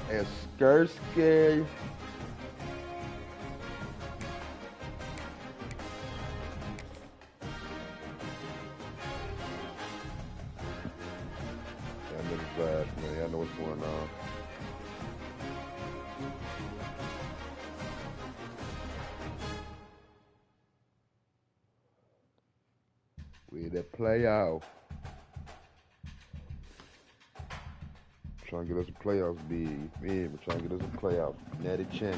Skursky. Y'all niggas fast, man. Y'all know what's going on. We in that playoff. Trying to get us a playoffs big. Man, we're trying to get us a playoff. Natty Chin.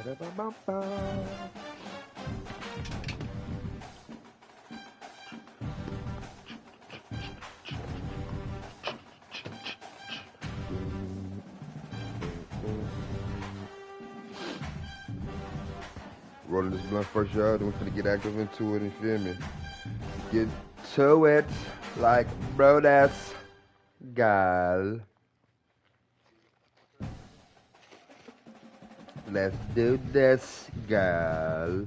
Ba-da-ba-ba-ba. Rolling this blunt first, y'all. Then we're gonna get active into it. You feel me? Get to it, like bro. That's gal. Let's do this, gal.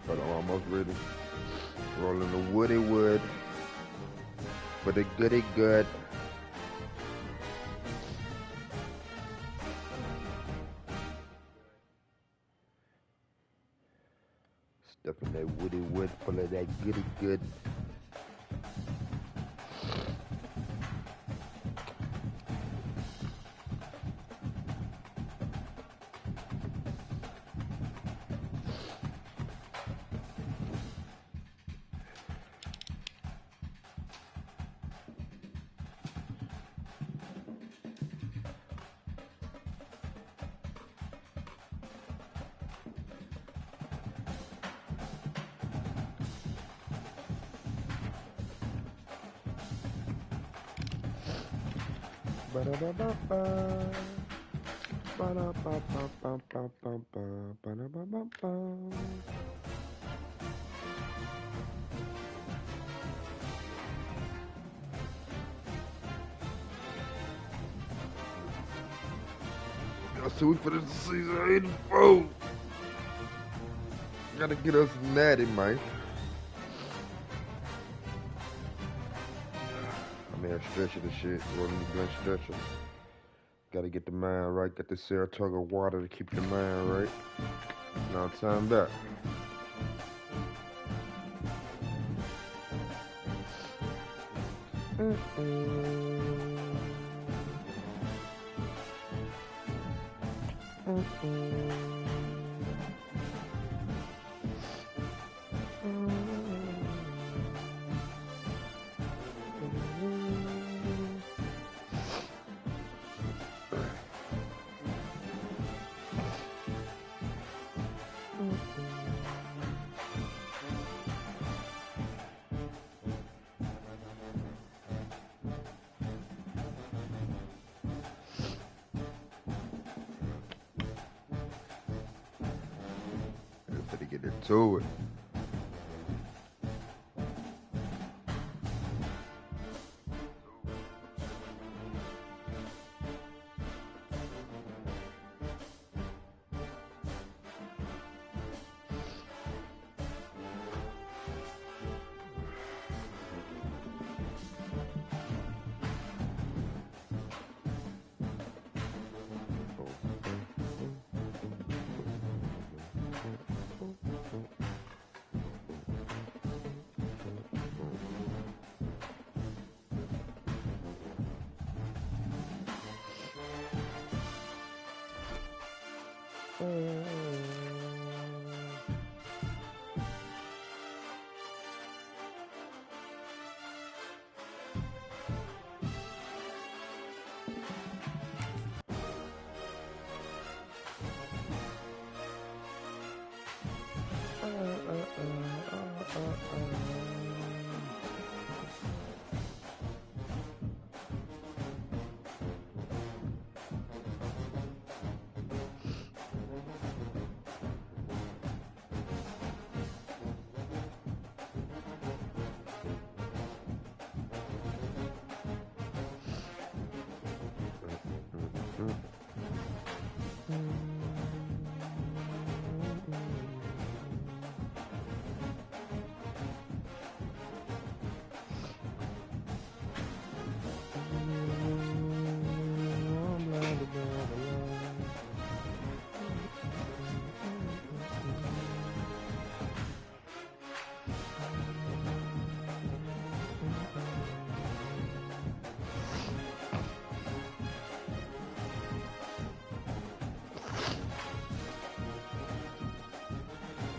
But I'm almost ready. Rolling the woody wood for the goody good. Stuffing that woody wood full of that goody good. Ba-da-ba-ba-ba. Ba-da-ba-ba-ba-ba-ba-ba. Ba-da-ba-ba-ba. Y'all see we finished the season 84. Gotta get us natty, man. I'm here stretching the shit, rolling the blunt stretcher. Gotta get the mind right, get the Saratoga water to keep your mind right. Now time back. Better get into it.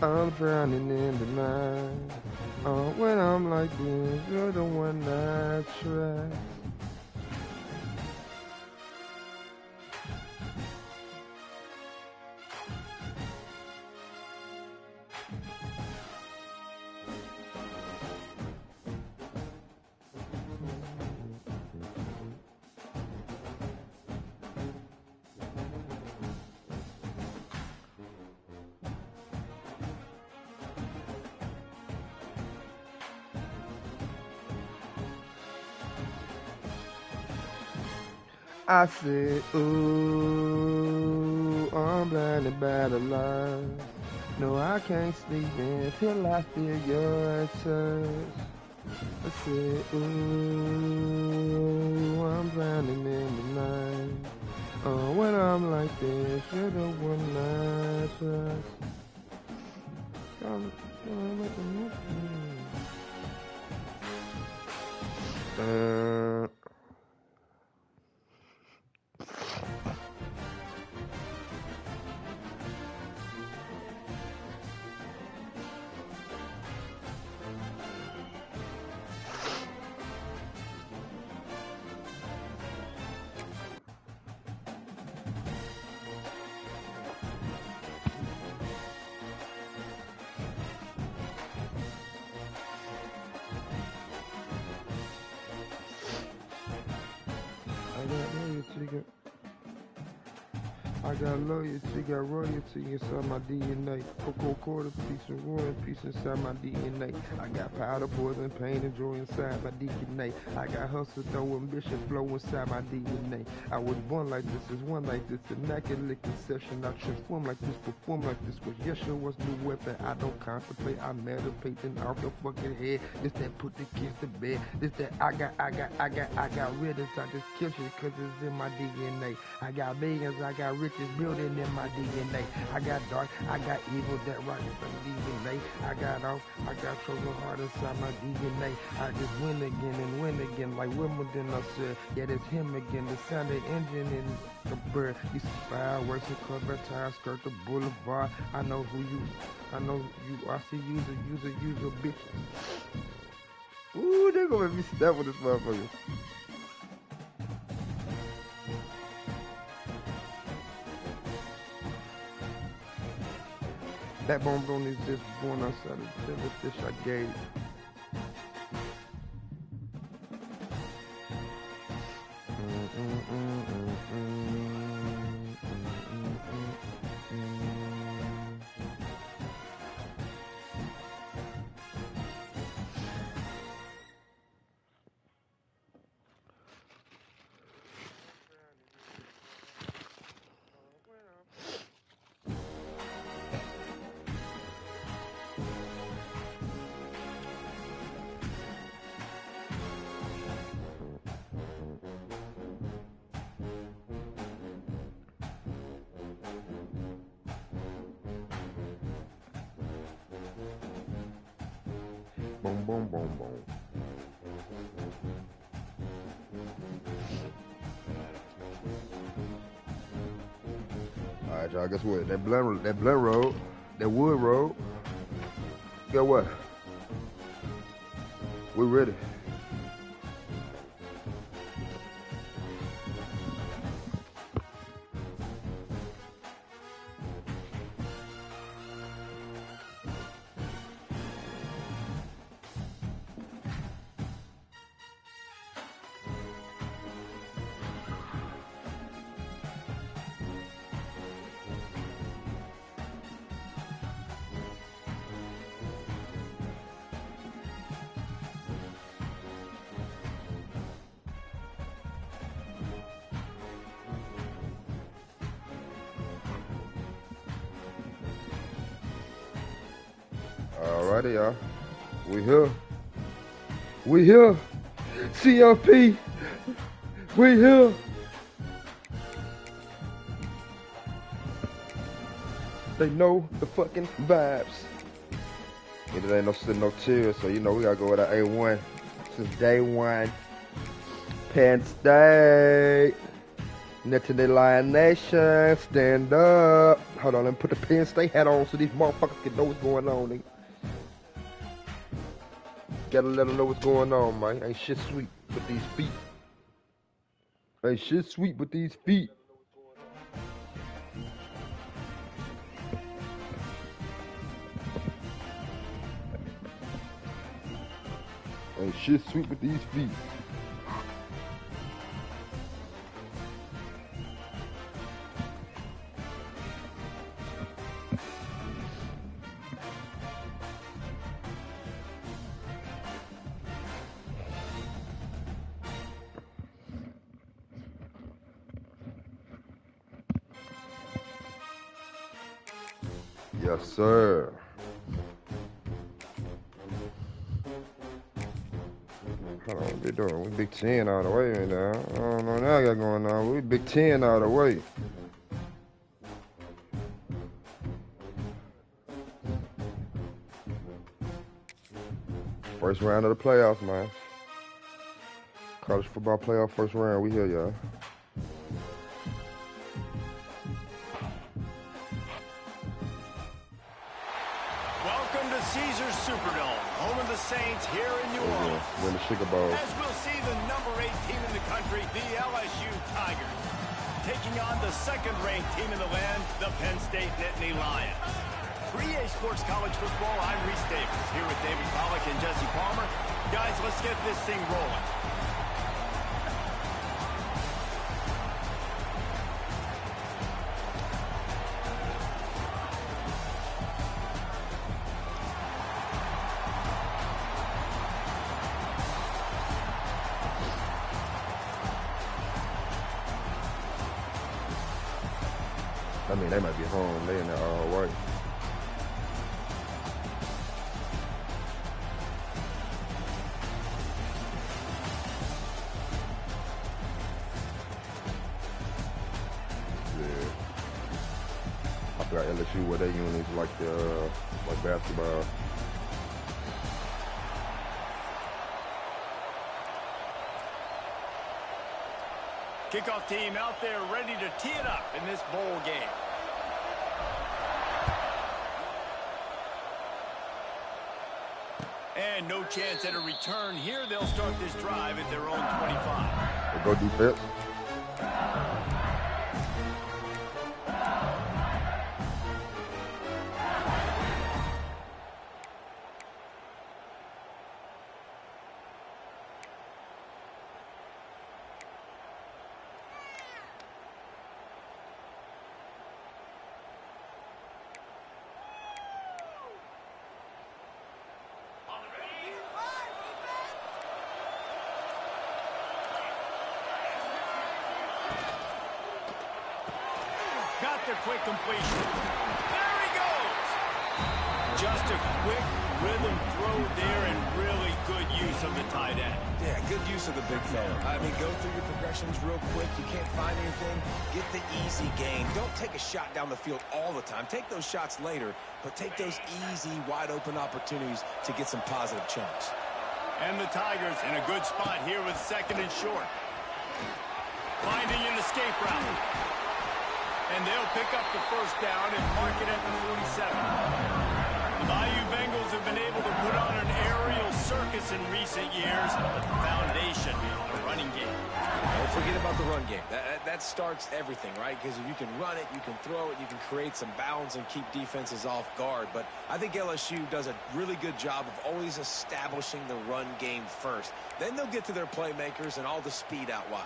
I'm drowning in the night. When I'm like this, you're the one I try. I said, ooh, I'm blinded by the light. No, I can't sleep until I feel your touch. I said, ooh, I'm drowning in the night. When I'm like this, you're the one I trust. I got loyalty, got royalty inside my DNA. Cocoa quarter piece and royal piece inside my DNA. I got powder, poison, pain, and joy inside my DNA. I got hustle, though ambition flow inside my DNA. I was born like this, is one like this, immaculate conception. I transform like this, perform like this. Was Yeshua was the weapon. I don't contemplate, I meditate and off the fucking head. This that put the kids to bed. This that I got rid of inside this kitchen cause it's in my DNA. I got millions, I got riches building in my DNA. I got dark, I got evil that right from DNA. I got off, I got trouble hard inside my DNA. I just win again and win again like Wimbledon. I said, yeah, that's him again. The sound of the engine in the bird. You see fireworks and cover tires, skirt the boulevard. I know who you, I know you. I see use a bitch. Ooh, they gonna make me step with this motherfucker. That bomb don't exist born outside of the fish I gave. Boom, boom, boom, boom. Alright, y'all, guess what? That blunt road, that wood road, guess what? We ready. Alrighty, y'all. We here. We here. CLP. We here. They know the fucking vibes. It ain't no sitting no tears, so you know we gotta go with our A1 since day one. Penn State. Net to the Lion Nation. Stand up. Hold on, let me put the Penn State hat on so these motherfuckers can know what's going on, nigga. Gotta let them know what's going on, man. Ain't shit sweet with these feet. Ain't shit sweet with these feet. Ain't shit sweet with these feet. Yes, sir. Hold on, what they doing? We Big Ten all the way right now. I don't know what I got going on. We Big Ten all the way. First round of the playoffs, man. College football playoff first round. We here, y'all. Welcome to Caesars Superdome, home of the Saints here in New Orleans. Win the Sugar Bowl. As we'll see the number 8 team in the country, the LSU Tigers, taking on the second-ranked team in the land, the Penn State Nittany Lions. For EA Sports College Football, I'm Reese Davis, here with David Pollack and Jesse Palmer. Guys, let's get this thing rolling. I mean, they might be home. They in there all right. Yeah. I forgot LSU where they unis like basketball. Kickoff team out there ready to tee it up in this bowl game. And no chance at a return here. They'll start this drive at their own 25. They go defense. Got the quick completion. There he goes. Just a quick rhythm throw there and really good use of the tight end. Yeah, good use of the big fella. I mean, go through your progressions real quick. You can't find anything. Get the easy gain. Don't take a shot down the field all the time. Take those shots later, but take those easy, wide-open opportunities to get some positive chunks. And the Tigers in a good spot here with second and short. Finding an escape route. And they'll pick up the first down and mark it at the 47. The Bayou Bengals have been able to put on an aerial circus in recent years, but the foundation, the running game. Don't forget about the run game. That starts everything, right? Because if you can run it, you can throw it, you can create some bounds and keep defenses off guard. But I think LSU does a really good job of always establishing the run game first. Then they'll get to their playmakers and all the speed out wide.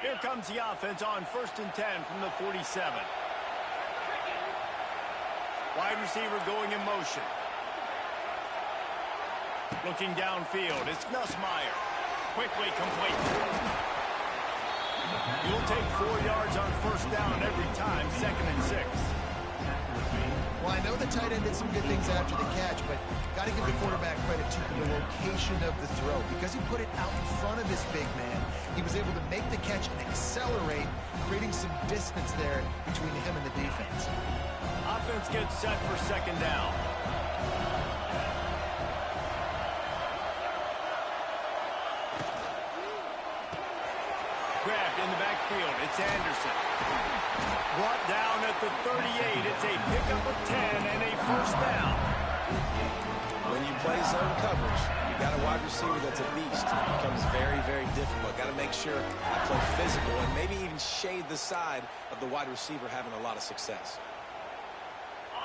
Here comes the offense on 1st and 10 from the 47. Wide receiver going in motion. Looking downfield, it's Nussmeier. Quickly complete. You'll take 4 yards on first down every time, 2nd and 6. Well, I know the tight end did some good things after the catch, but got to give the quarterback credit to the location of the throw. Because he put it out in front of his big man, he was able to make the catch and accelerate, creating some distance there between him and the defense. Offense gets set for 2nd down. Grabbed in the backfield. It's Anderson. Brought down at the 38. It's a pickup of 10 and a first down. When you play zone coverage, you got a wide receiver that's a beast. It becomes very, very difficult. Got to make sure I play physical and maybe even shade the side of the wide receiver having a lot of success.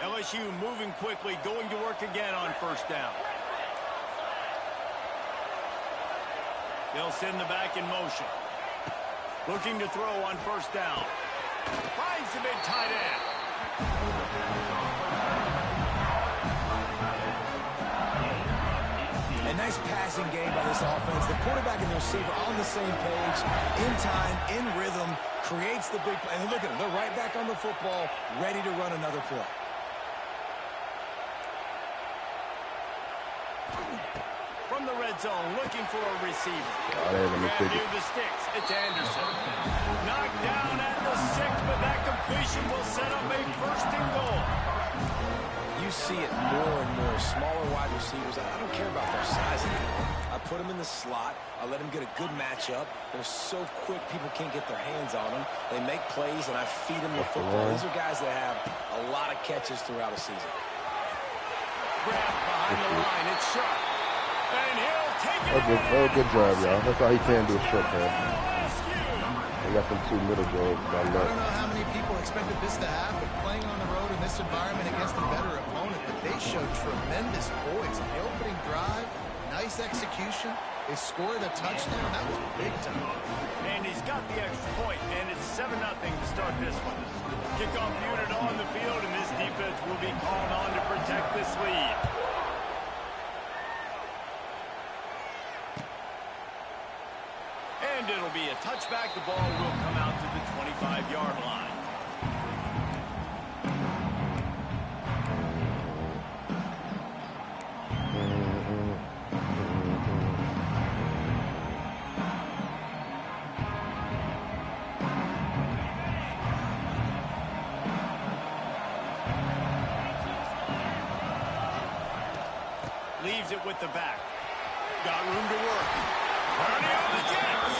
LSU moving quickly, going to work again on first down. They'll send the back in motion. Looking to throw on first down. Finds the big tight end. A nice passing game by this offense. The quarterback and the receiver on the same page, in time, in rhythm, creates the big play. And look at them. They're right back on the football, ready to run another play. From the red zone, looking for a receiver. Let me Near the sticks, it's Anderson. Knocked down at the 6, but that completion will set up a first and goal. You see it more and more. Smaller wide receivers, I don't care about their size anymore. I put them in the slot. I let them get a good matchup. They're so quick, people can't get their hands on them. They make plays, and I feed them the football. These are guys that have a lot of catches throughout a season. Grab behind the line, it's sharp. And he'll take it. That was a good drive, y'all. That's all he can do is short pass. They got them 2 middle goals by I luck. don't know how many people expected this to happen, playing on the road in this environment against a better opponent, but they showed tremendous poise on the opening drive. Nice execution. They scored a touchdown. That was big time. And he's got the extra point, and it's 7-0 to start this one. Kickoff unit on the field, and this defense will be called on to protect this lead. And it'll be a touchback. The ball will come out to the 25-yard line. Leaves it with the back. Got room to work. Purdy on the Jets.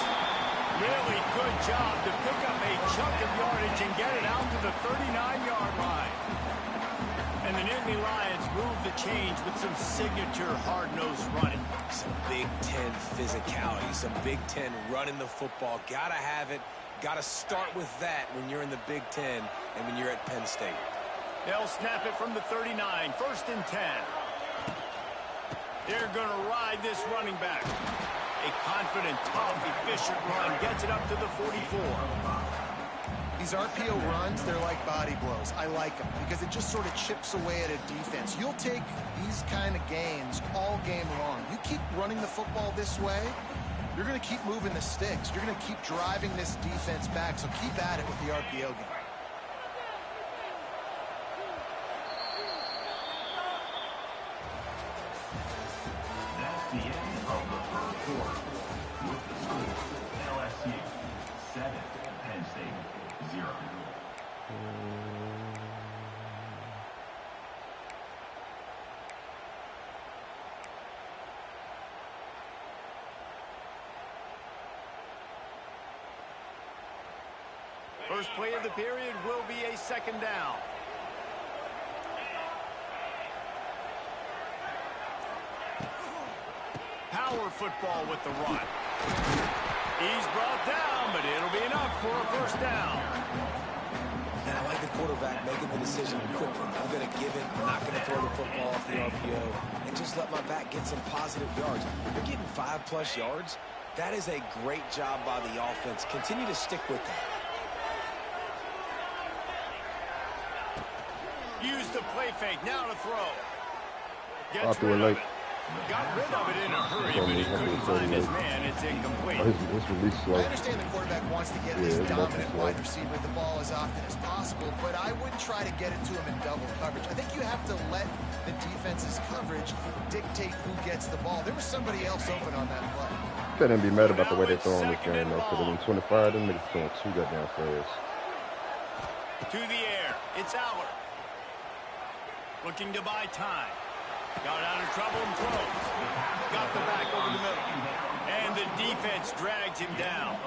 Really good job to pick up a chunk of yardage and get it out to the 39-yard line. And the Nittany Lions move the change with some signature hard-nosed running. Some Big Ten physicality, some Big Ten running the football. Gotta have it. Gotta start with that when you're in the Big Ten and when you're at Penn State. They'll snap it from the 39, 1st and 10. They're going to ride this running back. A confident, tough, efficient run gets it up to the 44. These RPO runs, they're like body blows. I like them because it just sort of chips away at a defense. You'll take these kind of gains all game long. You keep running the football this way, you're going to keep moving the sticks. You're going to keep driving this defense back, so keep at it with the RPO game. The end of the first quarter with the score LSU 7, Penn State 0. First play of the period will be a 2nd down. Power football with the run. He's brought down, but it'll be enough for a first down. And I like the quarterback making the decision quickly. I'm going to give it. I'm not going to throw the football off the RPO and just let my back get some positive yards. You're getting 5+ yards. That is a great job by the offense. Continue to stick with that. Use the play fake. Now to throw. Gets Off to a rid of late. it. Got rid of it in a hurry, but he couldn't find his man. It's incomplete. His release slow. I understand the quarterback wants to get this dominant wide receiver the ball as often as possible, but I wouldn't try to get it to him in double coverage. I think you have to let the defense's coverage dictate who gets the ball. There was somebody else open on that play. Couldn't be mad about the way they're throwing this game, though, because in 25, them niggas throwing 2 goddamn fast. To the air. It's Aller. Looking to buy time. Got out of trouble and throws. Got the back over the middle. And the defense drags him down.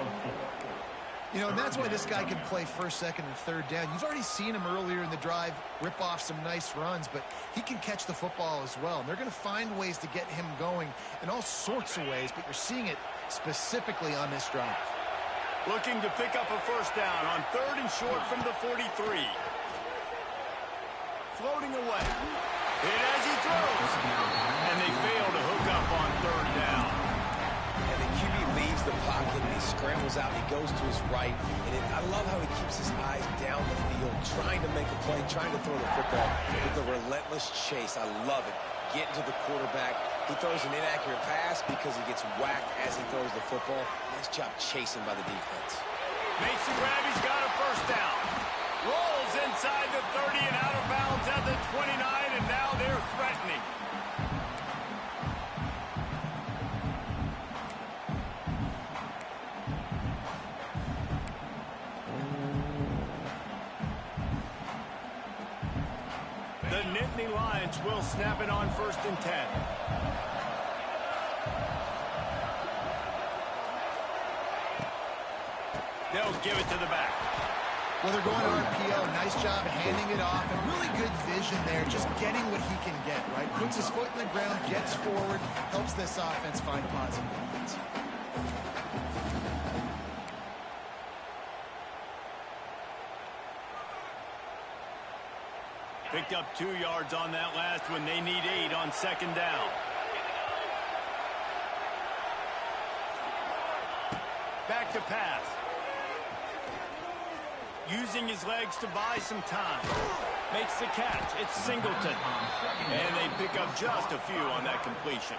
You know, and that's why this guy can play first, second, and third down. You've already seen him earlier in the drive rip off some nice runs, but he can catch the football as well. And they're going to find ways to get him going in all sorts of ways, but you're seeing it specifically on this drive. Looking to pick up a first down on 3rd and short from the 43. Floating away. Hit as he throws. And they fail to hook up on 3rd down. And the QB leaves the pocket and he scrambles out and he goes to his right. And I love how he keeps his eyes down the field, trying to make a play, trying to throw the football with a relentless chase. I love it. Getting to the quarterback. He throws an inaccurate pass because he gets whacked as he throws the football. Nice job chasing by the defense. Makes the grab. He's got a first down. Rolls inside the 30 and out of bounds at the 29, and now they're threatening. The Nittany Lions will snap it on 1st and 10. They'll give it to the back. Well, they're going to RPO. Nice job handing it off. And really good vision there, just getting what he can get, right? Puts his foot in the ground, gets forward, helps this offense find positive moments. Picked up 2 yards on that last one. They need 8 on 2nd down. Back to pass. Using his legs to buy some time. Makes the catch. It's Singleton. And they pick up just a few on that completion.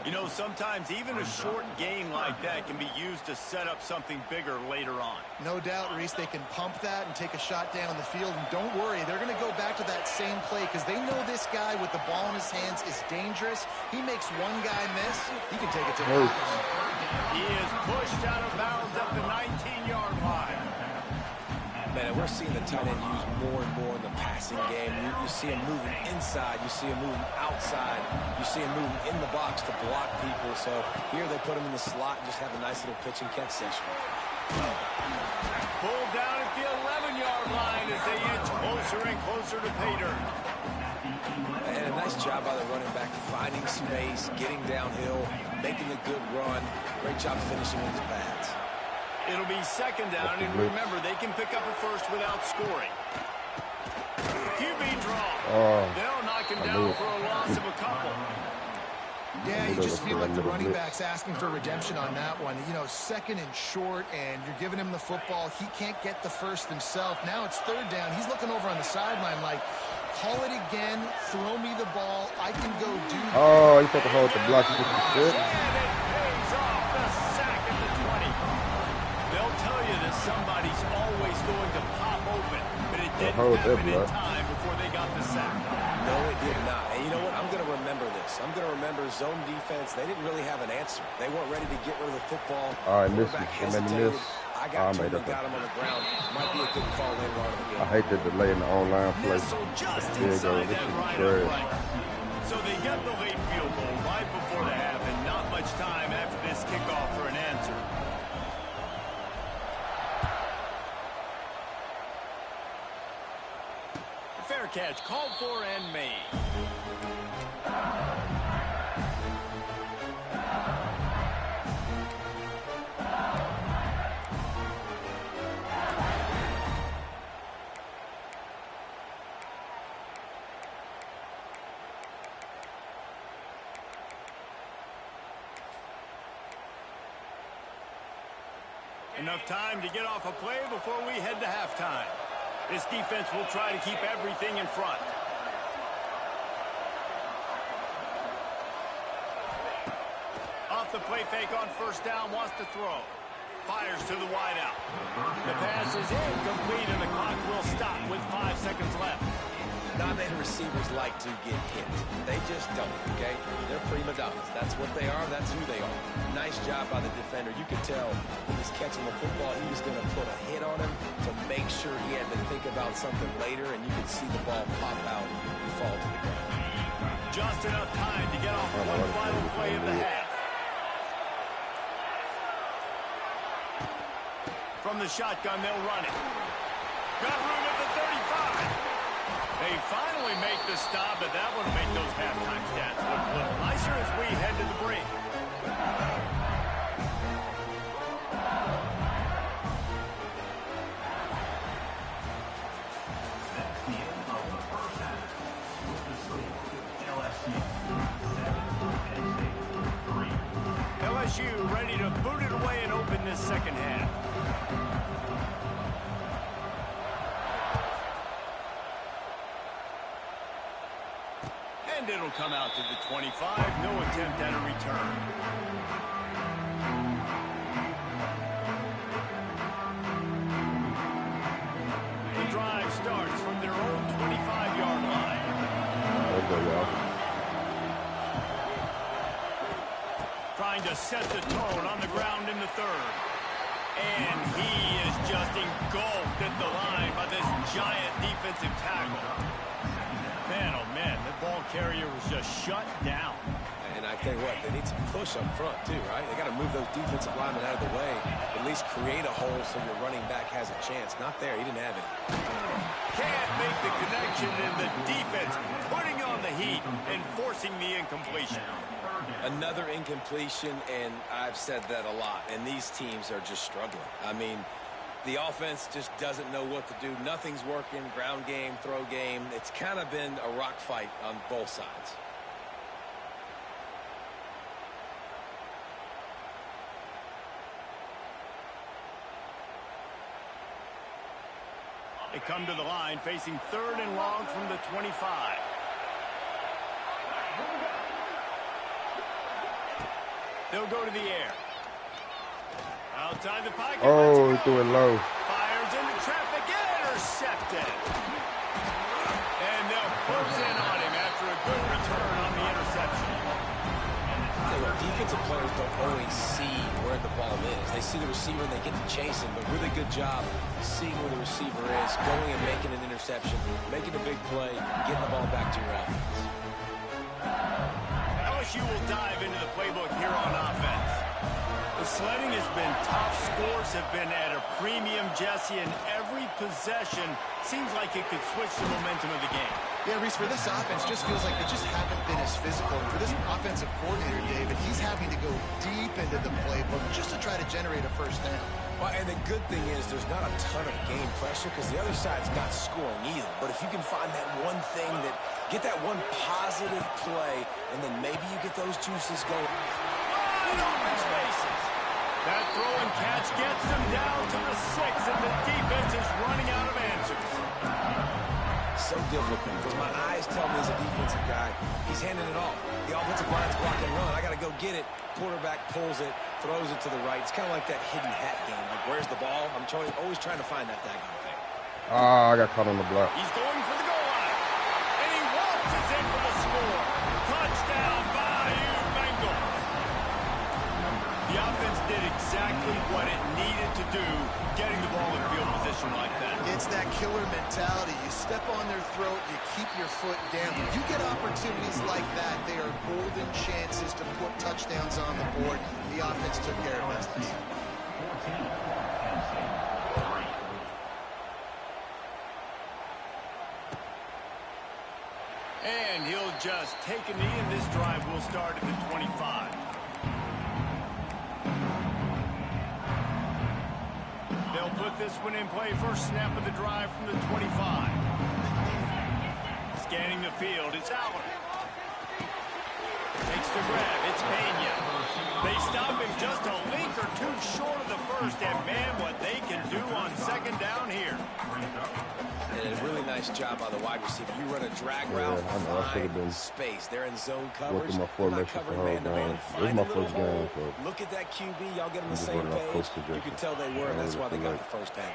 You know, sometimes even a short gain like that can be used to set up something bigger later on. No doubt, Reese, they can pump that and take a shot down the field. And don't worry, they're going to go back to that same play because they know this guy with the ball in his hands is dangerous. He makes one guy miss, he can take it to the house. He is pushed out of bounds at the 19-yard line. Man, we're seeing the tight end used more and more in the passing game. You see him moving inside. You see him moving outside. You see him moving in the box to block people. So here they put him in the slot and just have a nice little pitch and catch session. Pulled down at the 11-yard line as they inch closer and closer to pay dirt. And a nice job by the running back, finding space, getting downhill, making a good run. Great job finishing with his pads. It'll be 2nd down, and remember, they can pick up a first without scoring. QB draw. They'll knock him down for a loss of a couple. Yeah, you just feel like the running back's asking for redemption on that one. You know, 2nd and short, and you're giving him the football. He can't get the first himself. Now it's 3rd down. He's looking over on the sideline like, call it again, throw me the ball, I can go do that. Oh, you put the hold the block. And it pays off the sack at the 20. They'll tell you that somebody's always going to pop open, but it didn't happen in time before they got the sack. No, it did not. And you know what? I'm going to remember this. I'm going to remember zone defense. They didn't really have an answer. They weren't ready to get rid of the football. All right, miss it. I got him on the ground. Might be a good call later on in the game. I hate the delay in the online play. Just There you go. inside This that is right trash. upright. So they get the late field goal right before the half, and not much time after this kickoff for an answer. Fair catch called for and made. Enough time to get off a play before we head to halftime. This defense will try to keep everything in front. Off the play fake on 1st down, wants to throw. Fires to the wideout. The pass is incomplete and the clock will stop with 5 seconds left. Dominated receivers like to get hit. They just don't, okay? They're prima donnas. That's what they are. That's who they are. Nice job by the defender. You could tell he was catching the football. He was going to put a hit on him to make sure he had to think about something later, and you could see the ball pop out and fall to the ground. Just enough time to get off one final play of the half. From the shotgun, they'll run it. Got room at the 35. They finally make the stop, but that would make those halftime stats look a little nicer as we head to the break. That's the end of the first half. With the score, LSU 7, Penn State 3. LSU ready to boot it away and open this second half. And it'll come out to the 25. No attempt at a return. The drive starts from their own 25-yard line. Trying to set the tone on the ground in the third. And he is just engulfed at the line by this giant defensive tackle. Man, oh man, the ball carrier was just shut down. And I tell you what, they need some push up front too, right? They got to move those defensive linemen out of the way, at least create a hole so your running back has a chance. Not there, he didn't have it. Can't make the connection, and the defense putting on the heat and forcing the incompletion. Another incompletion, and I've said that a lot, and these teams are just struggling. I mean, the offense just doesn't know what to do. Nothing's working. Ground game, throw game. It's kind of been a rock fight on both sides. They come to the line facing 3rd and long from the 25. They'll go to the air. Outside the pocket. Oh, he threw it low. Fires into traffic. Intercepted. And they'll close in on him after a good return on the interception. Defensive players don't always see where the ball is. They see the receiver and they get to chase him, but really good job seeing where the receiver is, going and making an interception, making a big play, getting the ball back to your offense. LSU will dive into the playbook here on offense. The sledding has been tough. Scores have been at a premium, Jesse, and every possession seems like it could switch the momentum of the game. Yeah, Reese, for this offense, just feels like they just haven't been as physical. And for this offensive coordinator, David, he's having to go deep into the playbook just to try to generate a first down. Well, and the good thing is there's not a ton of game pressure because the other side's not scoring either. But if you can find that one thing get that one positive play, and then maybe you get those juices going. Wide open spaces. That throw and catch gets them down to the 6, and the defense is running out of answers. So difficult because my eyes tell me as a defensive guy, he's handing it off. The offensive line's block and run. I got to go get it. Quarterback pulls it, throws it to the right. It's kind of like that hidden hat game. Like, where's the ball? I'm always trying to find that daggone thing. Ah, I got caught on the block. He's going for the goal line. And he waltzes in for the score. Touchdown, Bayou Bengals. The offense did exactly what it needed to do, getting the ball in field position like that. It's that killer mentality. You step on their throat, you keep your foot down. You get opportunities like that, they are golden chances to put touchdowns on the board. The offense took care of business. 14, Penn State 3. And he'll just take a knee, and this drive will start at the 25. They'll put this one in play. First snap of the drive from the 25. Scanning the field, it's Allen. Takes the grab, it's Pena. They stop him just a link or two short of the first, and man, what they can do on second down here. And a really nice job by the wide receiver. You run a drag route, find space. They're in zone coverage. My formation for whole game. This is my first game. So look at that QB. Y'all get on the same page. You can tell they were, and that's why they got the first down.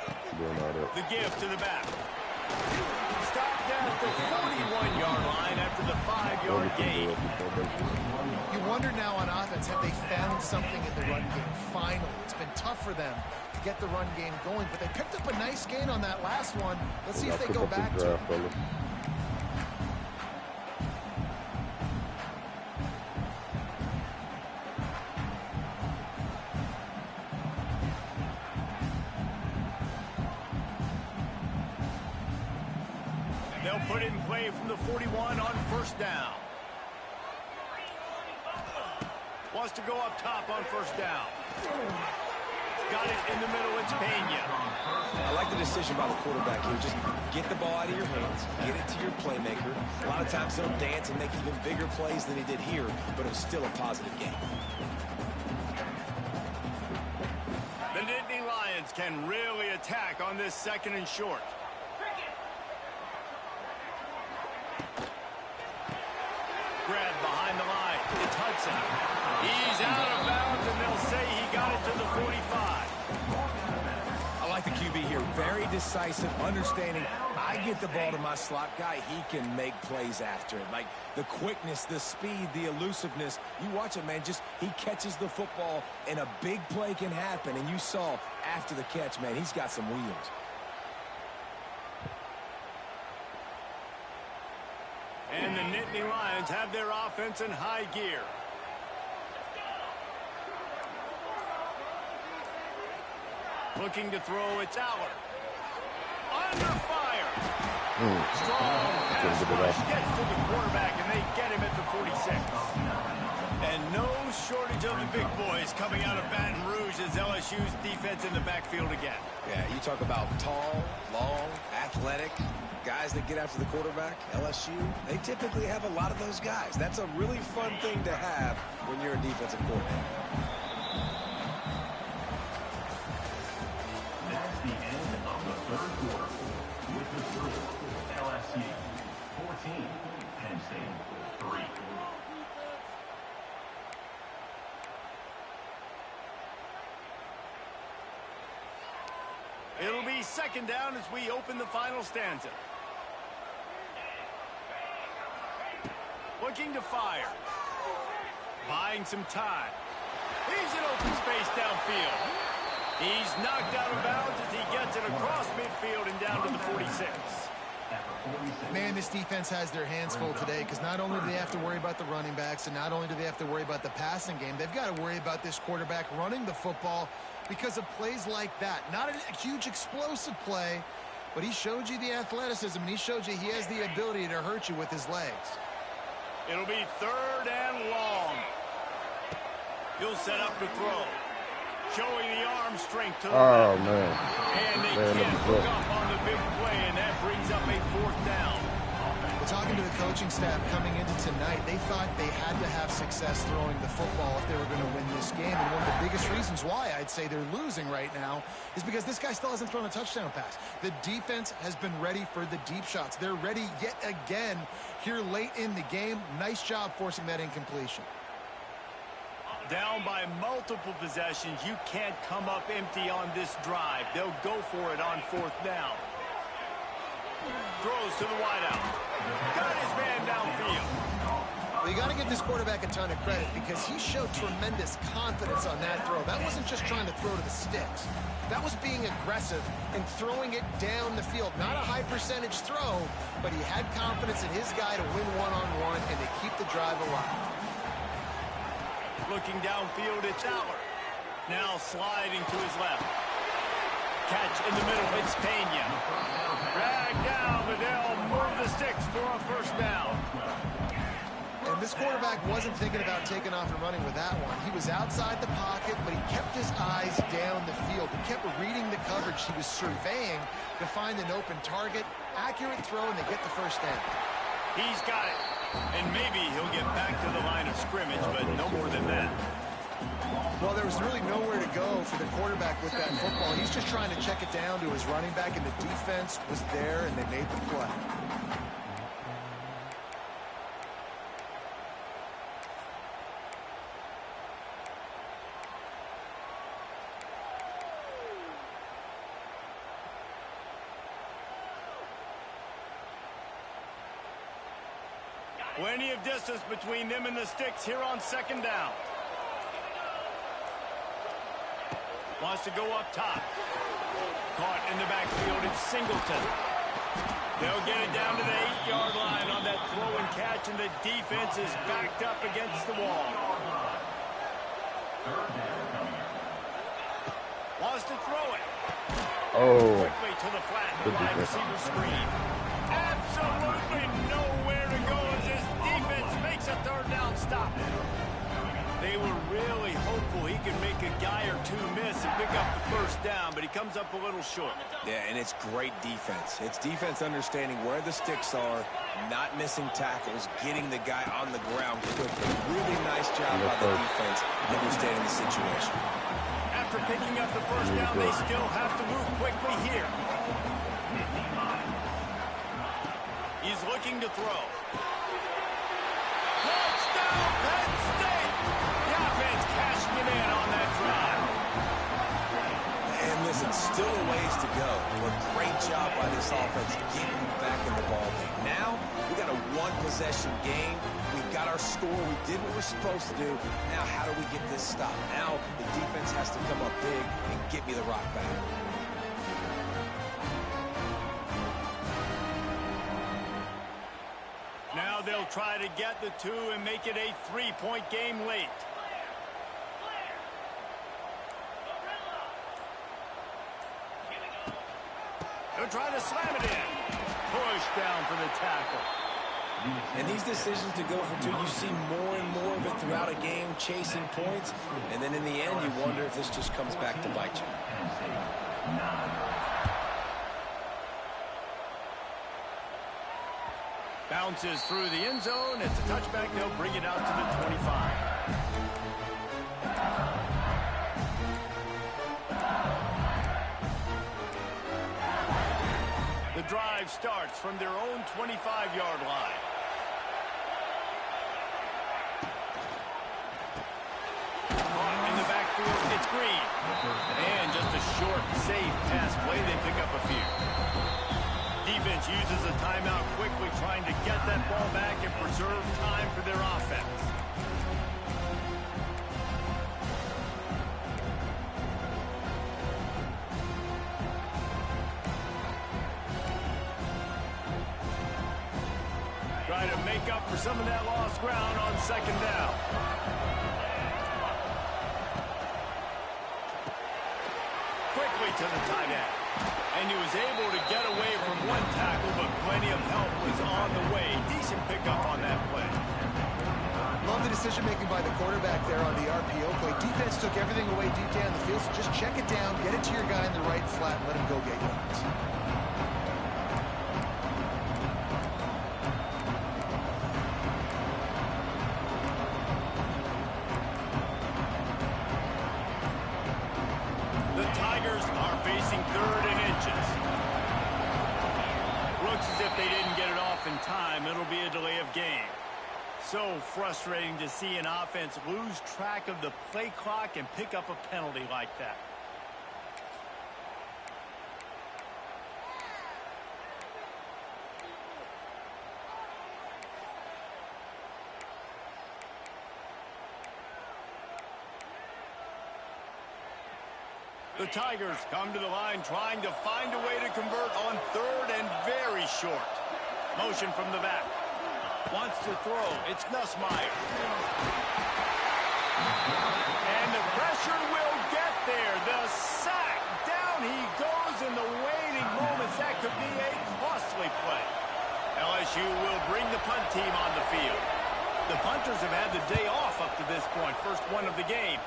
The give to the back. Stopped at the 41-yard line after the 5-yard gain. You wonder now on offense, have they found something in the run game? Finally, it's been tough for them to get the run game going, but they picked up a nice gain on that last one. Let's see if they go back to it. put it in play from the 41 on first down. Wants to go up top on first down. Got it in the middle. It's Pena. I like the decision by the quarterback here. Just get the ball out of your hands, get it to your playmaker. A lot of times he'll dance and make even bigger plays than he did here, but it was still a positive game. The Nittany Lions can really attack on this second and short. Grab behind the line. It's Hudson. He's out of bounds, and they'll say he got it to the 45. I like the QB here. Very decisive, understanding. I get the ball to my slot guy. He can make plays after it. Like the quickness, the speed, the elusiveness. You watch it, man. Just he catches the football, and a big play can happen. And you saw after the catch, man, he's got some wheels. And the Nittany Lions have their offense in high gear. Looking to throw, it's Aller. Under fire. Strong pass rush gets to the quarterback, and they get him at the 46. And no shortage of the big boys coming out of Baton Rouge as LSU's defense in the backfield again. Yeah, you talk about tall, long, athletic guys that get after the quarterback. LSU, they typically have a lot of those guys. That's a really fun thing to have when you're a defensive coordinator. That's the end of the third quarter. With the score, LSU 14, Penn State 3. It'll be second down as we open the final stanza. Looking to fire. Buying some time. He's in open space downfield. He's knocked out of bounds as he gets it across midfield and down to the 46. Man, this defense has their hands full today because not only do they have to worry about the running backs and not only do they have to worry about the passing game, they've got to worry about this quarterback running the football because of plays like that. Not a huge explosive play, but he showed you the athleticism, and he showed you he has the ability to hurt you with his legs. It'll be third and long. He'll set up to throw. Showing the arm strength to the left. Man. And they can't hook up on the big play, and that brings up a fourth down. Well, talking to the coaching staff coming into tonight, they thought they had to have success throwing the football if they were going to win this game. And one of the biggest reasons why I'd say they're losing right now is because this guy still hasn't thrown a touchdown pass. The defense has been ready for the deep shots. They're ready yet again here late in the game. Nice job forcing that incompletion. Down by multiple possessions, you can't come up empty on this drive. They'll go for it on fourth down. Throws to the wideout. Got his man downfield. Well, you got to give this quarterback a ton of credit because he showed tremendous confidence on that throw. That wasn't just trying to throw to the sticks. That was being aggressive and throwing it down the field. Not a high percentage throw, but he had confidence in his guy to win one-on-one and to keep the drive alive. Looking downfield, it's Aller. Now sliding to his left. Catch in the middle, it's Pena. Dragged down, but they'll move the sticks for a first down. And this quarterback wasn't thinking about taking off and running with that one. He was outside the pocket, but he kept his eyes down the field. He kept reading the coverage. He was surveying to find an open target. Accurate throw, and they get the first down. He's got it. And maybe he'll get back to the line of scrimmage, but no more than that. Well, there was really nowhere to go for the quarterback with that football. He's just trying to check it down to his running back, and the defense was there, and they made the play. Plenty of distance between them and the sticks here on second down. Wants to go up top. Caught in the backfield, it's Singleton. They'll get it down to the 8-yard line on that throw and catch, and the defense is backed up against the wall. Wants to throw it. Oh. Quickly to the flat, the wide receiver screen. Absolute They were really hopeful he could make a guy or two miss and pick up the first down, but he comes up a little short. Yeah, and it's great defense. It's defense understanding where the sticks are, not missing tackles, getting the guy on the ground quickly. Really nice job by the defense understanding the situation. After picking up the first down, they still have to move quickly here. He's looking to throw. Touchdown, Penn State! The offense cashing it in on that drive. And listen, still a ways to go. But great job by this offense getting back in the ball game. Now, we got a one-possession game. We've got our score. We did what we're supposed to do. Now, how do we get this stopped? Now, the defense has to come up big and get me the rock back. Now they'll try to get the two and make it a three-point game late. They'll try to slam it in. Push down for the tackle. And these decisions to go for two, you see more and more of it throughout a game, chasing points. And then in the end, you wonder if this just comes back to bite you. Bounces through the end zone. It's a touchback. They'll bring it out to the 25. The drive starts from their own 25-yard line. In the backfield, it's Green. And just a short, safe pass play. They pick up a few. Defense uses a timeout quickly, trying to get that ball back and preserve time for their offense. Try to make up for some of that lost ground on second down. Quickly to the tight end. And he was able to get away from one tackle, but plenty of help was on the way. Decent pickup on that play. Love the decision-making by the quarterback there on the RPO play. Defense took everything away deep down the field, so just check it down, get it to your guy in the right flat, and let him go get yards. The Tigers are facing third and inches. Looks as if they didn't get it off in time. It'll be a delay of game. So frustrating to see an offense lose track of the play clock and pick up a penalty like that. The Tigers come to the line trying to find a way to convert on third and very short. Motion from the back. Wants to throw. It's Nussmeier. And the pressure will get there. The sack. Down he goes in the waiting moments. That could be a costly play. LSU will bring the punt team on the field. The punters have had the day off up to this point. First one of the game.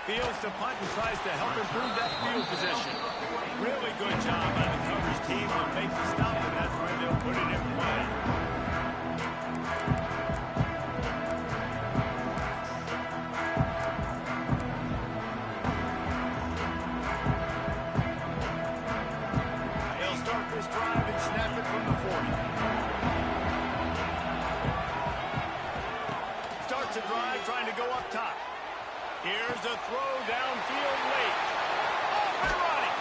Fields to punt and tries to help improve that field position. Really good job by the coverage team to make the stop, and that's where they'll put it in play. They'll start this drive and snap it from the 40. Starts a drive trying to go up top. Here's a throw downfield late. Off and running.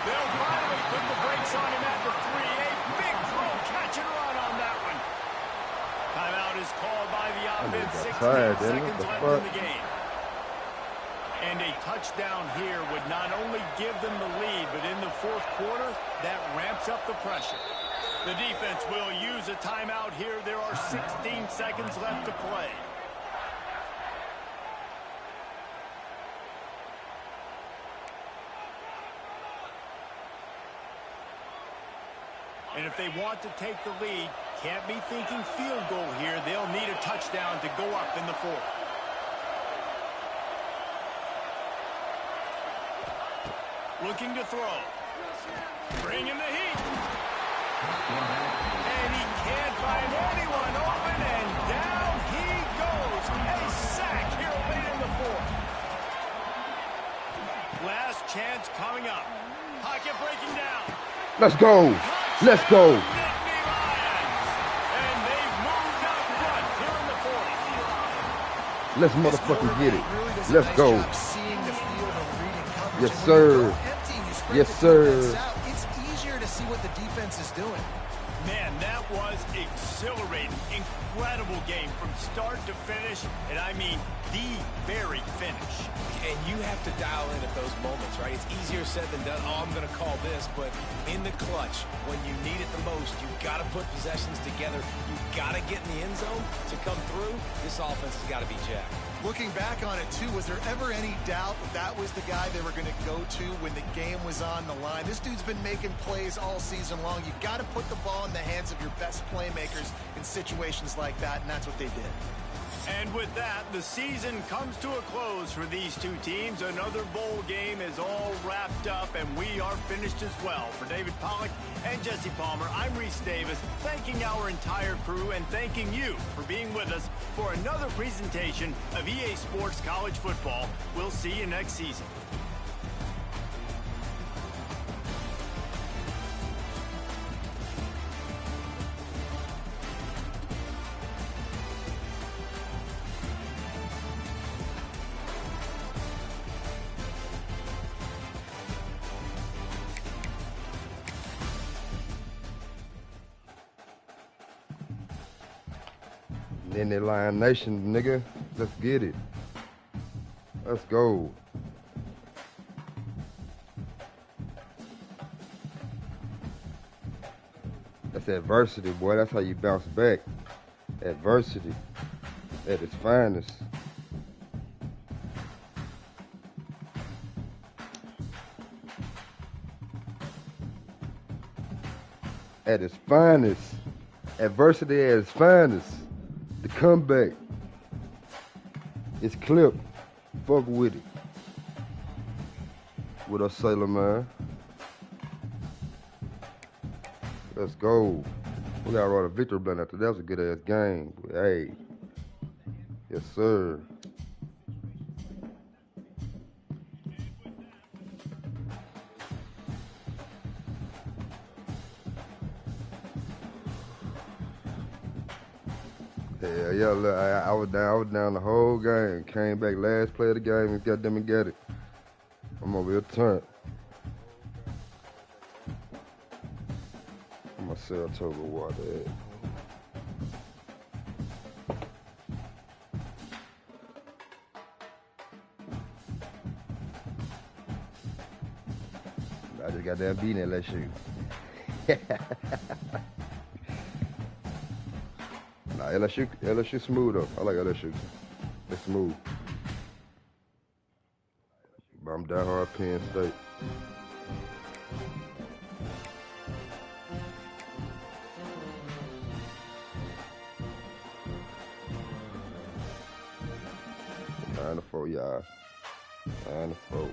They'll finally put the brakes on him at the 3. A big throw, catch and run on that one. Timeout is called by the offense. 16 seconds left in the game. And a touchdown here would not only give them the lead, but in the fourth quarter, that ramps up the pressure. The defense will use a timeout here. There are 16 seconds left to play. And if they want to take the lead, can't be thinking field goal here. They'll need a touchdown to go up in the fourth. Looking to throw. Bringing the heat. And he can't find anyone open, and down he goes. A sack here late in the fourth. Last chance coming up. Pocket breaking down. Let's go. Let's go. Nittany Lions. And they've moved out front here in the fourth. Let's motherfucking get it. Really does a Let's nice go. job seeing the field and reading coverage. Yes, And when sir. you go empty and you spread Yes, the sir. defense out, it's easier to see what the defense is doing. Man, that was exhilarating. Incredible game from start to finish, and I mean the very finish. And you have to dial in at those moments, right? It's easier said than done. Oh, I'm going to call this. But in the clutch, when you need it the most, you've got to put possessions together. You've got to get in the end zone to come through. This offense has got to be jacked. Looking back on it, too, was there ever any doubt that that was the guy they were going to go to when the game was on the line? This dude's been making plays all season long. You've got to put the ball in the hands of your best playmakers in situations like that, and that's what they did. And with that, the season comes to a close for these two teams. Another bowl game is all wrapped up, and we are finished as well. For David Pollack and Jesse Palmer, I'm Reese Davis, thanking our entire crew and thanking you for being with us for another presentation of EA Sports College Football. We'll see you next season. Nittany Lion Nation, nigga. Let's get it. Let's go. That's adversity, boy. That's how you bounce back. Adversity at its finest. At its finest. Adversity at its finest. The comeback. It's clipped. Fuck with it. What up, Sailor Man? Let's go. We gotta roll a victory blend after that. Was a good ass game. But hey. Yes, sir. Yeah, look, I was down the whole game. Came back last play of the game and got them and get it. I'm over here turned. I'm gonna sell Togo water at. I just got that beating LSU. Nah, LSU smooth though. I like LSU. It's smooth. But I'm diehard Penn State. Nine to 4, y'all. 9 to 4.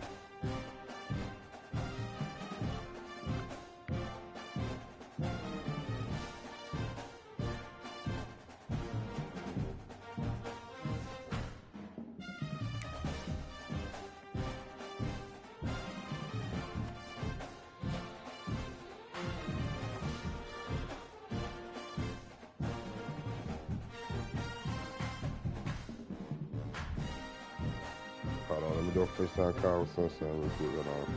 Hold on, let me go FaceTime call with Sunshine real quick. Hold on.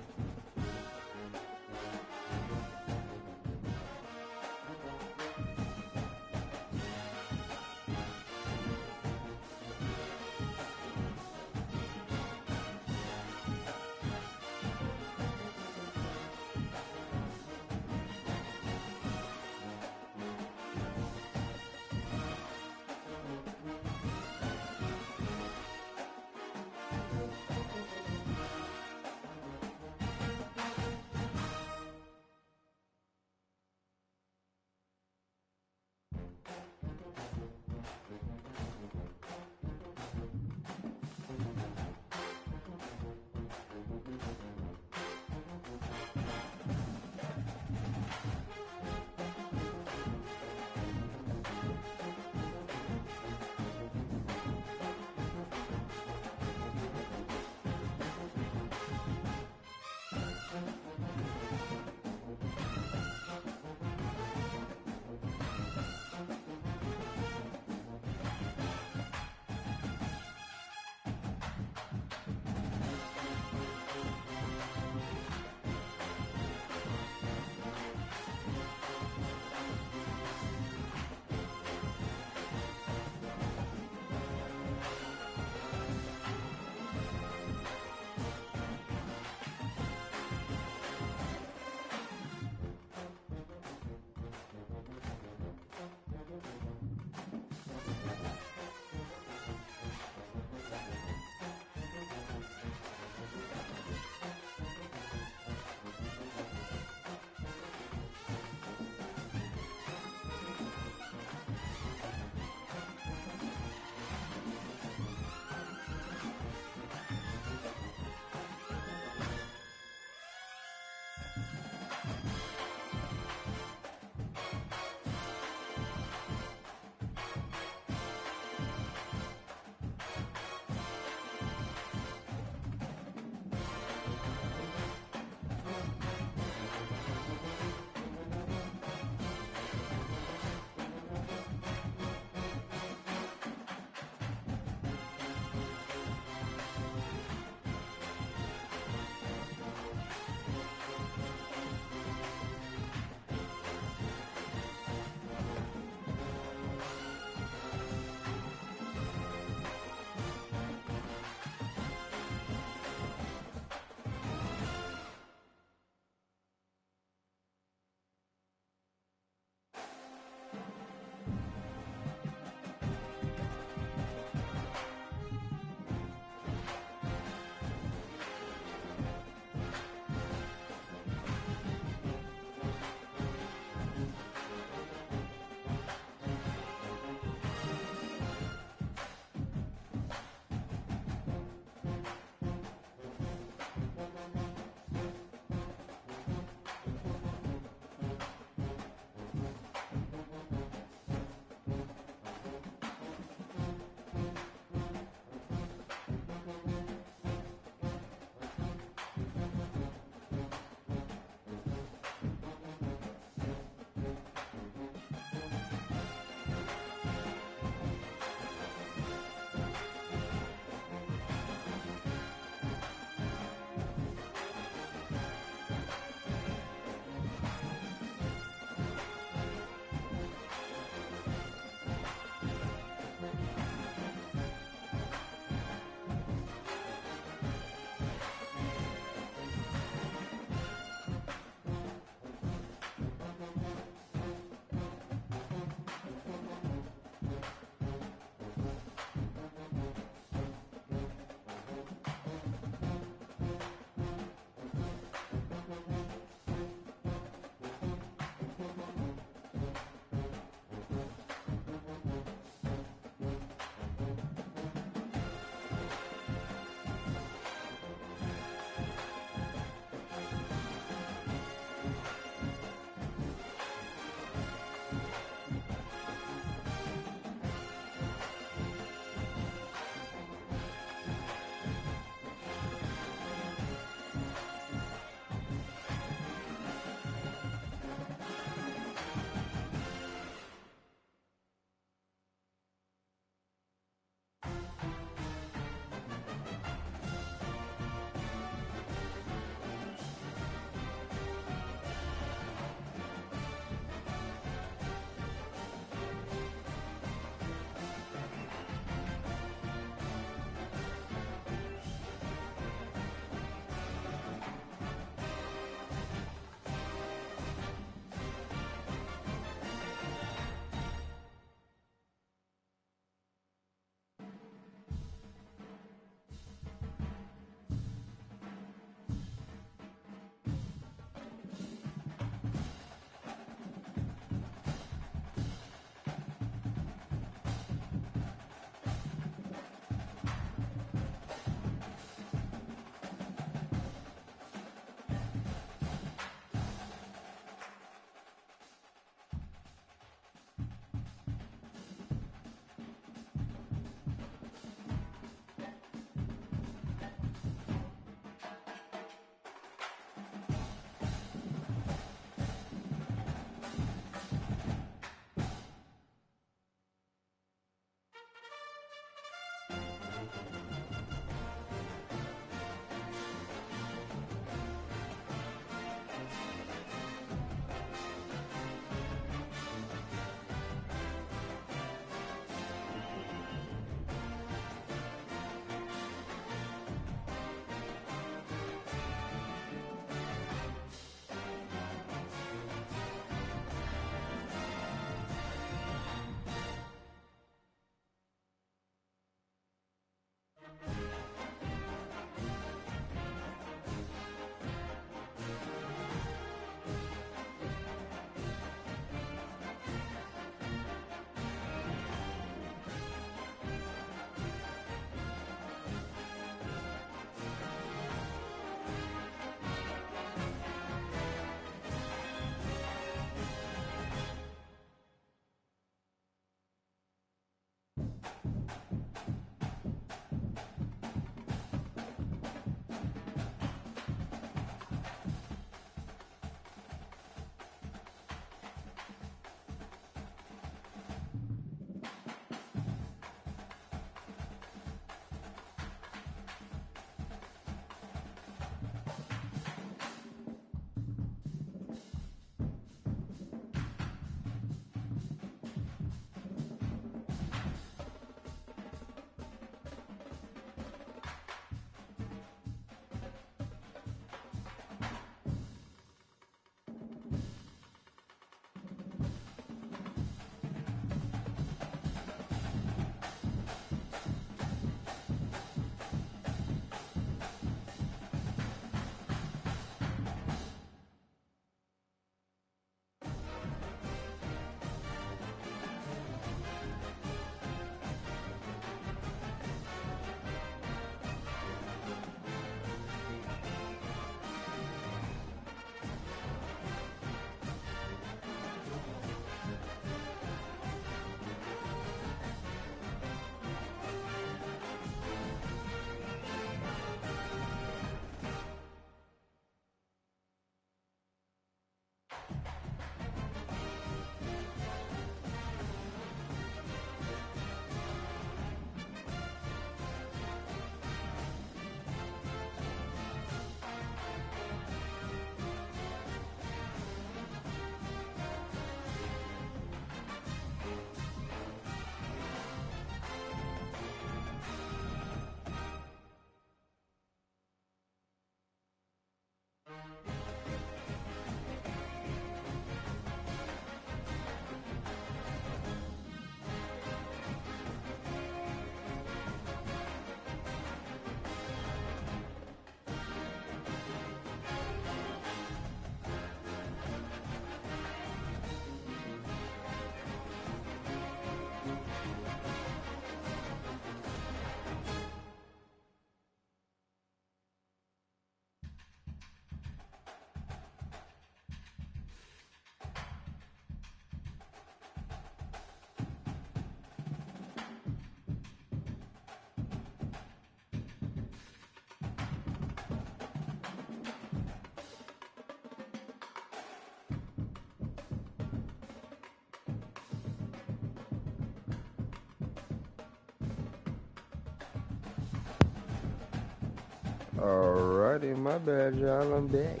Alrighty, my bad, y'all. I'm back.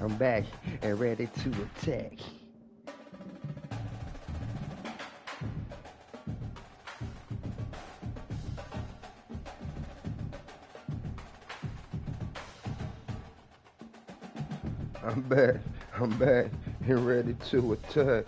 I'm back and ready to attack. I'm back and ready to attack.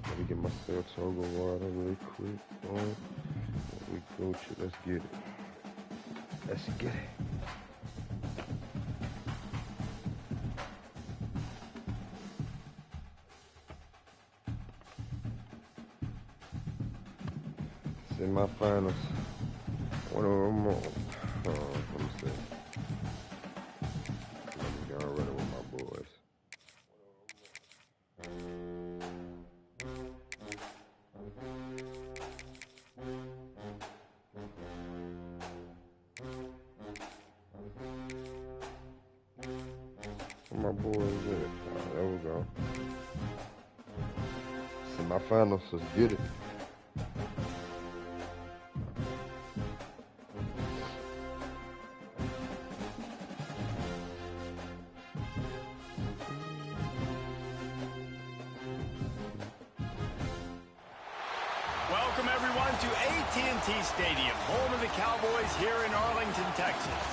Let me get my Saratoga water real quick. We go to, let's get it. Let's get it. Semi-finals. One of them more. Let me see. Let me go running with my boys. Where my boys at? There we go. Semi-finals, let's get it. Welcome, everyone, to AT&T Stadium, home of the Cowboys here in Arlington, Texas.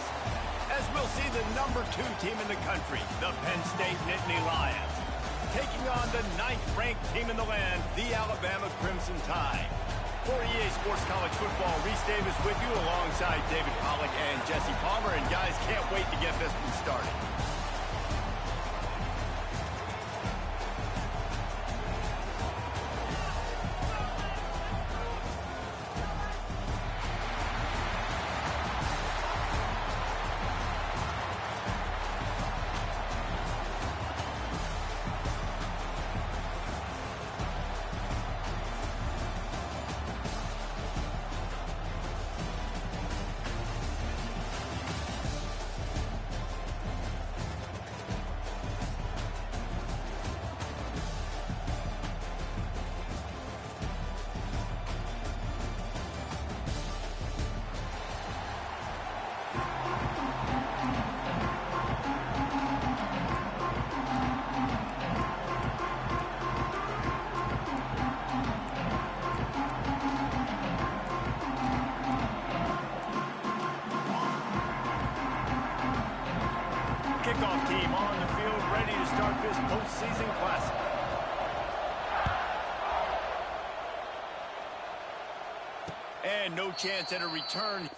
As we'll see the #2 team in the country, the Penn State Nittany Lions, taking on the 9th-ranked team in the land, the Alabama Crimson Tide. For EA Sports College Football, Reese Davis with you alongside David Pollack and Jesse Palmer. And guys, can't wait to get this one started. Kickoff team on the field, ready to start this postseason classic. And no chance at a return.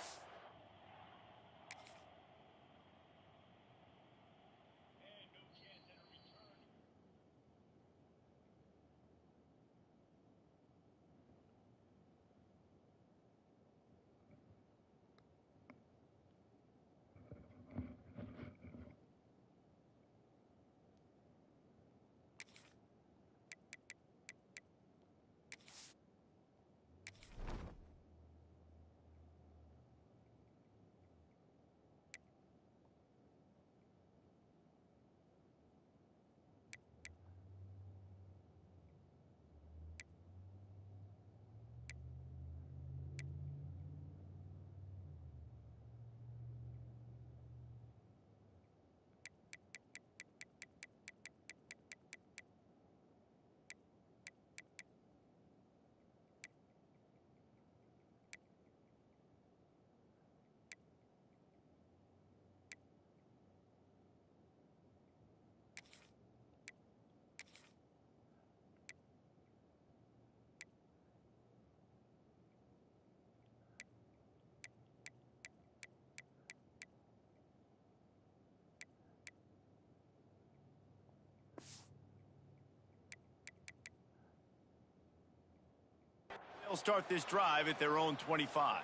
They'll start this drive at their own 25.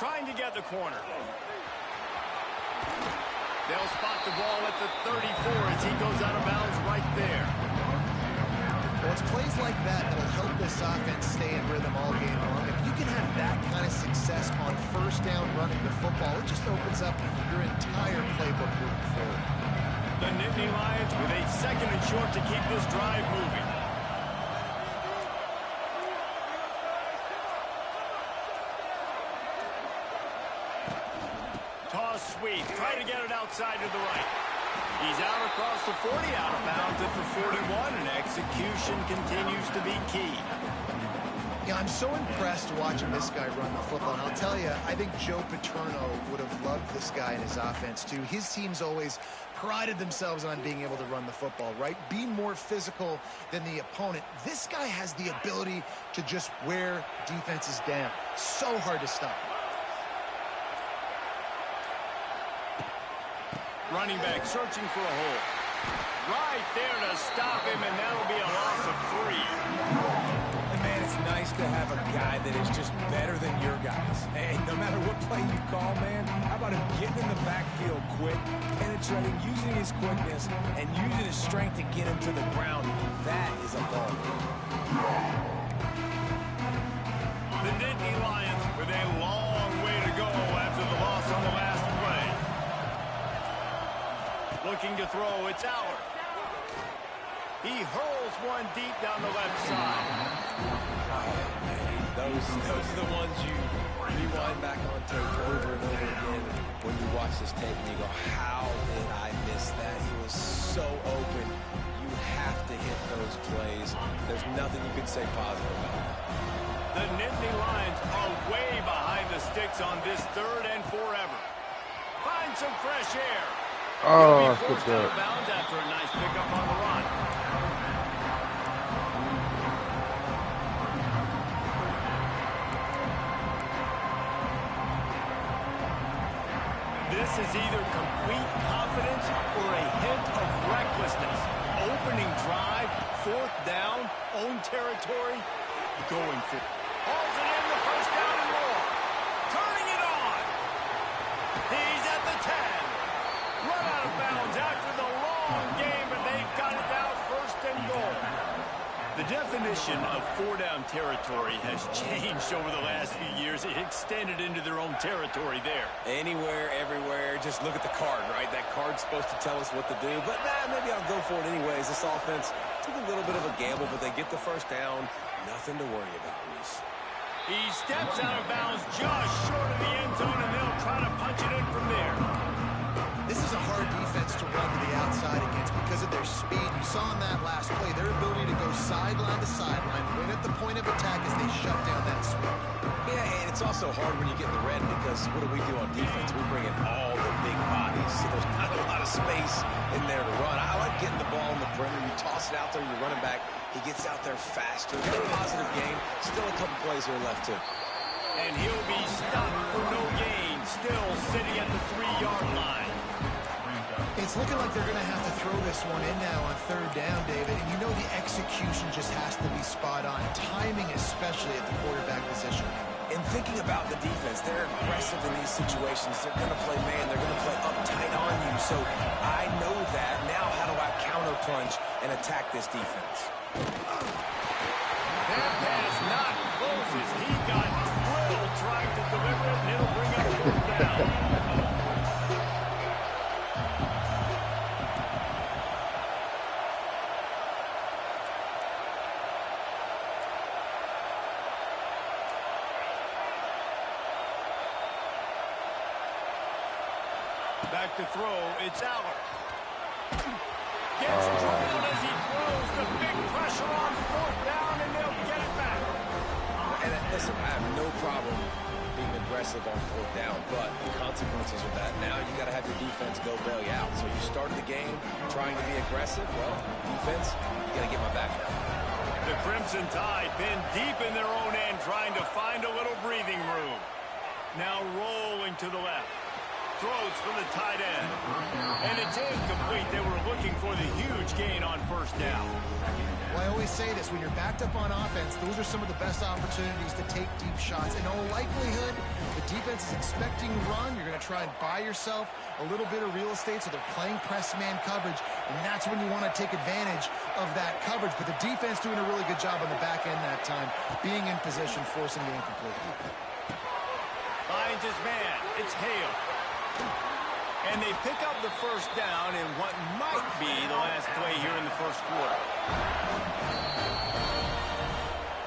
trying to get the corner. They'll spot the ball at the 34 as he goes out of bounds right there. Well, it's plays like that that'll help this offense stay in rhythm all game long. If you can have that kind of success on first down running the football, it just opens up your entire playbook moving forward. The Nittany Lions with a 2nd and short to keep this drive moving. Toss sweep, trying to get it outside to the right. He's out across the 40, out of bounds at the 41, and execution continues to be key. Yeah, I'm so impressed watching this guy run the football. And I'll tell you, I think Joe Paterno would have loved this guy in his offense, too. His teams always prided themselves on being able to run the football, right? Be more physical than the opponent. This guy has the ability to just wear defenses down. So hard to stop. Running back searching for a hole. Right there to stop him, and that'll be a loss of 3. And man, it's nice to have a guy that is just better than your guys. Hey, no matter what play you call, man, how about him getting in the backfield quick, penetrating, using his quickness, and using his strength to get him to the ground. That is a ball. The Nittany Lions with a long way to go after the loss on the last play. Looking to throw, it's Aller. He hurls one deep down the left side. Those are the ones you rewind back on tape over and over again when you watch this tape and you go, how did I miss that? He was so open. You have to hit those plays. There's nothing you can say positive about that. The Nittany Lions are way behind the sticks on this 3rd and forever. Find some fresh air. Oh, He'll be forced good out job. of bounds after a nice pickup on the run. This is either complete confidence or a hint of recklessness. Opening drive, 4th down, own territory, going for it. Hauls it in, the first down and more. Turning it on. He's at the 10. Run out of bounds after the long game, but they've got it now 1st and goal. The definition of 4-down territory has changed over the last few years. It extended into their own territory there. Anywhere, everywhere, just look at the card, right? That card's supposed to tell us what to do, but maybe I'll go for it anyways. This offense took a little bit of a gamble, but they get the first down. Nothing to worry about, Reese. He steps out of bounds just short of the end zone, and they'll try to punch it in from there. This is a hard defense to run to the outside against because of their speed. You saw in that last play their ability to go sideline to sideline, right at the point of attack as they shut down that sweep. Yeah, and it's also hard when you get in the red because what do we do on defense? We bring in all the big bodies, so there's not a lot of space in there to run. I like getting the ball in the perimeter. You toss it out there, you're running back. He gets out there faster. Good positive game. Still a couple plays here left, too. And he'll be stopped for no gain, still sitting at the 3-yard line. It's looking like they're going to have to throw this one in now on 3rd down, David. And you know the execution just has to be spot on. Timing, especially at the quarterback position. And thinking about the defense, they're aggressive in these situations. They're going to play man. They're going to play uptight on you. So I know that. Now how do I counterpunch and attack this defense? That pass not close as he got drilled trying to deliver it, and it'll bring up 4th down. Back to throw, it's Aller. Gets drilled as he throws, the big pressure on 4th down, and they'll get it back. And listen, I have no problem being aggressive on 4th down, but the consequences of that, now you got to have your defense go bail you out. So you started the game trying to be aggressive. Well, defense, you got to get my back now. The Crimson Tide been deep in their own end, trying to find a little breathing room. Now rolling to the left. throws for the tight end. And it's incomplete. They were looking for the huge gain on first down. Well, I always say this, when you're backed up on offense, those are some of the best opportunities to take deep shots. In all likelihood, the defense is expecting run. You're going to try and buy yourself a little bit of real estate, so they're playing press man coverage, and that's when you want to take advantage of that coverage. But the defense doing a really good job on the back end that time, being in position, forcing the incomplete. Finds his man. It's Hale. And they pick up the first down in what might be the last play here in the first quarter.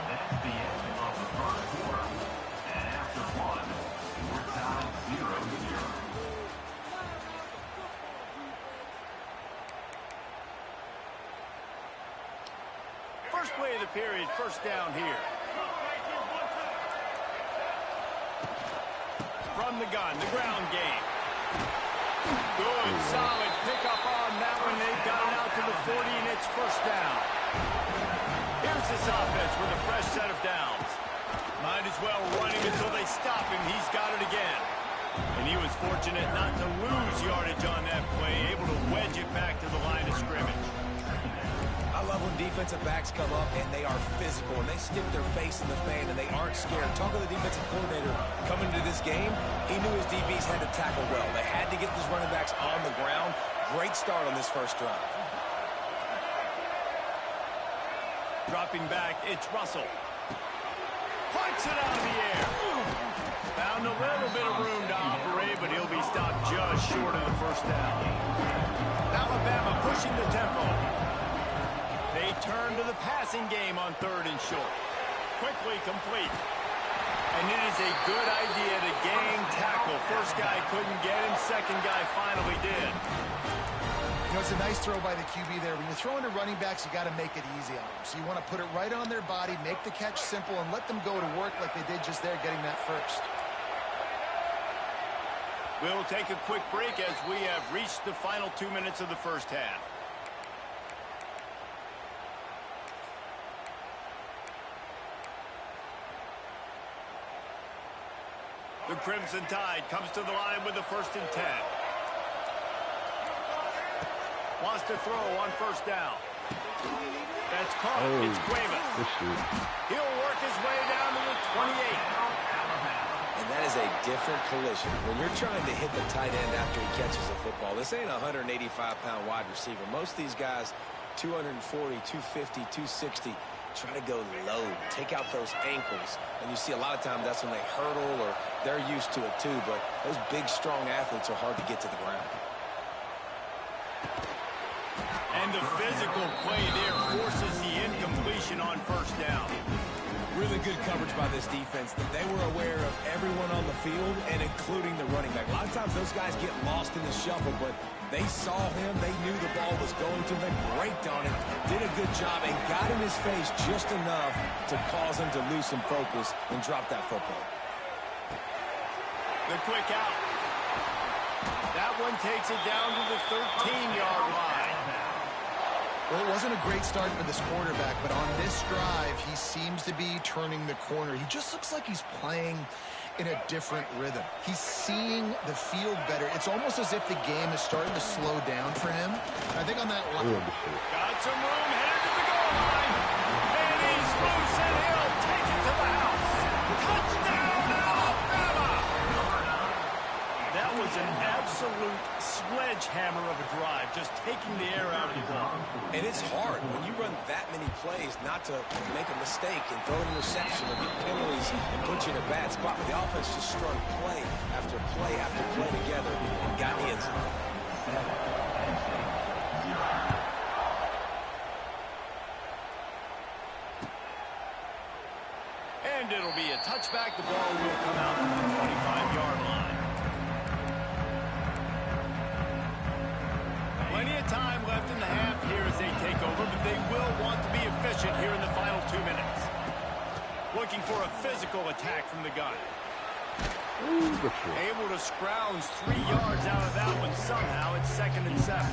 That's the end of the first quarter. And after one, we're tied 0-0. First play of the period, first down here. From the gun, the ground game. Good, solid pickup on that one. They've got it out to the 40, and it's first down. Here's this offense with a fresh set of downs. Might as well run him until they stop him. He's got it again. And he was fortunate not to lose yardage on that play, able to wedge it back to the line of scrimmage. I love when defensive backs come up and they are physical and they stick their face in the fan and they aren't scared. Talk to the defensive coordinator coming into this game. He knew his DBs had to tackle well. They had to get these running backs on the ground. Great start on this first drive. Dropping back, it's Russell. Punts it out of the air. Found a little bit of room to operate, but he'll be stopped just short of the first down. Alabama pushing the tempo. They turn to the passing game on third and short. Quickly complete. And it is a good idea to gang tackle. First guy couldn't get him. Second guy finally did. You know, it's a nice throw by the QB there. When you throw into running backs, you got to make it easy on them. So you want to put it right on their body, make the catch simple, and let them go to work like they did just there, getting that first. We'll take a quick break as we have reached the final 2 minutes of the first half. The Crimson Tide comes to the line with the 1st and 10. Wants to throw on first down. That's caught. It's Cuevas. He'll work his way down to the 28. And that is a different collision. When you're trying to hit the tight end after he catches a football, this ain't a 185-pound wide receiver. Most of these guys, 240, 250, 260, try to go low, take out those ankles. And you see a lot of times that's when they hurdle or they're used to it too. But those big, strong athletes are hard to get to the ground. And the physical play there forces the incompletion on first down. Really good coverage by this defense. They were aware of everyone on the field and including the running back. A lot of times those guys get lost in the shuffle, but they saw him. They knew the ball was going to them. Braked on it, did a good job, and got in his face just enough to cause him to lose some focus and drop that football. The quick out. That one takes it down to the 13-yard line. Well, it wasn't a great start for this quarterback, but on this drive, he seems to be turning the corner. He just looks like he's playing in a different rhythm. He's seeing the field better. It's almost as if the game is starting to slow down for him. I think on that line... Got some room, headed to the goal line. And he's loose, and he'll take it to the house. Touchdown, Alabama! That was an absolute sledgehammer of a drive, just taking the air out of the ball. And it's hard when you run that many plays not to make a mistake and throw an interception or get penalties and put you in a bad spot. But the offense just strung play after play after play together and got the end zone. And it'll be a touchback. The ball will come out to the 25-yard line. Plenty of time left in the half here as they take over, but they will want to be efficient here in the final 2 minutes. Looking for a physical attack from the gun. Able to scrounge 3 yards out of that one somehow. It's 2nd and 7.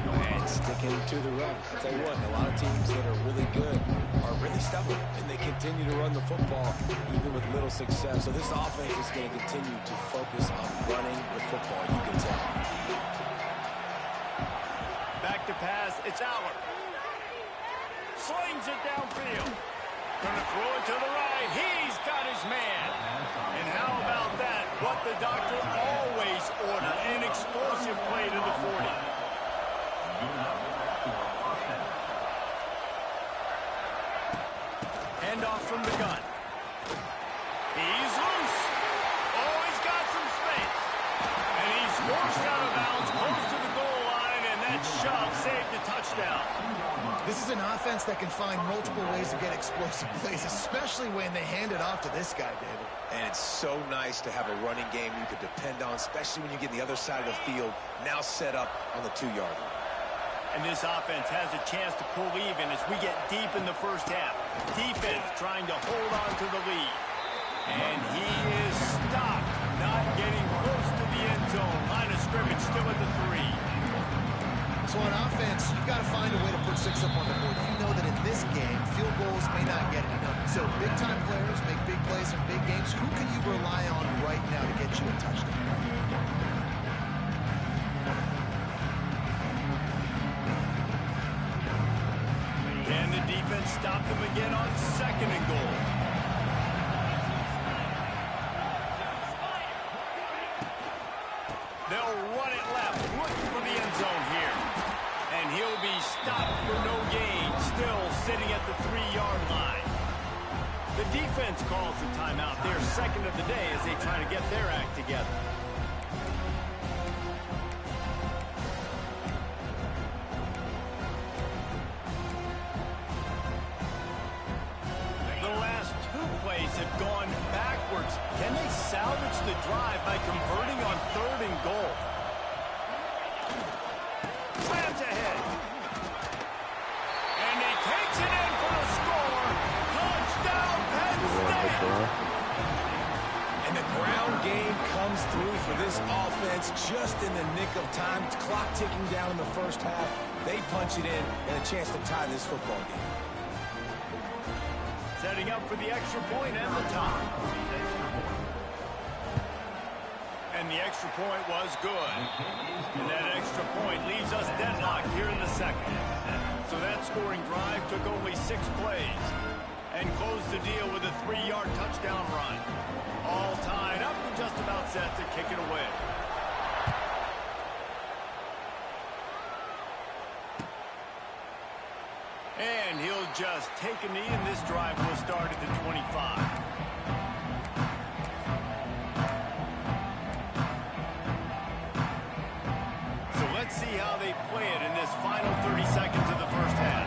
And sticking to the run. I'll tell you what, a lot of teams that are really good are really stubborn, and they can continue to run the football even with little success. So this offense is going to continue to focus on running the football, you can tell. Back to pass, it's Aller. Slings it downfield. Gonna throw it to the right. He's got his man. And how about that? What the doctor always ordered, an explosive play to the 40. Handoff from the gun. He's loose. Oh, he's got some space. And he's forced out of bounds close to the goal line, and that shove saved the touchdown. This is an offense that can find multiple ways to get explosive plays, especially when they hand it off to this guy, David. And it's so nice to have a running game you could depend on, especially when you get the other side of the field now set up on the 2-yard line. And this offense has a chance to pull even as we get deep in the first half. Defense trying to hold on to the lead. And he is stopped, not getting close to the end zone. Line of scrimmage still at the 3. So on offense, you've got to find a way to put 6 up on the board. You know that in this game, field goals may not get it done. So big-time players make big plays in big games. Who can you rely on right now to get you a touchdown? And the defense stopped them again on 2nd and goal. They'll run it left, looking for the end zone here. And he'll be stopped for no gain, still sitting at the 3-yard line. The defense calls the timeout, their 2nd of the day as they try to get their act together. Have gone backwards. Can they salvage the drive by converting on 3rd and goal? Slams ahead. And he takes it in for a score. Touchdown, Penn State. And the ground game comes through for this offense just in the nick of time. Clock ticking down in the first half. They punch it in and a chance to tie this football game. Setting up for the extra point and the tie. And the extra point was good. And that extra point leaves us deadlocked here in the 2nd. So that scoring drive took only 6 plays and closed the deal with a 3-yard touchdown run. All tied up and just about set to kick it away. And he'll just take a knee, and this drive will start at the 25. So let's see how they play it in this final 30 seconds of the first half.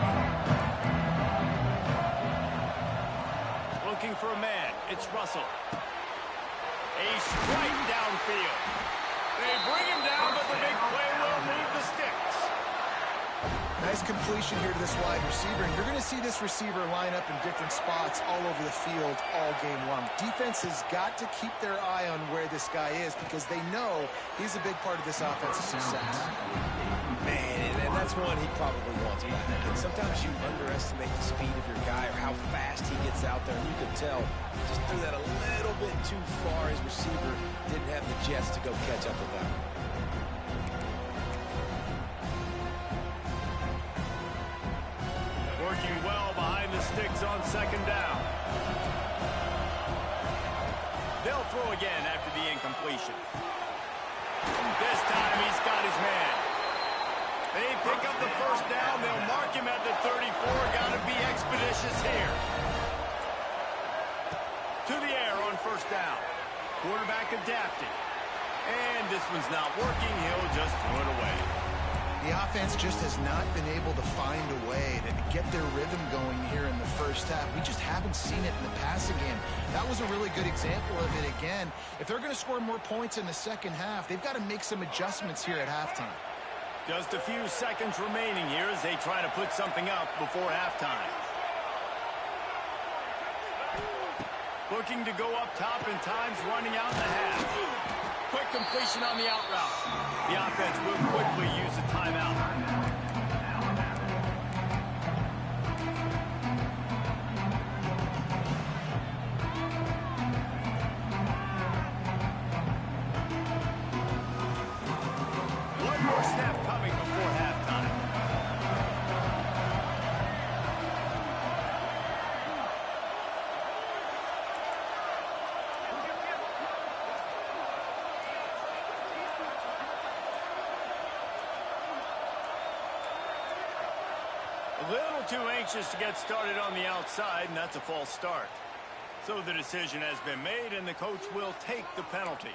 Looking for a man. It's Russell. A strike downfield. They bring him down, but the big play will move the sticks. Nice completion here to this wide receiver, and you're going to see this receiver line up in different spots all over the field all game long. Defense has got to keep their eye on where this guy is because they know he's a big part of this offensive success. Man, and that's one he probably wants back. And sometimes you underestimate the speed of your guy or how fast he gets out there, and you can tell he just threw that a little bit too far. His receiver didn't have the jets to go catch up with that. Working well behind the sticks on 2nd down. They'll throw again after the incompletion. This time he's got his man. They pick up the first down. They'll mark him at the 34. Got to be expeditious here. To the air on 1st down. Quarterback adapting. And this one's not working. He'll just throw it away. The offense just has not been able to find a way to get their rhythm going here in the first half. We just haven't seen it in the passing game. That was a really good example of it again. If they're going to score more points in the 2nd half, they've got to make some adjustments here at halftime. Just a few seconds remaining here as they try to put something up before halftime. Looking to go up top, and time's running out in the half. Quick completion on the out route. The offense will quickly use a timeout. little too anxious to get started on the outside, and that's a false start. So the decision has been made, and the coach will take the penalty.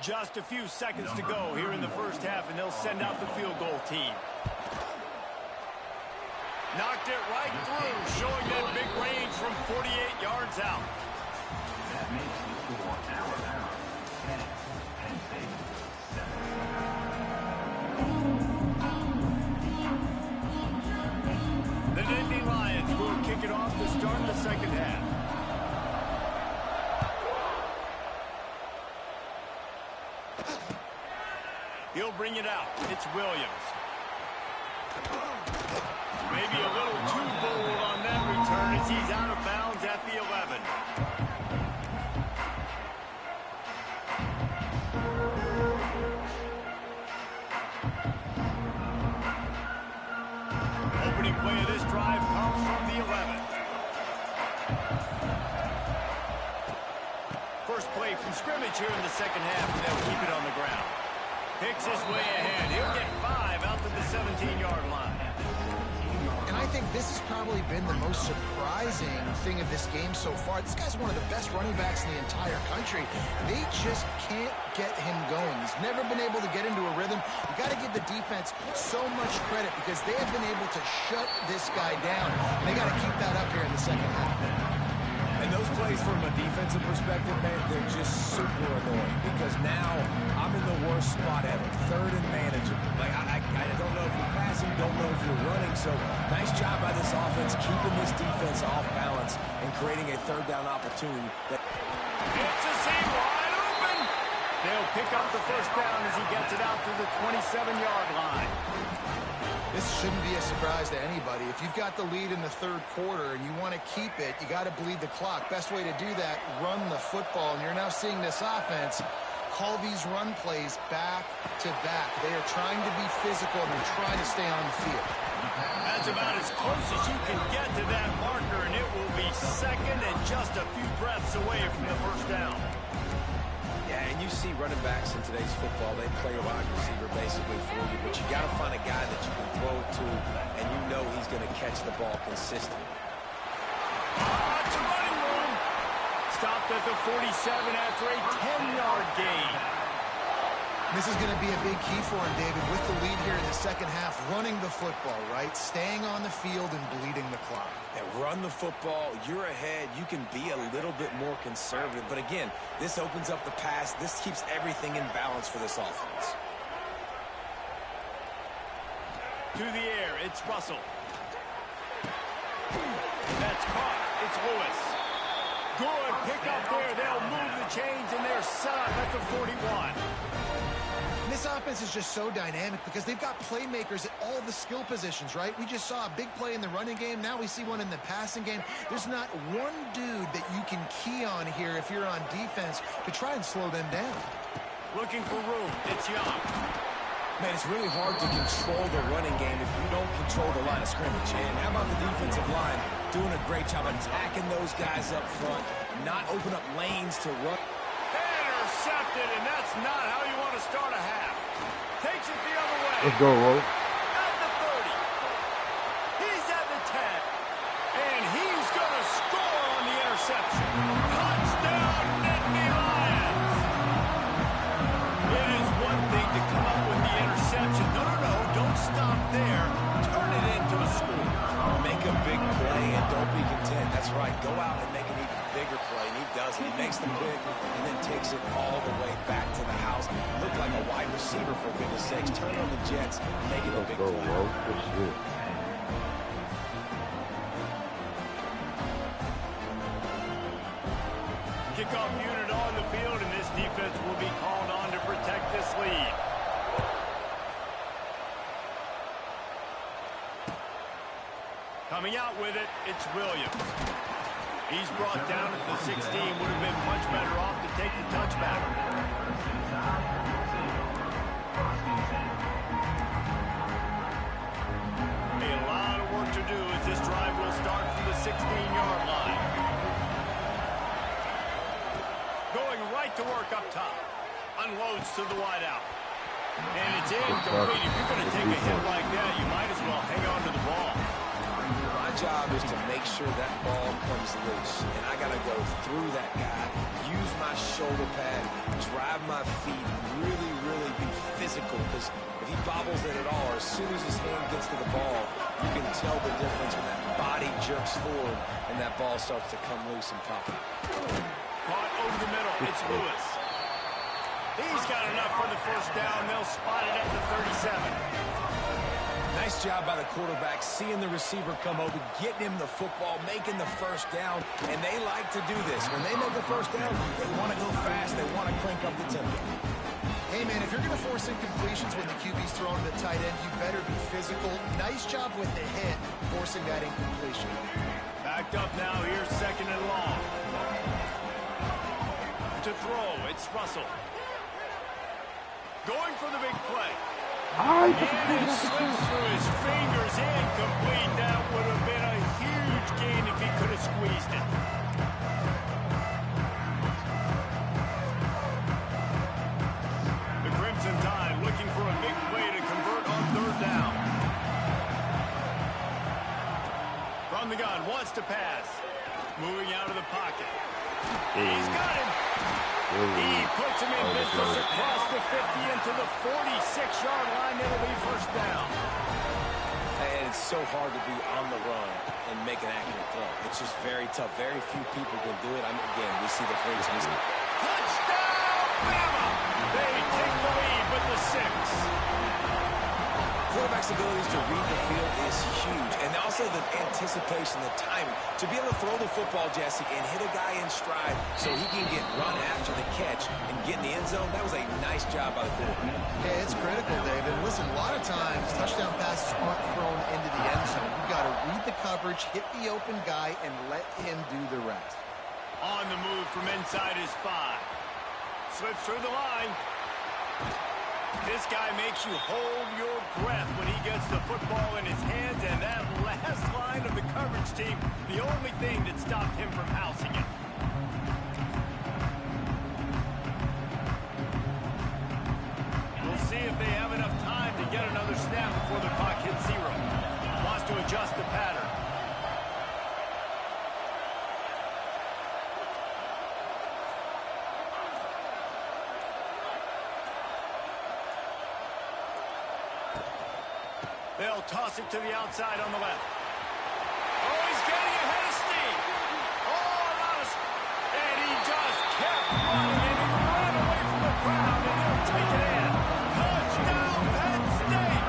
Just a few seconds to go here in the first half, and they'll send out the field goal team. Knocked it right through, showing that big range from 48 yards out. That makes the score Alabama 10, Penn State 7. The Nittany Lions will kick it off to start the second half. He'll bring it out. It's Williams. Maybe a little too bold on that return as he's out of bounds at the 11. Opening play of this drive comes from the 11. First play from scrimmage here in the second half, and they'll keep it on the ground. Picks his way ahead. He'll get 5 out to the 17-yard line. And I think this has probably been the most surprising thing of this game so far. This guy's one of the best running backs in the entire country. They just can't get him going. He's never been able to get into a rhythm. You got to give the defense so much credit because they have been able to shut this guy down. And they got to keep that up here in the second half. And those plays from a defensive perspective, man, they're just super annoying because now I'm in the worst spot ever. Third and manageable. Like, I don't know if you're passing, don't know if you're running. So nice job by this offense keeping this defense off balance and creating a third down opportunity. It's a seam wide open. They'll pick up the first down as he gets it out to the 27-yard line. This shouldn't be a surprise to anybody. If you've got the lead in the third quarter and you want to keep it, you got to bleed the clock. Best way to do that, run the football. And you're now seeing this offense call these run plays back to back. They are trying to be physical and they're trying to stay on the field. That's about as close as you can get to that marker, and it will be second and just a few breaths away from the first down. Yeah, and you see running backs in today's football, they play a wide receiver basically for you, but you got to find a guy that you can throw it to, and you know he's going to catch the ball consistently. It's a running room. Stopped at the 47 after a 10-yard gain. This is going to be a big key for him, David, with the lead here in the second half, running the football, right? Staying on the field and bleeding the clock. Yeah, run the football, you're ahead, you can be a little bit more conservative. But again, this opens up the pass. This keeps everything in balance for this offense. To the air, it's Russell. That's caught. It's Lewis. Good pick up there. They'll move the chains, and they're set up at the 41. This offense is just so dynamic because they've got playmakers at all the skill positions, right? We just saw a big play in the running game. Now we see one in the passing game. There's not one dude that you can key on here if you're on defense to try and slow them down. Looking for room. It's Young. Man, it's really hard to control the running game if you don't control the line of scrimmage. And how about the defensive line doing a great job attacking those guys up front, not open up lanes to run. Intercepted, and that's not how you want to start a half. Takes it the other way. Let's go, Ro. At the 30. He's at the 10. And he's going to score on the interception. Touchdown, Nittany Lions. It is one thing to come up with the interception. No, don't stop there. Turn it into a score. Make a big play and don't be content. That's right. Go out and make an even bigger play, and he does it. He makes the pick and then takes it all the way back to the house. Looked like a wide receiver, for goodness sakes. Turn on the Jets, making a big play. Let's go, Ro. Good shit. Kickoff unit on the field, and this defense will be called on to protect this lead. Coming out with it, it's Williams. He's brought down at the 16. Would have been much better off to take the touchback. A lot of work to do as this drive will start from the 16-yard line. Going right to work Unloads to the wideout. And it's incomplete. If you're going to take a hit like that, you might as well hang on to the ball. My job is to make sure that ball comes loose. And I got to go through that guy, use my shoulder pad, drive my feet, really, really be physical. Because if he bobbles it at all, or as soon as his hand gets to the ball, you can tell the difference when that body jerks forward and that ball starts to come loose and pop out. Caught over the middle. It's Lewis. He's got enough for the first down. They'll spot it at the 37. Nice job by the quarterback, seeing the receiver come over, getting him the football, making the first down, and they like to do this. When they make the first down, they want to go fast, they want to crank up the tempo. Hey, man, if you're going to force incompletions when the QB's throwing to the tight end, you better be physical. Nice job with the hit, forcing that incompletion. Backed up now. Here's second and long. To throw, it's Russell. Going for the big play. And it slips through his fingers, incomplete. That would have been a huge gain if he could have squeezed it. The Crimson Tide looking for a big play to convert on third down. From the gun, wants to pass. Moving out of the pocket. He's got him. He puts him in business across the 50 into the 46-yard line. It'll be first down. And it's so hard to be on the run and make an accurate throw. It's just very tough. Very few people can do it. Again, we see the freaks. Touchdown, Bama! They take the lead with the 6. Quarterback's abilities to read the field is huge. And also the anticipation, the timing. To be able to throw the football, Jesse, and hit a guy in stride so he can get run after the catch and get in the end zone, that was a nice job by the quarterback. Yeah, it's critical, David. Listen, a lot of times touchdown passes aren't thrown into the end zone. You've got to read the coverage, hit the open guy, and let him do the rest. On the move from inside his 5. Slips through the line. This guy makes you hold your breath when he gets the football in his hands, and that last line of the coverage team, the only thing that stopped him from housing it. We'll see if they have enough time to get another snap before the clock hits 0. Wants to adjust the pattern. They'll toss it to the outside on the left. Oh, he's getting ahead of steam. And he just kept running, and he ran away from the crowd, and they'll take it in. Touchdown, Penn State.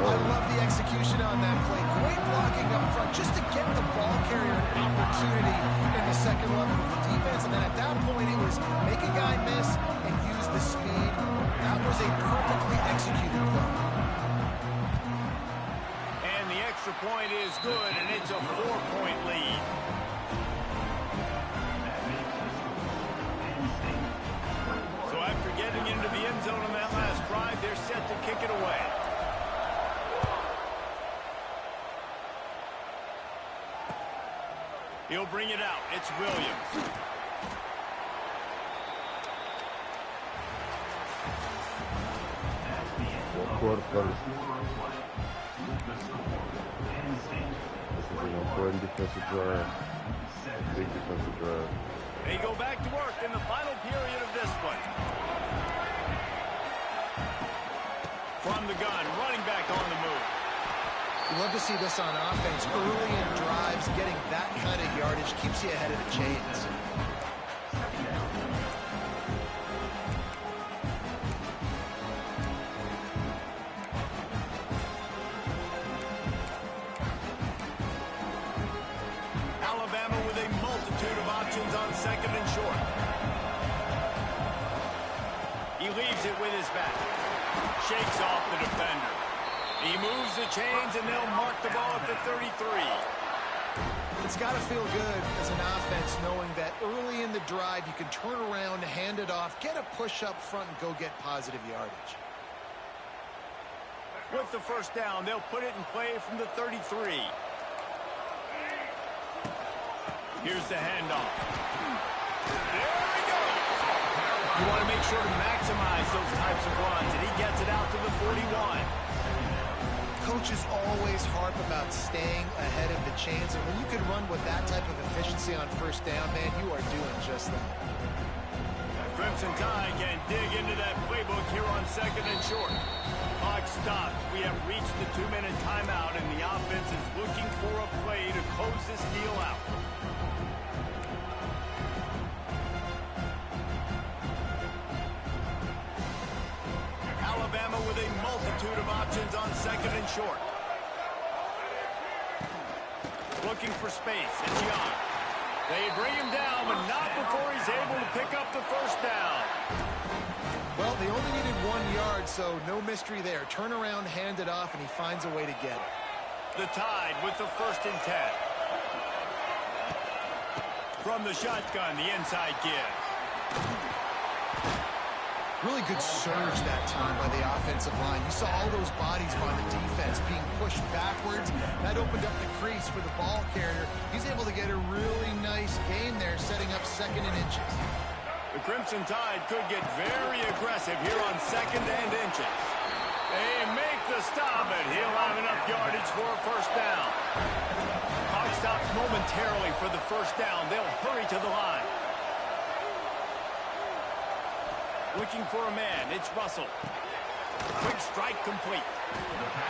I love the execution on that play. Great blocking up front just to get the ball carrier an opportunity in the second level of the defense. And then at that point, it was make a guy miss and use the speed. That was a perfectly executed play. Extra point is good, and it's a 4-point lead. So after getting into the end zone on that last drive, they're set to kick it away. He'll bring it out. It's Williams. This is an important defensive drive. Big defensive drive. They go back to work in the final period of this one. From the gun, running back on the move. You love to see this on offense. Early in drives, getting that kind of yardage keeps you ahead of the chains. Alabama with a multitude of options on second and short. He leaves it with his back. Shakes off the defender. He moves the chains, and they'll mark the ball at the 33. It's got to feel good as an offense knowing that early in the drive you can turn around, hand it off, get a push up front, and go get positive yardage. With the first down, they'll put it in play from the 33. Here's the handoff. There he goes. You want to make sure to maximize those types of runs, and he gets it out to the 41. Coaches always harp about staying ahead of the chains, and when you can run with that type of efficiency on first down, man, you are doing just that. Crimson Tide can dig into that playbook here on second and short. Clock stops. We have reached the 2-minute timeout, and the offense is looking for a play to close this deal out. Alabama with a multitude of options on second and short. Looking for space. It's Young. They bring him down, but not before he's able to pick up the first down. Well, they only needed 1 yard, so no mystery there. Turn around, hand it off, and he finds a way to get it. The Tide with the 1st and 10. From the shotgun, the inside give. Really good surge that time by the offensive line. You saw all those bodies by the defense being pushed backwards. That opened up the crease for the ball carrier. He's able to get a really nice gain there, setting up 2nd and inches. The Crimson Tide could get very aggressive here on 2nd and inches. They make the stop, and he'll have enough yardage for a first down. Clock stops momentarily for the first down. They'll hurry to the line. Looking for a man. It's Russell. Quick strike complete.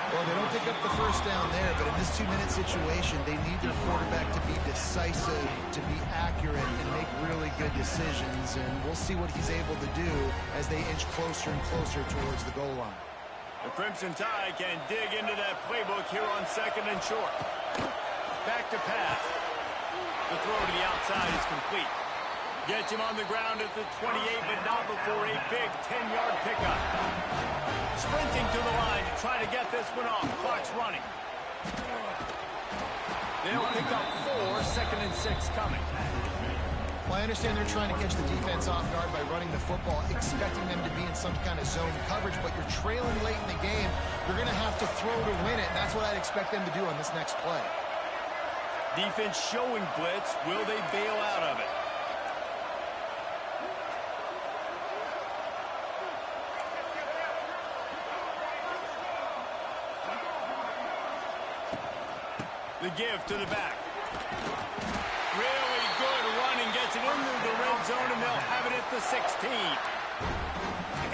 Well, they don't pick up the first down there, but in this 2-minute situation, they need their quarterback to be decisive, to be accurate, and make really good decisions. And we'll see what he's able to do as they inch closer and closer towards the goal line. The Crimson Tide can dig into that playbook here on 2nd and short. Back to pass. The throw to the outside is complete. Gets him on the ground at the 28, but not before a big 10-yard pickup. Sprinting to the line to try to get this one off. Clock's running. They'll pick up 4, 2nd and 6 coming. Well, I understand they're trying to catch the defense off guard by running the football, expecting them to be in some kind of zone coverage, but you're trailing late in the game. You're going to have to throw to win it, and that's what I'd expect them to do on this next play. Defense showing blitz. Will they bail out of it? The give to the back. Really good running. Gets it into the red zone, and they'll have it at the 16.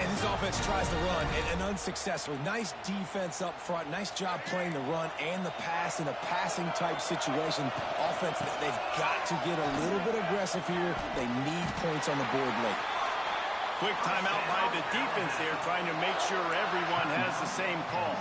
And this offense tries to run, and unsuccessfully. Nice defense up front. Nice job playing the run and the pass in a passing-type situation. Offense, they've got to get a little bit aggressive here. They need points on the board late. Quick timeout by the defense there, trying to make sure everyone has the same call.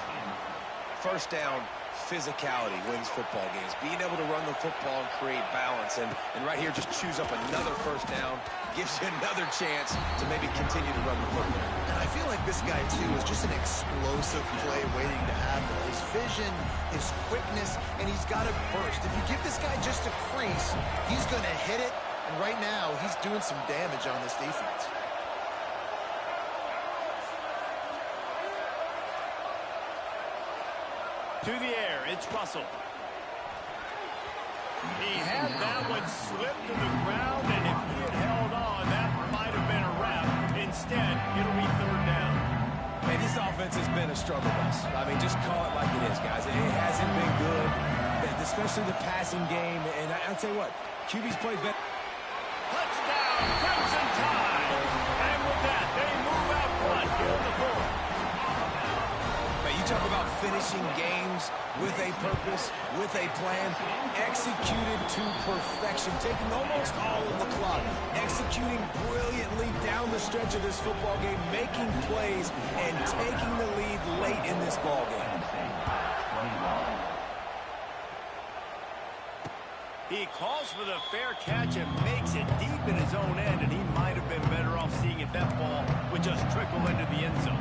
First down, physicality wins football games. Being able to run the football and create balance. And right here, just choose up another first down. Gives you another chance to maybe continue to run the football. And I feel like this guy, too, is just an explosive play waiting to happen. His vision, his quickness, and he's got a burst. If you give this guy just a crease, he's going to hit it. And right now, he's doing some damage on this defense. To the air, it's Russell. He had that one slip to the ground, and if he had held on, that might have been a wrap. Instead, it'll be 3rd down. Hey, this offense has been a struggle bus. I mean, just call it like it is, guys. It hasn't been good, especially the passing game. And I'll tell you what, QB's played better. Touchdown, Crimson Tide. And with that, they move out front here in the 4th. You talk about finishing games with a purpose, with a plan, executed to perfection, taking almost all of the clock, executing brilliantly down the stretch of this football game, making plays, and taking the lead late in this ball game. He calls for the fair catch and makes it deep in his own end, and he might have been better off seeing if that ball would just trickle into the end zone.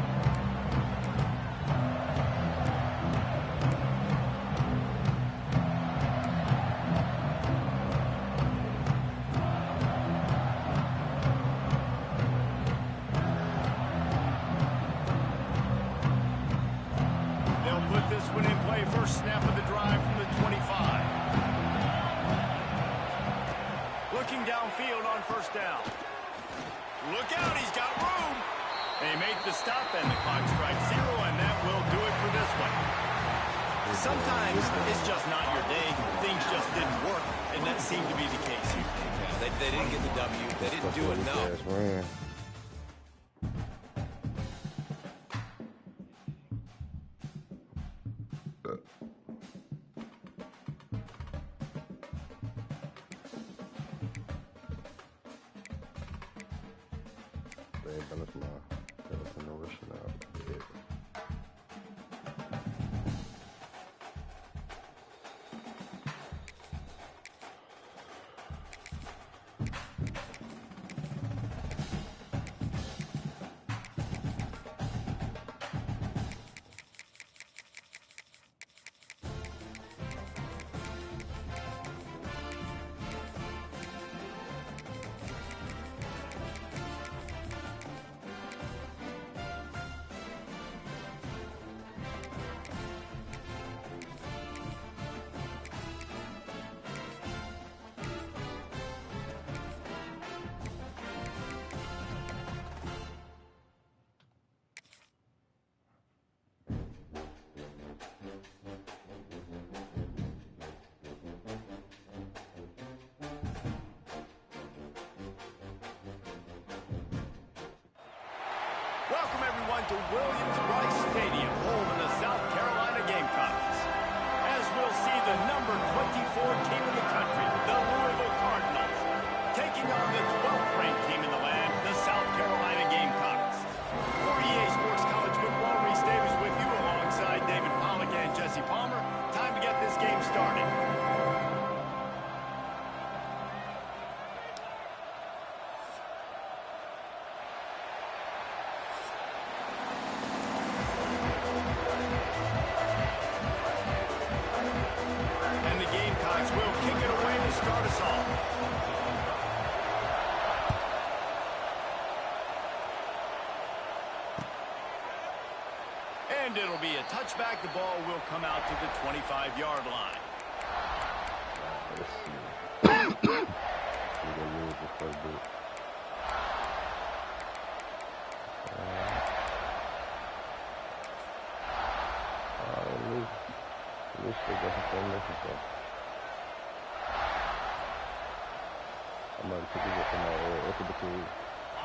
Snap of the drive from the 25. Looking downfield on first down. Look out, he's got room. They make the stop, and the clock strikes 0, and that will do it for this one. Sometimes it's just not your day. Things just didn't work, and that seemed to be the case here. Yeah, they didn't get the W. They didn't do enough. Welcome, everyone, to Williams-Brice Stadium, home of the South Carolina Gamecocks. As we'll see the number 24 team in the country, the Louisville Cardinals, taking on the 12th ranked team in the land, the South Carolina Gamecocks. For EA Sports College Football, Reese Davis with you alongside David Pollack and Jesse Palmer. Time to get this game started. And it'll be a touchback. The ball will come out to the 25-yard line.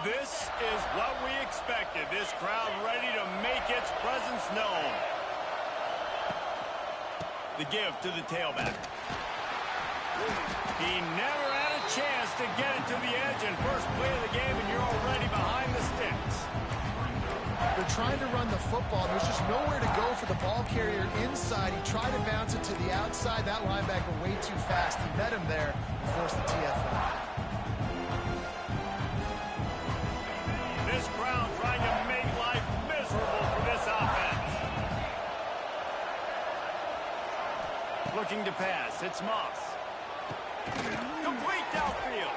This is what we expected. This crowd ready to make its presence known. The give to the tailback. He never had a chance to get it to the edge, and first play of the game, and you're already behind the sticks. They're trying to run the football. There's just nowhere to go for the ball carrier inside. He tried to bounce it to the outside. That linebacker way too fast. He met him there and forced the TFL. This crowd trying to make life miserable for this offense. Looking to pass. It's Moss. Complete downfield.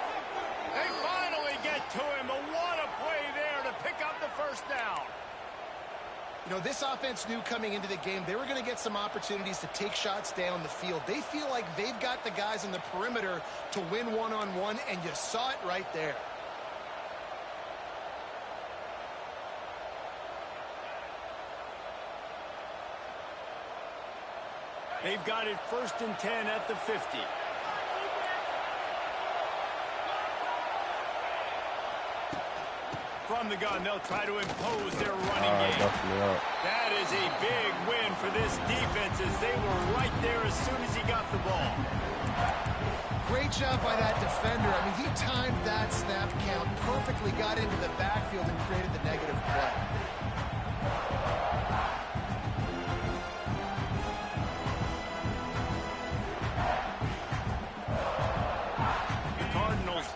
They finally get to him, but what a play there to pick up the first down. You know, this offense knew coming into the game they were going to get some opportunities to take shots down the field. They feel like they've got the guys on the perimeter to win one-on-one, and you saw it right there. They've got it 1st and 10 at the 50. From the gun, they'll try to impose their running game. That is a big win for this defense, as they were right there as soon as he got the ball. Great job by that defender. I mean, he timed that snap count perfectly, got into the backfield and created the negative play.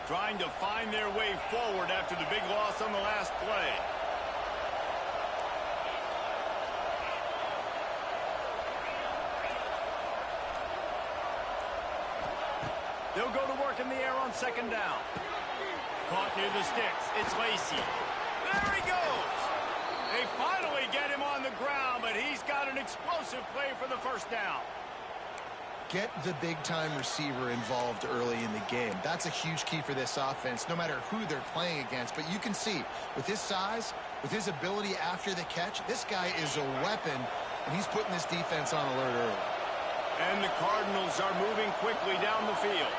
Trying to find their way forward after the big loss on the last play. They'll go to work in the air on 2nd down. Caught near the sticks. It's Lacey. There he goes. They finally get him on the ground, but he's got an explosive play for the 1st down. get the big-time receiver involved early in the game. That's a huge key for this offense, no matter who they're playing against. But you can see, with his size, with his ability after the catch, this guy is a weapon, and he's putting this defense on alert early. And the Cardinals are moving quickly down the field.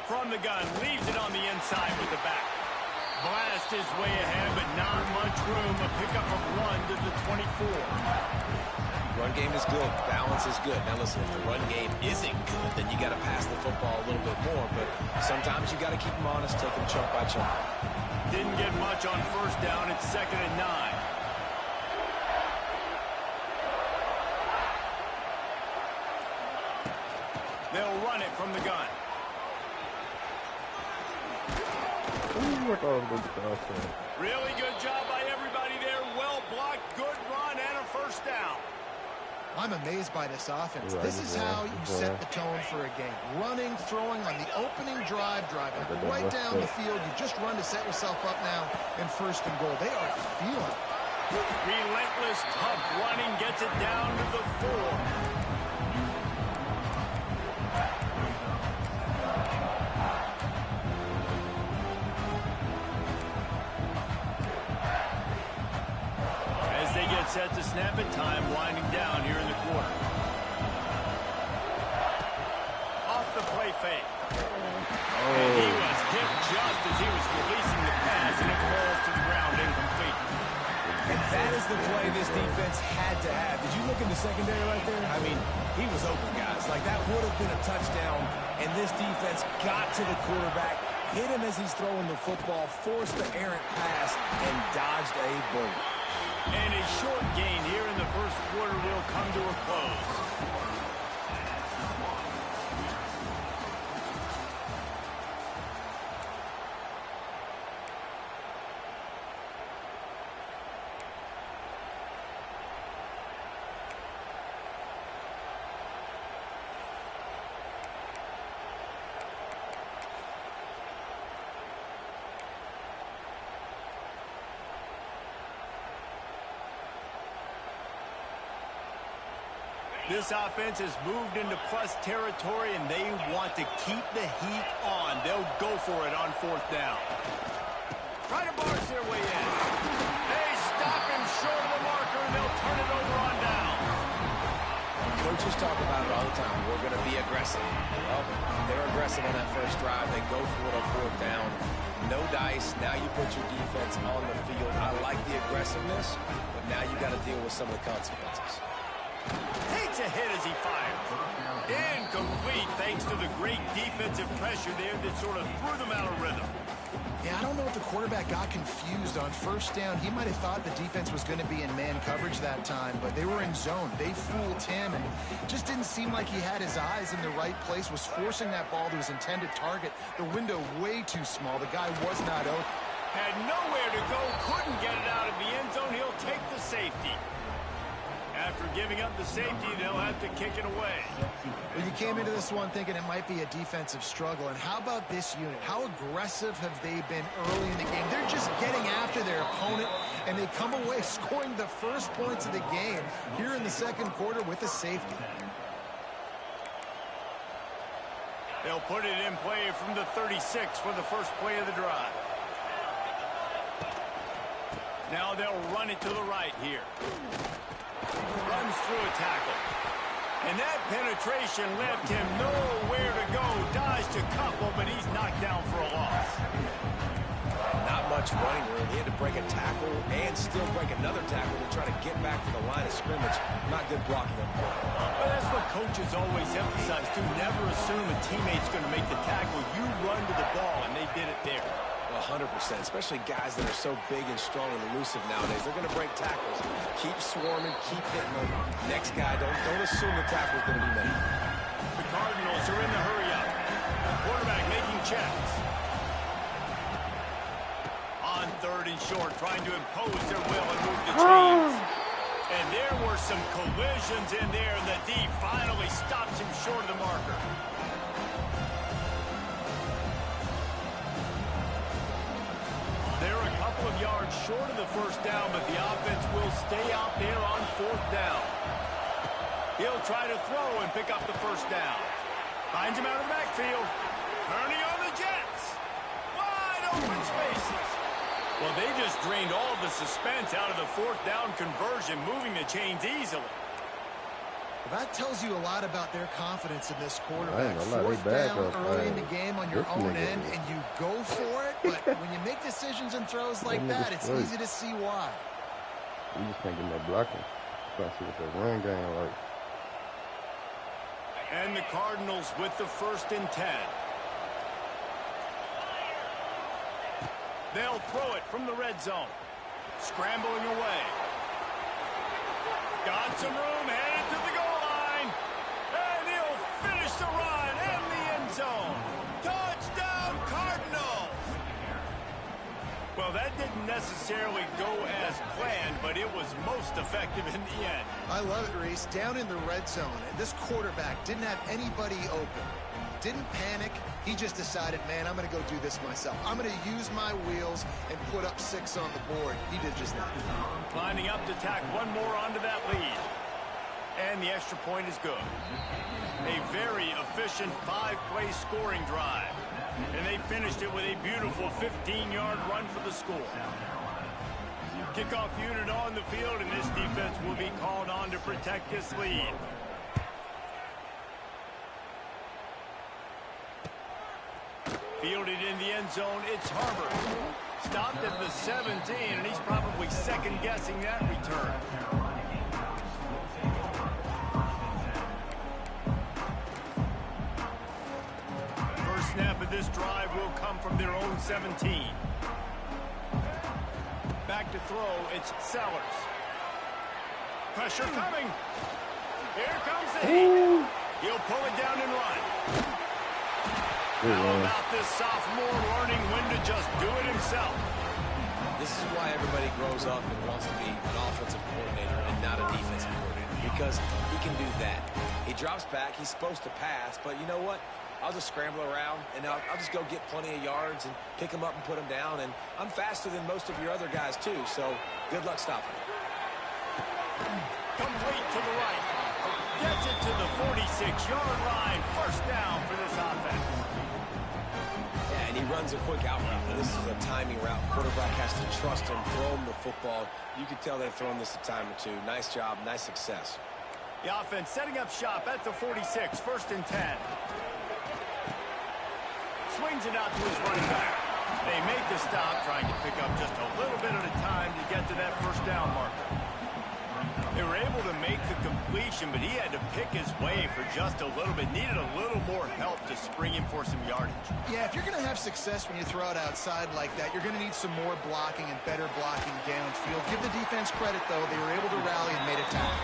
From the gun, leaves it on the inside with the back. Blast is way ahead, but not much room. A pickup of 1 to the 24. Run game is good. Balance is good. Now listen, if the run game isn't good, then you got to pass the football a little bit more. But sometimes you got to keep them honest, take them chunk by chunk. Didn't get much on first down. It's 2nd and 9. They'll run it from the gun. Really good job by everybody there. Well blocked, good run, and a first down. I'm amazed by this offense. This is how you set the tone for a game. Running, throwing on the opening drive, driving right down the field. You just run to set yourself up now in 1st and goal. They are feeling it. Relentless, tough running gets it down to the 4. Set to snap it, time winding down here in the quarter. Off the play fake. And he was hit just as he was releasing the pass, and it falls to the ground incomplete. And that is the play this defense had to have. Did you look in the secondary right there? I mean, he was open, guys. Like, that would have been a touchdown, and this defense got to the quarterback, hit him as he's throwing the football, forced the errant pass, and dodged a bullet. And a short gain here in the 1st quarter will come to a close. This offense has moved into plus territory, and they want to keep the heat on. They'll go for it on 4th down. Try to barge their way in. They stop him short of the marker, and they'll turn it over on downs. Coaches talk about it all the time. We're going to be aggressive. Well, they're aggressive on that first drive. They go for it on 4th down. No dice. Now you put your defense on the field. I like the aggressiveness, but now you got to deal with some of the consequences. Takes a hit as he fires. Incomplete thanks to the great defensive pressure there that sort of threw them out of rhythm. Yeah, I don't know if the quarterback got confused on 1st down. He might have thought the defense was going to be in man coverage that time, but they were in zone. They fooled him, and just didn't seem like he had his eyes in the right place, was forcing that ball to his intended target. The window way too small. The guy was not open. Had nowhere to go, couldn't get it out of the end zone. He'll take the safety. After giving up the safety, they'll have to kick it away. Well, you came into this one thinking it might be a defensive struggle. And how about this unit? How aggressive have they been early in the game? They're just getting after their opponent, and they come away scoring the first points of the game here in the 2nd quarter with a safety. They'll put it in play from the 36 for the first play of the drive. Now they'll run it to the right here. Runs through a tackle. And that penetration left him nowhere to go. Dodged a couple, but he's knocked down for a loss. Not much running room. He had to break a tackle and still break another tackle to try to get back to the line of scrimmage. Not good blocking on the play. Well, that's what coaches always emphasize, too. Never assume a teammate's going to make the tackle. You run to the ball, and they did it there. 100%, especially guys that are so big and strong and elusive nowadays. They're going to break tackles. Keep swarming, keep hitting them. Next guy, don't assume the tackle's going to be made. The Cardinals are in the hurry-up. Quarterback making checks. On 3rd and short, trying to impose their will and move the chains. And there were some collisions in there, and the D finally stops him short of the marker. They're a couple of yards short of the first down, but the offense will stay out there on 4th down. He'll try to throw and pick up the first down. Finds him out of the backfield. Turning on the Jets. Wide open spaces. Well, they just drained all of the suspense out of the fourth down conversion, moving the chains easily. Well, that tells you a lot about their confidence in this quarterback. Fourth down early in the game on your own end, and you go for it. But when you make decisions and throws like that, it's easy to see why. You just can't get no blocking. Trying to see what that run game like. And the Cardinals with the 1st and 10. They'll throw it from the red zone. Scrambling away. Got some room, headed to the goal line. And he'll finish the run in the end zone. Touchdown, Cardinals! Well, that didn't necessarily go as planned, but it was most effective in the end. I love it, Reese. Down in the red zone, and this quarterback didn't have anybody open. Didn't panic. He just decided, man, I'm going to go do this myself. I'm going to use my wheels and put up 6 on the board. He did just that. Lining up to tack one more onto that lead. And the extra point is good. A very efficient 5-play scoring drive. And they finished it with a beautiful 15-yard run for the score. Kickoff unit on the field, and this defense will be called on to protect this lead. Fielded in the end zone, it's Harbert. Stopped at the 17, and he's probably second-guessing that return. First snap of this drive will come from their own 17. Back to throw, it's Sellers. Pressure coming. Here comes the heat. He'll pull it down and run. How about this sophomore learning when to just do it himself? This is why everybody grows up and wants to be an offensive coordinator and not a defensive coordinator, because he can do that. He drops back, he's supposed to pass, but you know what? I'll just scramble around, and I'll just go get plenty of yards and pick them up and put them down, and I'm faster than most of your other guys, too, so good luck stopping it. Complete to the right. Gets it to the 46-yard line. First down for this offense. Yeah, and he runs a quick out route. Now, this is a timing route. Quarterback has to trust him, throw him the football. You can tell they've thrown this a time or two. Nice job, nice success. The offense setting up shop at the 46, 1st and 10. Swings it out to his running back. They make the stop, trying to pick up just a little bit at a time to get to that first down marker. They were able to make the completion, but he had to pick his way for just a little bit. Needed a little more help to spring him for some yardage. Yeah, if you're going to have success when you throw it outside like that, you're going to need some more blocking and better blocking downfield. Give the defense credit, though. They were able to rally and made a tackle.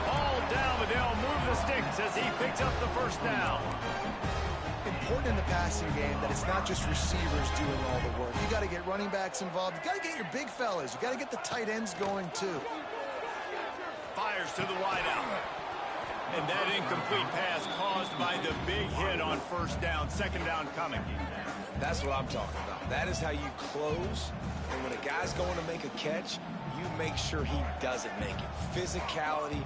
Ball down, but they'll move the sticks as he picks up the first down. Important in the passing game that it's not just receivers doing all the work. You got to get running backs involved. You got to get your big fellas. You got to get the tight ends going, too. Fires to the wideout. And that incomplete pass caused by the big hit on first down. Second down coming. That's what I'm talking about. That is how you close. And when a guy's going to make a catch, you make sure he doesn't make it. Physicality,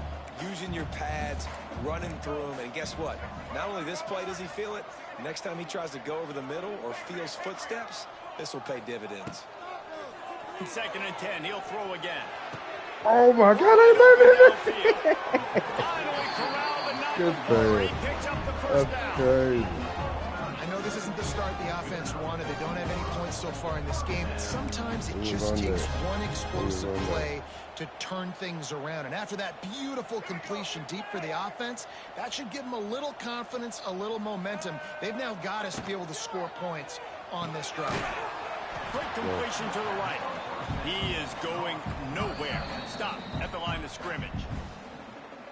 using your pads, running through them. And guess what? Not only this play does he feel it, next time he tries to go over the middle or feels footsteps, this will pay dividends. 2nd and 10. He'll throw again. Oh my God, I love it. Finally corralled, but not Good before play. he picks up the first That's down. crazy. I know this isn't the start the offense wanted. They don't have any points so far in this game. But sometimes it just takes one explosive play to turn things around. And after that beautiful completion deep for the offense, that should give them a little confidence, a little momentum. They've now got us to be able to score points on this drive. Quick completion to the right. He is going nowhere. Stop at the line of scrimmage.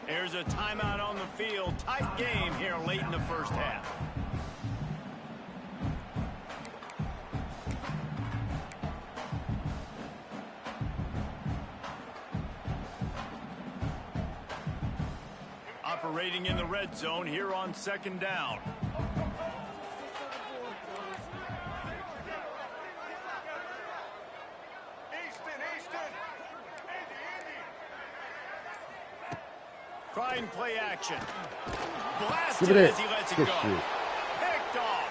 There's a timeout on the field. Tight game here late in the first half. Operating in the red zone here on 2nd down. Trying play action. Blasted Give it in. as he lets it Good go. shit. Picked off.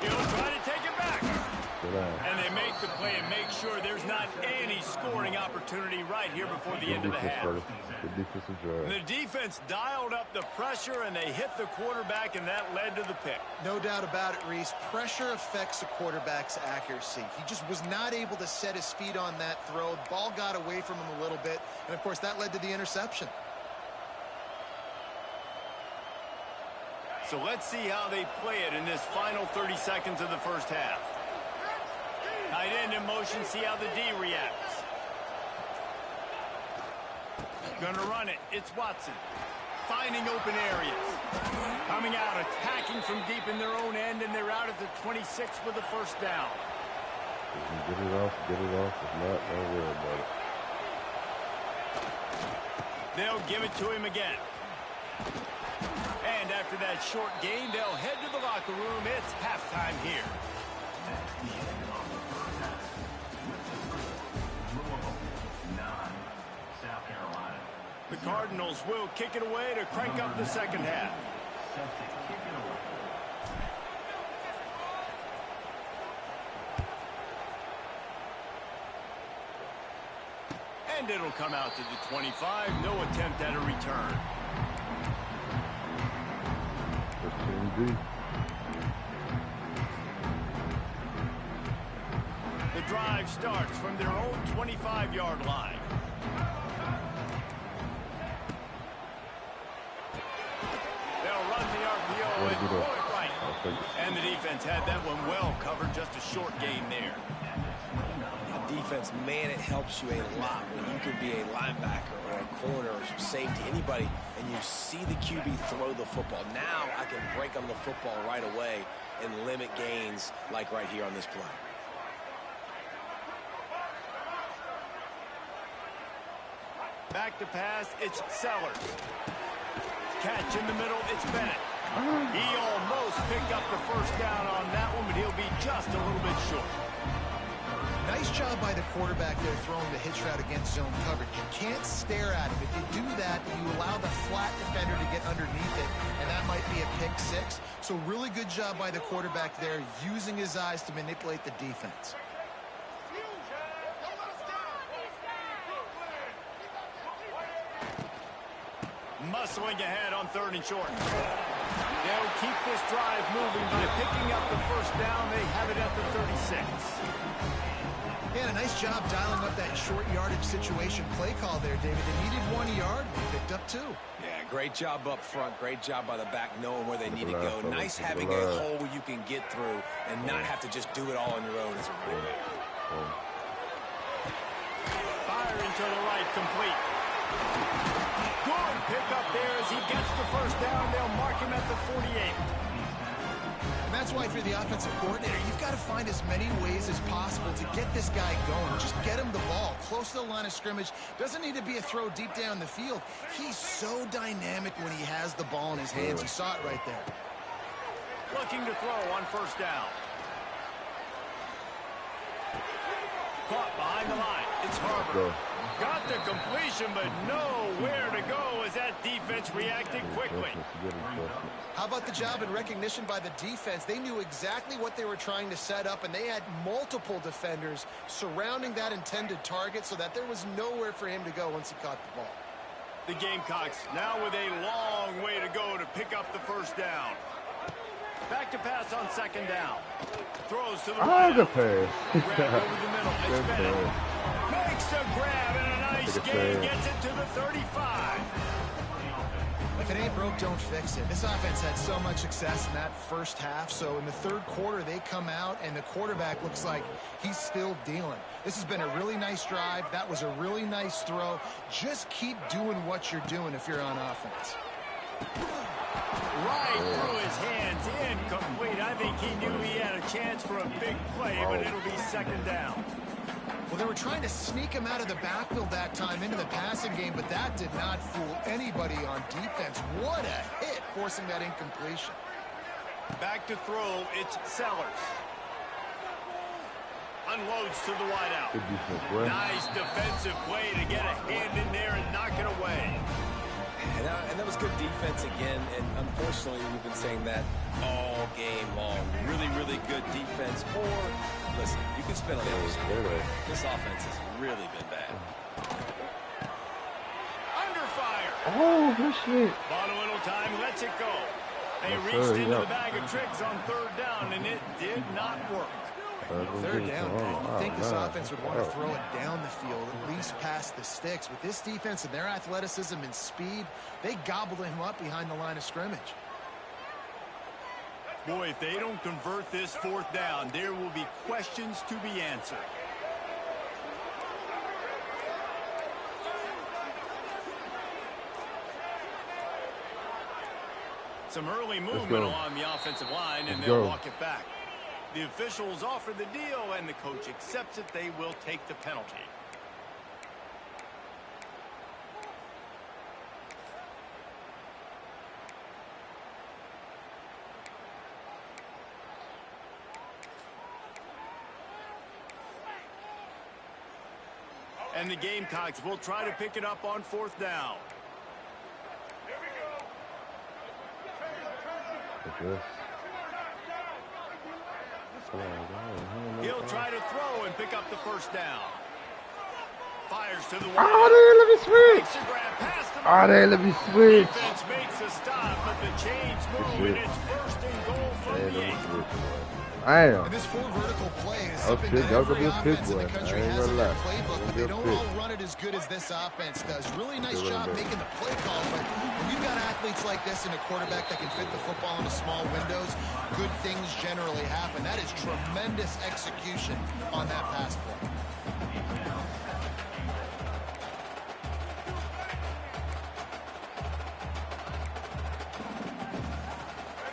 He'll try to take it back. And they make the play and make sure there's not any scoring opportunity right here before the end of the half. Good defensive drive. The defense dialed up the pressure, and they hit the quarterback, and that led to the pick. No doubt about it, Reese. Pressure affects a quarterback's accuracy. He just was not able to set his feet on that throw. The ball got away from him a little bit, and, of course, that led to the interception. So let's see how they play it in this final 30 seconds of the first half. Tight end in motion, see how the D reacts. Gonna run it. It's Watson. Finding open areas. Coming out, attacking from deep in their own end, and they're out at the 26 with the first down. If you get it off, get it off. If not, don't worry about it. They'll give it to him again. And after that short gain, they'll head to the locker room. It's halftime here. That's the end of the first half. With the score, Louisville 9, South Carolina. The Cardinals will kick it away to crank up the second half. Set to kick it away. And it'll come out to the 25. No attempt at a return. D. The drive starts from their own 25-yard line. They'll run the RPO and throw it right. And the defense had that one well covered, just a short gain there. Defense, man, it helps you a lot when you can be a linebacker or a corner or safety, anybody, and you see the QB throw the football. Now I can break on the football right away and limit gains like right here on this play. Back to pass, it's Sellers. Catch in the middle, it's Bennett. He almost picked up the first down on that one, but he'll be just a little bit short. Nice job by the quarterback there throwing the hitch route against zone coverage. You can't stare at him. If you do that, you allow the flat defender to get underneath it, and that might be a pick six. So really good job by the quarterback there, using his eyes to manipulate the defense. Muscling ahead on 3rd and short. They'll keep this drive moving by picking up the first down. They have it at the 36. Yeah, a nice job dialing up that short yardage situation play call there, David. They needed 1 yard. They picked up 2. Yeah, great job up front. Great job by the back knowing where they need to go. Nice having a hole where you can get through and not have to just do it all on your own as a running back. Firing to the right, complete. Good pickup there as he gets the first down. They'll mark him at the 48. And that's why if you're the offensive coordinator, you've got to find as many ways as possible to get this guy going. Just get him the ball close to the line of scrimmage. Doesn't need to be a throw deep down the field. He's so dynamic when he has the ball in his hands. You saw it right there. Looking to throw on first down. Caught behind the line. It's Harbor. Got the completion, but nowhere to go as that defense reacted quickly. How about the job and recognition by the defense? They knew exactly what they were trying to set up, and they had multiple defenders surrounding that intended target so that there was nowhere for him to go once he caught the ball. The Gamecocks now with a long way to go to pick up the first down. Back to pass on 2nd down. Throws to the right. Good pass. Grab over the middle. It's Bennett. Makes a grab and a nice gain. Gets it to the 35. If it ain't broke, don't fix it. This offense had so much success in that first half, so in the 3rd quarter, they come out, and the quarterback looks like he's still dealing. This has been a really nice drive. That was a really nice throw. Just keep doing what you're doing if you're on offense. Right through his hands, incomplete. I think he knew he had a chance for a big play, but it'll be 2nd down. Well, they were trying to sneak him out of the backfield that time into the passing game, but that did not fool anybody on defense. What a hit, forcing that incompletion. Back to throw, it's Sellers. Unloads to the wideout. Nice defensive play to get a hand in there and knock it away. And that was good defense again, and unfortunately we've been saying that all game long. Really, really good defense. Or, listen, you can spin on the other side. This offense has really been bad. Under fire. Oh, good shit. Bought a little time, lets it go. They reached into the bag of tricks on third down, and it did not work. Third down, man. You'd think this offense would want to throw it down the field, at least past the sticks. With this defense and their athleticism and speed, they gobbled him up behind the line of scrimmage. Boy, if they don't convert this fourth down, there will be questions to be answered. Some early movement along the offensive line, and they'll walk it back. The officials offer the deal, and the coach accepts it. They will take the penalty. And the Gamecocks will try to pick it up on fourth down. He'll try to throw and pick up the first down. Fires to the wide. Oh, they let me switch. Oh, they let me switch. Defense makes a stop, but the chains move, and it's first and goal from the 8. Damn. And this full vertical play is Oh, something shit, that that was every a good offense in the boy. country I ain't has in gonna their lie. playbook, but they Good don't pick. all run it as good as this offense does. Really nice Good job one, making the play call, but when you've got athletes like this and a quarterback that can fit the football into small windows, good things generally happen. That is tremendous execution on that pass play.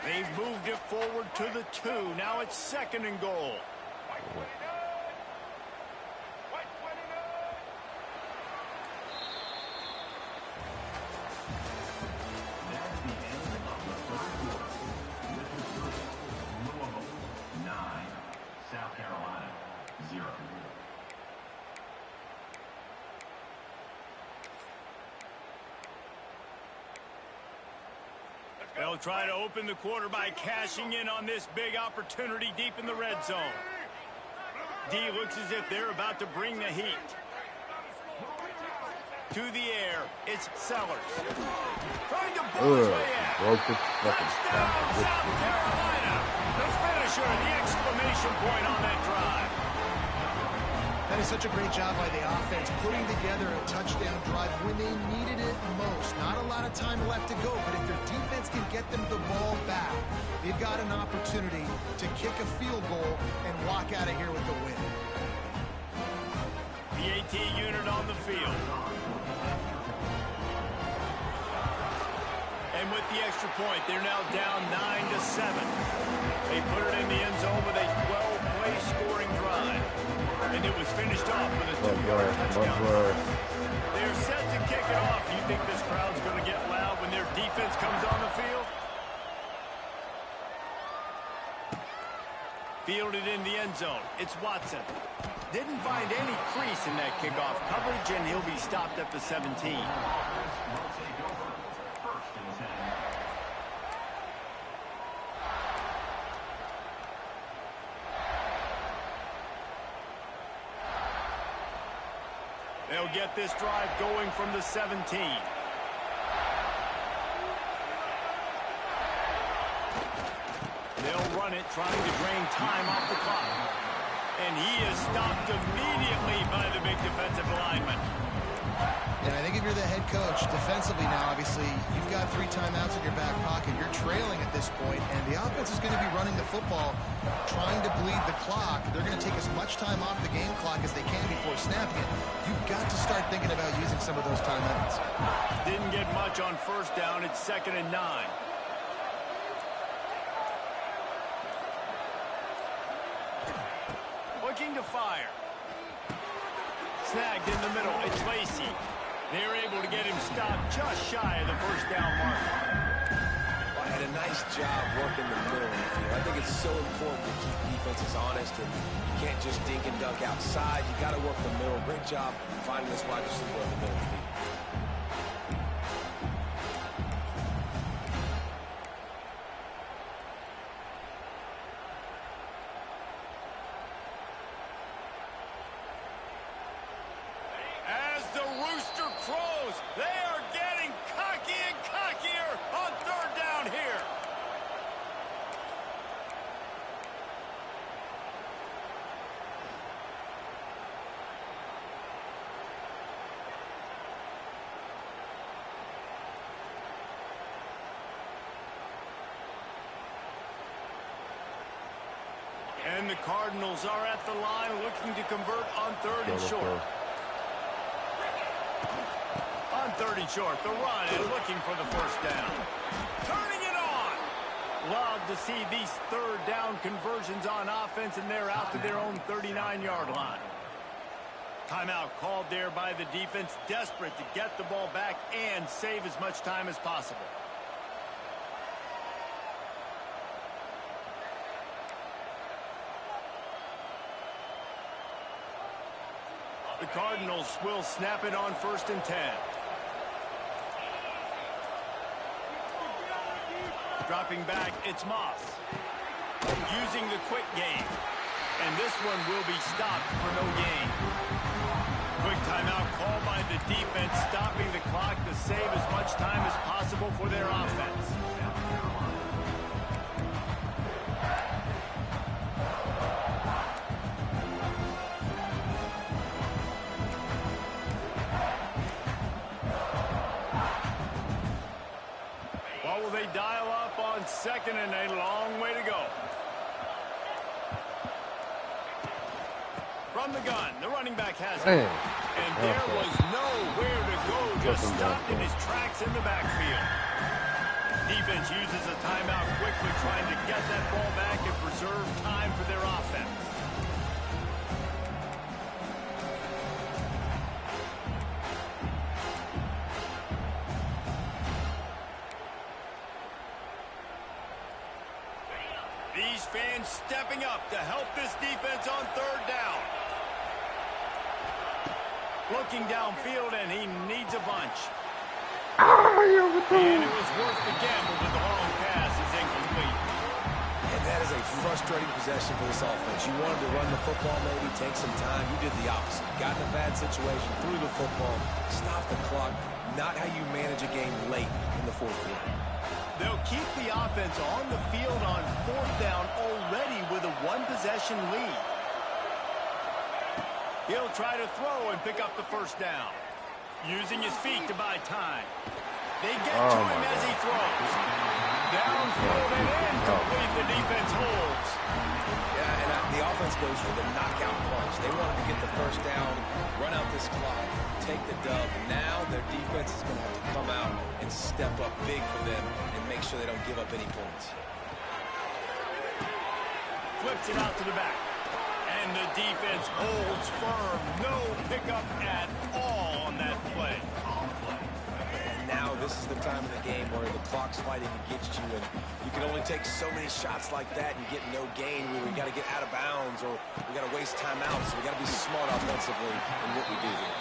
They've moved it forward to the 2. Now it's second and goal. That's the end of the first quarter. With the score, Louisville 9, South Carolina 0. They'll try to open the quarter by cashing in on this big opportunity deep in the red zone. D looks as if they're about to bring the heat. To the air, it's Sellers. Trying to pull his way in. Touchdown, South Carolina. The finisher, the exclamation point on that drive. That is such a great job by the offense, putting together a touchdown drive when they needed it most. Not a lot of time left to go, but if their defense can get them the ball back, they've got an opportunity to kick a field goal and walk out of here with the win. The AT unit on the field. And with the extra point, they're now down 9-7. They put it in the end zone with a 12-play scoring drive. And it was finished off with a 2-yard touchdown. They're set to kick it off. You think this crowd's going to get loud when their defense comes on the field? Fielded in the end zone. It's Watson. Didn't find any crease in that kickoff coverage, and he'll be stopped at the 17. Will take over. First and 10. They'll get this drive going from the 17. They'll run it, trying to drain time off the clock. And he is stopped immediately by the big defensive lineman. And I think if you're the head coach, defensively now, obviously, you've got 3 timeouts in your back pocket. You're trailing at this point, and the offense is going to be running the football, trying to bleed the clock. They're going to take as much time off the game clock as they can before snapping it. You've got to start thinking about using some of those timeouts. Didn't get much on first down. It's 2nd and 9. Looking to fire. Snagged in the middle. It's Lacey. They're able to get him stopped just shy of the first down mark. Well, had a nice job working the middle of the field. I think it's so important to keep defenses honest, and you can't just dink and dunk outside. You got to work the middle. Great job finding this wide receiver in the middle of the field. They are getting cocky and cockier on third down here. And the Cardinals are at the line looking to convert on third and short. On third and short, the run and looking for the first down. Turning it on. Love to see these third down conversions on offense, and they're out to their own 39-yard line. Timeout called there by the defense, desperate to get the ball back and save as much time as possible. The Cardinals will snap it on 1st and 10. Dropping back, it's Moss. Using the quick game. And this one will be stopped for no gain. Quick timeout called by the defense, stopping the clock to save as much time as possible for their offense. Will they dial up on 2nd and a long way to go? From the gun, the running back has it. And there was nowhere to go, just stopped in his tracks in the backfield. Defense uses a timeout quickly, trying to get that ball back and preserve time for their offense. These fans stepping up to help this defense on third down. Looking downfield, and he needs a bunch. And it was worth the gamble, but the long pass is incomplete. And that is a frustrating possession for this offense. You wanted to run the football, maybe take some time. You did the opposite. Got in a bad situation, threw the football, stopped the clock. Not how you manage a game late in the fourth quarter. They'll keep the offense on the field on 4th down already with a one-possession lead. He'll try to throw and pick up the first down. Using his feet to buy time. They get to him as he throws. Downfield and incomplete. The defense holds. Yeah, and the offense goes for the knockout punch. They wanted to get the first down, run out this clock, take the dub. Now their defense is going to have to come out and step up big for them and make sure they don't give up any points. Flips it out to the back. And the defense holds firm. No pickup at all on that play. And now this is the time of the game where the clock's fighting against you, and you can only take so many shots like that and get no gain. We got to get out of bounds, or we got to waste timeouts. So we got to be smart offensively in what we do here.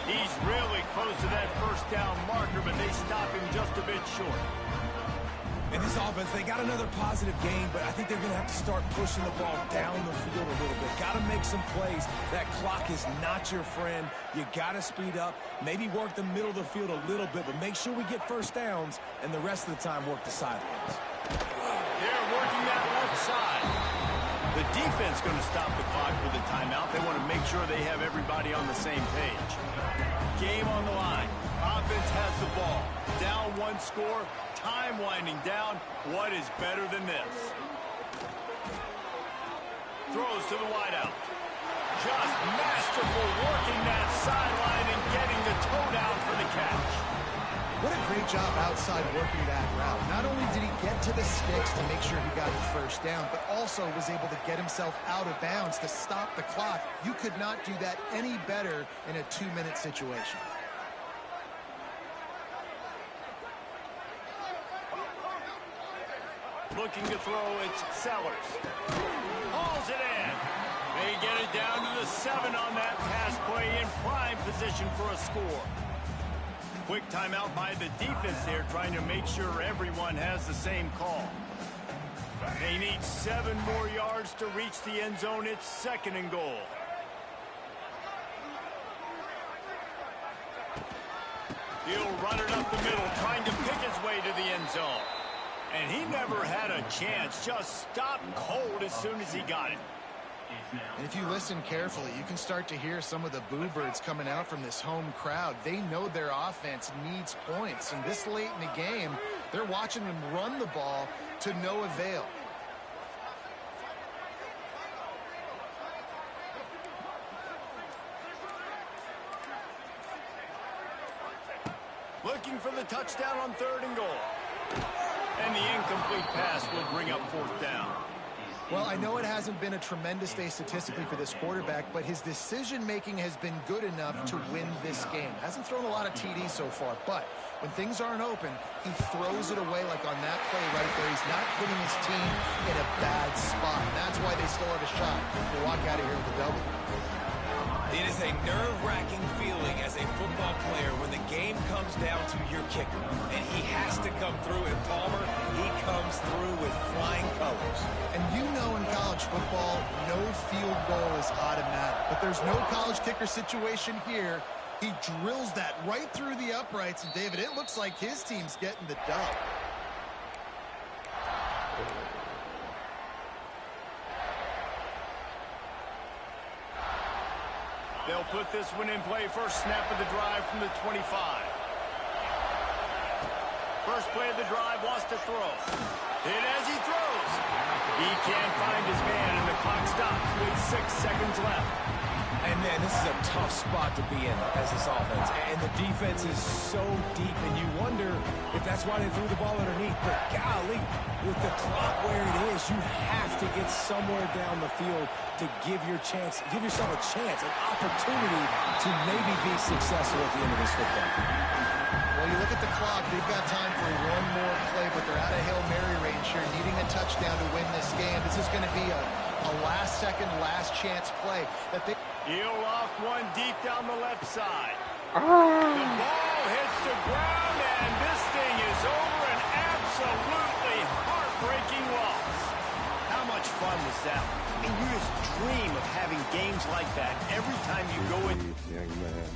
He's really close to that first down marker, but they stop him just a bit short. In this offense, they got another positive game, but I think they're going to have to start pushing the ball down the field a little bit. Got to make some plays. That clock is not your friend. You got to speed up, maybe work the middle of the field a little bit, but make sure we get first downs, and the rest of the time work the sidelines. They're working that left side. The defense going to stop the clock with a timeout. They want to make sure they have everybody on the same page. Game on the line. Offense has the ball. Down one score. Time winding down. What is better than this? Throws to the wideout. Just masterful working that sideline and getting the toe down for the catch. What a great job outside working that route. Not only did he get to the sticks to make sure he got the first down, but also was able to get himself out of bounds to stop the clock. You could not do that any better in a 2-minute situation. Looking to throw, it's Sellers. Hauls it in. They get it down to the 7 on that pass play, in prime position for a score. Quick timeout by the defense there, trying to make sure everyone has the same call. They need 7 more yards to reach the end zone. It's 2nd and goal. He'll run it up the middle, trying to pick his way to the end zone. And he never had a chance, just stopped cold as soon as he got it. And if you listen carefully, you can start to hear some of the boo birds coming out from this home crowd. They know their offense needs points. And this late in the game, they're watching them run the ball to no avail. Looking for the touchdown on 3rd and goal. And the incomplete pass will bring up 4th down. Well, I know it hasn't been a tremendous day statistically for this quarterback, but his decision-making has been good enough to win this game. Hasn't thrown a lot of TDs so far, but when things aren't open, he throws it away like on that play right there. He's not putting his team in a bad spot, and that's why they still have a shot to walk out of here with a W. It is a nerve-wracking feeling as a football player when the game comes down to your kicker, and he has to come through. And Palmer, he comes through with flying colors. And you know in college football, no field goal is automatic. But there's no college kicker situation here. He drills that right through the uprights. And, David, it looks like his team's getting the dub. They'll put this one in play. First snap of the drive from the 25. First play of the drive, wants to throw. Hit as he throws. He can't find his man, and the clock stops with 6 seconds left. And, man, this is a tough spot to be in as this offense. And the defense is so deep, and you wonder if that's why they threw the ball underneath. But, golly, with the clock where it is, you have to get somewhere down the field to give yourself a chance, an opportunity to maybe be successful at the end of this football. Well, you look at the clock, they've got time for one more play, but they're out of Hail Mary range here, needing a touchdown to win this game. This is going to be a last-second, last-chance play that they... He'll loft one deep down the left side. The ball hits the ground, and this thing is over. An absolutely heartbreaking loss. How much fun was that? I mean, you just dream of having games like that every time you go in. Young man.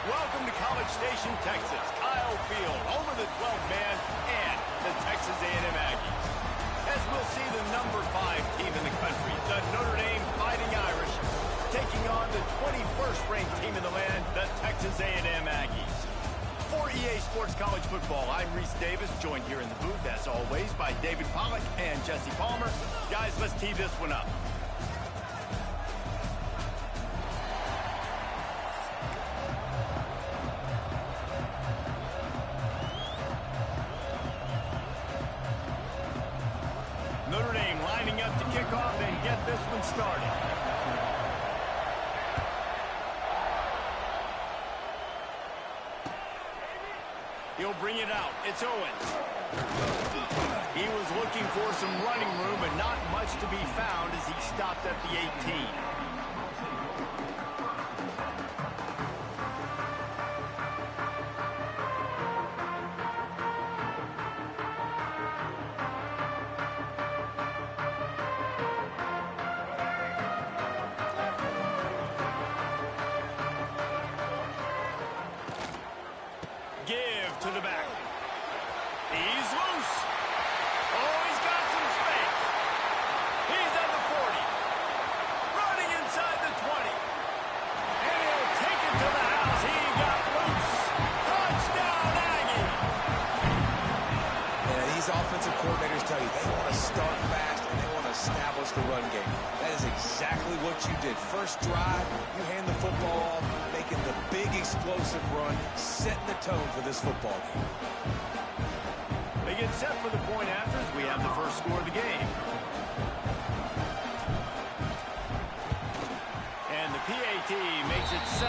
Welcome to College Station, Texas. Kyle Field, home of the 12th man and the Texas A&M Aggies. As we'll see the number 5 team in the country, the Notre Dame Fighting Irish, taking on the 21st ranked team in the land, the Texas A&M Aggies. For EA Sports College Football, I'm Reese Davis, joined here in the booth, as always, by David Pollack and Jesse Palmer. Guys, let's tee this one up. Notre Dame lining up to kick off and get this one started. He'll bring it out. It's Owens. He was looking for some running room, but not much to be found as he stopped at the 18. Give to the back. He's loose. Oh, he's got some space. He's at the 40. Running inside the 20. And he'll take it to the house. He got loose. Touchdown, Aggie. Yeah, these offensive coordinators tell you they want to start fast and they want to establish the run game. That is exactly what you did. First drive, you hand the football off, making the big explosive run, setting the tone for this football game. They get set for the point after as we have the first score of the game. And the PAT makes it 7-0.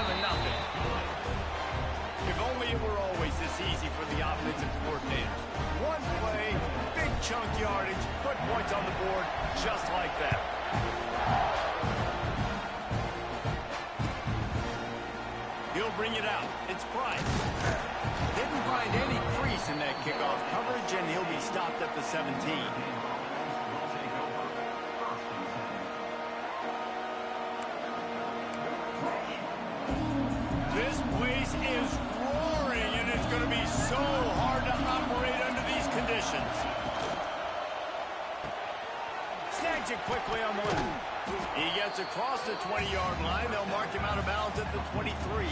If only it were always this easy for the offensive coordinators. One play, big chunk yardage, put points on the board just like that. He'll bring it out. It's Price. Didn't find any crease in that kickoff coverage, and he'll be stopped at the 17. This place is roaring, and it's going to be so hard to operate under these conditions. Snags it quickly on the left. He gets across the 20-yard line. They'll mark him out of bounds at the 23.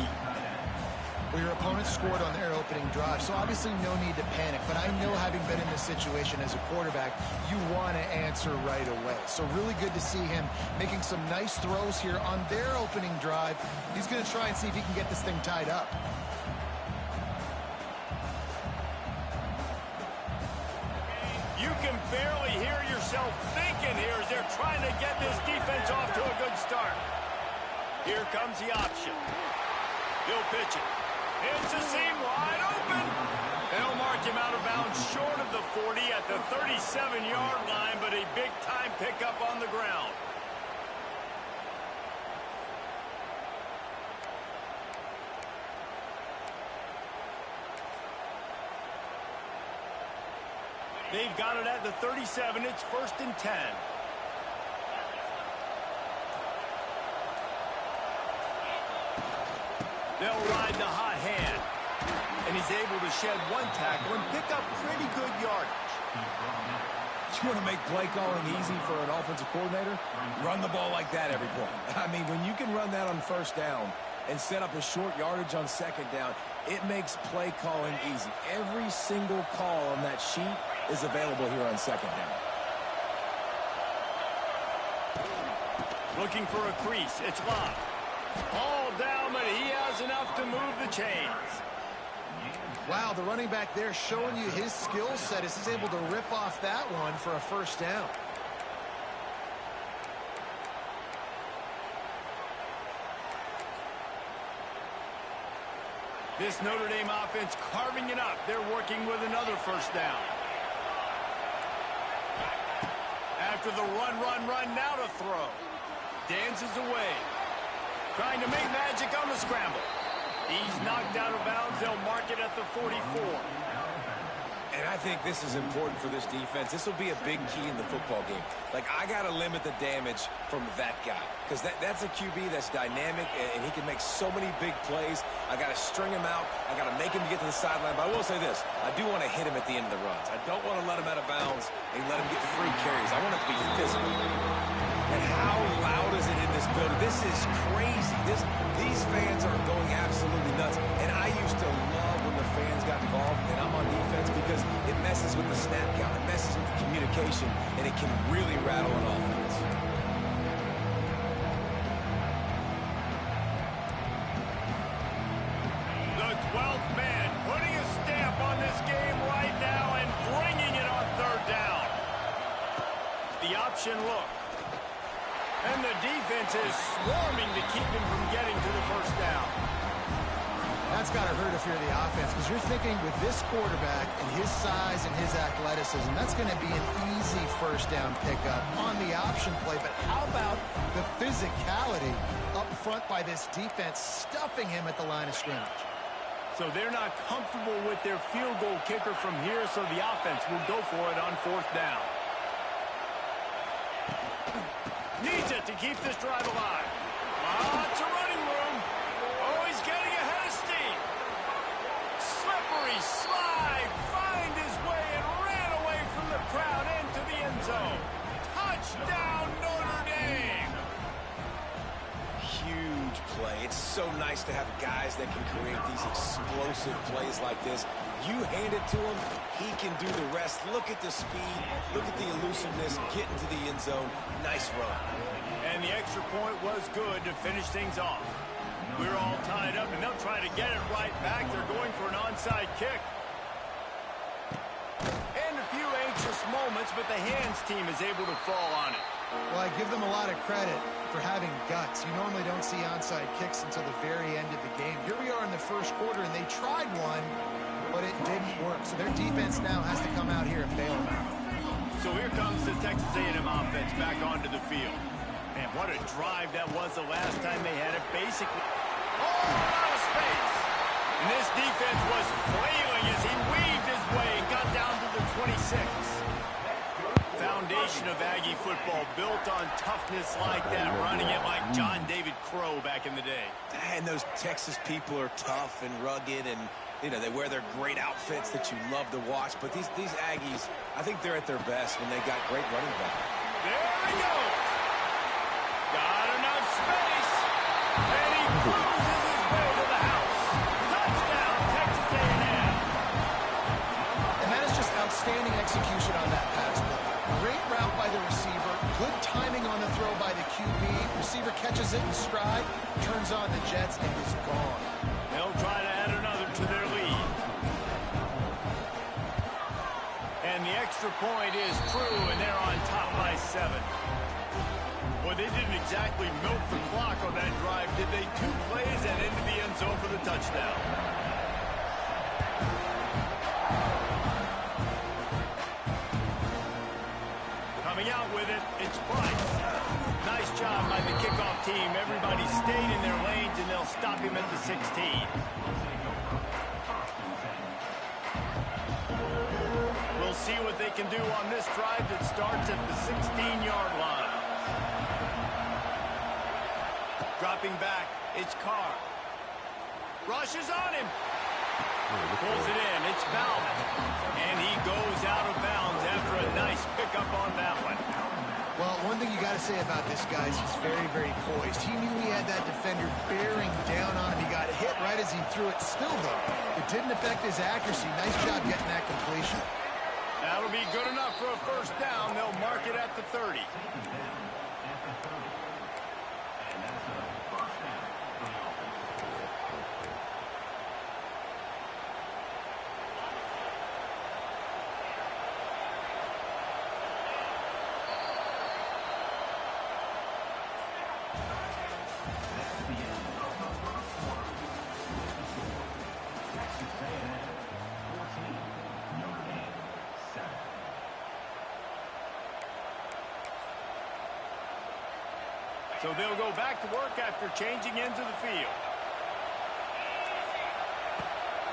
Well, your opponent scored on their opening drive, so obviously no need to panic. But I know, having been in this situation as a quarterback, you want to answer right away. So really good to see him making some nice throws here on their opening drive. He's going to try and see if he can get this thing tied up. You can barely hear yourself thinking here as they're trying to get this defense off to a good start. Here comes the option. He'll pitch it. It's a seam wide open. They'll mark him out of bounds short of the 40 at the 37-yard line, but a big-time pickup on the ground. They've got it at the 37. It's 1st and 10. They'll ride the hot hand. And he's able to shed one tackle and pick up pretty good yardage. You want to make play calling easy for an offensive coordinator? Run the ball like that every play. I mean, when you can run that on first down and set up a short yardage on second down, it makes play calling easy. Every single call on that sheet is available here on second down. Looking for a crease. It's Locke. All down, but he has enough to move the chains. Wow, the running back there showing you his skill set as he's able to rip off that one for a first down. This Notre Dame offense carving it up. They're working with another first down. After the run, now to throw. Dances away. Trying to make magic on the scramble. He's knocked out of bounds. They'll mark it at the 44. And I think this is important for this defense. This will be a big key in the football game. Like, I got to limit the damage from that guy. Because that's a QB that's dynamic, and he can make so many big plays. I got to string him out. I got to make him get to the sideline. But I will say this. I do want to hit him at the end of the runs. I don't want to let him out of bounds and let him get free carries. I want it to be physical. And how loud is it in this building? This is crazy. These fans are going absolutely nuts. And I used to love when the fans got involved, and I'm on defense, because it messes with the snap count. It messes with the communication, and it can really rattle an offense. The 12th man putting a stamp on this game right now and bringing it on third down. The option look. And the defense is swarming to keep him from getting to the first down. That's got to hurt if you're the offense, because you're thinking with this quarterback and his size and his athleticism, that's going to be an easy first down pickup on the option play. But how about the physicality up front by this defense, stuffing him at the line of scrimmage? So they're not comfortable with their field goal kicker from here, so the offense will go for it on fourth down. Needs it to keep this drive alive. It's a running room. Oh, he's getting ahead of steam. Slippery slide. Find his way and ran away from the crowd into the end zone. Touchdown, Notre Dame. Huge play. It's so nice to have guys that can create these explosive plays like this. You hand it to him, he can do the rest. Look at the speed, look at the elusiveness, get into the end zone. Nice run. And the extra point was good to finish things off. We're all tied up, and they'll try to get it right back. They're going for an onside kick. And a few anxious moments, but the hands team is able to fall on it. Well, I give them a lot of credit for having guts. You normally don't see onside kicks until the very end of the game. Here we are in the first quarter, and they tried one, but it didn't work. So their defense now has to come out here and bail them out. So here comes the Texas A&M offense back onto the field. Man, what a drive that was the last time they had it. Basically, out of space. And this defense was flailing as he weaved his way and got down to the 26. Foundation of Aggie football built on toughness like that, running it like John David Crow back in the day. And those Texas people are tough and rugged, and you know, they wear their great outfits that you love to watch. But these Aggies, I think they're at their best when they got great running back. There he goes. Got enough space. And he cruises his way to the house. Touchdown, Texas A&M. And that is just outstanding execution on that pass play. Great route by the receiver. Good timing on the throw by the QB. Receiver catches it in stride, turns on the jets, and is gone. They'll try to add another to their lead. And the extra point is true, and they're on top by 7. Well, they didn't exactly milk the clock on that drive, did they? 2 plays and into the end zone for the touchdown. Coming out with it, it's Price. Nice job by the kickoff team. Everybody stayed in their lanes, and they'll stop him at the 16. We'll see what they can do on this drive that starts at the 16-yard line. Dropping back, it's Carr. Rushes on him. Pulls it in, it's Bauman. And he goes out of bounds after a nice pickup on that one. Well, one thing you got to say about this guy is he's very, very poised. He knew he had that defender bearing down on him. He got hit right as he threw it. Still, though, it didn't affect his accuracy. Nice job getting that completion. That'll be good enough for a first down. They'll mark it at the 30. So they'll go back to work after changing into the field.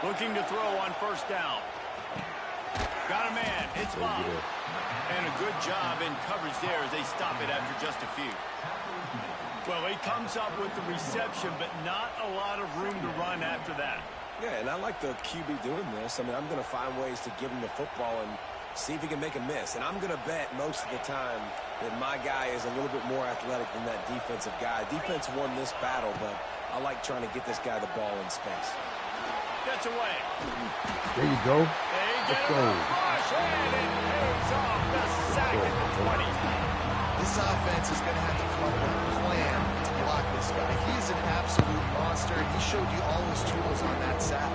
Looking to throw on first down. Got a man. It's Bob. And a good job in coverage there as they stop it after just a few. Well, he comes up with the reception, but not a lot of room to run after that. Yeah, and I like the QB doing this. I mean, I'm going to find ways to give him the football and see if he can make a miss. And I'm going to bet most of the time that my guy is a little bit more athletic than that defensive guy. Defense won this battle, but I like trying to get this guy the ball in space. Gets away. There you go. They get a rush, and it pays off the sack at the 20. This offense is going to have to come up with a plan to block this guy. He is an absolute monster, and he showed you all his tools on that sack.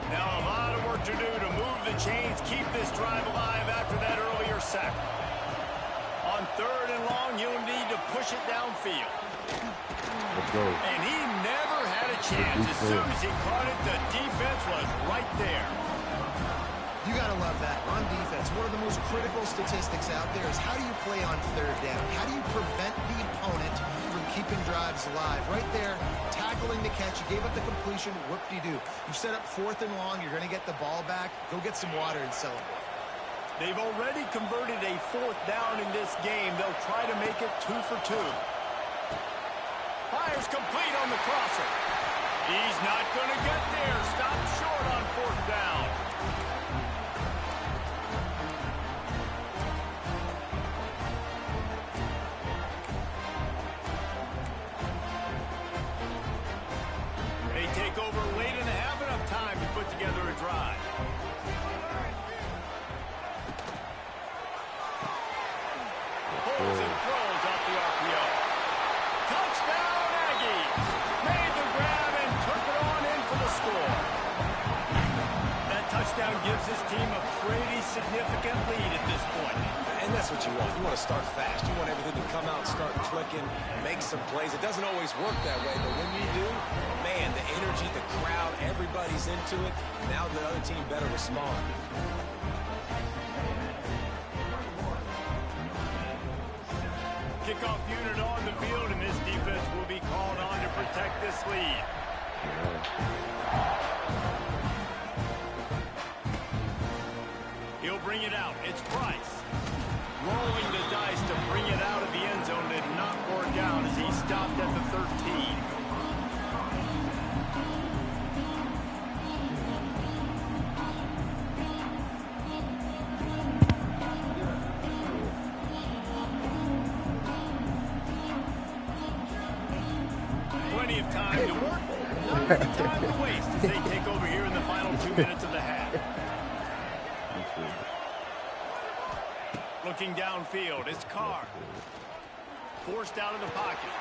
Now a lot of work to do to move the chains, keep this drive alive after that earlier sack. On 3rd and long, you'll need to push it downfield. Let's go. And he never had a chance. As soon as he caught it, the defense was right there. You got to love that. On defense, one of the most critical statistics out there is how do you play on 3rd down? How do you prevent the opponent from keeping drives alive? Right there, tackling the catch. You gave up the completion. Whoop-de-doo. You've set up 4th and long. You're going to get the ball back. Go get some water and celebrate. They've already converted a 4th down in this game. They'll try to make it 2 for 2. Fires complete on the crosser. He's not going to get there. Stopped short on 4th down. They take over late in the half, enough time to put together a drive. Pulls and throws off the RPO. Touchdown, Aggies! Made the grab and took it on in for the score. That touchdown gives this team a pretty significant lead at this point. And that's what you want. You want to start fast. You want everything to come out, start clicking, make some plays. It doesn't always work that way, but when you do, man, the energy, the crowd, everybody's into it. Now the other team better respond. Kickoff unit on the field, and this defense will be called on to protect this lead. He'll bring it out. It's Price. Rolling the dice to bring it out of the end zone. Did not work out as he stopped at the 13. Plenty of time to work. No time to waste as they take over here in the final 2 minutes of the half. Looking downfield, it's Carr. Forced out of the pocket.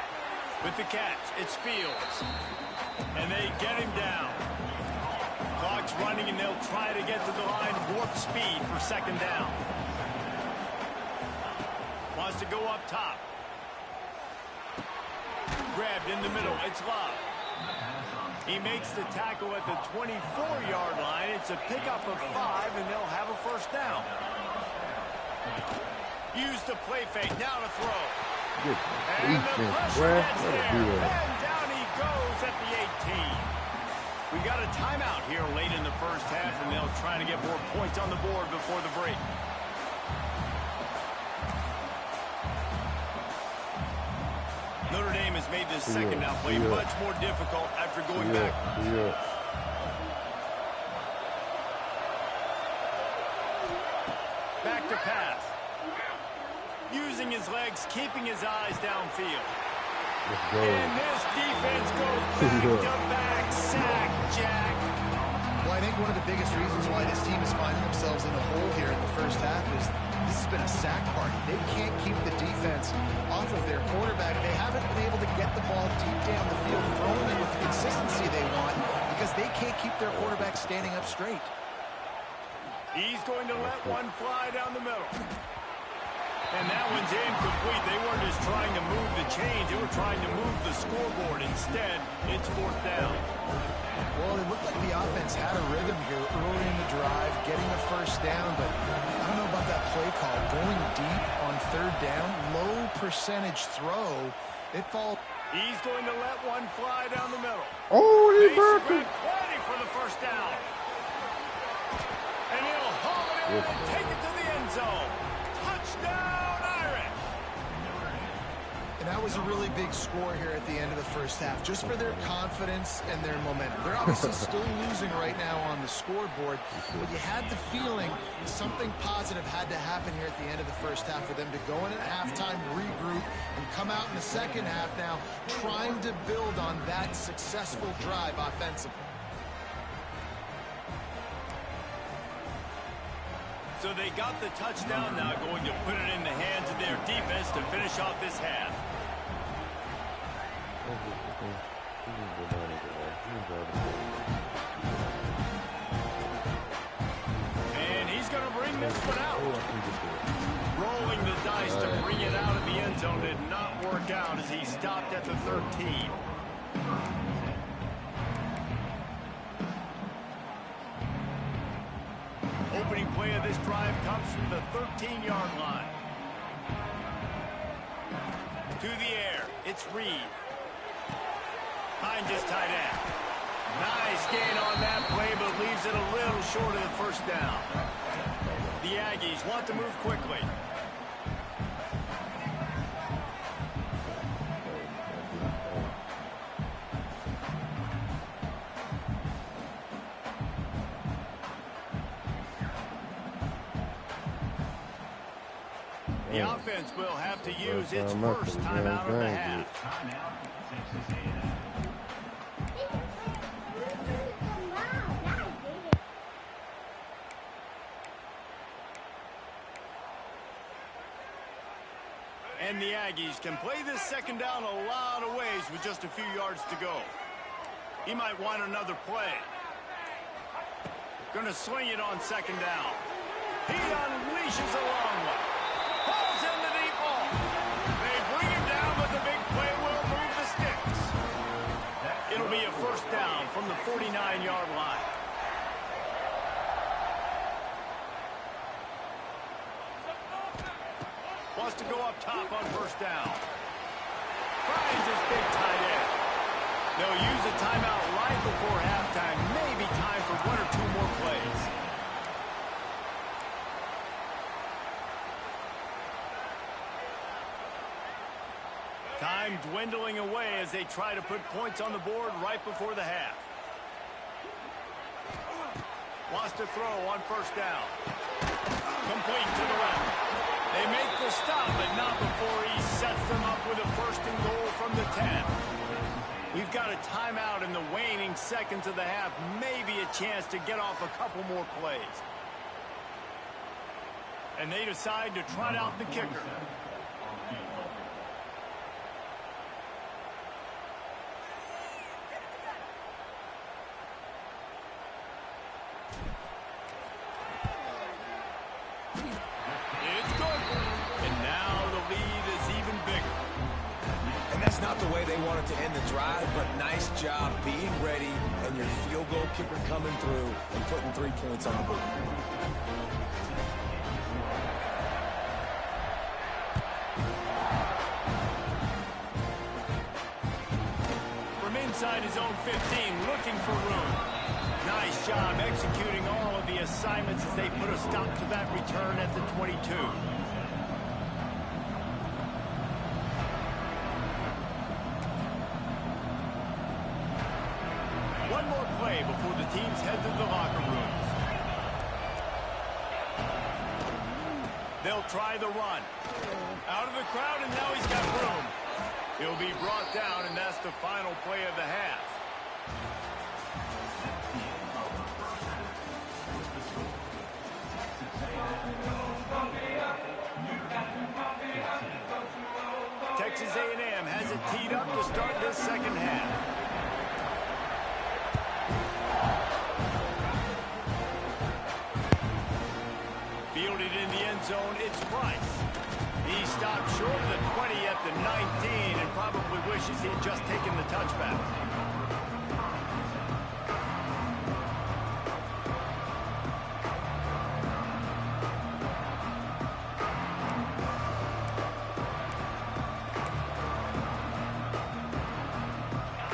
With the catch, it's Fields. And they get him down. Clock's running, and they'll try to get to the line warp speed for 2nd down. Wants to go up top. Grabbed in the middle, it's Love. He makes the tackle at the 24-yard line. It's a pickup of 5, and they'll have a 1st down. Use the play fake, now to throw. Good And the defense, pressure boy. gets there. And down he goes at the 18. We got a timeout here late in the 1st half, and they'll try to get more points on the board before the break. Notre Dame has made this 2nd down play much more difficult after going back. Back to pass. Using his legs, keeping his eyes downfield. And this defense goes back-to-back sack, Jack. Well, I think one of the biggest reasons why this team is finding themselves in a hole here in the 1st half is this has been a sack party. They can't keep the defense off of their quarterback. They haven't been able to get the ball deep down the field, throwing it with the consistency they want because they can't keep their quarterback standing up straight. He's going to let one fly down the middle. And that one's incomplete. They weren't just trying to move the chains. They were trying to move the scoreboard. Instead, it's 4th down. Well, it looked like the offense had a rhythm here early in the drive, getting a first down, but I don't know about that play call. Going deep on 3rd down, low percentage throw, it falls. He's going to let one fly down the middle. Oh, he Mason burnt Grant it. plenty for the first down. And he'll haul it in and take it to the end zone. Touchdown, Irish. And that was a really big score here at the end of the first half, just for their confidence and their momentum. They're obviously still losing right now on the scoreboard, but you had the feeling something positive had to happen here at the end of the first half for them to go in at halftime, regroup, and come out in the second half now trying to build on that successful drive offensively. So they got the touchdown, now going to put it in the hands of their defense to finish off this half. And he's going to bring this one out. Rolling the dice to bring it out of the end zone did not work out as he stopped at the 13. Opening play of this drive comes from the 13-yard line. To the air, it's Reed. Hines just tight end. Nice gain on that play, but leaves it a little short of the first down. The Aggies want to move quickly. The offense will have to use its first timeout of the half. And the Aggies can play this second down a lot of ways with just a few yards to go. He might want another play. Going to swing it on second down. He unleashes a long one. Pulls in the deep ball. They bring him down, but the big play will move the sticks. It'll be a first down from the 49-yard line. Wants to go up top on first down. Finds his big tight end. They'll use a timeout right before halftime. Maybe time for one or two more plays. Time dwindling away as they try to put points on the board right before the half. Wants to throw on first down. Complete to the left. They make the stop, but not before he sets them up with a first and goal from the 10. We've got a timeout in the waning seconds of the half. Maybe a chance to get off a couple more plays. And they decide to trot out the kicker. It's good. And now the lead is even bigger. And that's not the way they wanted to end the drive, but nice job being ready and your field goal kicker coming through and putting 3 points on the board. From inside his own 15, looking for room. Nice job executing all of the assignments as they put a stop to that return at the 22. One more play before the teams head to the locker rooms. They'll try the run. Out of the crowd, and now he's got room. He'll be brought down, and that's the final play of the half. Texas A&M has it teed up to start this second half. Fielded in the end zone, it's Price. He Stopped short of the 20 at the 19 and probably wishes he'd just taken the touchback.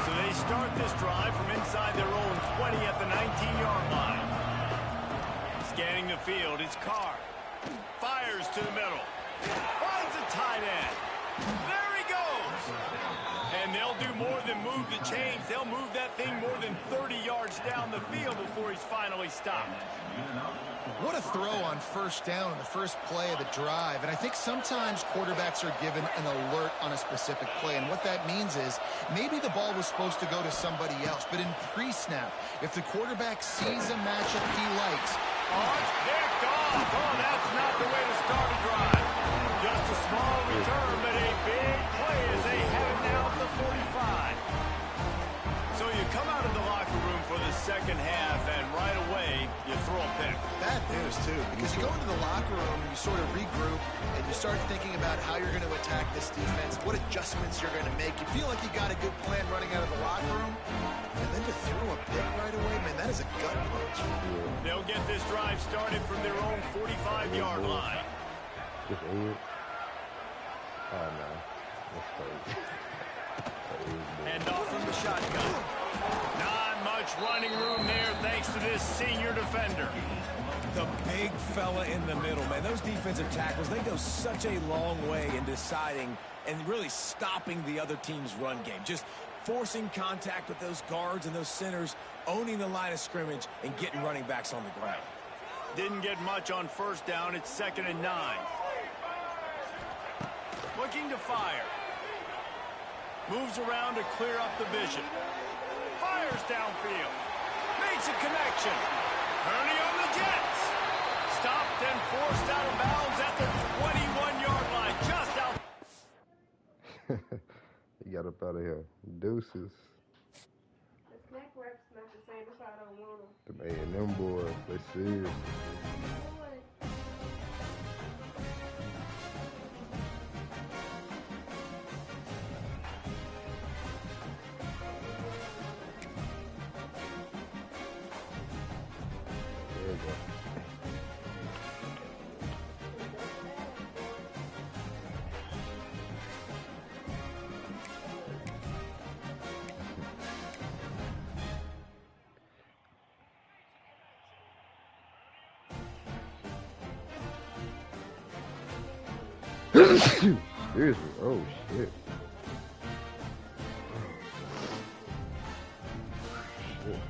So they start this drive from inside their own 20 at the 19-yard line. Scanning the field, it's Carr. Fires to the middle. Finds a tight end. There he goes. And they'll do more than move the chains. They'll move that thing more than 30 yards down the field before he's finally stopped. What a throw on first down in the first play of the drive. And I think sometimes quarterbacks are given an alert on a specific play. And what that means is maybe the ball was supposed to go to somebody else. But in pre-snap, if the quarterback sees a matchup he likes. Oh, it's picked off. Oh, that's not the way to start a drive. Just a small return, but a big play as they have it now at the 45. So you come out of the locker room for the second half, and right away, you throw a pick. Bad news, too, because you go into the locker room and you sort of regroup and you start thinking about how you're going to attack this defense, what adjustments you're going to make. You feel like you got a good plan running out of the locker room, and then to throw a pick right away, man, that is a gut punch. They'll get this drive started from their own 45-yard line. Just Ed. Oh, no. That's crazy. And off from the shotgun. Not much running room there thanks to this senior defender. The big fella in the middle, man. Those defensive tackles, they go such a long way in deciding and really stopping the other team's run game. Just forcing contact with those guards and those centers, owning the line of scrimmage, and getting running backs on the ground. Didn't get much on first down. It's 2nd and 9. Looking to fire. Moves around to clear up the vision. Fires downfield. Makes a connection. Hurley on the Jets. Stopped and forced out of bounds at the 21-yard line. Just out. He got up out of here. Deuces. The snack wrap's not the same if I don't want them. Them A&M boys, they serious. There you go. Seriously, oh shit. Shit.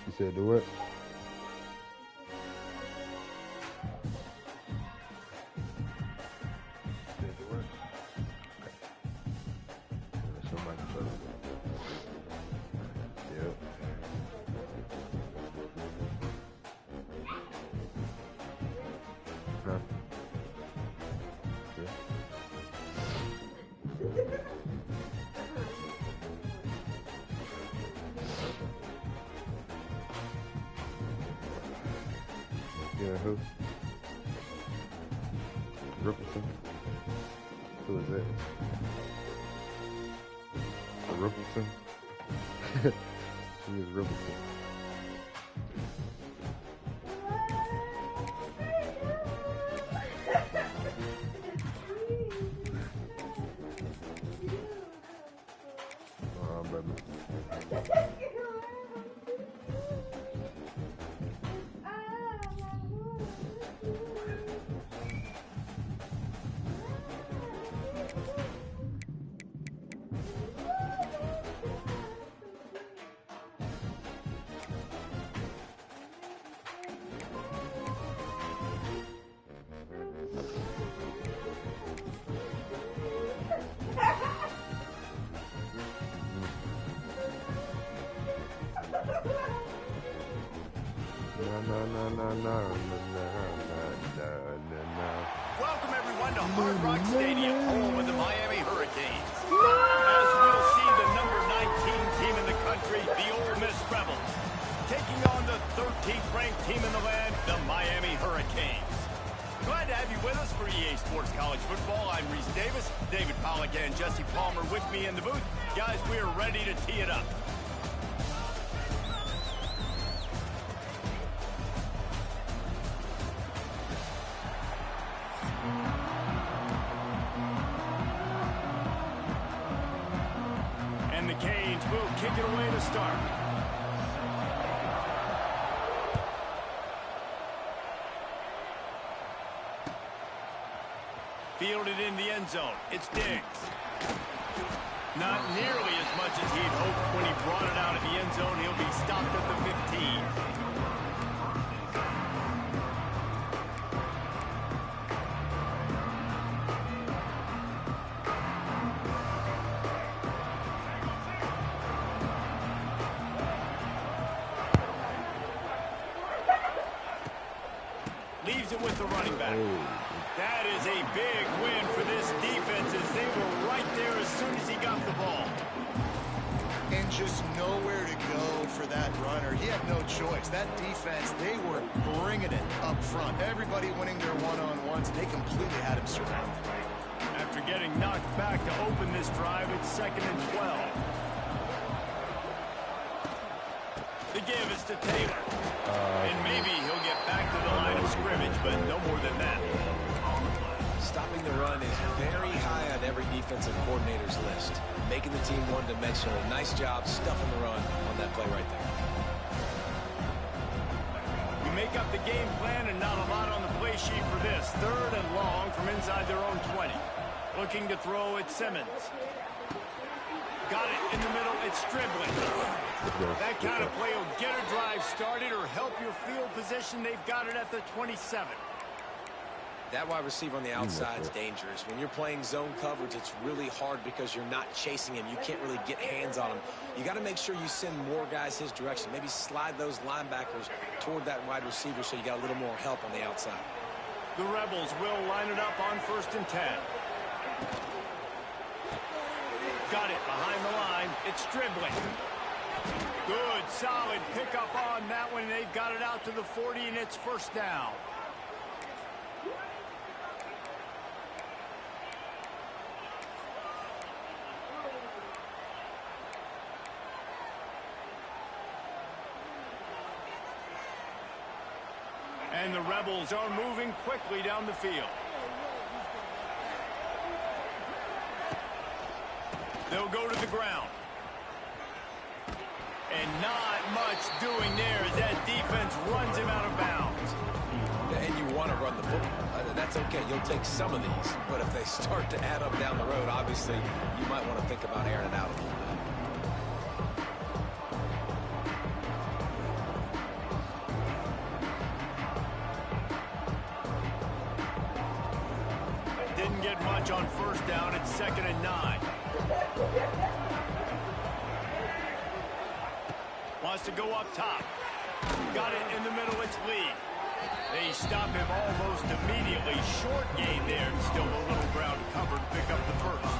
You said do what? Said do what? Okay. Somebody first. Yep. Huh? Yeah. Yeah, who? Rippleton? Who is that? Rippleton? Who is Rippleton? Baby. Welcome everyone to Hard Rock Stadium, home of the Miami Hurricanes. As we'll see the number 19 team in the country, the Ole Miss Rebels, taking on the 13th ranked team in the land, the Miami Hurricanes. Glad to have you with us for EA Sports College Football. I'm Reese Davis, David Pollack and Jesse Palmer with me in the booth. Guys, we are ready to tee it up. And the Canes will kick it away to start. Fielded in the end zone. It's Diggs. Not nearly as much as he'd hoped when he brought it out of the end zone. He'll be stopped at the 15. Leaves it with the running back. That is a big win for this defense as they were right there as soon as he got the ball. And just nowhere to go for that runner. He had no choice. That defense, they were bringing it up front. Everybody winning their one-on-ones, and they completely had him surrounded. After getting knocked back to open this drive, it's 2nd and 12. The give is to Taylor. And maybe he'll get back to the line of scrimmage, but no more than that. Stopping the run is very high on every defensive coordinator's list. Making the team one-dimensional. Nice job stuffing the run on that play right there. We make up the game plan and not a lot on the play sheet for this. 3rd and long from inside their own 20. Looking to throw at Simmons. Got it in the middle. It's Stribling. That kind of play will get a drive started or help your field position. They've got it at the 27. That wide receiver on the outside is dangerous. When you're playing zone coverage, it's really hard because you're not chasing him. You can't really get hands on him. You got to make sure you send more guys his direction. Maybe slide those linebackers toward that wide receiver so you got a little more help on the outside. The Rebels will line it up on 1st and 10. Got it behind the line. It's Stribling. Good, solid pickup on that one. They've got it out to the 40, and it's 1st down. And the Rebels are moving quickly down the field. They'll go to the ground. And not much doing there as that defense runs him out of bounds. And you want to run the football. That's okay. You'll take some of these. But if they start to add up down the road, obviously, you might want to think about airing it out a little bit. Didn't get much on 1st down. It's 2nd and 9. Wants to go up top. Got it in the middle. It's Lee. They stop him almost immediately. Short gain there. Still a little ground to cover to pick up the 1st.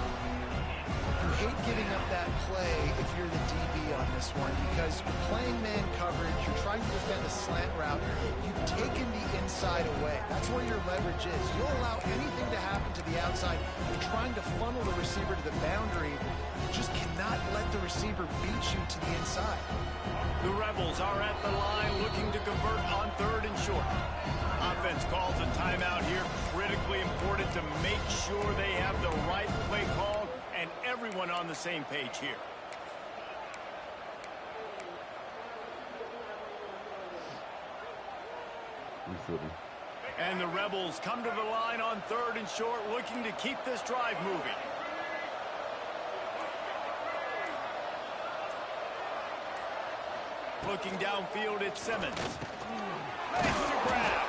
You hate giving up that play if you're the DB on this one because you're playing man coverage. You're trying to defend a slant route. You've taken the inside away. That's where your leverage is. You don't allow anything to happen to the outside. You're trying to funnel the receiver to the boundary. You just cannot let the receiver beat you to the inside. The Rebels are at the line looking to convert on 3rd and short. Offense calls a timeout here. Critically important to make sure they have the right play called and everyone on the same page here. And the Rebels come to the line on 3rd and short, looking to keep this drive moving. Looking downfield at Simmons. Makes the grab.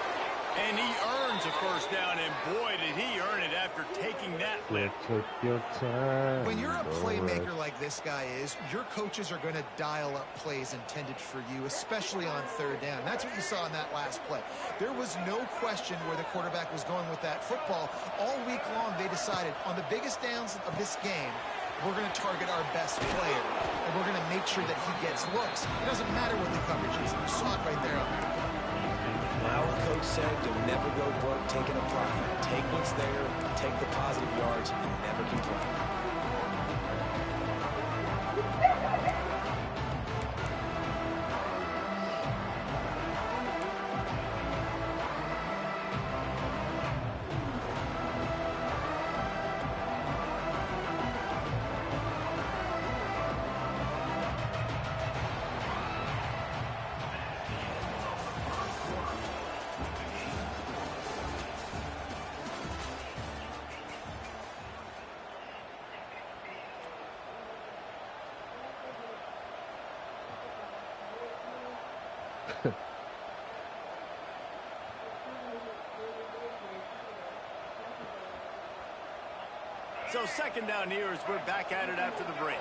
And he earns a first down, and boy, did he earn it after taking that lift. Take your time. When you're a playmaker like this guy is, your coaches are going to dial up plays intended for you, especially on third down. That's what you saw in that last play. There was no question where the quarterback was going with that football. All week long, they decided on the biggest downs of this game, we're going to target our best player, and we're going to make sure that he gets looks. It doesn't matter what the coverage is. You saw it right there on that. Our coach said to never go broke taking a profit. Take what's there, take the positive yards, and never complain. So second down here as we're back at it after the break.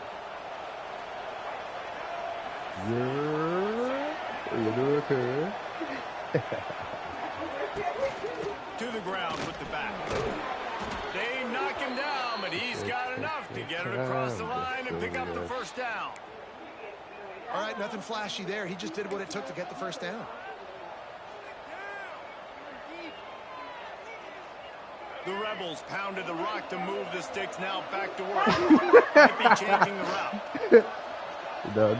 To the ground with the back. They knock him down, but he's got enough to get it across the line and pick up the first down. All right, nothing flashy there. He just did what it took to get the first down. The Rebels pounded the rock to move the sticks, now back to work. Might be changing the route. No.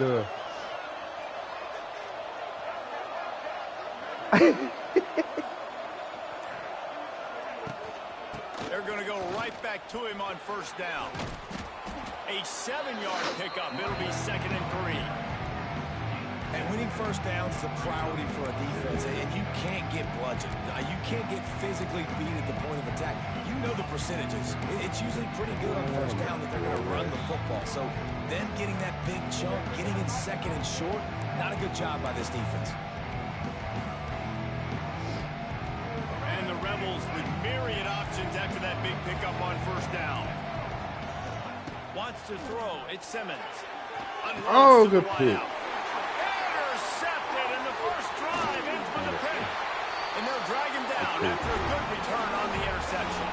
They're going to go right back to him on first down. A 7-yard pickup. It'll be 2nd and 3. And winning first downs is a priority for a defense, and you can't get bludgeoned. You can't get physically beat at the point of attack. You know the percentages. It's usually pretty good on first down that they're going to run the football. So them getting that big chunk, getting in 2nd and short, not a good job by this defense. And the Rebels with myriad options after that big pickup on first down. Wants to throw. It's Simmons. Oh, good pick. Intercepted, and the first drive ends with a pick. And they'll drag him down after a good return on the interception.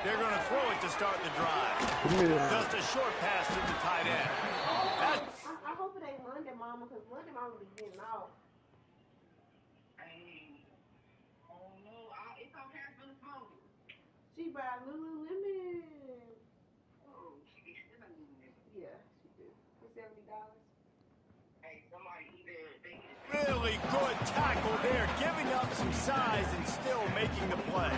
They're going to throw it to start the drive. Just a short pass to the tight end. I hope it ain't Monday, Mama, because Monday Mama be getting off. It's okay for the phone. She buy Lululemon. Oh, she be spending it. Yeah, she do. For $70. Hey, somebody Really good tackle there, giving up some size and still making the play.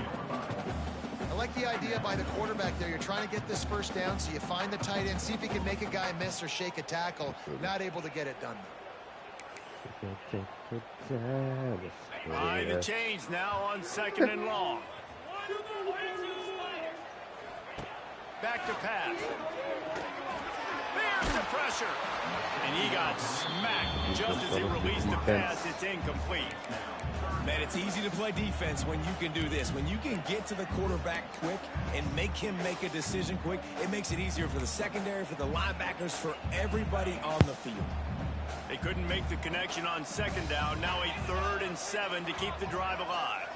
I like the idea by the quarterback there. You're trying to get this first down, so you find the tight end, see if he can make a guy miss or shake a tackle. Not able to get it done, though. Behind the chains now on 2nd and long. Back to pass. There's the pressure. And he got smacked just as he released the pass. It's incomplete. Man, it's easy to play defense when you can do this. When you can get to the quarterback quick and make him make a decision quick, it makes it easier for the secondary, for the linebackers, for everybody on the field. They couldn't make the connection on 2nd down. Now a 3rd and 7 to keep the drive alive.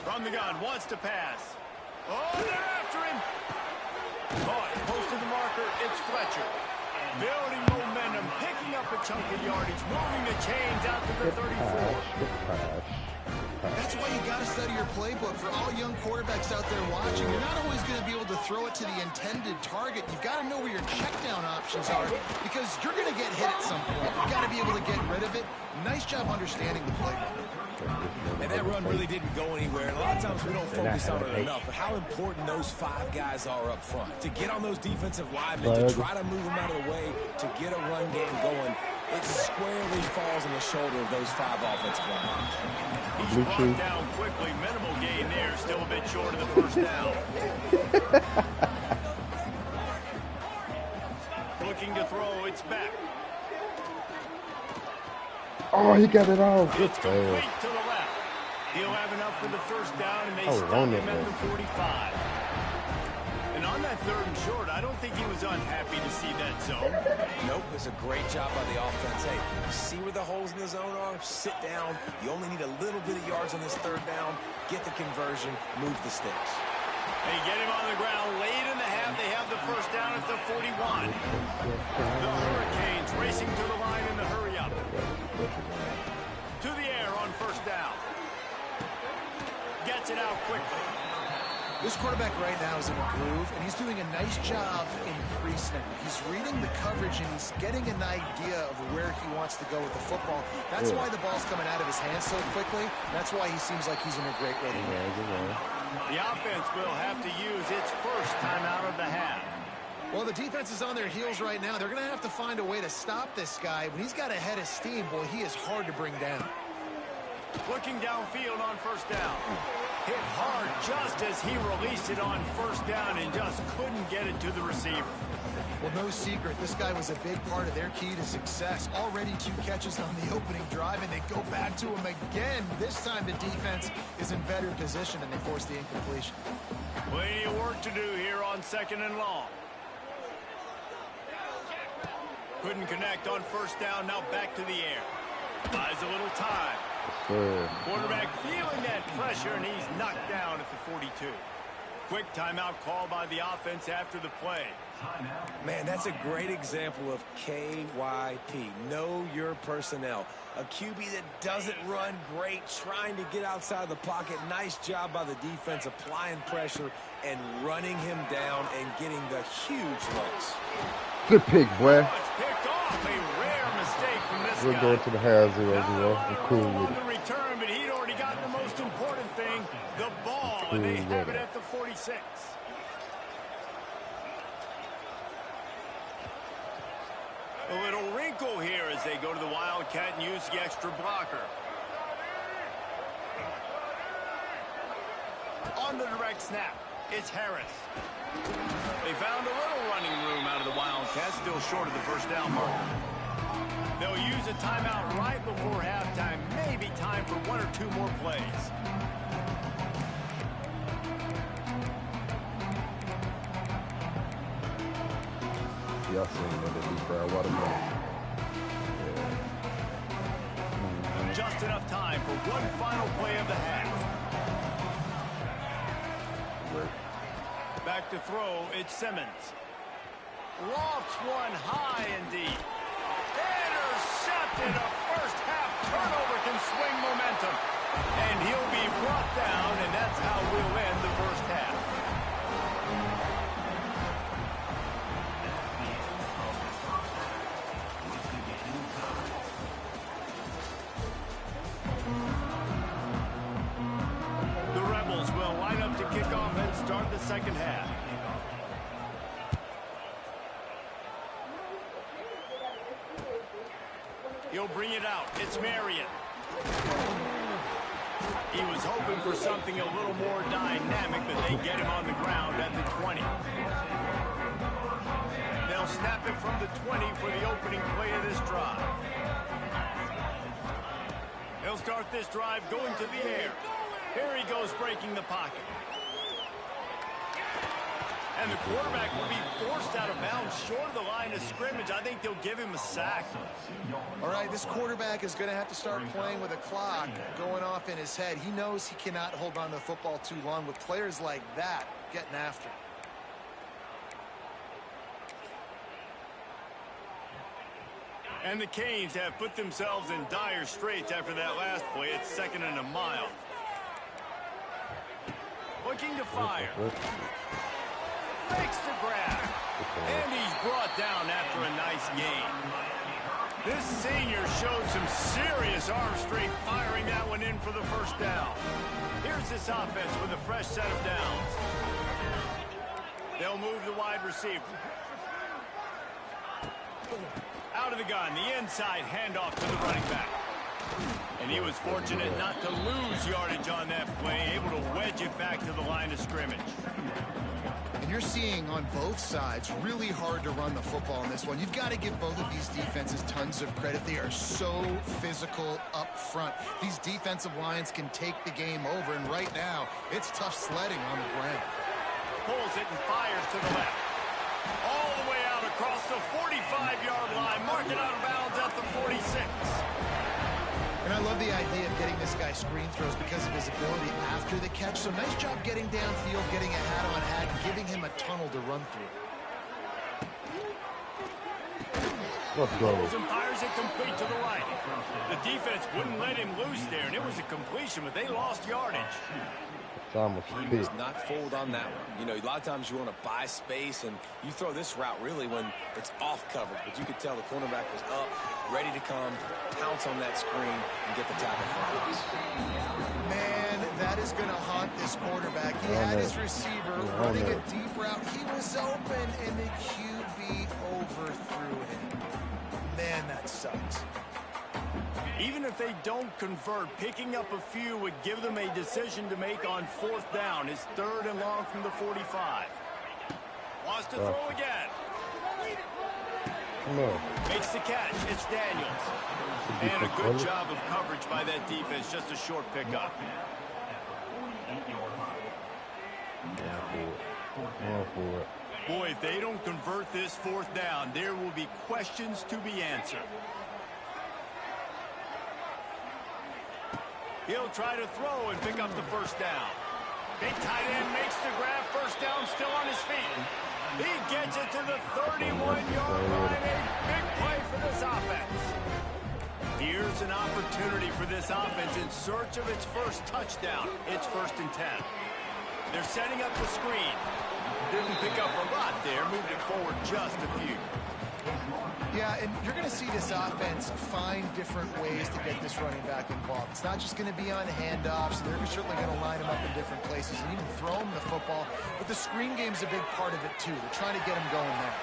From the gun, wants to pass. Oh, they're after him. Caught, close to the marker, it's Fletcher. Building momentum, picking up a chunk of yardage, moving the chains out to the 34. That's why you got to study your playbook. For all young quarterbacks out there watching, you're not always going to be able to throw it to the intended target. You've got to know where your check down options are because you're going to get hit at some point. You've got to be able to get rid of it. Nice job understanding the playbook. And that run really didn't go anywhere. And a lot of times we don't focus on it enough. But how important those 5 guys are up front. To get on those defensive linemen, to try to move them out of the way, to get a run game going. It squarely falls on the shoulder of those 5 offensive linemen. He's brought down quickly. Minimal gain there. Still a bit short of the first down. Looking to throw. It's back. Oh, he got it all. Good It's complete to the left. He'll have enough for the first down, and they stop him at the 45. And on that 3rd and short, I don't think he was unhappy to see that zone. Nope, it's a great job by the offense. Hey, you see where the holes in the zone are? Sit down. You only need a little bit of yards on this 3rd down. Get the conversion. Move the sticks. They get him on the ground late in the half. They have the first down at the 41. The Hurricanes racing to the line in the hurry-up. To the air on first down. Gets it out quickly. This quarterback right now is in a groove, and he's doing a nice job in pre-snap. He's reading the coverage, and he's getting an idea of where he wants to go with the football. That's why the ball's coming out of his hands so quickly. That's why he seems like he's in a great way. The offense will have to use its first timeout of the half. Well, the defense is on their heels right now. They're going to have to find a way to stop this guy. When he's got a head of steam, boy, he is hard to bring down. Looking downfield on first down. Hit hard just as he released it on first down and just couldn't get it to the receiver. Well, no secret, this guy was a big part of their key to success. Already 2 catches on the opening drive, and they go back to him again. This time the defense is in better position, and they force the incompletion. Plenty of work to do here on 2nd and long. Couldn't connect on first down, now back to the air. Buys a little time. Quarterback feeling that pressure, and he's knocked down at the 42. Quick timeout call by the offense after the play. Man, that's a great example of KYP. Know your personnel. A QB that doesn't run great, trying to get outside the pocket. Nice job by the defense applying pressure and running him down and getting the huge looks. Good pick, boy. Oh, it's picked off. A rare mistake from this We're guy. going to the half 0-0. I'm cool On with the it. return, but he'd already gotten the most important thing, the ball, and they have it at the 46. A little wrinkle here as they go to the Wildcat and use the extra blocker. On the direct snap, it's Harris. They found a little running room out of the Wildcats, still short of the first down marker. They'll use a timeout right before halftime, maybe time for 1 or 2 more plays. Y'all seen that deep fried watermelon. Just enough time for one final play of the half. Back to throw, it's Simmons. Lofts one high and deep. Intercepted. A first half turnover can swing momentum. And he'll be brought down, and that's how we'll end the first half. The Rebels will line up to kick off and start the second half. He'll bring it out. It's Marion. He was hoping for something a little more dynamic, but they get him on the ground at the 20. They'll snap it from the 20 for the opening play of this drive. He'll start this drive going to the air. Here he goes, breaking the pocket. And the quarterback will be forced out of bounds short of the line of scrimmage. I think they'll give him a sack. All right, this quarterback is going to have to start playing with a clock going off in his head. He knows he cannot hold on to the football too long with players like that getting after him. And the Canes have put themselves in dire straits after that last play. It's 2nd and a mile. Looking to fire. Makes the grab. And he's brought down after a nice gain. This senior showed some serious arm strength firing that one in for the first down. Here's this offense with a fresh set of downs. They'll move the wide receiver. out of the gun. The inside handoff to the running back. And he was fortunate not to lose yardage on that play, able to wedge it back to the line of scrimmage. And you're seeing on both sides really hard to run the football in this one. You've got to give both of these defenses tons of credit. They are so physical up front. These defensive lines can take the game over, and right now, it's tough sledding on the ground. Pulls it and fires to the left. All the way out across the 45-yard line, marking out of bounds at the 46. And I love the idea of getting this guy screen throws because of his ability after the catch. So nice job getting downfield, getting a hat-on-hat, and giving him a tunnel to run through. Let's go. Pulls and fires it complete to the right. The defense wouldn't let him loose there, and it was a completion, but they lost yardage. He was not fooled on that one. You know, a lot of times you want to buy space, and you throw this route really when it's off coverage. But you could tell the cornerback was up, ready to come, pounce on that screen, and get the tackle for him. Man, that is going to haunt this quarterback. He had his receiver running a deep route. He was open, and the QB overthrew him. Man, that sucks. Even if they don't convert, picking up a few would give them a decision to make on 4th down. It's 3rd and long from the 45. Wants to throw again. No. Makes the catch. It's Daniels. And a good job of coverage by that defense. Just a short pickup. Boy, if they don't convert this 4th down, there will be questions to be answered. He'll try to throw and pick up the 1st down. Big tight end makes the grab. 1st down, still on his feet. He gets it to the 31-yard line. A big play for this offense. Here's an opportunity for this offense in search of its first touchdown. It's 1st and 10. They're setting up the screen. Didn't pick up a lot there. Moved it forward just a few. Yeah, and you're going to see this offense find different ways to get this running back involved. It's not just going to be on handoffs. They're certainly going to line him up in different places and even throw him the football. But the screen game's a big part of it, too. They're trying to get him going there.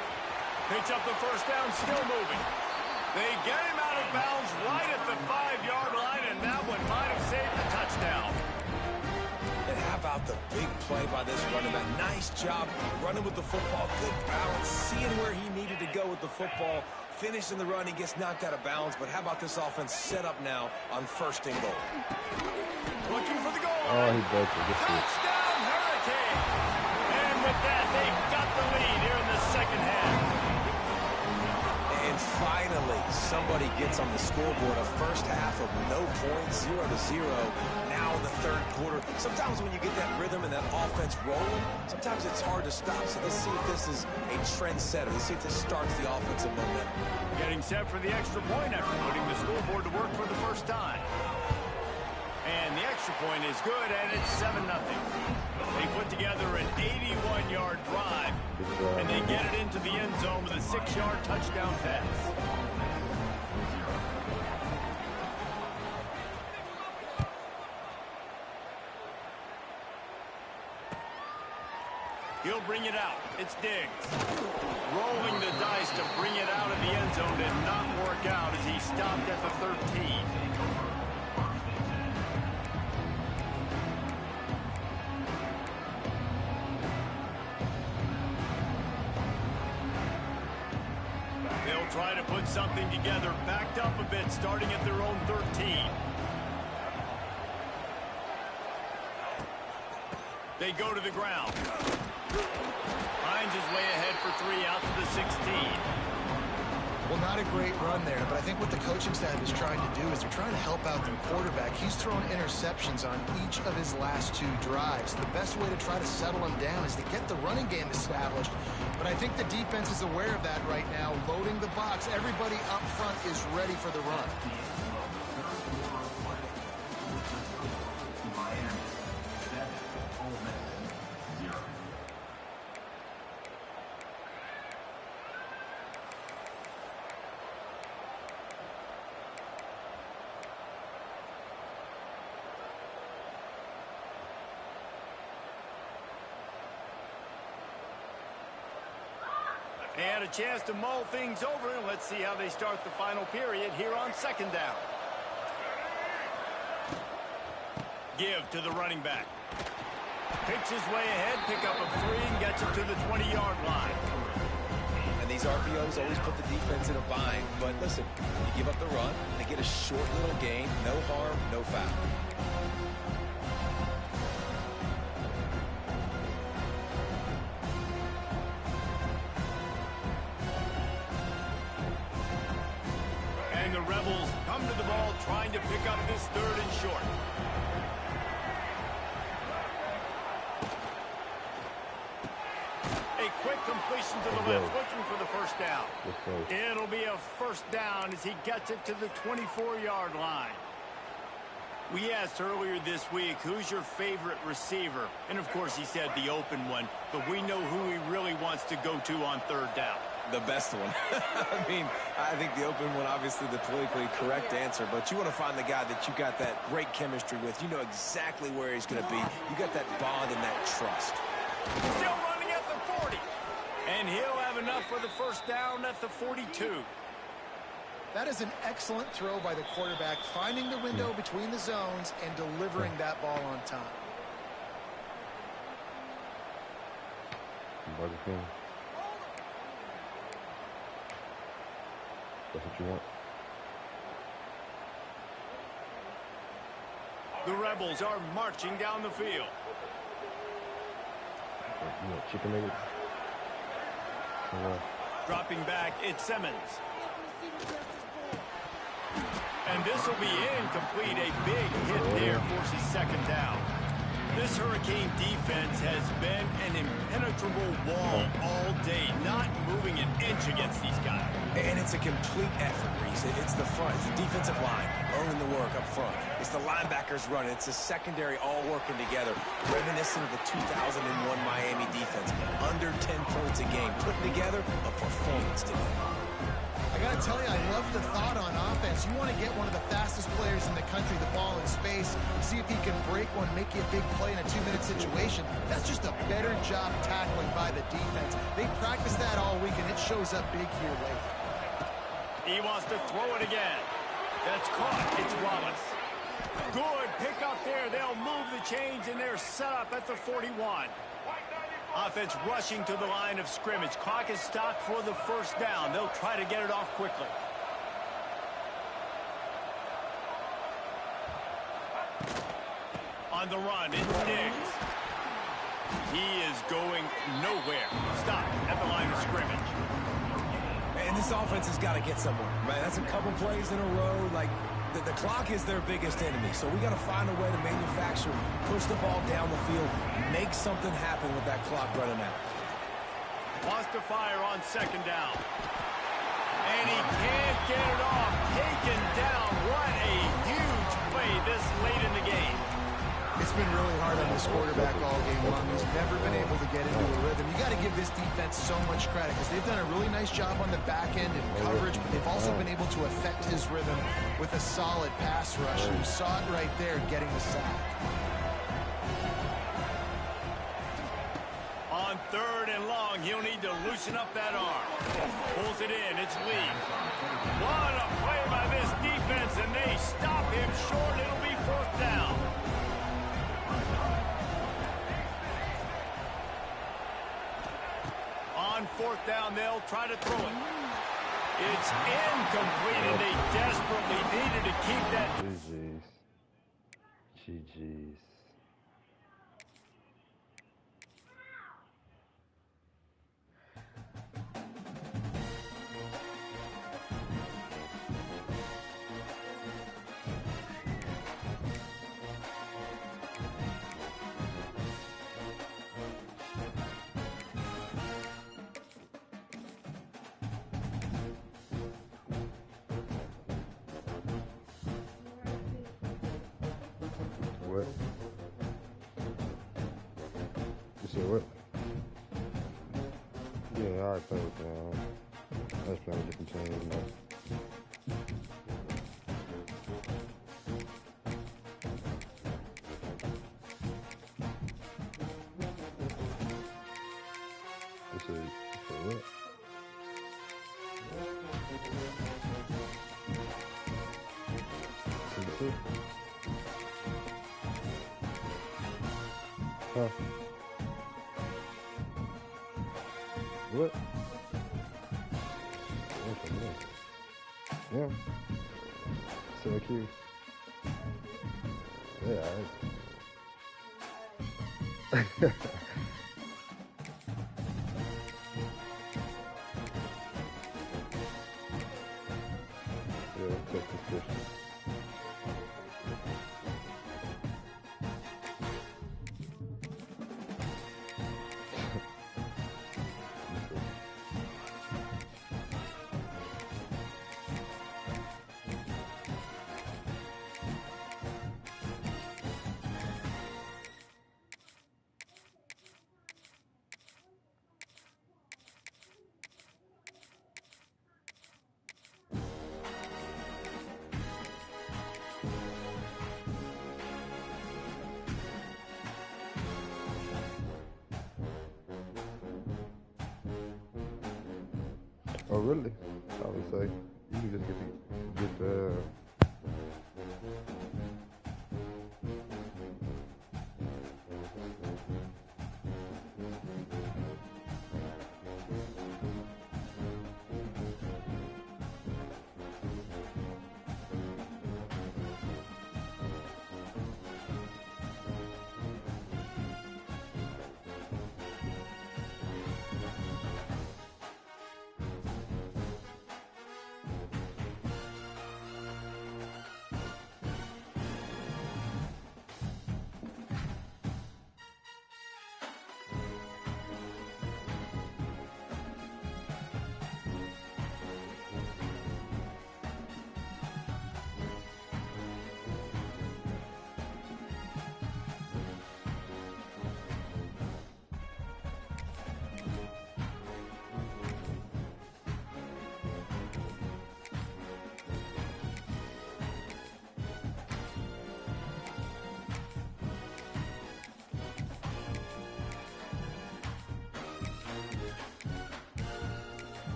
Picks up the 1st down, still moving. They get him out of bounds right at the 5-yard line, and that one might have saved the touchdown. And how about the big play by this running back? Nice job running with the football, good balance, seeing where he needed to go with the football. Finishing the run, he gets knocked out of bounds, but how about this offense set up now on 1st and goal? Looking for the goal. Oh, he broke it. Touchdown, Hurricane! And with that, they've got the lead here in the 2nd half. And finally, somebody gets on the scoreboard. A 1st half of no points, 0-0. Now in the 3rd quarter. Sometimes when you get that rhythm and that offense rolling, sometimes it's hard to stop. So let's see if this is a trendsetter. Let's see if this starts the offensive momentum. Getting set for the extra point after putting the scoreboard to work for the 1st time. And the extra point is good, and it's 7-0. They put together an 81-yard drive, and they get it into the end zone with a 6-yard touchdown pass. He'll bring it out. It's Diggs. Rolling the dice to bring it out of the end zone did not work out as he stopped at the 13. They'll try to put something together, backed up a bit, starting at their own 13. They go to the ground. Finds his way ahead for 3 out to the 16. Well, not a great run there, but I think what the coaching staff is trying to do is they're trying to help out their quarterback. He's thrown interceptions on each of his last 2 drives. The best way to try to settle him down is to get the running game established. But I think the defense is aware of that right now, loading the box. Everybody up front is ready for the run. had a chance to mull things over, and let's see how they start the final period here on second down. Give to the running back. Picks his way ahead, pick up a 3, and gets it to the 20-yard line. And these RPOs always put the defense in a bind. But listen, you give up the run, they get a short little gain, no harm, no foul. And the Rebels come to the ball trying to pick up this 3rd and short. A quick completion to the left, looking for the first down. It'll be a first down as he gets it to the 24-yard line. We asked earlier this week, who's your favorite receiver? And, of course, he said the open one, but we know who he really wants to go to on 3rd down. The best one. I mean, I think the open one, obviously the politically correct answer, but you want to find the guy that you got that great chemistry with. You know exactly where he's going to be. You got that bond and that trust. Still running at the 40. And he'll have enough for the first down at the 42. That is an excellent throw by the quarterback, finding the window between the zones and delivering that ball on time. That's what you want. The Rebels are marching down the field. You want chicken nuggets? Dropping back, it's Simmons. And this will be incomplete. A big hit there forces second down. This Hurricane defense has been an impenetrable wall all day, not moving an inch against these guys. And it's a complete effort, Reese. It's the front. It's the defensive line owning the work up front. It's the linebackers running. It's the secondary all working together, reminiscent of the 2001 Miami defense. Under 10 points a game, putting together a performance today. I got to tell you, I love the thought on offense. You want to get one of the fastest players in the country the ball in space, see if he can break one, make you a big play in a 2-minute situation. That's just a better job tackling by the defense. They practice that all week, and it shows up big here late. He wants to throw it again. That's caught. It's Wallace. Good pick up there. They'll move the chains, and they're set up at the 41. Offense rushing to the line of scrimmage. Clock is stopped for the first down. They'll try to get it off quickly. On the run, it's Diggs. He is going nowhere. Stop at the line of scrimmage. And this offense has got to get somewhere. Man, that's a couple plays in a row. Like, the clock is their biggest enemy, so we got to find a way to manufacture, push the ball down the field, make something happen with that clock running out. Wants to fire on second down. And he can't get it off. Taken down. What a huge play this late in the game. It's been really hard on this quarterback all game long. He's never been able to get into a rhythm. You got to give this defense so much credit because they've done a really nice job on the back end and coverage, but they've also been able to affect his rhythm with a solid pass rush. And you saw it right there getting the sack. On 3rd and long, he'll need to loosen up that arm. Pulls it in. It's Lee. What a play by this defense, and they stop him short. It'll be 4th down. On 4th down, they'll try to throw it. It's incomplete, and they desperately needed to keep that. GG's. What? You said what? Yeah, I already played with them. I was playing with different teams, though. You said what? too. Huh? What? Yeah. Syracuse. Yeah. Yeah, Texas Christian. Oh, really? I would say you can just get the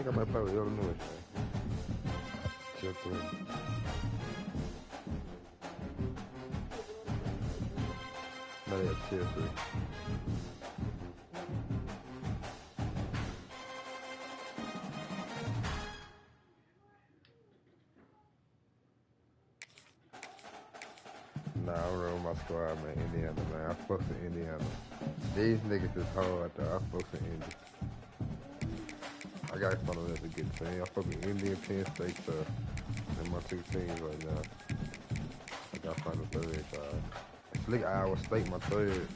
think I might play with Illinois. Chill through. No, they have tier 3. Nah, I run my squad, man. Indiana, man. I fuck with Indiana. These niggas is hard, though. I fuck with Indy. I got fun of that's a good team. I fuck with Indy and Penn State, so they're my 2 teams right now. I got fun of third, Slick Iowa State, my 3rd.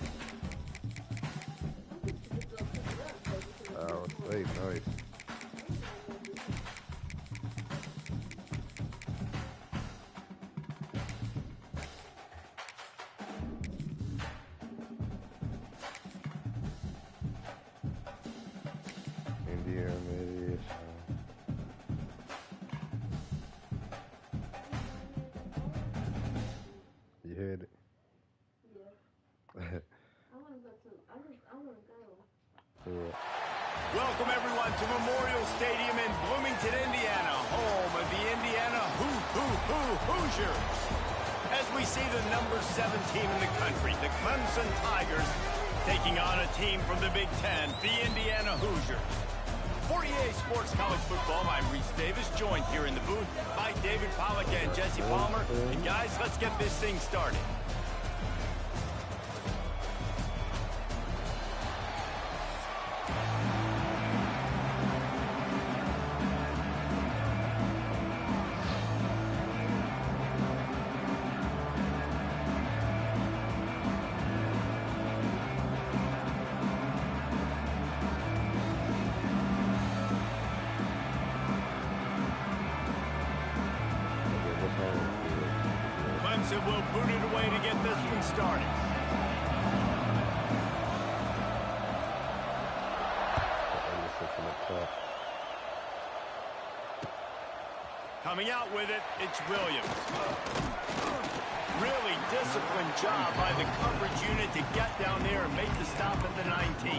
Iowa State, nice. Indiana-ish. You heard it? Yeah. I want to go to. I want to go. Yeah. Welcome everyone to Memorial Stadium in Bloomington, Indiana, home of the Indiana Hoosiers. As we see the number 7 team in the country, the Clemson Tigers, taking on a team from the Big Ten, the Indiana Hoosiers. For EA Sports College Football, I'm Reese Davis, joined here in the booth by David Pollack and Jesse Palmer. And guys, let's get this thing started. Clemson will boot it away to get this one started. Coming out with it, it's Williams. Really disciplined job by the coverage unit to get down there and make the stop at the 19.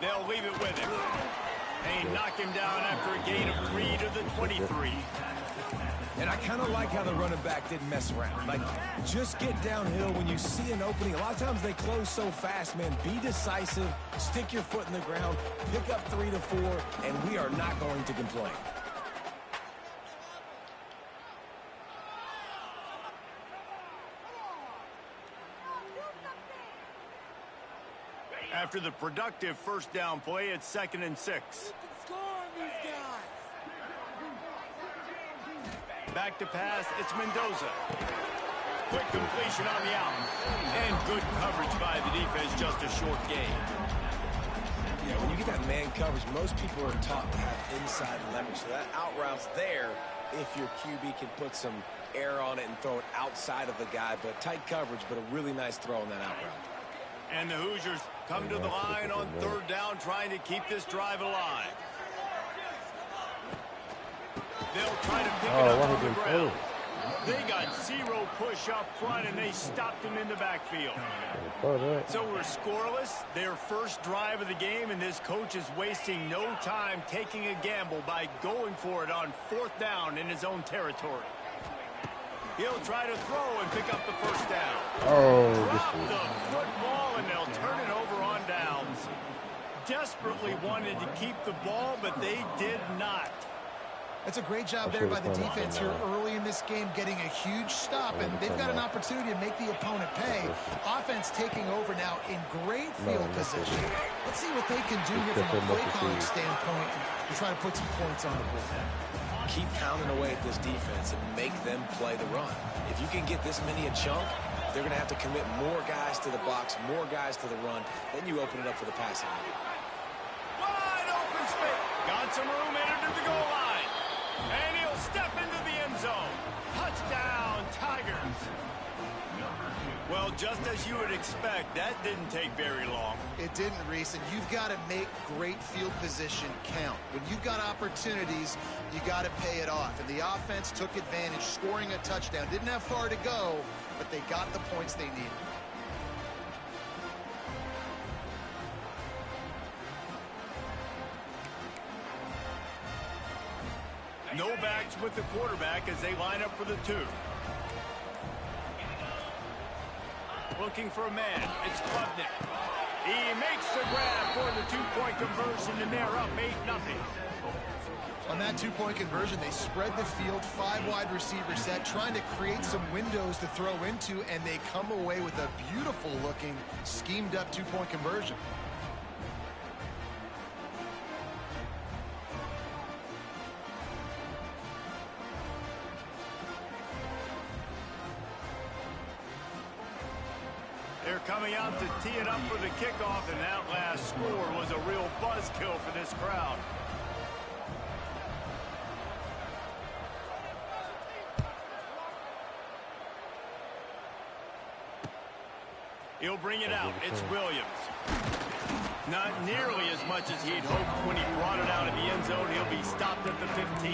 They'll leave it with him. They knock him down after a gain of 3 to the 23. And I kind of like how the running back didn't mess around. Like, just get downhill when you see an opening. A lot of times they close so fast, man. Be decisive, stick your foot in the ground, pick up 3 to 4, and we are not going to complain. After the productive first down play, it's 2nd and 6. Back to pass, it's Mendoza. Quick completion on the out. And good coverage by the defense, just a short gain. Yeah, when you get that man coverage, most people are taught to have inside leverage. So that out route's there if your QB can put some air on it and throw it outside of the guy. But tight coverage, but a really nice throw on that out route. And the Hoosiers come to the line on 3rd down, trying to keep this drive alive. They'll try to pick it up on the ground. They got 0 push up front, and they stopped him in the backfield. So we're scoreless, their first drive of the game, and this coach is wasting no time taking a gamble by going for it on 4th down in his own territory. He'll try to throw and pick up the first down. Drop the football, and they'll turn it over on downs. Desperately wanted to keep the ball, but they did not. That's a great job there by the defense here early in this game, getting a huge stop, and they've got an opportunity to make the opponent pay. Offense taking over now in great field position. Let's see what they can do here from a play calling standpoint to try to put some points on the board. keep pounding away at this defense and make them play the run. If you can get this many a chunk, they're going to have to commit more guys to the box, more guys to the run. Then you open it up for the passing game. Wide open space. Got some room headed to the goal line. And he'll step into the end zone. Touchdown, Tigers. Well, just as you would expect, that didn't take very long. It didn't, Reese, and you've got to make great field position count. When you've got opportunities, you got to pay it off. And the offense took advantage, scoring a touchdown. Didn't have far to go, but they got the points they needed. No backs with the quarterback as they line up for the 2. Looking for a man. It's Klubnik. He makes the grab for the 2-point conversion, and they're up 8-0. On that 2-point conversion, they spread the field, 5 wide receiver set, trying to create some windows to throw into, and they come away with a beautiful-looking, schemed-up 2-point conversion. They're coming out to tee it up for the kickoff, and that last score was a real buzzkill for this crowd. He'll bring it out. It's Williams. Not nearly as much as he'd hoped when he brought it out of the end zone. He'll be stopped at the 15.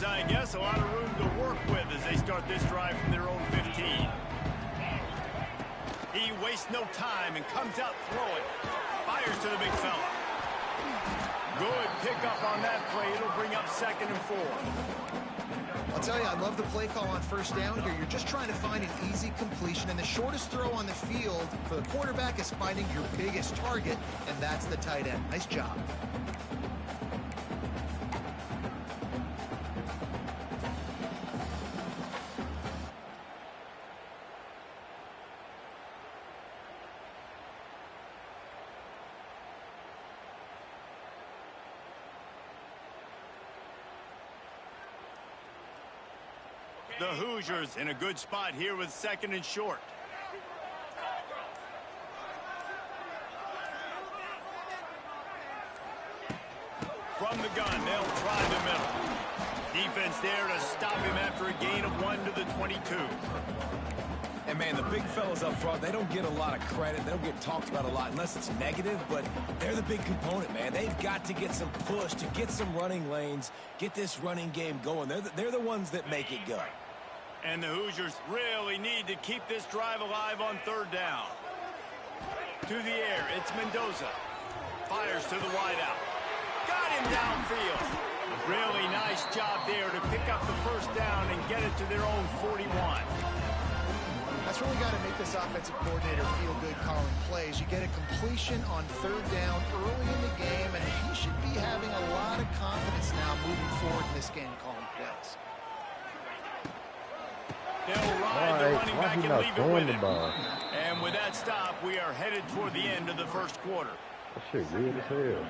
I guess a lot of room to work with as they start this drive from their own 15. He wastes no time and comes out throwing. Fires to the big fella. Good pickup on that play. It'll bring up 2nd and 4. I'll tell you, I love the play call on first down here. You're just trying to find an easy completion, and the shortest throw on the field for the quarterback is finding your biggest target, and that's the tight end. Nice job. The Hoosiers in a good spot here with 2nd and short. From the gun, they'll try the middle. Defense there to stop him after a gain of 1 to the 22. And, man, the big fellas up front, they don't get a lot of credit. They don't get talked about a lot unless it's negative, but they're the big component, man. They've got to get some push to get some running lanes, get this running game going. They're the ones that make it go. And the Hoosiers really need to keep this drive alive on 3rd down. To the air, it's Mendoza. Fires to the wideout. Got him downfield. Really nice job there to pick up the 1st down and get it to their own 41. That's really got to make this offensive coordinator feel good calling plays. You get a completion on 3rd down early in the game, and he should be having a lot of confidence now moving forward in this game calling plays. They'll ride the running back and leave it with him. And with that stop, we are headed toward the end of the 1st quarter. That shit weird as hell.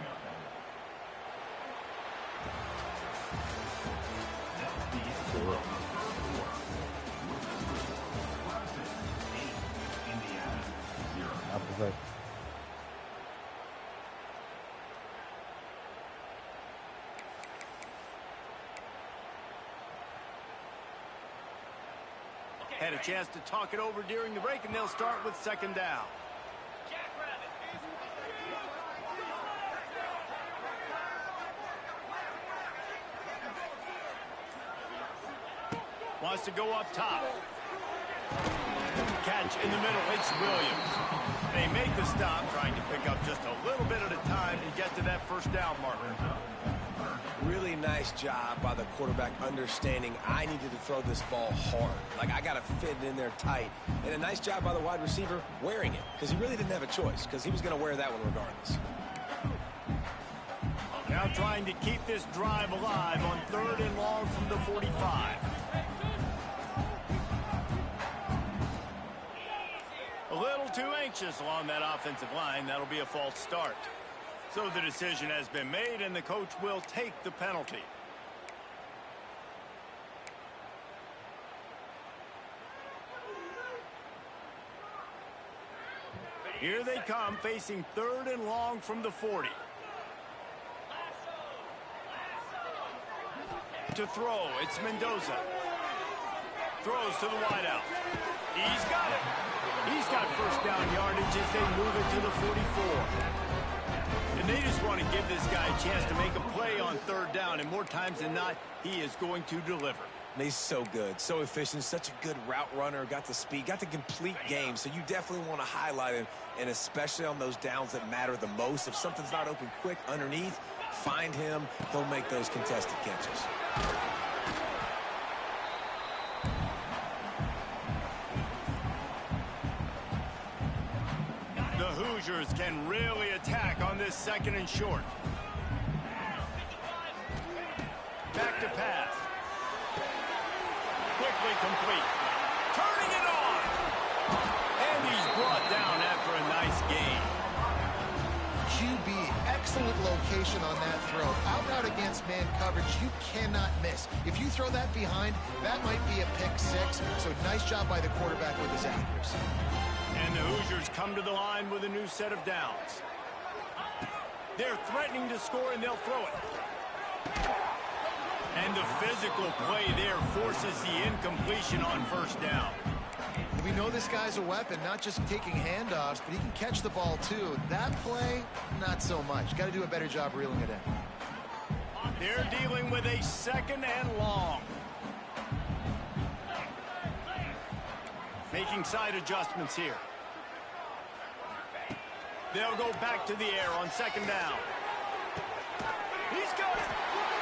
Had a chance to talk it over during the break, and they'll start with 2nd down. Wants to go up top. Catch in the middle. It's Williams. They make the stop, trying to pick up just a little bit at a time to get to that 1st down marker. Really nice job by the quarterback understanding I needed to throw this ball hard. Like, I got to fit it in there tight. And a nice job by the wide receiver wearing it, because he really didn't have a choice, because he was going to wear that one regardless. Now trying to keep this drive alive on 3rd and long from the 45. A little too anxious along that offensive line. That'll be a false start. So the decision has been made, and the coach will take the penalty. Here they come, facing 3rd and long from the 40. To throw, it's Mendoza. Throws to the wideout. He's got it. He's got first down yardage as they move it to the 44. And they just want to give this guy a chance to make a play on 3rd down, and more times than not, he is going to deliver. And he's so good, so efficient, such a good route runner, got the speed, got the complete game, so you definitely want to highlight him, and especially on those downs that matter the most. If something's not open quick underneath, find him, he'll make those contested catches. The Hoosiers can really attack on this 2nd and short. Back to pass. Quickly complete. Turning it on. And he's brought down after a nice gain. QB, excellent location on that throw. Out and out against man coverage, you cannot miss. If you throw that behind, that might be a pick 6. So nice job by the quarterback with his accuracy. And the Hoosiers come to the line with a new set of downs. They're threatening to score, and they'll throw it. And the physical play there forces the incompletion on 1st down. We know this guy's a weapon, not just taking handoffs, but he can catch the ball too. That play, not so much. Got to do a better job reeling it in. They're dealing with a 2nd and long. Making side adjustments here. They'll go back to the air on 2nd down. He's got it.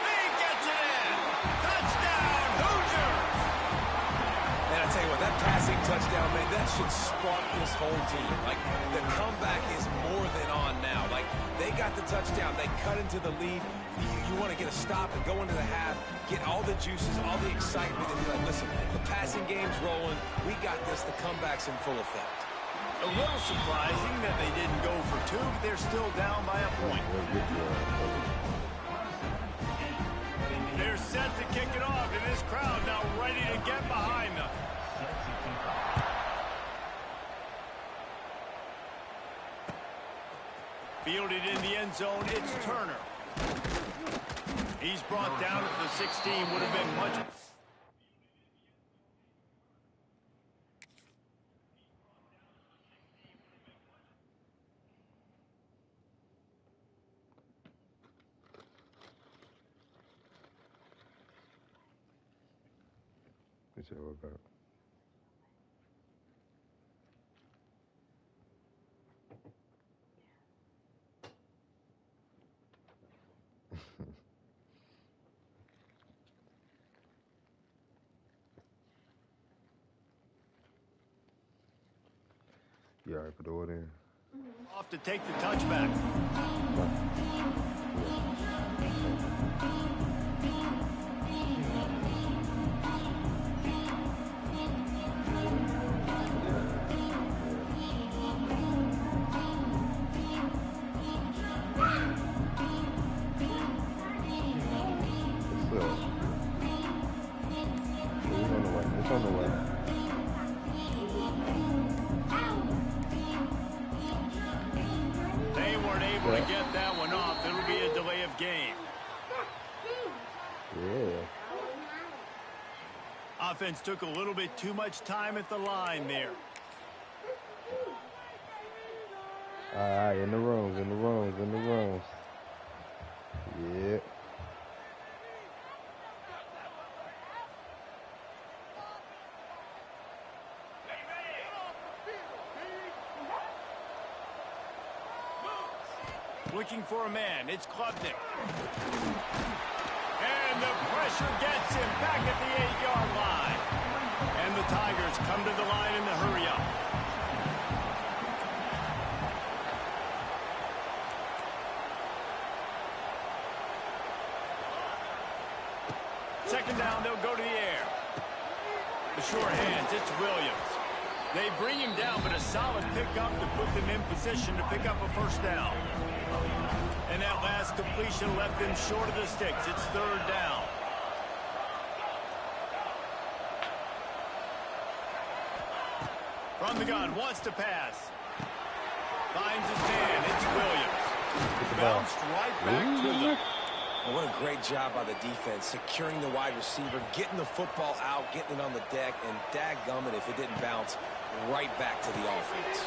He gets it in. Touchdown, Hoosiers. And I tell you what, that passing touchdown, man, that should spark this whole team. Like, the comeback is more than on now. Like, they got the touchdown. They cut into the lead. You want to get a stop and go into the half, get all the juices, all the excitement, and be like, listen, the passing game's rolling. We got this. The comeback's in full effect. A little surprising that they didn't go for 2, but they're still down by a point. They're set to kick it off, and this crowd now ready to get behind them. Fielded in the end zone, it's Turner. He's brought down at the 16, would have been much... What's that all about? You all right, put the order in? Off to take the touchback. It's on the way. They weren't able to get that one off. It'll be a delay of game. Yeah. Offense took a little bit too much time at the line there. All right, in the rooms. Yeah. Looking for a man. It's Klubnik. And the pressure gets him back at the 8-yard line. And the Tigers come to the line in the hurry-up. Second down, they'll go to the air. The short hands, it's Williams. They bring him down, but a solid pickup to put them in position to pick up a first down. And that last completion left them short of the sticks. It's third down. From the gun, wants to pass. Finds his man, it's Williams. Bounced right back to them. Well, what a great job by the defense, securing the wide receiver, getting the football out, getting it on the deck, and dadgummit if it didn't bounce right back to the offense.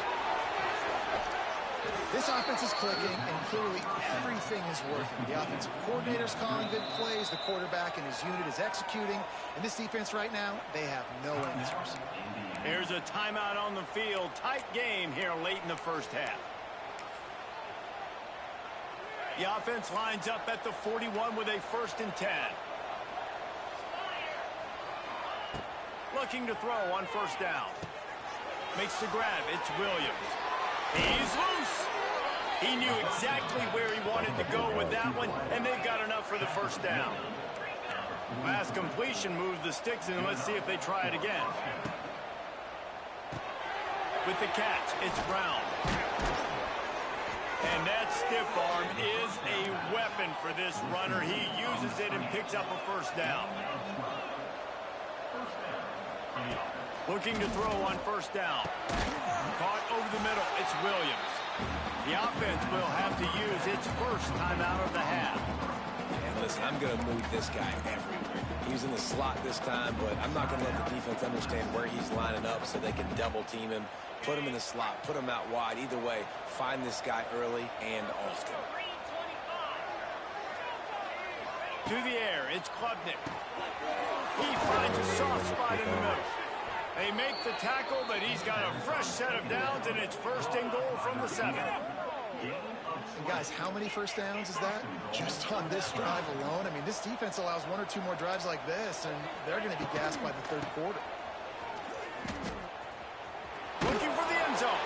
This offense is clicking, and clearly everything is working. The offensive coordinator's calling good plays, the quarterback and his unit is executing, and this defense right now, they have no answers. Here's a timeout on the field. Tight game here late in the first half. The offense lines up at the 41 with a 1st and 10. Looking to throw on first down. Makes the grab. It's Williams. He's loose. He knew exactly where he wanted to go with that one, and they've got enough for the first down. Last completion moves the sticks, and let's see if they try it again. With the catch, it's Brown. And that stiff arm is a weapon for this runner. He uses it and picks up a first down. Looking to throw on first down. Caught over the middle. It's Williams. The offense will have to use its first timeout of the half. And listen, I'm going to move this guy everywhere. He's in the slot this time, but I'm not going to let the defense understand where he's lining up so they can double team him. Put him in the slot, put him out wide. Either way, find this guy early and often. To the air, it's Klubnik. He finds a soft spot in the middle. They make the tackle, but he's got a fresh set of downs, and it's 1st and goal from the 7. And guys, how many first downs is that? Just on this drive alone? I mean, this defense allows 1 or 2 more drives like this, and they're going to be gassed by the 3rd quarter. Looking for the end zone.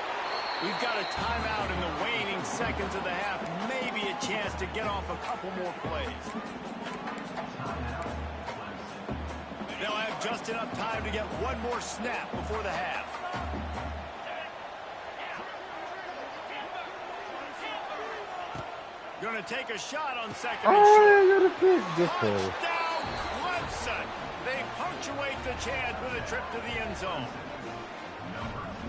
We've got a timeout in the waning seconds of the half. Maybe a chance to get off a couple more plays. They'll have just enough time to get one more snap before the half. Going to take a shot on 2nd and short. Touchdown, Clemson. They punctuate the chance with a trip to the end zone.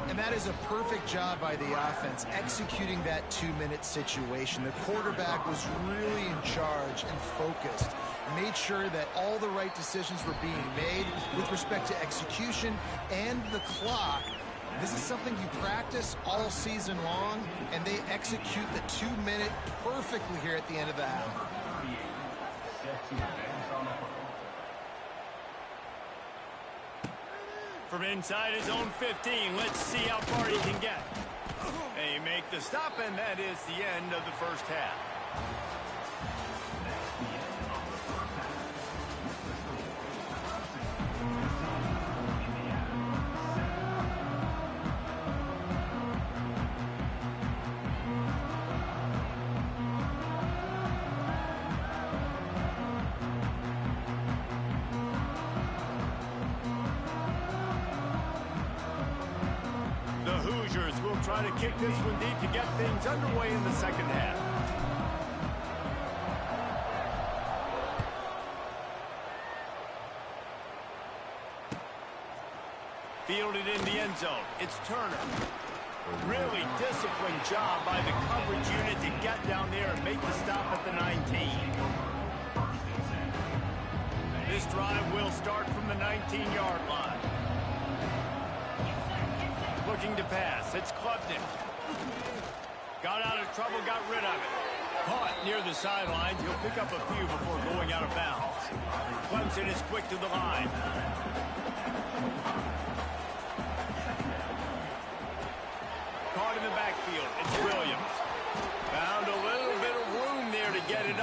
And that is a perfect job by the offense, executing that 2-minute situation. The quarterback was really in charge and focused. Made sure that all the right decisions were being made with respect to execution and the clock. This is something you practice all season long, and they execute the 2-minute perfectly here at the end of the half. From inside his own 15, let's see how far he can get. They make the stop, and that is the end of the first half. Try to kick this one deep to get things underway in the second half. Fielded in the end zone. It's Turner. Really disciplined job by the coverage unit to get down there and make the stop at the 19. This drive will start from the 19-yard line. Looking to pass. It's Klubnik. Got out of trouble, got rid of it. Caught near the sidelines. He'll pick up a few before going out of bounds. Clemson is quick to the line. Caught in the backfield. It's Williams. Found a little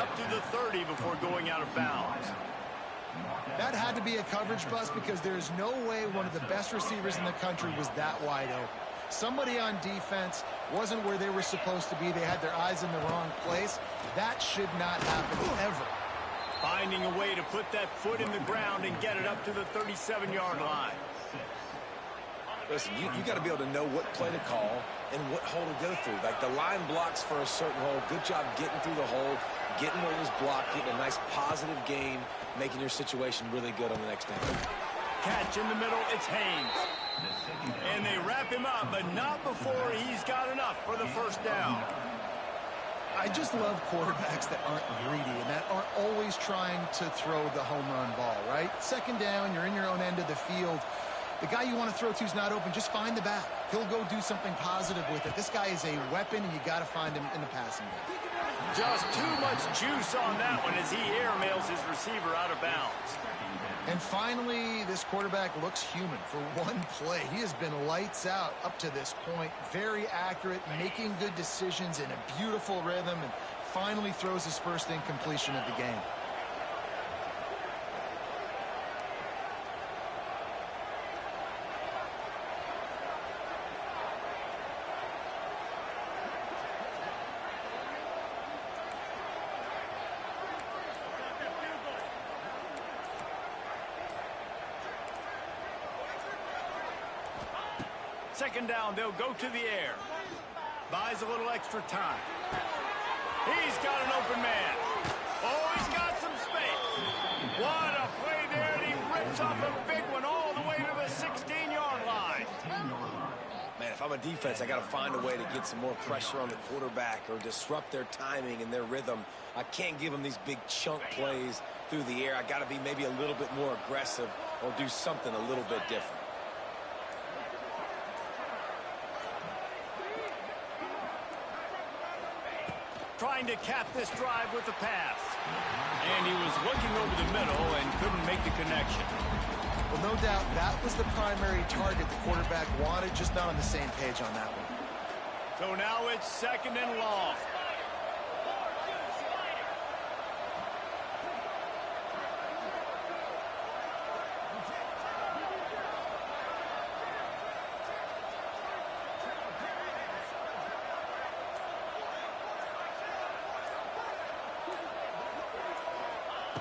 up to the 30 before going out of bounds. That had to be a coverage bust because there's no way one of the best receivers in the country was that wide open. Somebody on defense wasn't where they were supposed to be. They had their eyes in the wrong place. That should not happen ever. Finding a way to put that foot in the ground and get it up to the 37-yard line. Listen, you got to be able to know what play to call and what hole to go through. Like the line blocks for a certain hole. Good job getting through the hole, getting what was blocked, getting a nice positive gain, making your situation really good on the next down. Catch in the middle, it's Haynes. And they wrap him up, but not before he's got enough for the first down. I just love quarterbacks that aren't greedy and that aren't always trying to throw the home run ball, right? Second down, you're in your own end of the field. The guy you want to throw to is not open. Just find the back. He'll go do something positive with it. This guy is a weapon, and you got to find him in the passing game. Just too much juice on that one as he airmails his receiver out of bounds. And finally, this quarterback looks human for one play. He has been lights out up to this point. Very accurate, making good decisions in a beautiful rhythm, and finally throws his first incompletion of the game. Second down, they'll go to the air. Buys a little extra time. He's got an open man. Oh, he's got some space. What a play there, and he rips off a big one all the way to the 16-yard line. Man, if I'm a defense, I got to find a way to get some more pressure on the quarterback or disrupt their timing and their rhythm. I can't give them these big chunk plays through the air. I got to be maybe a little bit more aggressive or do something a little bit different. Trying to cap this drive with the pass. And he was looking over the middle and couldn't make the connection. Well, no doubt that was the primary target the quarterback wanted, just not on the same page on that one. So now it's second and long.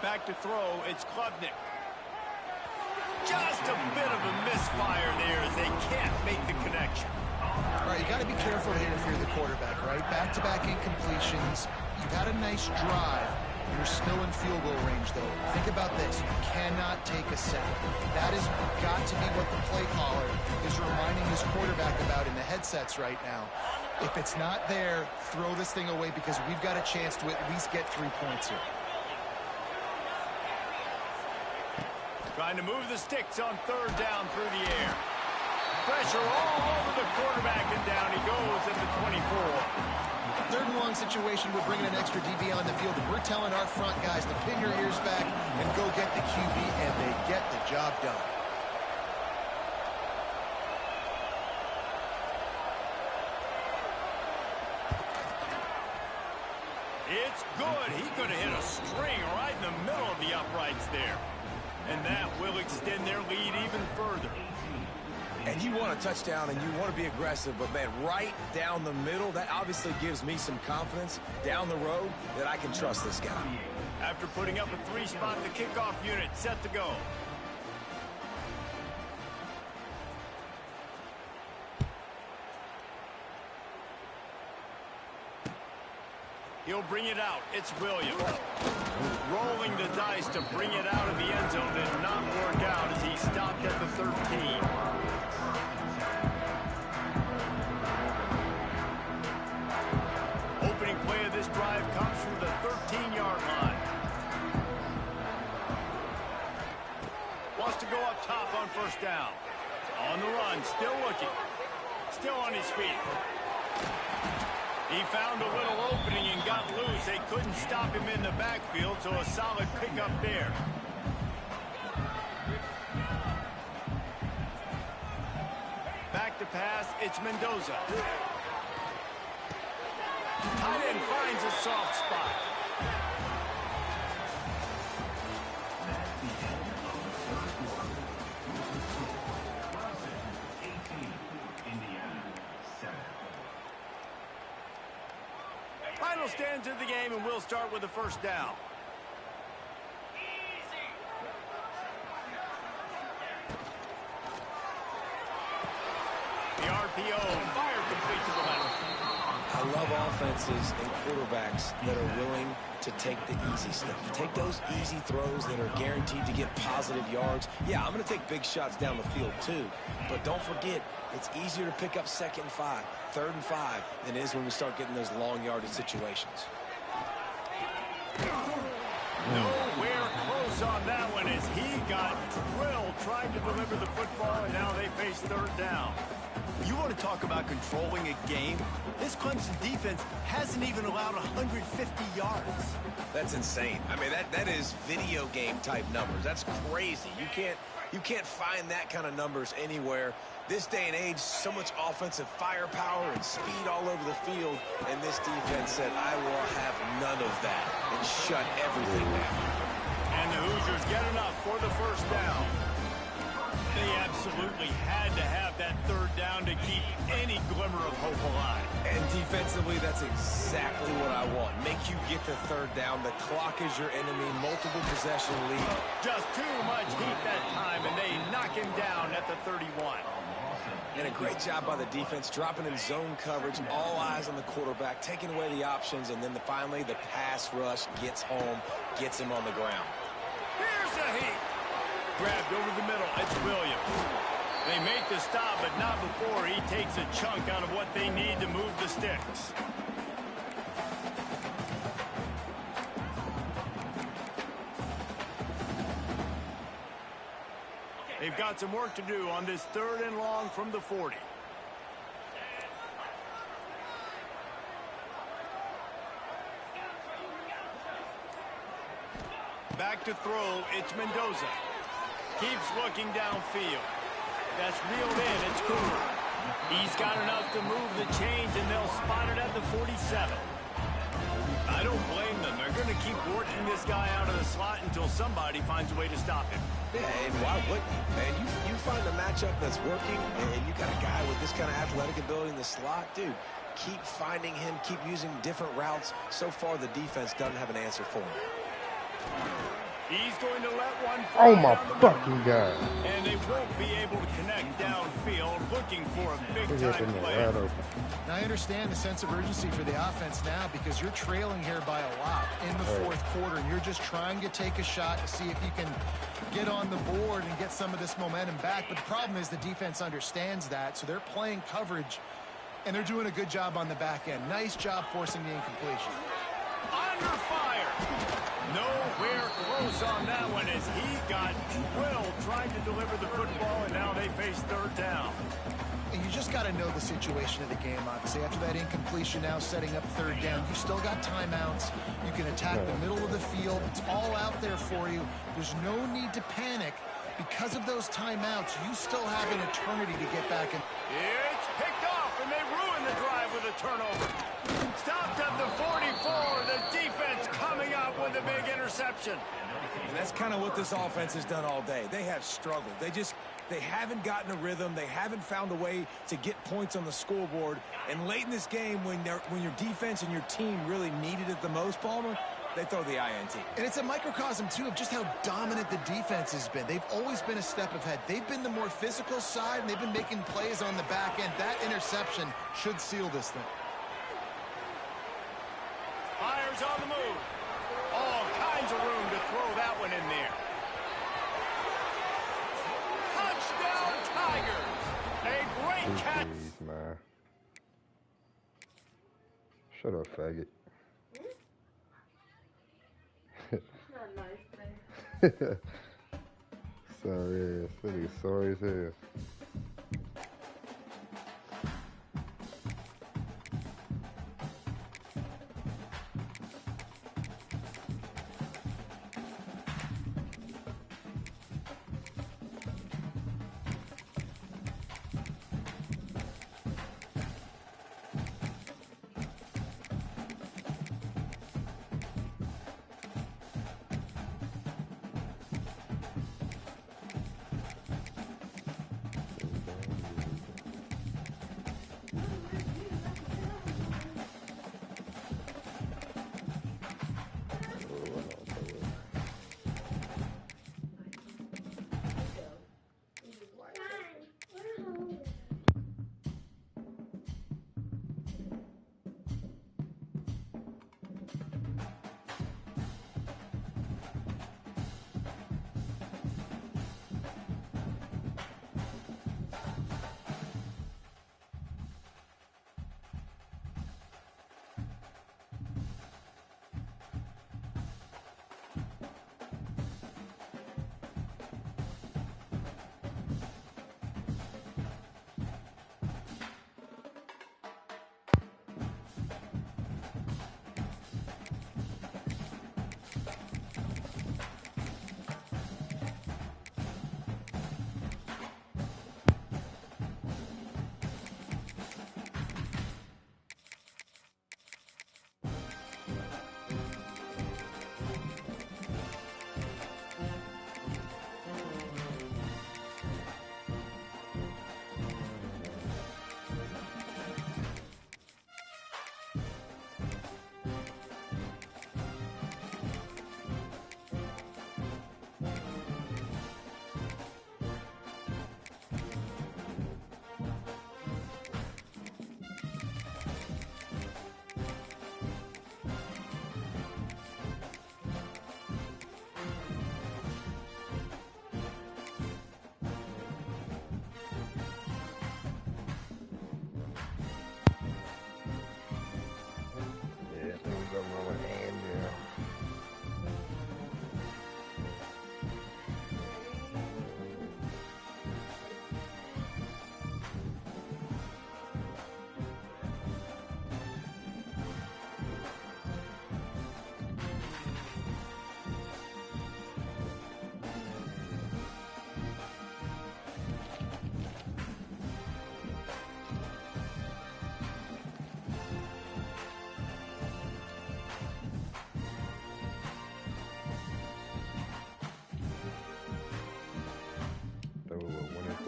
Back to throw, it's Klubnik. Just a bit of a misfire there as they can't make the connection. All right, you got to be careful here if you're the quarterback, right? Back-to-back incompletions. You've had a nice drive. You're still in field goal range, though. Think about this. You cannot take a sack. That has got to be what the play caller is reminding his quarterback about in the headsets right now. If it's not there, throw this thing away because we've got a chance to at least get 3 points here. Trying to move the sticks on third down through the air. Pressure all over the quarterback, and down he goes at the 24. Third and long situation, we're bringing an extra DB on the field, and we're telling our front guys to pin your ears back and go get the QB, and they get the job done. It's good. He could have hit a string right in the middle of the uprights there. And that will extend their lead even further. And you want a touchdown and you want to be aggressive, but man, right down the middle, that obviously gives me some confidence down the road that I can trust this guy. After putting up a 3-spot, the kickoff unit set to go. He'll bring it out. It's Williams. Rolling the dice to bring it out of the end zone did not work out as he stopped at the 13. Opening play of this drive comes from the 13-yard line. Wants to go up top on first down. On the run, still looking. Still on his feet. He found a little opening and got loose. They couldn't stop him in the backfield, so a solid pickup there. Back to pass, it's Mendoza. Tight end finds a soft spot. Final stands of the game, and we'll start with the first down. The RPO, fire complete to the left. I love offenses and quarterbacks that are willing to take the easy stuff. Take those easy throws that are guaranteed to get positive yards. Yeah, I'm going to take big shots down the field too. But don't forget, it's easier to pick up 2nd and 5, 3rd and 5 than it is when we start getting those long yardage situations. Nowhere close on that one as he got drilled trying to deliver the football, and now they face 3rd down. You want to talk about controlling a game? This Clemson defense hasn't even allowed 150 yards. That's insane. I mean, that is video game type numbers. That's crazy. You can't find that kind of numbers anywhere. This day and age, so much offensive firepower and speed all over the field, and this defense said, I will have none of that, and shut everything down. And the Hoosiers get enough for the first down. They absolutely had to have that 3rd down to keep any glimmer of hope alive. And defensively, that's exactly what I want. Make you get the 3rd down. The clock is your enemy. Multiple possession lead. Just too much heat that time, and they knock him down at the 31. And a great job by the defense, dropping in zone coverage, all eyes on the quarterback, taking away the options, and then finally the pass rush gets home, gets him on the ground. Here's a heat. Grabbed over the middle. It's Williams. They make the stop, but not before he takes a chunk out of what they need to move the sticks. They've got some work to do on this 3rd and long from the 40. Back to throw, it's Mendoza. Keeps looking downfield. That's reeled in, it's Cooper. He's got enough to move the chains, and they'll spot it at the 47. I don't blame them. They're going to keep working this guy out of the slot until somebody finds a way to stop him. And why wouldn't you? Man, you find a matchup that's working, and you got a guy with this kind of athletic ability in the slot, dude, keep finding him, keep using different routes. So far, the defense doesn't have an answer for him. He's going to let one Oh fly my down the fucking middle. God. And they won't be able to connect downfield, looking for a He's big-time hitting it play. wide open. Now, I understand the sense of urgency for the offense now because you're trailing here by a lot in the 4th quarter, and you're just trying to take a shot to see if you can get on the board and get some of this momentum back. But the problem is the defense understands that, so they're playing coverage, and they're doing a good job on the back end. Nice job forcing the incompletion. Under fire. Nowhere close on that one as he got drilled trying to deliver the football, and now they face 3rd down. And you just got to know the situation of the game, obviously. After that incompletion now setting up 3rd down, you still got timeouts. You can attack the middle of the field. It's all out there for you. There's no need to panic. Because of those timeouts, you still have an eternity to get back in. It's picked off, and they ruin the drive with a turnover. Stopped at the 44. The defense coming up with a big interception. And that's kind of what this offense has done all day. They have struggled. They haven't gotten a rhythm. They haven't found a way to get points on the scoreboard. And late in this game, when your defense and your team really needed it the most, Palmer, they throw the INT. And it's a microcosm, too, of just how dominant the defense has been. They've always been a step ahead. They've been the more physical side, and they've been making plays on the back end. That interception should seal this thing. Fires on the move. All kinds of room to throw that one in there. Touchdown, Tigers. A great catch. Jeez, man. Shut up, faggot. Not nice, man. Sorry ass. That nigga sorry as hell.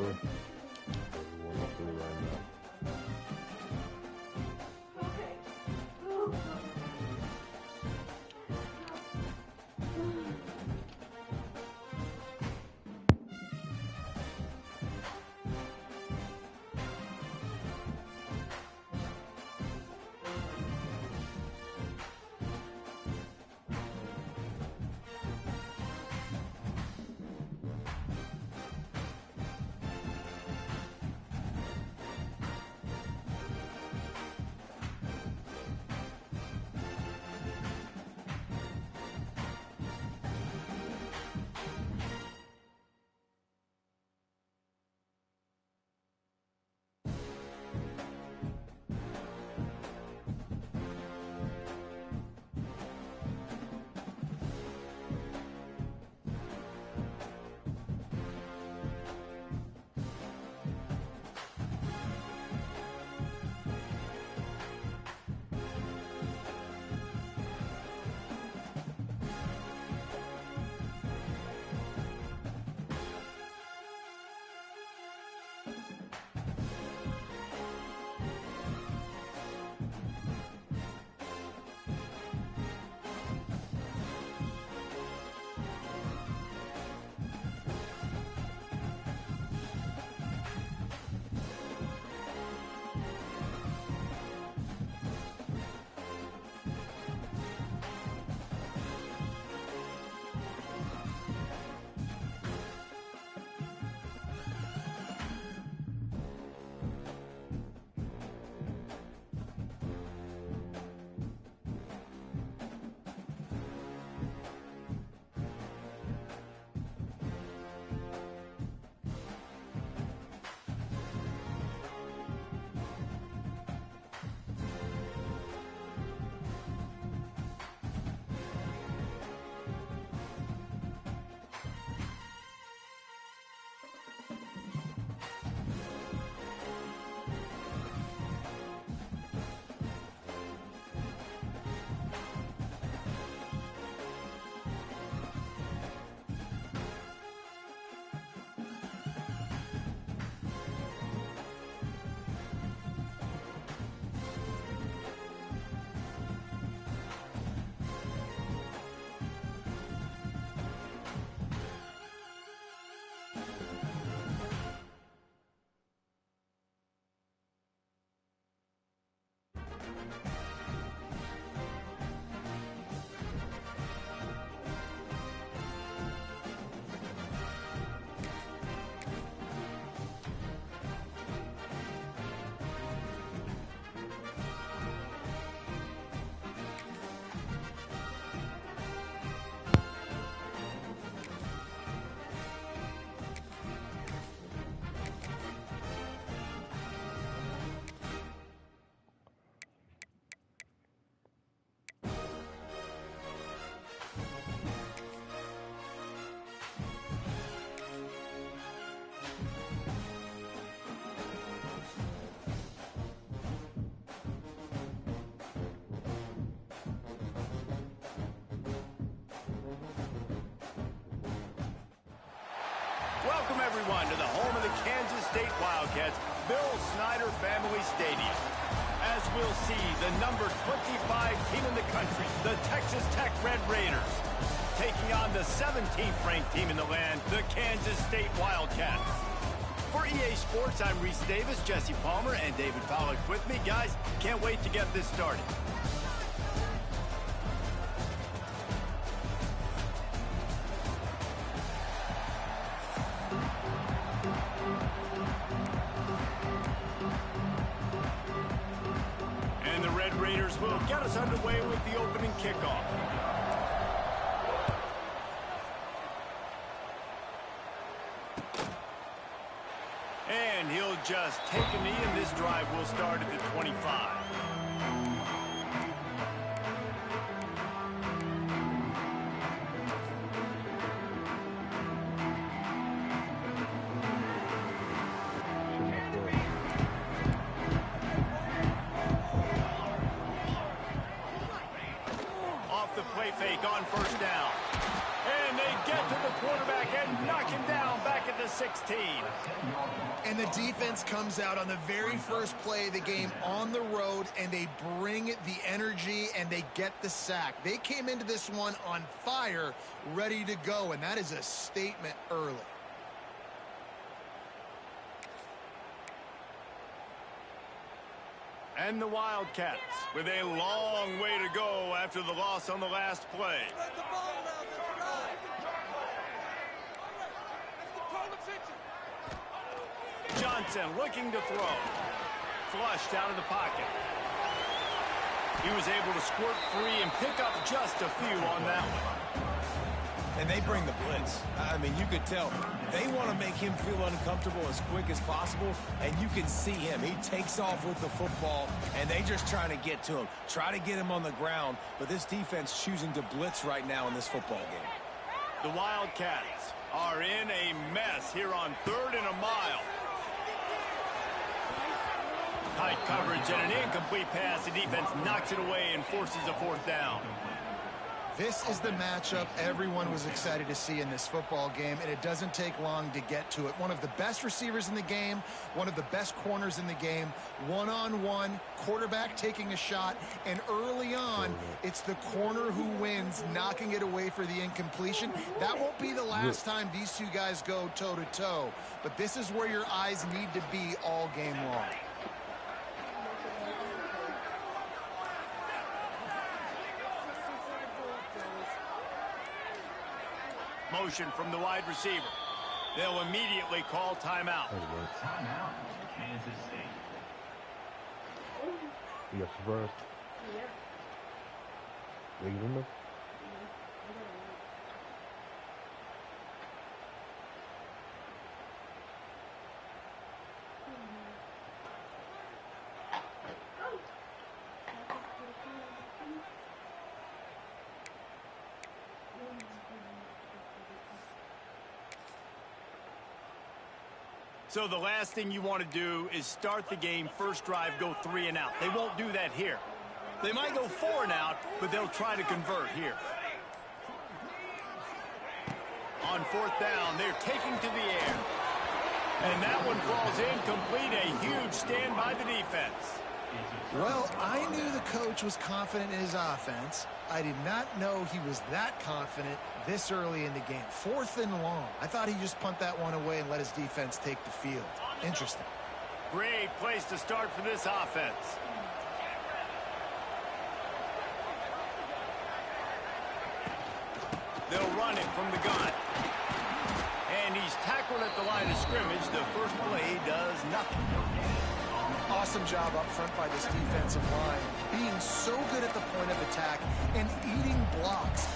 1-3. 1-3 right now. Welcome, everyone, to the home of the Kansas State Wildcats, Bill Snyder Family Stadium. As we'll see, the number 25 team in the country, the Texas Tech Red Raiders, taking on the 17th ranked team in the land, the Kansas State Wildcats. For EA Sports, I'm Reese Davis, Jesse Palmer, and David Pollack with me. Guys, can't wait to get this started. And the Red Raiders will get us underway with the opening kickoff. And he'll just take a knee, and this drive will start at the 25. Off the play fake on first down. And they get to the quarterback and knock him down back at the the 16. And the defense comes out on the very first play of the game on the road, and they bring the energy, and they get the sack. They came into this one on fire, ready to go, and that is a statement early. And the Wildcats with a long way to go after the loss on the last play. Johnson looking to throw. Flushed out of the pocket. He was able to squirt free and pick up just a few on that one. And they bring the blitz. I mean, you could tell they want to make him feel uncomfortable as quick as possible, and you can see him. He takes off with the football, and they just trying to get to him, try to get him on the ground, but this defense choosing to blitz right now in this football game. The Wildcats are in a mess here on 3rd and a mile. Tight coverage and an incomplete pass. The defense knocks it away and forces a 4th down. This is the matchup everyone was excited to see in this football game, and it doesn't take long to get to it. One of the best receivers in the game, one of the best corners in the game, one-on-one, quarterback taking a shot, and early on, it's the corner who wins, knocking it away for the incompletion. That won't be the last time these two guys go toe-to-toe, but this is where your eyes need to be all game long. Motion from the wide receiver. They'll immediately call timeout. Timeout, Kansas State. You got surprised? Yeah. Leaving them? So the last thing you want to do is start the game, first drive, go 3 and out. They won't do that here. They might go 4 and out, but they'll try to convert here. On 4th down, they're taking to the air. And that one falls incomplete. A huge stand by the defense. Well, I knew the coach was confident in his offense. I did not know he was that confident this early in the game. 4th and long. I thought he'd just punt that one away and let his defense take the field. Interesting. Great place to start for this offense. They'll run it from the gun. And he's tackled at the line of scrimmage. The first play does nothing. Awesome job up front by this defensive line. Being so good at the point of attack and eating blocks.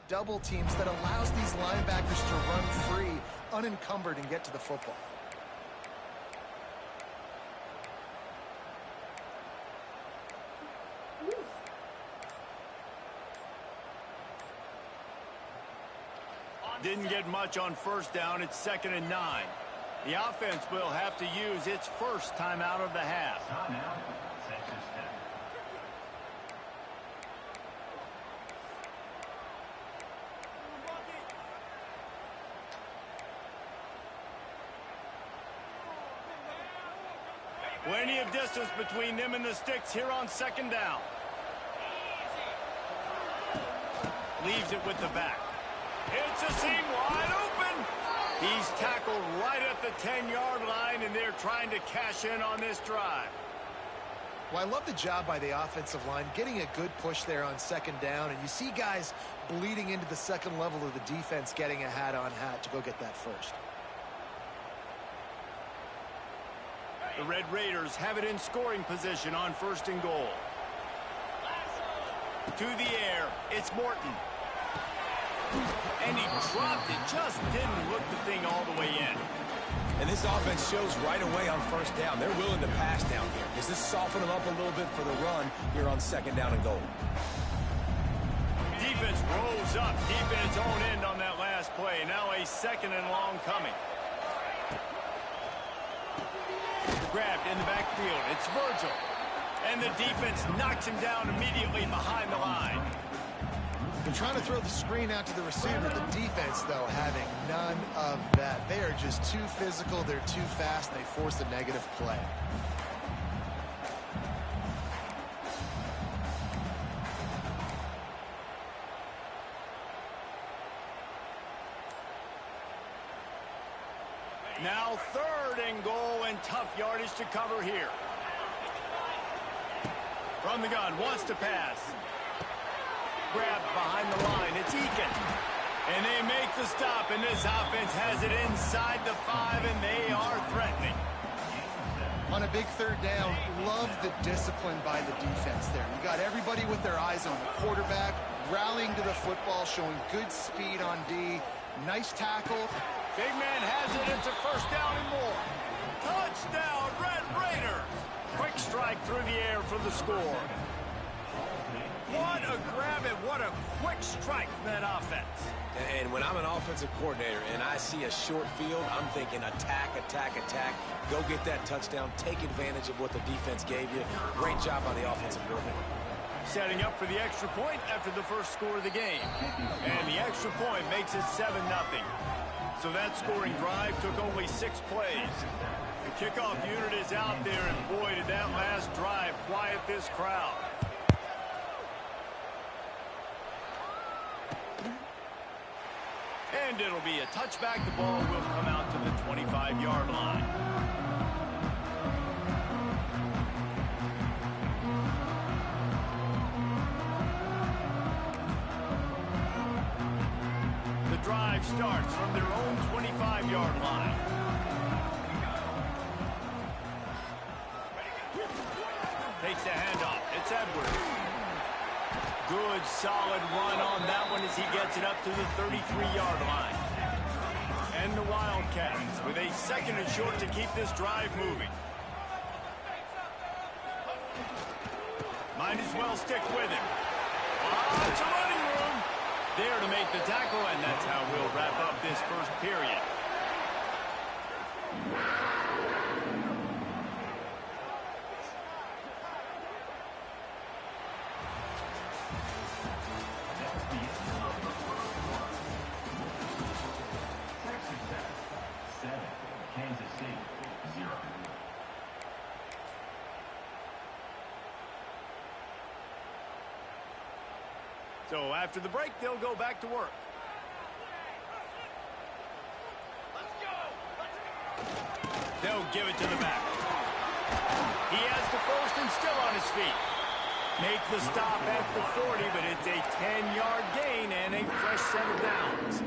Double teams that allows these linebackers to run free, unencumbered, and get to the football. Didn't get much on 1st down. It's 2nd and 9. The offense will have to use its first timeout of the half. Timeout, Texas Tech. Plenty of distance between them and the sticks here on 2nd down. Leaves it with the back. It's a seam wide open. He's tackled right at the 10-yard line, and they're trying to cash in on this drive. Well, I love the job by the offensive line, getting a good push there on 2nd down, and you see guys bleeding into the second level of the defense getting a hat-on-hat to go get that first. The Red Raiders have it in scoring position on 1st and goal. To the air, it's Morton. And he dropped it, just didn't look the thing all the way in. And this offense shows right away on first down. They're willing to pass down here. Does this soften them up a little bit for the run here on second down and goal? Defense rolls up deep in its own end on that last play. Now a second and long coming. Grabbed in the backfield. It's Virgil. And the defense knocks him down immediately behind the line. They're trying to throw the screen out to the receiver. The defense, though, having none of that. They are just too physical. They're too fast. And they force a negative play. Now third and goal and tough yardage to cover here. From the gun, wants to pass. Grabbed behind the line, it's Eakin. And they make the stop, and this offense has it inside the 5, and they are threatening. On a big third down, love the discipline by the defense there. You got everybody with their eyes on the quarterback, rallying to the football, showing good speed on D. Nice tackle. Big man has it. It's a first down and more. Touchdown, Red Raiders. Quick strike through the air for the score. What a grab and what a quick strike from that offense. And when I'm an offensive coordinator and I see a short field, I'm thinking attack, attack, attack. Go get that touchdown. Take advantage of what the defense gave you. Great job by the offensive coordinator. Setting up for the extra point after the first score of the game. And the extra point makes it 7-0. So that scoring drive took only 6 plays. The kickoff unit is out there, and boy, did that last drive quiet this crowd. And it'll be a touchback. The ball will come out to the 25-yard line. The drive starts from their own 25-yard line. Takes the handoff. It's Edwards. Good, solid run on that one as he gets it up to the 33-yard line. And the Wildcats with a second and short to keep this drive moving. Might as well stick with him. Lots of running room. There to make the tackle, and that's how we'll wrap up this first period. So after the break, they'll go back to work. They'll give it to the back. He has the first and still on his feet. Make the stop at the 40, but it's a 10-yard gain and a fresh set of downs.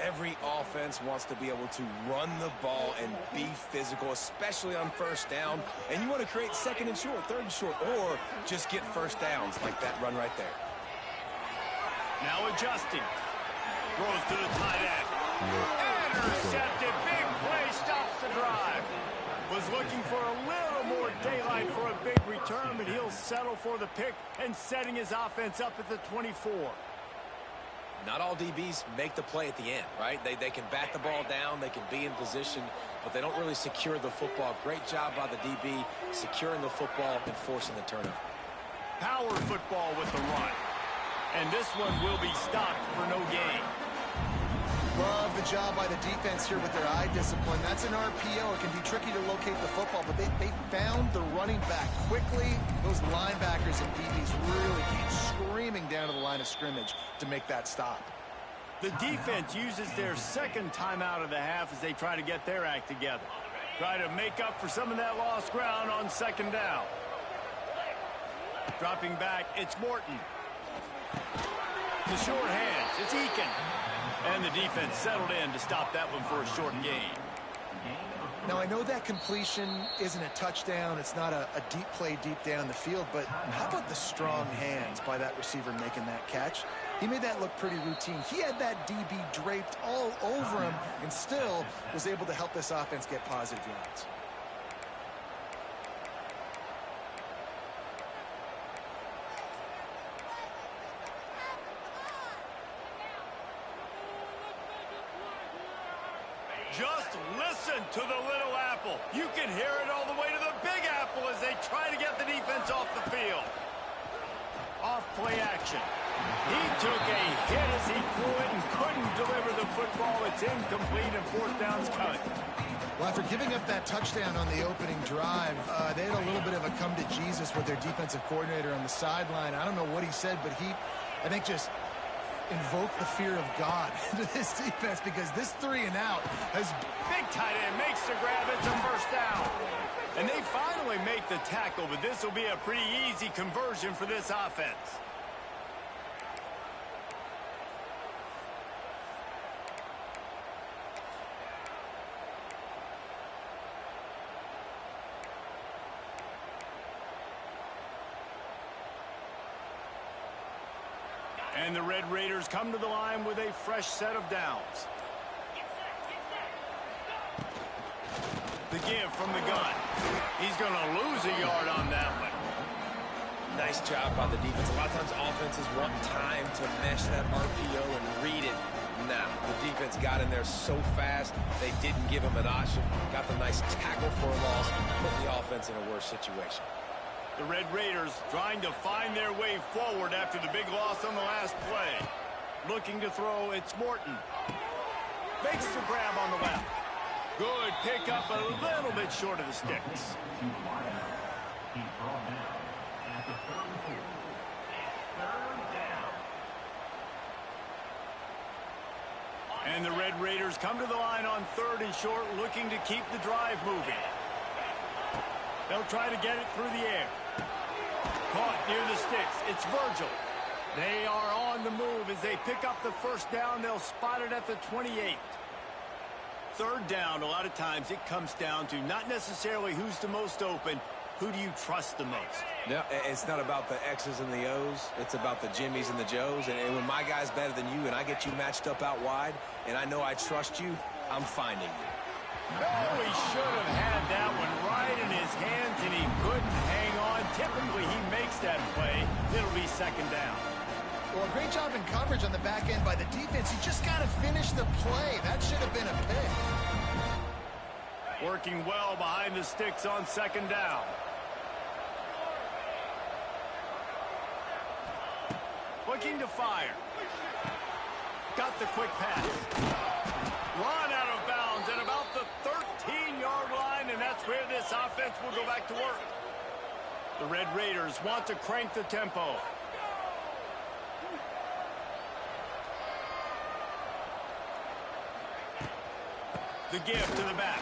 Every offense wants to be able to run the ball and be physical, especially on first down. And you want to create second and short, third and short, or just get first downs like that run right there. Now adjusting. Throws to the tight end. Intercepted. Big play stops the drive. Was looking for a little more daylight for a big return, but he'll settle for the pick and setting his offense up at the 24. Not all DBs make the play at the end, right? They can bat the ball down, they can be in position, but they don't really secure the football. Great job by the DB securing the football and forcing the turnover. Power football with the run. And this one will be stopped for no gain. Love the job by the defense here with their eye discipline. That's an RPO. It can be tricky to locate the football, but they found the running back quickly. Those linebackers and DBs really came screaming down to the line of scrimmage to make that stop. The defense uses their second timeout of the half as they try to get their act together. Try to make up for some of that lost ground on second down. Dropping back, it's Morton. The short hands, it's Eakin. And the defense settled in to stop that one for a short gain. Now, I know that completion isn't a touchdown. It's not a deep play deep down the field, but how about the strong hands by that receiver making that catch? He made that look pretty routine. He had that DB draped all over him and still was able to help this offense get positive yards. Just listen to the little apple. You can hear it all the way to the big apple as they try to get the defense off the field. Off play action. He took a hit as he threw it and couldn't deliver the football. It's incomplete and fourth down's coming. Well, after giving up that touchdown on the opening drive, they had a little bit of a come to Jesus with their defensive coordinator on the sideline. I don't know what he said, but he, I think, just invoke the fear of God into this defense because this 3 and out has... Big tight end makes the grab. It's a first down. And they finally make the tackle, but this will be a pretty easy conversion for this offense. And the Red Raiders come to the line with a fresh set of downs. The give from the gun. He's going to lose a yard on that one. Nice job by the defense. A lot of times offenses want time to mesh that RPO and read it. Now, the defense got in there so fast, they didn't give him an option. Got the nice tackle for a loss, put the offense in a worse situation. The Red Raiders trying to find their way forward after the big loss on the last play. Looking to throw, it's Morton. Makes the grab on the left. Good pickup, a little bit short of the sticks. He's brought down at the 34. Third down. And the Red Raiders come to the line on 3rd and short, looking to keep the drive moving. They'll try to get it through the air. Caught near the sticks. It's Virgil. They are on the move as they pick up the first down. They'll spot it at the 28. 3rd down, a lot of times it comes down to not necessarily who's the most open, who do you trust the most? No, it's not about the X's and the O's. It's about the Jimmys and the Joes. And when my guy's better than you and I get you matched up out wide and I know I trust you, I'm finding you. Oh, he should have had that one right in his hands, and he couldn't hang on. Typically, he makes that play. It'll be 2nd down. Well, great job in coverage on the back end by the defense. You just got to finish the play. That should have been a pick. Working well behind the sticks on 2nd down. Looking to fire. Got the quick pass. Run out of bounds at about the 13-yard line, and that's where this offense will go back to work. The Red Raiders want to crank the tempo. The give to the back.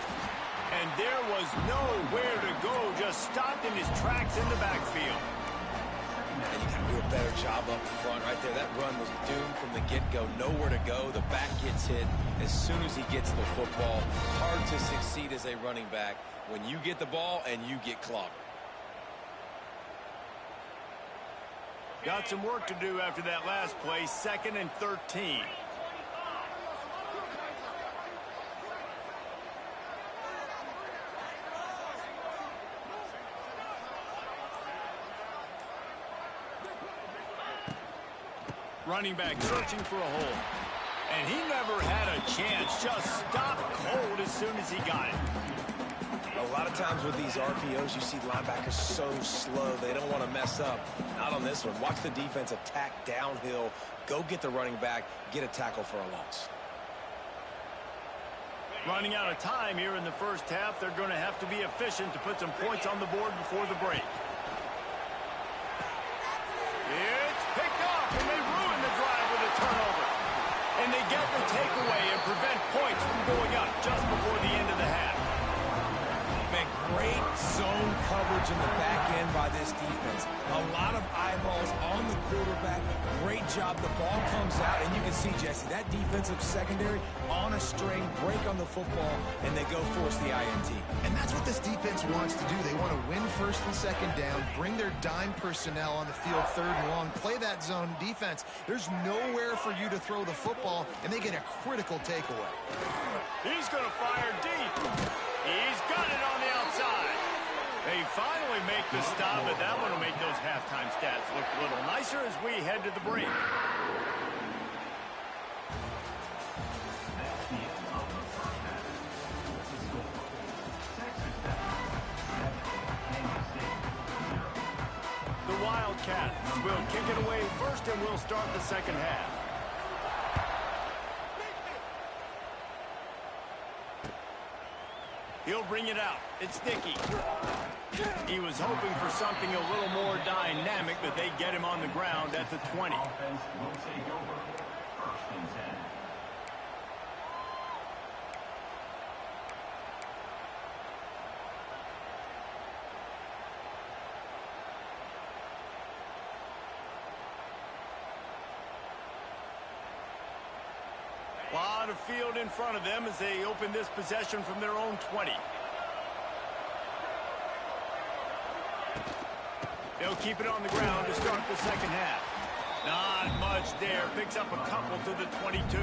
And there was nowhere to go, just stopped in his tracks in the backfield. And you got to do a better job up front right there. That run was doomed from the get-go. Nowhere to go. The back gets hit as soon as he gets the football. Hard to succeed as a running back when you get the ball and you get clobbered. Got some work to do after that last play. 2nd and 13. Running back searching for a hole. And he never had a chance. Just stopped cold as soon as he got it. A lot of times with these RPOs, you see linebackers so slow. They don't want to mess up. Not on this one. Watch the defense attack downhill. Go get the running back. Get a tackle for a loss. Running out of time here in the first half. They're going to have to be efficient to put some points on the board before the break. It's picked off, and they ruin the drive with a turnover. And they get the takeaway and prevent points from going up just before the end of the half. Man, great zone coverage in the back end by this defense. A lot of eyeballs on the quarterback. Great job. The ball comes out, and you can see, Jesse, that defensive secondary on a string, break on the football, and they go force the INT. And that's what this defense wants to do. They want to win first and second down, bring their dime personnel on the field third and long, play that zone defense. There's nowhere for you to throw the football, and they get a critical takeaway. He's going to fire deep. He's got it on the outside. They finally make the stop, but that one will make those halftime stats look a little nicer as we head to the break. That's the end of the first half. The score, Texas Tech 7, Kansas State 0. The Wildcats will kick it away first, and we'll start the second half. He'll bring it out. It's Dickey. He was hoping for something a little more dynamic, but they get him on the ground at the 20. Offense will take over. First and 10. Lot of field in front of them as they open this possession from their own 20. They'll keep it on the ground to start the second half. Not much there. Picks up a couple to the 22.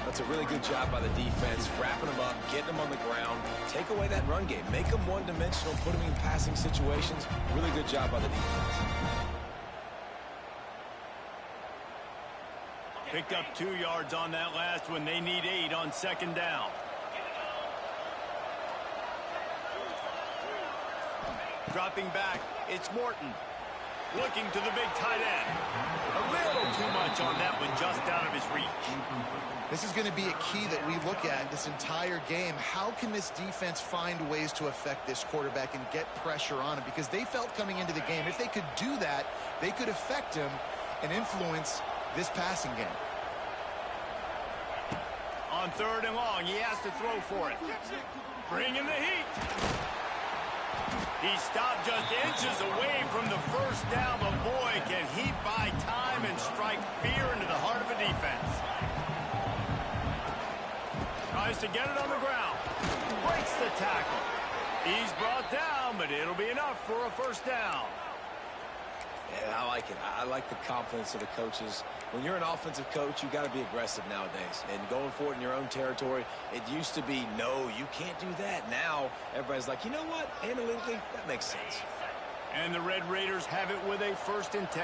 That's a really good job by the defense, wrapping them up, getting them on the ground, take away that run game, make them one-dimensional, put them in passing situations. Really good job by the defense. Picked up 2 yards on that last one. They need 8 on second down. Dropping back, it's Morton. Looking to the big tight end. A little too much on that one, just out of his reach. This is going to be a key that we look at this entire game. How can this defense find ways to affect this quarterback and get pressure on him? Because they felt coming into the game, if they could do that, they could affect him and influence this passing game. On third and long, he has to throw for it. Bringing the heat. He stopped just inches away from the first down, but boy, can he buy time and strike fear into the heart of a defense. Tries to get it on the ground. Breaks the tackle. He's brought down, but it'll be enough for a first down. Yeah, I like it. I like the confidence of the coaches. When you're an offensive coach, you got to be aggressive nowadays. And going for it in your own territory, it used to be, no, you can't do that. Now, everybody's like, you know what? Analytically, that makes sense. And the Red Raiders have it with a first and 10.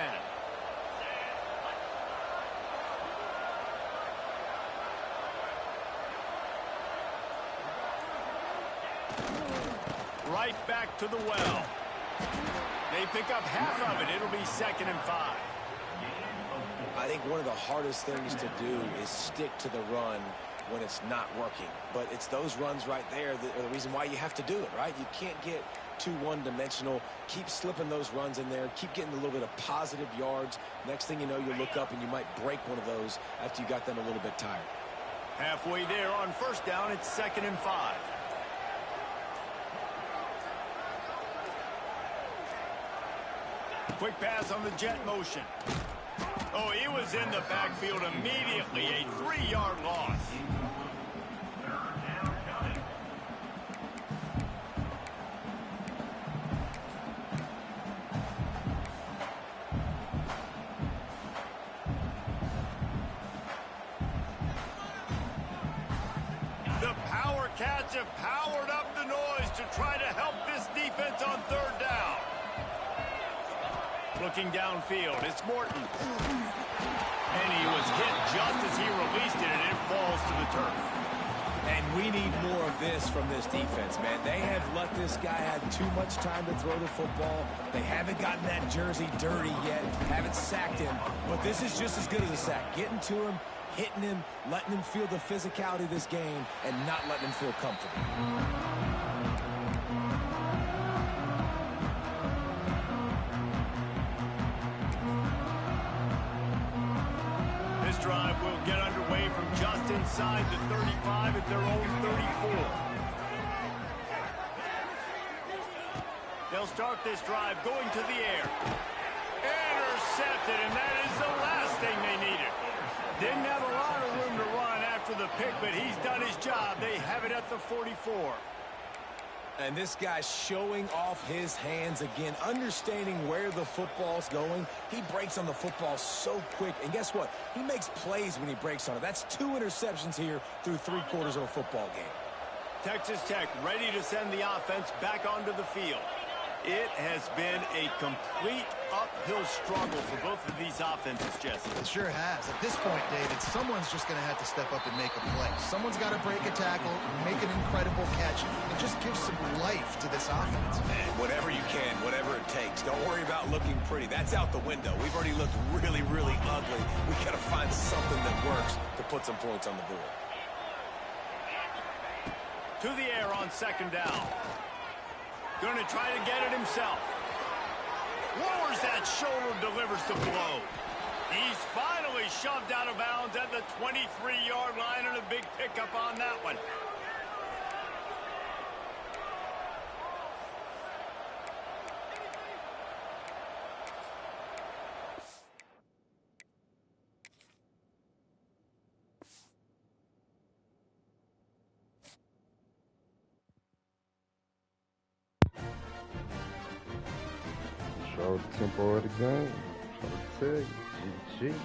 Right back to the well. They pick up half of it. It'll be second and 5. I think one of the hardest things to do is stick to the run when it's not working. But it's those runs right there that are the reason why you have to do it, right? You can't get too one-dimensional. Keep slipping those runs in there. Keep getting a little bit of positive yards. Next thing you know, you look up and you might break one of those after you got them a little bit tired. Halfway there on first down, it's second and 5. Quick pass on the jet motion. Oh, he was in the backfield immediately. A 3-yard loss. The Power Cats have powered up the noise to try to help this defense on third down. Looking downfield, it's Morton. And he was hit just as he released it, and it falls to the turf. And we need more of this from this defense, man. They have let this guy have too much time to throw the football. They haven't gotten that jersey dirty yet, haven't sacked him. But this is just as good as a sack. Getting to him, hitting him, letting him feel the physicality of this game, and not letting him feel comfortable. This drive will get underway from just inside the 35 at their own 34. they'll start this drive going to the air. Intercepted, and that is the last thing they needed. Didn't have a lot of room to run after the pick, but he's done his job. They have it at the 44. And this guy's showing off his hands again, understanding where the football's going. He breaks on the football so quick. And guess what? He makes plays when he breaks on it. That's 2 interceptions here through 3 quarters of a football game. Texas Tech ready to send the offense back onto the field. It has been a complete uphill struggle for both of these offenses, Jesse. It sure has. At this point, David, someone's just going to have to step up and make a play. Someone's got to break a tackle, make an incredible catch, and just give some life to this offense. And whatever you can, whatever it takes. Don't worry about looking pretty. That's out the window. We've already looked really, really ugly. We got to find something that works to put some points on the board. To the air on 2nd down. Going to try to get it himself. Lowers that shoulder, delivers the blow. He's finally shoved out of bounds at the 23-yard line, and a big pickup on that one. Show the tempo of the game. Show the tell you. Jeez.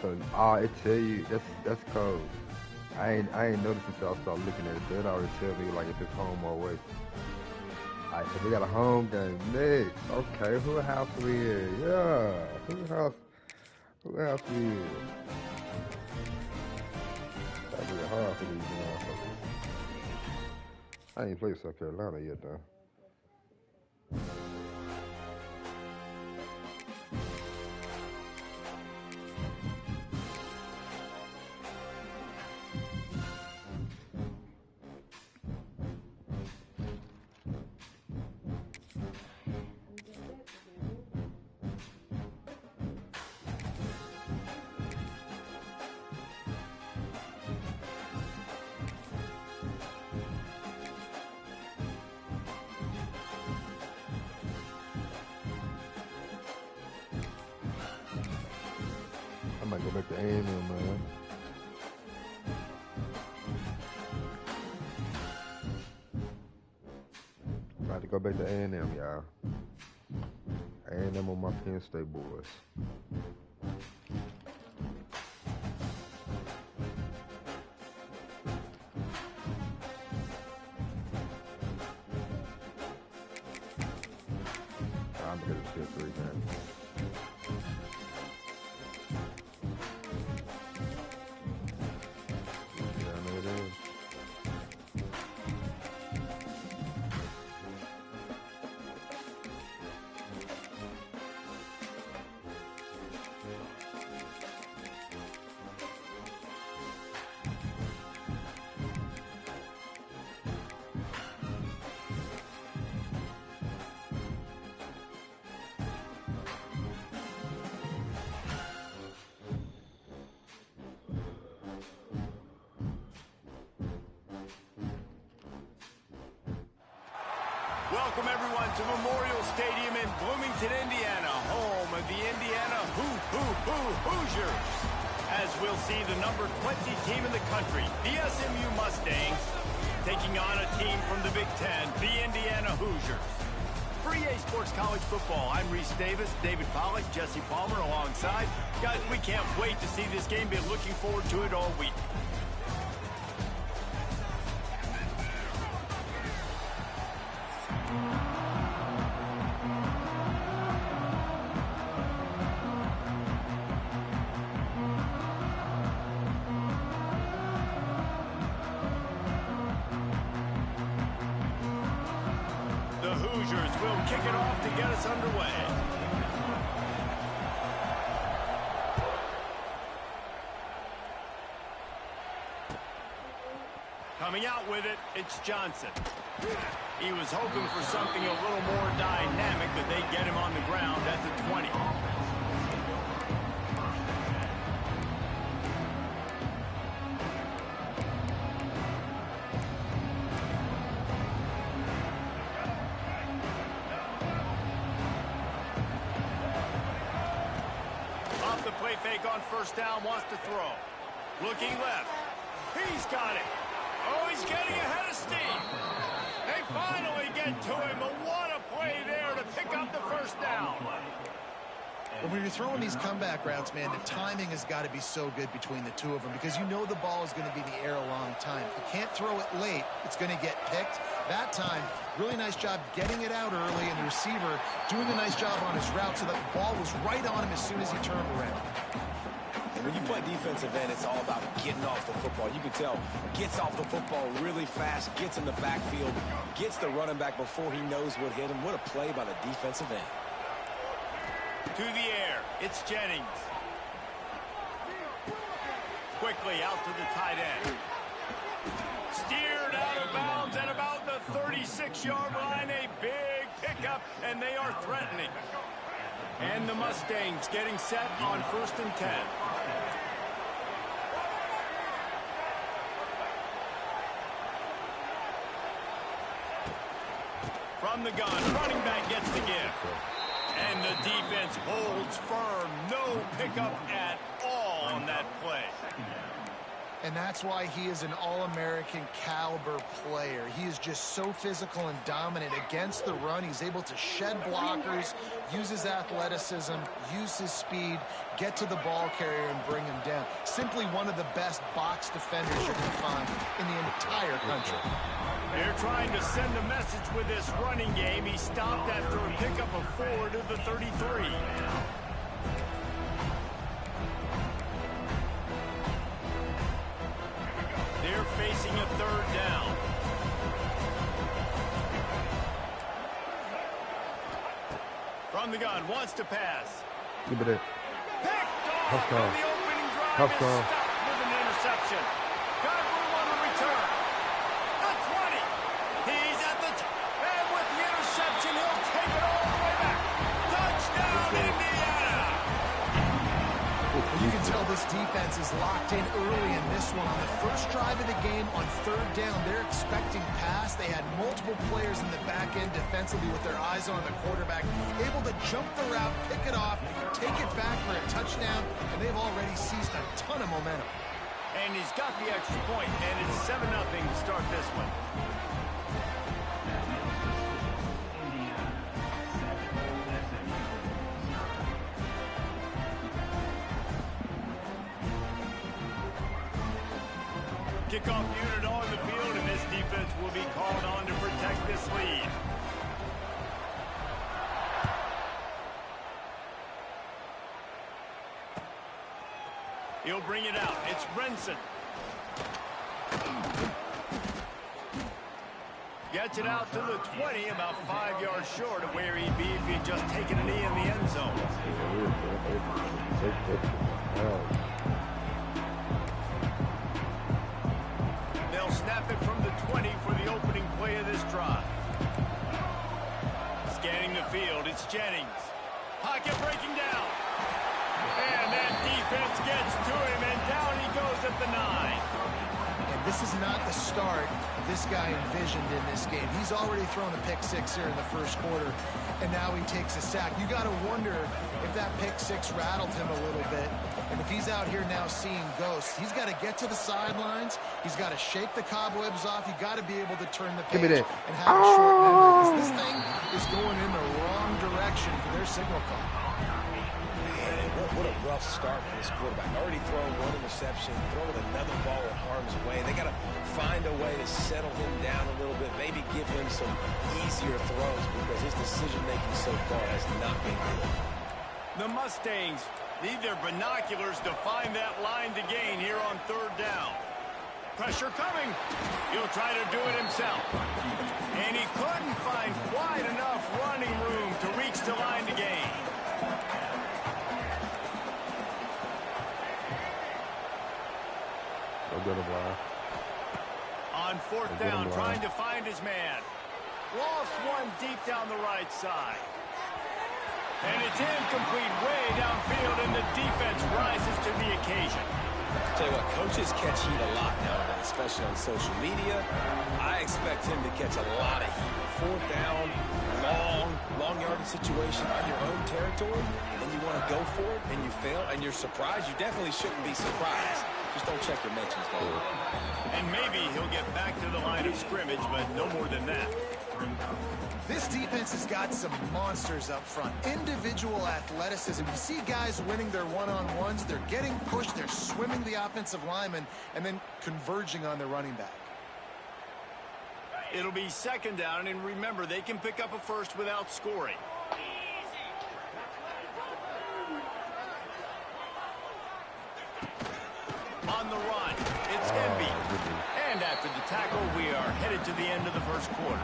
So I tell you, that's cold. I ain't noticed until I started looking at it. That already tell me like if it's home or away. Alright, so we got a home game next. Okay, who house we in? Yeah, who house we in? That'd be hard for these motherfuckers. I ain't played South Carolina yet though. I might go back to A&M, man. About to go back to A&M, y'all. A&M on my Penn State boys. I'm gonna get this 3 games. Welcome, everyone, to Memorial Stadium in Bloomington, Indiana, home of the Indiana Hoosiers. As we'll see the number 20 team in the country, the SMU Mustangs, taking on a team from the Big Ten, the Indiana Hoosiers. For EA Sports College Football, I'm Reese Davis, David Pollack, Jesse Palmer alongside. Guys, we can't wait to see this game. Been looking forward to it all week. the Hoosiers will kick it off to get us underway. Coming out with it, it's Johnson. He was hoping for something a little more dynamic, but they get him on the ground at the 20. Off the play fake on first down, wants to throw. Looking left. He's got it. Oh, he's getting ahead of steam. They finally get to him, but what a play there to pick up the first down. But when you're throwing these comeback routes, man, the timing has got to be so good between the two of them because you know the ball is going to be in the air a long time. If you can't throw it late, it's going to get picked. That time, really nice job getting it out early, and the receiver doing a nice job on his route so that the ball was right on him as soon as he turned around. When you play defensive end, it's all about getting off the football. You can tell, gets off the football really fast, gets in the backfield, gets the running back before he knows what hit him. What a play by the defensive end. To the air, it's Jennings. Quickly out to the tight end. Steered out of bounds at about the 36-yard line. A big pickup, and they are threatening. And the Mustangs getting set on 1st and 10. From the gun, running back gets the give. And the defense holds firm. No pickup at all on that play. And that's why he is an All-American caliber player. He is just so physical and dominant against the run. He's able to shed blockers, use his athleticism, use his speed, get to the ball carrier and bring him down. Simply one of the best box defenders you can find in the entire country. They're trying to send a message with this running game. He stopped after a pickup of 4 to the 33. They're facing a 3rd down. From the gun, wants to pass. Give it. Picked off from the opening drive is stopped with an interception. Got room on the return. The 20. He's at the and with the interception, he'll take it all the way back. Touchdown, Indiana. You can tell this defense is locked in early in this one. On the first drive of the game on 3rd down, they're expecting pass. They had multiple players in the back end defensively with their eyes on the quarterback, able to jump the route, pick it off, take it back for a touchdown, and they've already seized a ton of momentum. And he's got the extra point, and it's 7-0 to start this one. Kickoff unit on the field, and this defense will be called on to protect this lead. He'll bring it out. It's Brinson. Gets it out to the 20, about 5 yards short of where he'd be if he'd just taken a knee in the end zone. They'll snap it from the 20 for the opening play of this drive. Scanning the field, it's Jennings. Pocket breaking down. And that defense gets to him, and down he goes at the 9. And this is not the start this guy envisioned in this game. He's already thrown a pick 6 here in the first quarter, and now he takes a sack. You got to wonder if that pick 6 rattled him a little bit. And if he's out here now seeing ghosts, he's got to get to the sidelines. He's got to shake the cobwebs off. You got to be able to turn the page and have a short memory, because this thing is going in the wrong direction for their signal call. What a rough start for this quarterback. Already throwing 1 interception, throwing another ball in harm's way. They got to find a way to settle him down a little bit, maybe give him some easier throws, because his decision-making so far has not been good. The Mustangs need their binoculars to find that line to gain here on 3rd down. Pressure coming. He'll try to do it himself. And he couldn't find quite enough running room to reach the line to gain. On fourth down, trying to find his man. Lost one deep down the right side. And it's incomplete way downfield, and the defense rises to the occasion. Tell you what, coaches catch heat a lot nowadays, especially on social media. I expect him to catch a lot of heat. Fourth down, long yardage situation on your own territory, and you want to go for it, and you fail, and you're surprised. You definitely shouldn't be surprised. Just don't check your mentions, though. And maybe he'll get back to the line of scrimmage, but no more than that. This defense has got some monsters up front. Individual athleticism. You see guys winning their one-on-ones. They're getting pushed. They're swimming the offensive lineman and then converging on their running back. It'll be second down, and remember, they can pick up a first without scoring. On the run, it's Embiid. And after the tackle, we are headed to the end of the first quarter.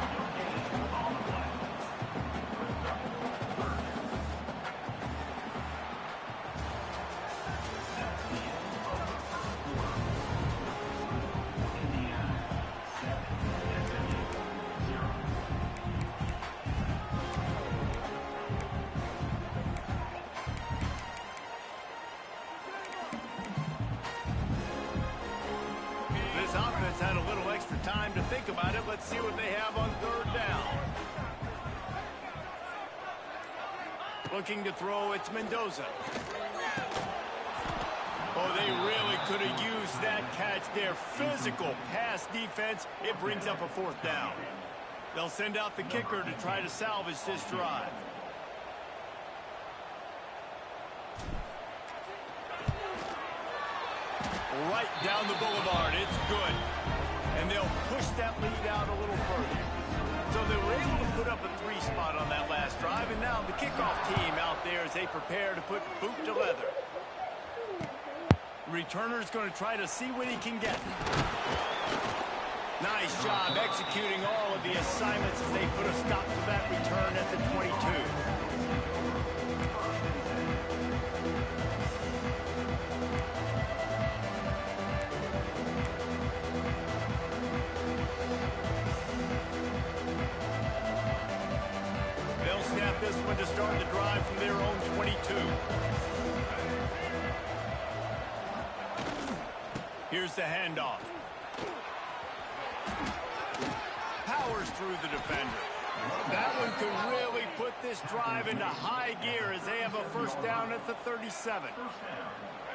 This offense had a little extra time to think about it. Let's see what they have on third down. Looking to throw, it's Mendoza. Oh, they really could have used that catch there. Physical pass defense. It brings up a fourth down. They'll send out the kicker to try to salvage this drive. Right down the boulevard. It's good. And they'll push that lead out a little further. So they were able to put up a 3 spot on that last drive, and now the kickoff team out there as they prepare to put boot to leather. Returner's going to try to see what he can get. Nice job executing all of the assignments as they put a stop to that return at the 22. They'll snap this one to start the drive from their own 22. Here's the handoff. Powers through the defender. That one could really put this drive into high gear as they have a first down at the 37.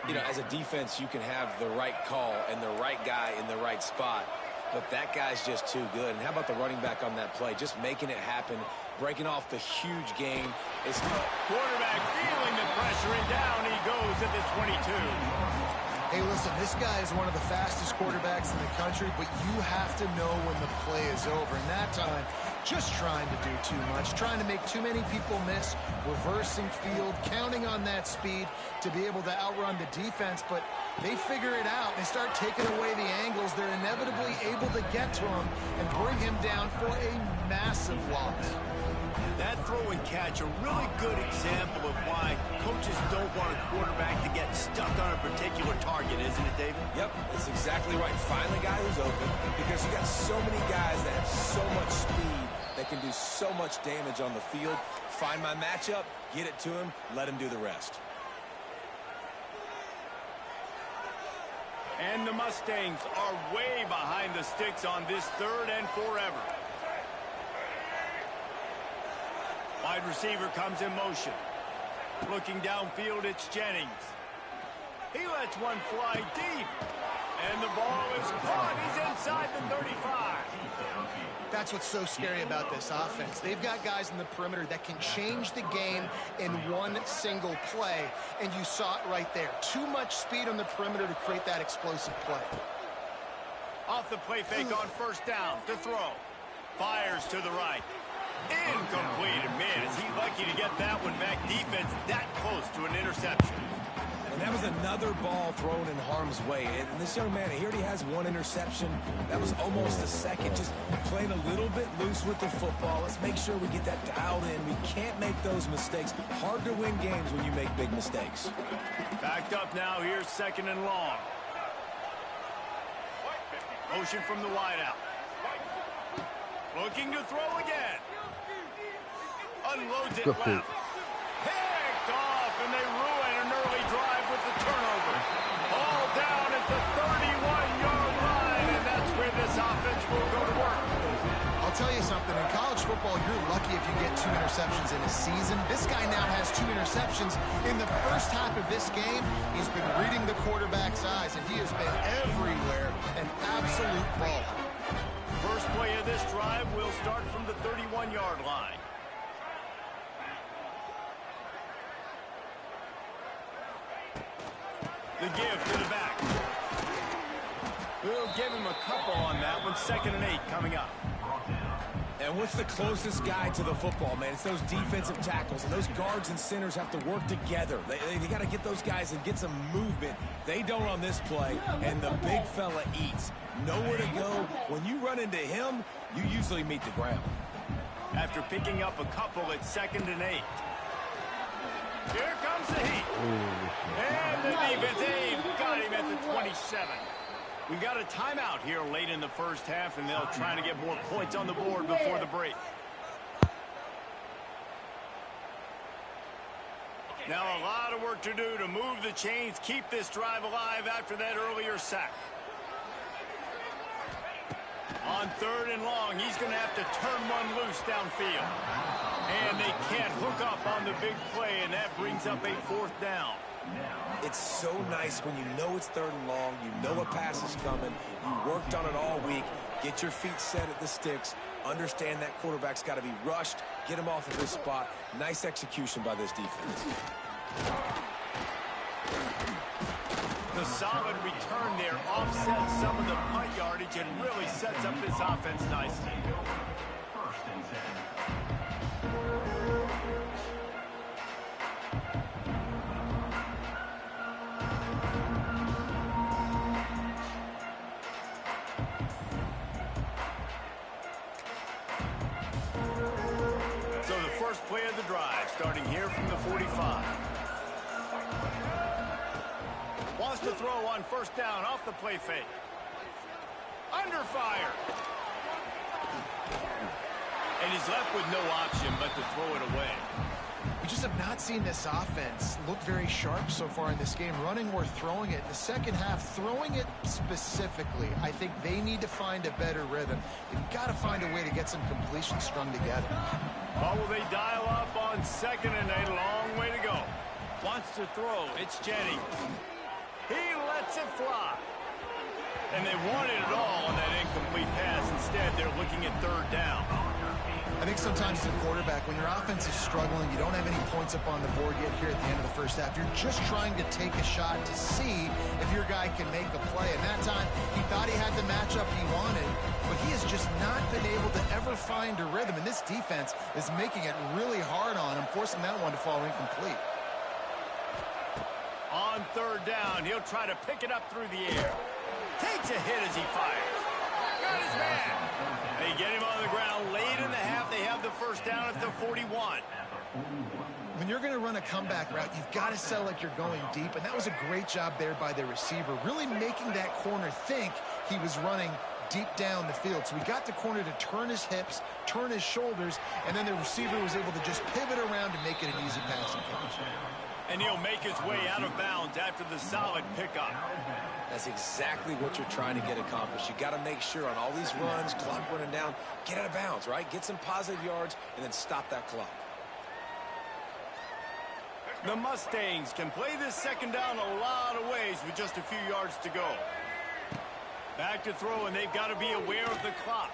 You know, as a defense, you can have the right call and the right guy in the right spot, but that guy's just too good. And how about the running back on that play? Just making it happen, breaking off the huge gain. It's quarterback feeling the pressure, and down he goes at the 22. Hey, listen, this guy is one of the fastest quarterbacks in the country, but you have to know when the play is over. And that time, just trying to do too much, trying to make too many people miss, reversing field, counting on that speed to be able to outrun the defense. But they figure it out. They start taking away the angles. They're inevitably able to get to him and bring him down for a massive loss. That throw and catch, a really good example of why coaches don't want a quarterback to get stuck on a particular target, isn't it, David? Yep, it's exactly right. Find the guy who's open, because you got so many guys that have so much speed that can do so much damage on the field. Find my matchup, get it to him, let him do the rest. And the Mustangs are way behind the sticks on this third and forever. Wide receiver comes in motion. Looking downfield, it's Jennings. He lets one fly deep. And the ball is caught. He's inside the 35. That's what's so scary about this offense. They've got guys in the perimeter that can change the game in one single play. And you saw it right there. Too much speed on the perimeter to create that explosive play. Off the play fake on first down to throw. Fires to the right. Incomplete. Man, is he lucky to get that one back. Defense that close to an interception. And that was another ball thrown in harm's way. And this young man, he already has one interception. That was almost a second. Just playing a little bit loose with the football. Let's make sure we get that dialed in. We can't make those mistakes. Hard to win games when you make big mistakes. Backed up now. Here's 2nd and long. Motion from the wideout. Looking to throw again. Unloads it left. Picked off, and they ruin an early drive with the turnover. All down at the 31-yard line, and that's where this offense will go to work. I'll tell you something. In college football, you're lucky if you get 2 interceptions in a season. This guy now has 2 interceptions. In the first half of this game, he's been reading the quarterback's eyes, and he has been everywhere. An absolute ball. First play of this drive will start from the 31-yard line. The give to the back. We'll give him a couple on that one. 2nd and 8 coming up. And what's the closest guy to the football, man? It's those defensive tackles, and those guards and centers have to work together. They got to get those guys and get some movement. They don't on this play, and the big fella eats. Nowhere to go. When you run into him, you usually meet the ground. After picking up a couple at 2nd and 8. Here comes the heat. And the defense, they've got him at the 27. We got a timeout here late in the first half, and they'll try to get more points on the board before the break. Now a lot of work to do to move the chains, keep this drive alive after that earlier sack. On 3rd and long, he's going to have to turn one loose downfield. And they can't hook up on the big play, and that brings up a 4th down. It's so nice when you know it's 3rd and long, you know a pass is coming, you worked on it all week, get your feet set at the sticks, understand that quarterback's got to be rushed, get him off of this spot. Nice execution by this defense. The solid return there offsets some of the punt yardage and really sets up this offense nicely. 1st and 10. So the first play of the drive, starting here from the 45. Wants to throw on 1st down off the play fake. Under fire. And he's left with no option but to throw it away. We just have not seen this offense look very sharp so far in this game, running or throwing it. In the second half, throwing it specifically, I think they need to find a better rhythm. They've got to find a way to get some completion strung together. Well, will they dial up on 2nd and 8? A long way to go. Wants to throw. It's Jennings. He lets it fly. And they wanted it all on that incomplete pass. Instead, they're looking at 3rd down. I think sometimes as a quarterback, when your offense is struggling, you don't have any points up on the board yet here at the end of the first half. You're just trying to take a shot to see if your guy can make a play. And that time, he thought he had the matchup he wanted, but he has just not been able to ever find a rhythm. And this defense is making it really hard on him, forcing that one to fall incomplete. On 3rd down, he'll try to pick it up through the air. Takes a hit as he fires. Got his man. They get him on the ground late in the half. They have the 1st down at the 41. When you're going to run a comeback route, you've got to sell like you're going deep, and that was a great job there by the receiver, really making that corner think he was running deep down the field. So he got the corner to turn his hips, turn his shoulders, and then the receiver was able to just pivot around and make it an easy passing catch. And he'll make his way out of bounds after the solid pickup. That's exactly what you're trying to get accomplished. You got to make sure on all these runs, clock running down, get out of bounds, right? Get some positive yards and then stop that clock. The Mustangs can play this 2nd down a lot of ways with just a few yards to go. Back to throw, and they've got to be aware of the clock.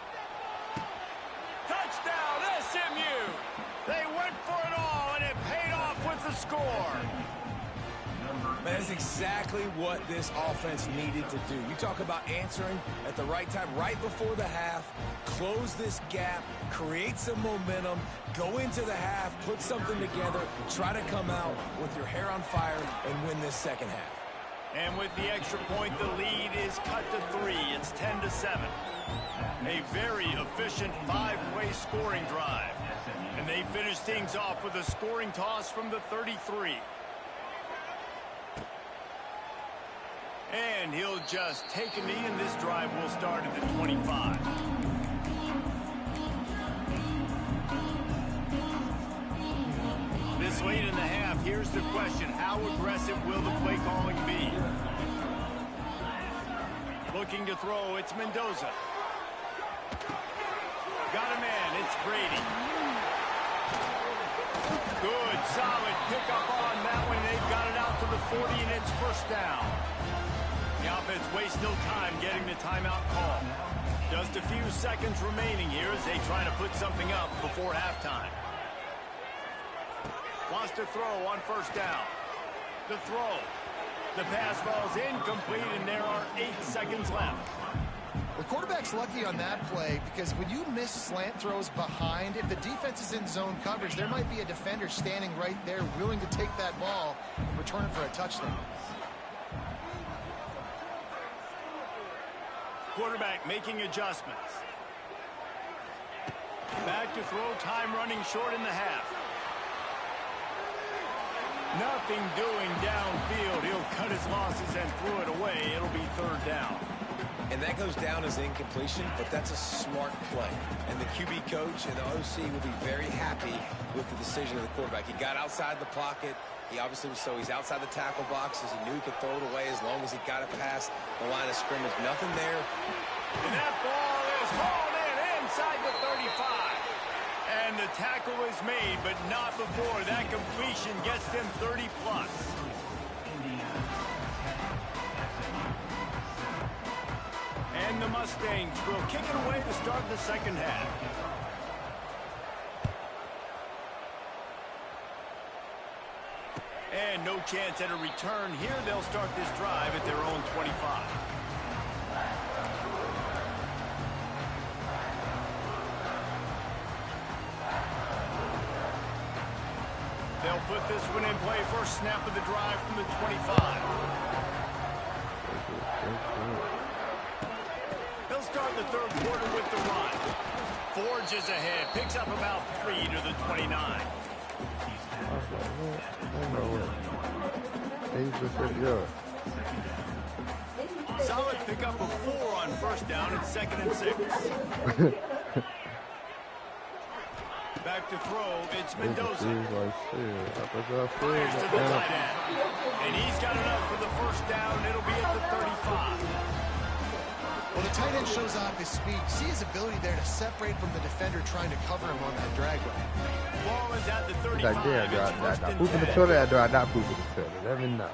Touchdown, SMU! They went for it all, and it paid off with the score. Number Man, that's exactly what this offense needed to do. You talk about answering at the right time, right before the half, close this gap, create some momentum, go into the half, put something together, try to come out with your hair on fire and win this second half. And with the extra point, the lead is cut to 3. It's 10-7. A very efficient 5-way scoring drive. And they finish things off with a scoring toss from the 33. And he'll just take a knee, and this drive will start at the 25. This late in the half, here's the question. How aggressive will the play calling be? Looking to throw, it's Mendoza. Got a man, it's Brady. Good, solid pickup on that one. They've got it out to the 40, and it's first down. The offense wastes no time getting the timeout call. Just a few seconds remaining here as they try to put something up before halftime. Wants to throw on first down. The throw. The pass falls incomplete, and there are 8 seconds left. The quarterback's lucky on that play because when you miss slant throws behind, if the defense is in zone coverage, there might be a defender standing right there willing to take that ball and return it for a touchdown. Quarterback making adjustments. Back to throw, time running short in the half. Nothing doing downfield. He'll cut his losses and throw it away. It'll be third down. And that goes down as incompletion, but that's a smart play. And the QB coach and the OC will be very happy with the decision of the quarterback. He got outside the pocket. He obviously was, so he's outside the tackle boxes. He knew he could throw it away as long as he got it past the line of scrimmage. Nothing there. And that ball is hauled in inside the 35. And the tackle is made, but not before that completion gets them 30+. And the Mustangs will kick it away to start the second half. And no chance at a return here. They'll start this drive at their own 25. They'll put this one in play. First snap of the drive from the 25. They'll start the third quarter with the run. Forges ahead. Picks up about 3 to the 29. Solid pickup of 4 on first down and 2nd and 6. Back to throw, it's Mendoza. Fires to the tight end. And he's got enough for the first down. It'll be at the 35. Well, the tight end shows off his speed. See his ability there to separate from the defender trying to cover him on that drag route. Ball is at the 35. Let me know.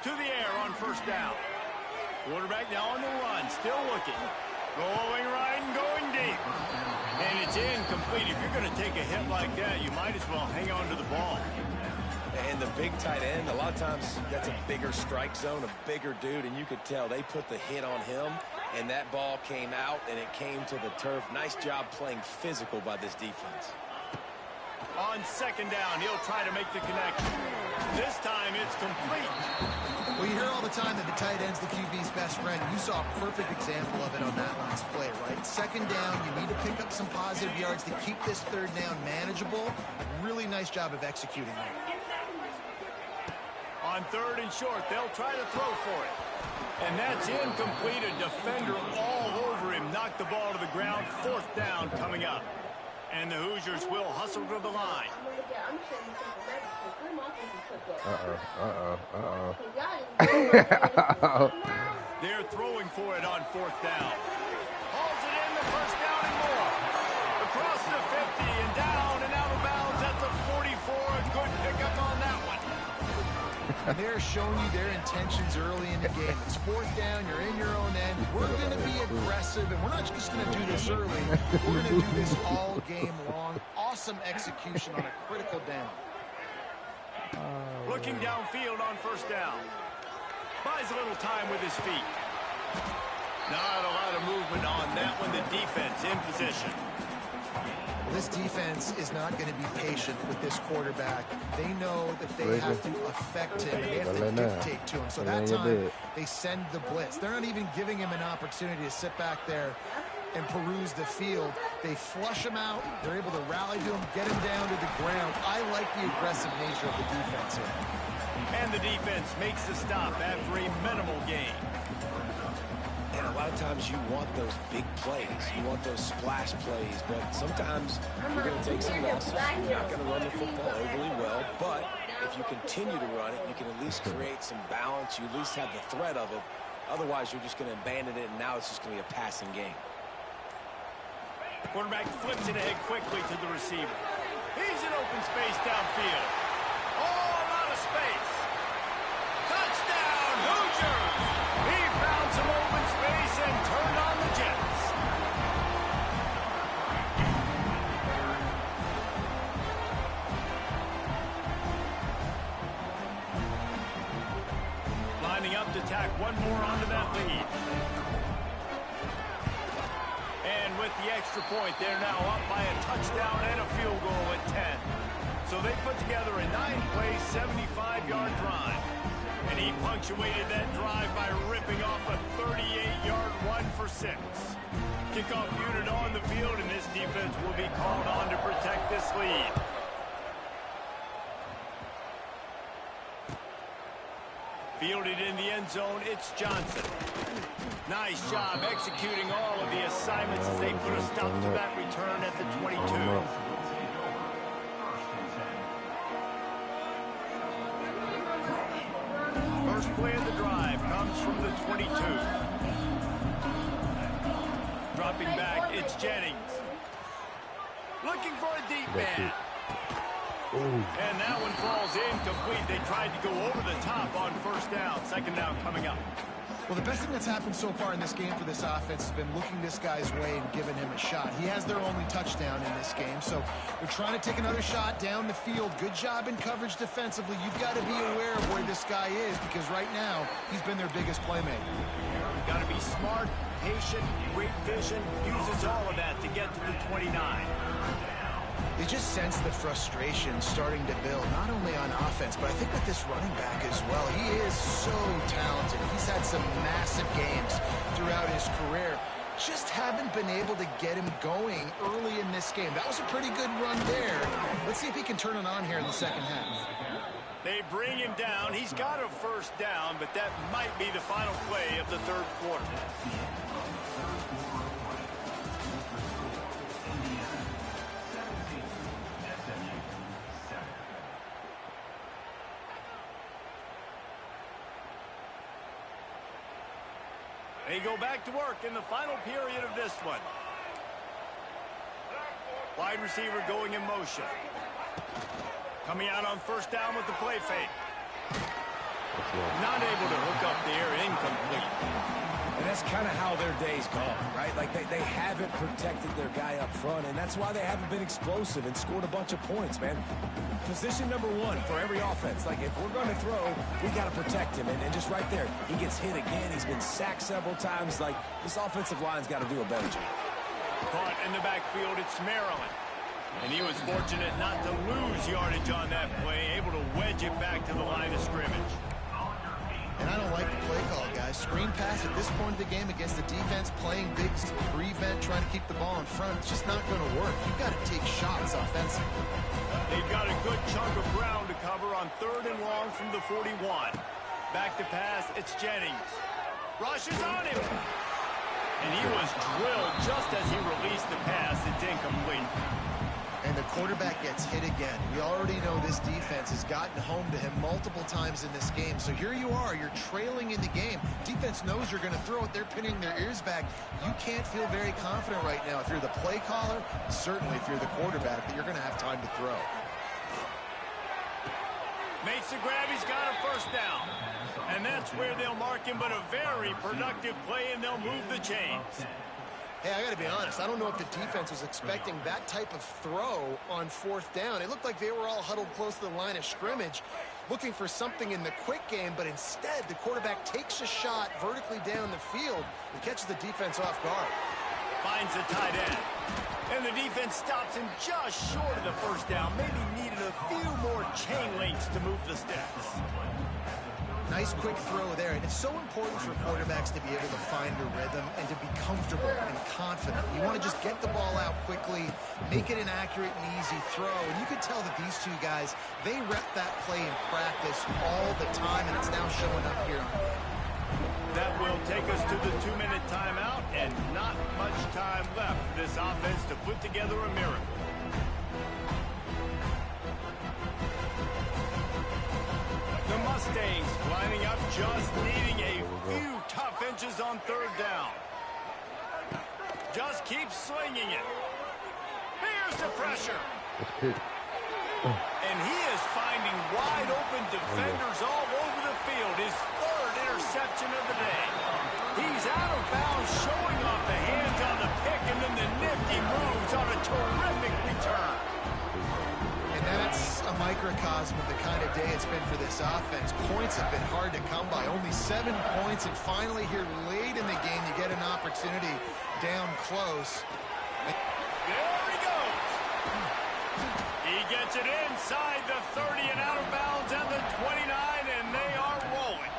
To the air on first down. Quarterback now on the run, still looking. Going right and going deep. And it's incomplete. If you're going to take a hit like that, you might as well hang on to the ball. And the big tight end, a lot of times that's a bigger strike zone, a bigger dude, and you could tell they put the hit on him, and that ball came out, and it came to the turf. Nice job playing physical by this defense. On second down, he'll try to make the connection. This time it's complete. Well, you hear all the time that the tight end's the QB's best friend. You saw a perfect example of it on that last play, right? Second down, you need to pick up some positive yards to keep this third down manageable. Really nice job of executing there. On third and short, they'll try to throw for it. And that's incomplete. A defender all over him. Knocked the ball to the ground. Fourth down coming up. And the Hoosiers will hustle to the line. They're throwing for it on fourth down. Hauls it in, the first down and more. Across the 50 and down and out of bounds at the 44. A good pickup on that one. And they're showing you their intentions early in the game. It's fourth down, you're in your own end. We're going to be aggressive, and we're not just going to do this early. We're going to do this all game long. Awesome awesome execution on a critical down. Looking downfield on first down. Buys a little time with his feet. Not a lot of movement on that one. The defense in position. Well, this defense is not going to be patient with this quarterback. They know that they have to affect him. They have to dictate to him. So that time, they send the blitz. They're not even giving him an opportunity to sit back there and peruse the field. They flush him out. They're able to rally to him, get him down to the ground. I like the aggressive nature of the defense here. And the defense makes the stop after a minimal gain. And a lot of times you want those big plays. You want those splash plays. But sometimes you're going to take some losses. You're not going to run the football overly well. But if you continue to run it, you can at least create some balance. You at least have the threat of it. Otherwise, you're just going to abandon it, and now it's just going to be a passing game. Quarterback flips it ahead quickly to the receiver. He's in open space downfield. Oh, a lot of space. Touchdown, Hoosiers! He found some open space and turned on the Jets. Lining up to tack one more onto that lead. And with the extra point, they're now up by a touchdown and a field goal at 10. So they put together a 9-play, 75-yard drive. And he punctuated that drive by ripping off a 38-yard run for 6. Kickoff unit on the field, and this defense will be called on to protect this lead. Fielded in the end zone, it's Johnson. Nice job executing all of the assignments as they put a stop to that return at the 22. First play of the drive comes from the 22. Dropping back, it's Jennings. Looking for a deep man. And that one falls incomplete. They tried to go over the top on first down. Second down coming up. Well, the best thing that's happened so far in this game for this offense has been looking this guy's way and giving him a shot. He has their only touchdown in this game, so they're trying to take another shot down the field. Good job in coverage defensively. You've got to be aware of where this guy is because right now he's been their biggest playmaker. Got to be smart, patient, great vision. Uses all of that to get to the 29. You just sense the frustration starting to build, not only on offense, but I think with this running back as well. He is so talented. He's had some massive games throughout his career. Just haven't been able to get him going early in this game. That was a pretty good run there. Let's see if he can turn it on here in the second half. They bring him down. He's got a first down, but that might be the final play of the third quarter. They go back to work in the final period of this one. Wide receiver going in motion. Coming out on first down with the play fake. Not able to hook up there, incomplete. And that's kind of how their day's gone, right? Like they haven't protected their guy up front, and that's why they haven't been explosive and scored a bunch of points, man. Position number one for every offense. Like, if we're going to throw, we got to protect him. And just right there, he gets hit again. He's been sacked several times. Like, this offensive line's got to do a better job. Caught in the backfield, it's Maryland. And he was fortunate not to lose yardage on that play, able to wedge it back to the line of scrimmage. And I don't like the play call, guys. Screen pass at this point of the game against the defense, playing big to prevent, trying to keep the ball in front. It's just not going to work. You've got to take shots offensively. They've got a good chunk of ground to cover on third and long from the 41. Back to pass, it's Jennings. Rushes on him. And he was drilled just as he released the pass. It's incomplete. And the quarterback gets hit again. We already know this defense has gotten home to him multiple times in this game. So here you are, you're trailing in the game. Defense knows you're going to throw it. They're pinning their ears back. You can't feel very confident right now. If you're the play caller, certainly if you're the quarterback, that you're going to have time to throw. Makes the grab, he's got a first down. And that's where they'll mark him, but a very productive play, and they'll move the chains. Hey, I got to be honest. I don't know if the defense was expecting that type of throw on 4th down. It looked like they were all huddled close to the line of scrimmage, looking for something in the quick game, but instead the quarterback takes a shot vertically down the field and catches the defense off guard. Finds the tight end. And the defense stops him just short of the first down. Maybe needed a few more chain links to move the steps. Nice quick throw there, and it's so important for quarterbacks to be able to find a rhythm and to be comfortable and confident. You want to just get the ball out quickly, make it an accurate and easy throw, and you can tell that these two guys, they rep that play in practice all the time, and it's now showing up here on game. That will take us to the 2-minute timeout, and not much time left for this offense to put together a miracle. The Mustangs lining up, just needing a few tough inches on 3rd down. Just keep slinging it. Here's the pressure. And he is finding wide open defenders all over the field. His 3rd interception of the day. He's out of bounds, showing off the hands on the pick, and then the nifty moves on a terrific return. And that's a microcosm of the kind of day it's been for this offense. Points have been hard to come by. Only 7 points, and finally here late in the game, you get an opportunity down close. There he goes. He gets it inside the 30 and out of bounds at the 29, and they are rolling.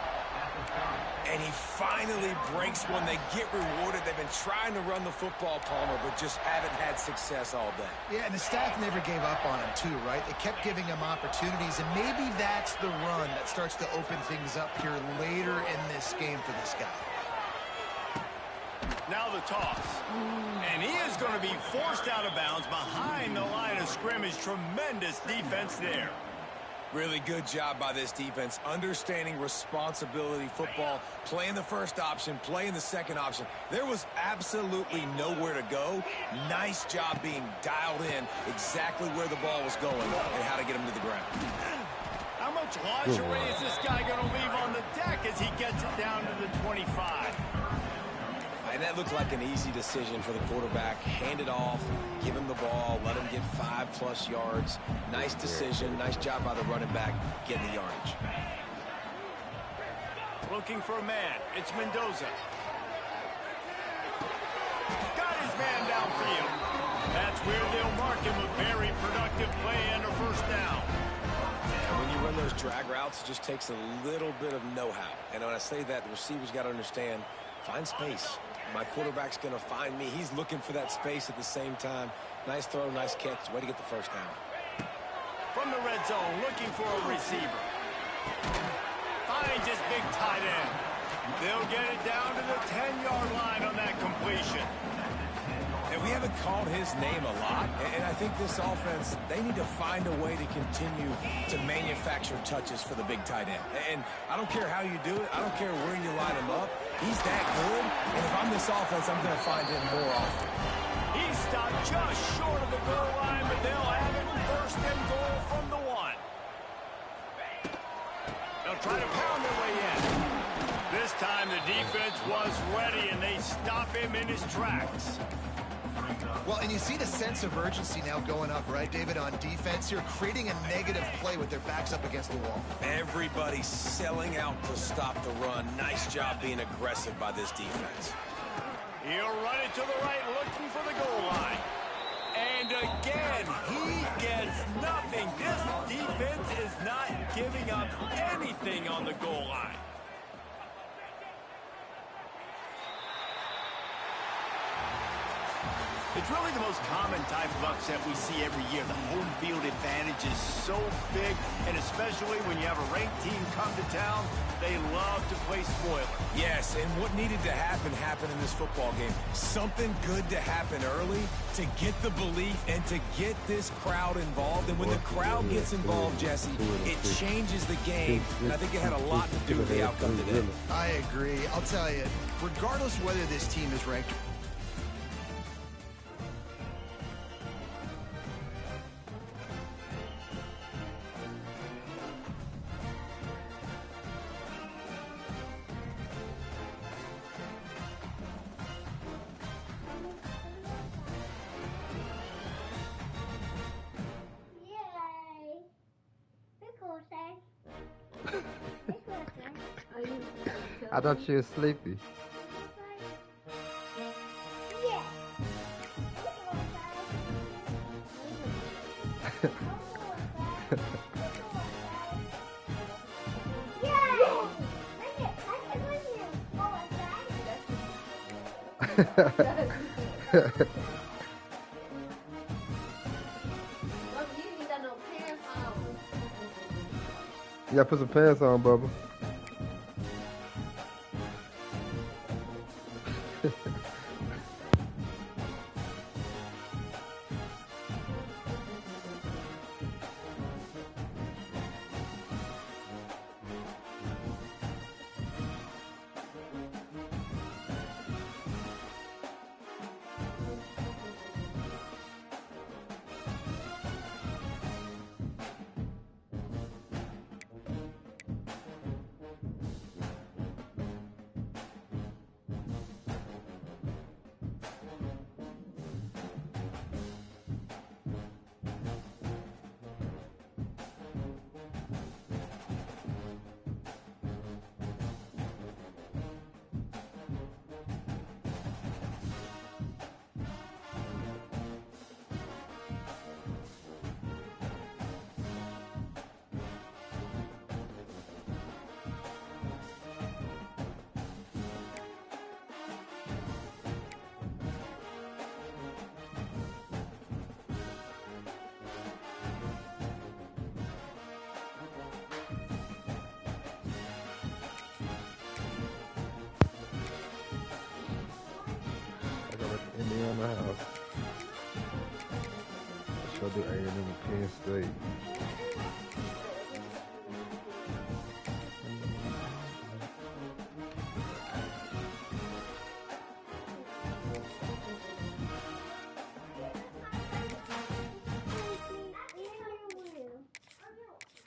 And he finally breaks one. They get rewarded. They've been trying to run the football, Palmer, but just haven't had success all day. Yeah, and the staff never gave up on him, too, right? They kept giving him opportunities, and maybe that's the run that starts to open things up here later in this game for this guy. Now the toss. And he is going to be forced out of bounds behind the line of scrimmage. Tremendous defense there. Really good job by this defense, understanding responsibility football, playing the first option, playing the second option. There was absolutely nowhere to go. Nice job being dialed in exactly where the ball was going and how to get him to the ground. How much lingerie is this guy going to leave on the deck as he gets it down to the 25? And that looked like an easy decision for the quarterback. Hand it off, give him the ball, let him get 5+ yards. Nice decision, nice job by the running back getting the yardage. Looking for a man, it's Mendoza. Got his man downfield. That's where they'll mark him a very productive play and a first down. And when you run those drag routes, it just takes a little bit of know-how. And when I say that, the receivers got to understand, find space. My quarterback's going to find me. He's looking for that space at the same time. Nice throw, nice catch. Way to get the first down. From the red zone, looking for a receiver. Finds his big tight end. They'll get it down to the 10-yard line on that completion. And we haven't called his name a lot, and I think this offense, they need to find a way to continue to manufacture touches for the big tight end. And I don't care how you do it. I don't care where you line him up. He's that good, and if I'm this offense, I'm going to find him more often. He's stopped just short of the goal line, but they'll have it first and goal from the 1. They'll try to pound their way in. This time the defense was ready, and they stop him in his tracks. Well, and you see the sense of urgency now going up, right, David, on defense here, creating a negative play with their backs up against the wall. Everybody's selling out to stop the run. Nice job being aggressive by this defense. He'll run it to the right, looking for the goal line. And again, he gets nothing. This defense is not giving up anything on the goal line. It's really the most common type of upset we see every year. The home field advantage is so big, and especially when you have a ranked team come to town, they love to play spoiler. Yes, and what needed to happen happened in this football game. Something good to happen early to get the belief and to get this crowd involved. And when the crowd gets involved, Jesse, it changes the game, and I think it had a lot to do with the outcome today. I agree. I'll tell you, regardless whether this team is ranked I thought she was sleepy. You gotta put some pants on, Bubba. Indiana house. Show the A&M and Penn State.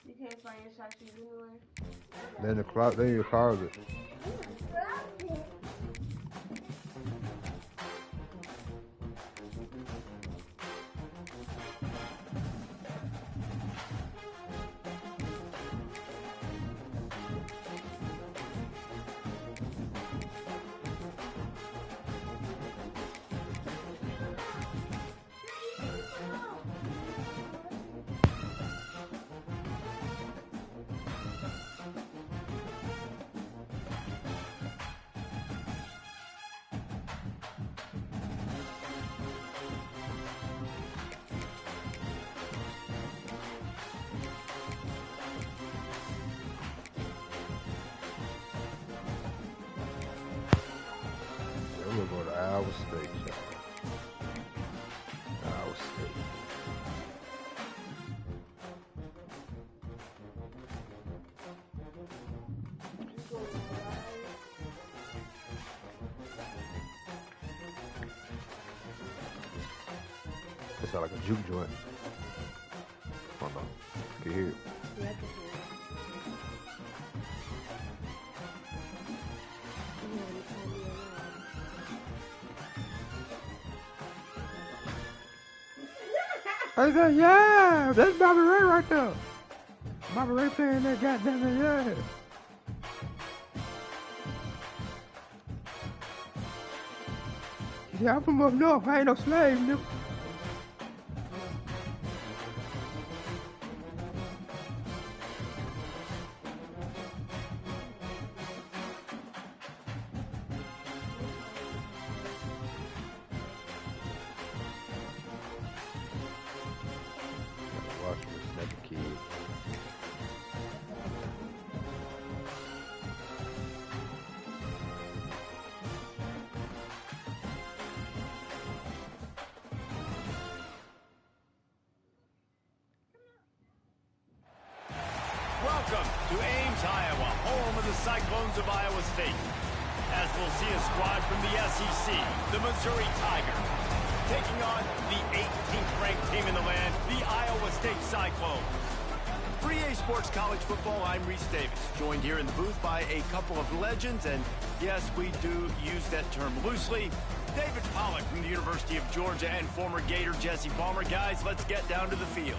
You can't find your shot shoes anywhere. Then the closet. Then your closet. We're going to Iowa State, y'all. Iowa State. It sounds like a juke joint. Hold on. Can you hear it? Yeah, I can hear it. I said, yeah, that's Bobby Ray right there. Bobby Ray playing that goddamn it, yeah. Yeah, I'm from up north. I ain't no slave, nigga. Watching this naked kid. Welcome to Ames, Iowa, home of the Cyclones of Iowa State. As we'll see a squad from the SEC, the Missouri Tigers, taking on the 18th ranked team in the land, the Iowa State Cyclones. For EA Sports College Football, I'm Reese Davis, joined here in the booth by a couple of legends, and yes, we do use that term loosely. David Pollack from the University of Georgia and former Gator Jesse Palmer. Guys, let's get down to the field.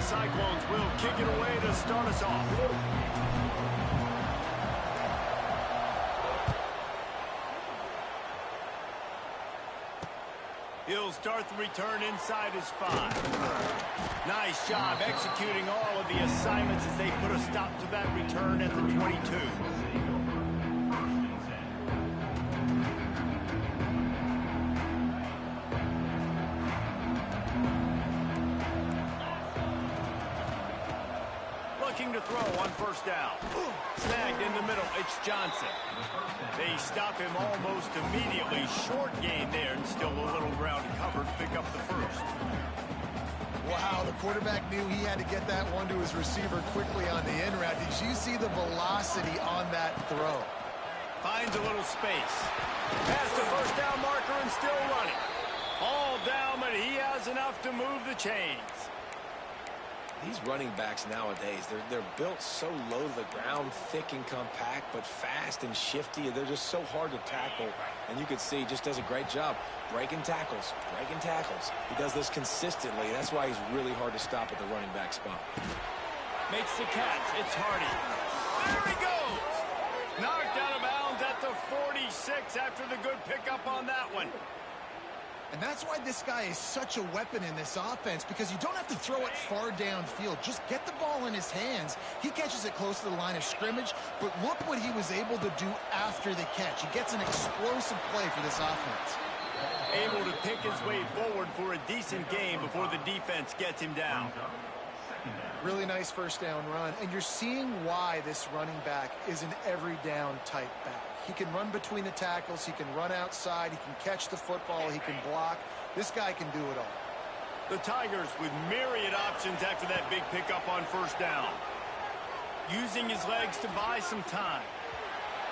Cyclones will kick it away to start us off. He'll start the return inside his 5. Nice job executing all of the assignments as they put a stop to that return at the 22. Looking to throw on first down. Snagged in the middle, it's Johnson. They stop him almost immediately. Short gain there, and still a little ground covered to pick up the first. Wow, the quarterback knew he had to get that one to his receiver quickly on the in route. Did you see the velocity on that throw? Finds a little space. Past the first down marker and still running. All down, but he has enough to move the chains. These running backs nowadays, they're built so low to the ground, thick and compact, but fast and shifty. They're just so hard to tackle. And you can see he just does a great job breaking tackles, breaking tackles. He does this consistently. That's why he's really hard to stop at the running back spot. Makes the catch. It's Hardy. There he goes. Knocked out of bounds at the 46 after the good pickup on that one. And that's why this guy is such a weapon in this offense, because you don't have to throw it far downfield. Just get the ball in his hands. He catches it close to the line of scrimmage, but look what he was able to do after the catch. He gets an explosive play for this offense. Able to pick his way forward for a decent game before the defense gets him down. Really nice first down run, and you're seeing why this running back is an every down type back. He can run between the tackles, he can run outside, he can catch the football, he can block. This guy can do it all. The Tigers with myriad options after that big pickup on first down. Using his legs to buy some time.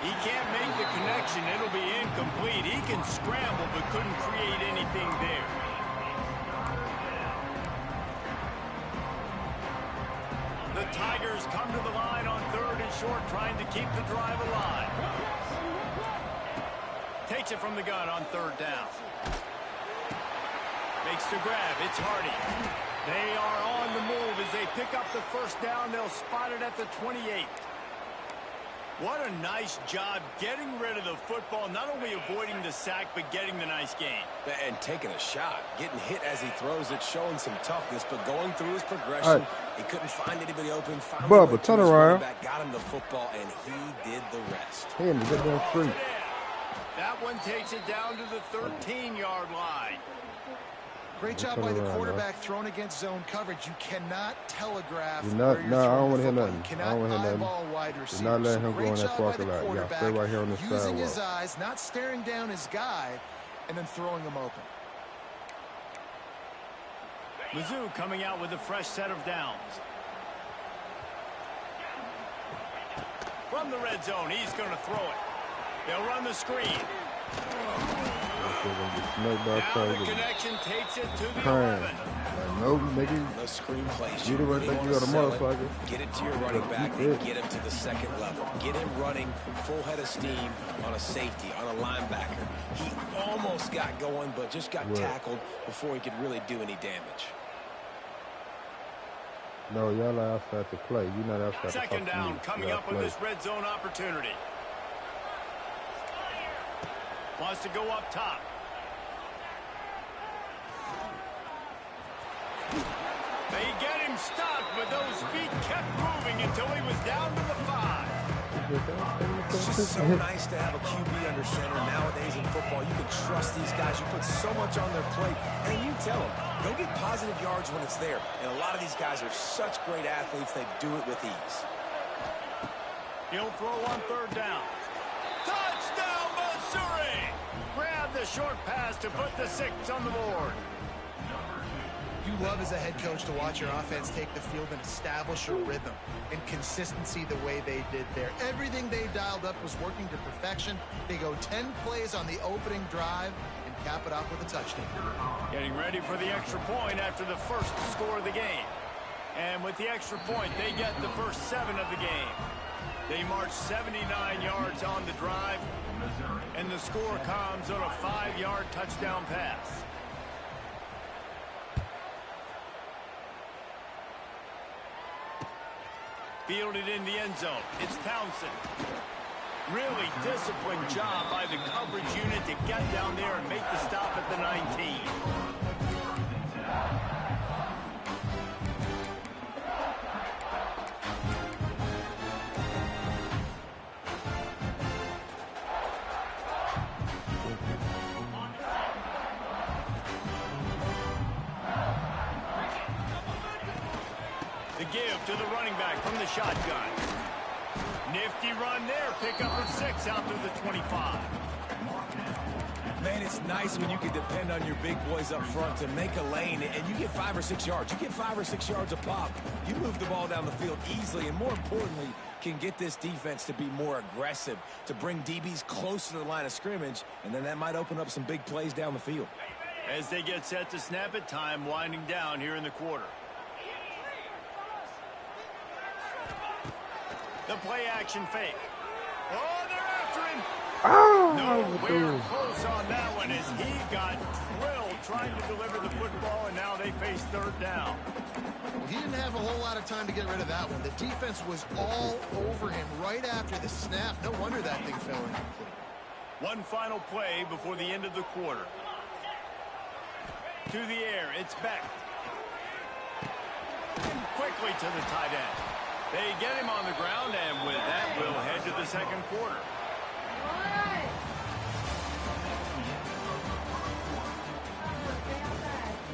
He can't make the connection, it'll be incomplete. He can scramble but couldn't create anything there. The Tigers come to the line on 3rd and short, trying to keep the drive alive. Takes it from the gun on 3rd down. Makes the grab. It's Hardy. They are on the move as they pick up the first down. They'll spot it at the 28. What a nice job getting rid of the football, not only avoiding the sack, but getting the nice gain. And taking a shot, getting hit as he throws it, showing some toughness, but going through his progression, he couldn't find anybody open. Bubba, turn around. Got him the football, and he did the rest. Hey, and get down free. That one takes it down to the 13-yard line. Great job by the quarterback thrown against zone coverage. You cannot telegraph. I don't want to hear nothing. You cannot eyeball wide receivers. Not letting him go in that parking lot. Yeah, stay right here on the sidewalk. Using his eyes, not staring down his guy, and then throwing him open. Mizzou coming out with a fresh set of downs. From the red zone, he's going to throw it. They'll run the screen. Now the connection takes it to the 11. No, nigga. The screen plays. You don't think you got a motorcycle. Get it to your running back and get him to the second level. Get him running full head of steam on a safety, on a linebacker. He almost got going, but just got tackled before he could really do any damage. No, y'all are outside to play. You're not outside to play. Second down coming up on this red zone opportunity. Wants to go up top. They get him stopped, but those feet kept moving until he was down to the 5. It's just so nice to have a QB under center. Nowadays in football, you can trust these guys. You put so much on their plate, and you tell them, go get positive yards when it's there. And a lot of these guys are such great athletes, they do it with ease. He'll throw on 3rd down. Touchdown, Missouri! Grab the short pass to put the 6 on the board. You love as a head coach to watch your offense take the field and establish a rhythm and consistency the way they did there. Everything they dialed up was working to perfection. They go 10 plays on the opening drive and cap it off with a touchdown. Getting ready for the extra point after the first score of the game. And with the extra point, they get the first 7 of the game. They march 79 yards on the drive, and the score comes on a 5-yard touchdown pass. Fielded in the end zone. It's Townsend. Really disciplined job by the coverage unit to get down there and make the stop at the 19. The give to the running back from the shotgun. Nifty run there. Pickup of 6 out to the 25. Man, it's nice when you can depend on your big boys up front to make a lane, and you get 5 or 6 yards. You get 5 or 6 yards a pop. You move the ball down the field easily, and more importantly, can get this defense to be more aggressive, to bring DBs close to the line of scrimmage, and then that might open up some big plays down the field. As they get set to snap it, time winding down here in the quarter. The play action fake. Oh, they're after him. Nowhere close on that one as he got drilled trying to deliver the football, and now they face third down. He didn't have a whole lot of time to get rid of that one. The defense was all over him right after the snap. No wonder that thing fell incomplete. One final play before the end of the quarter. To the air, it's Beck. Quickly to the tight end. They get him on the ground, and with that, we'll head to the second quarter.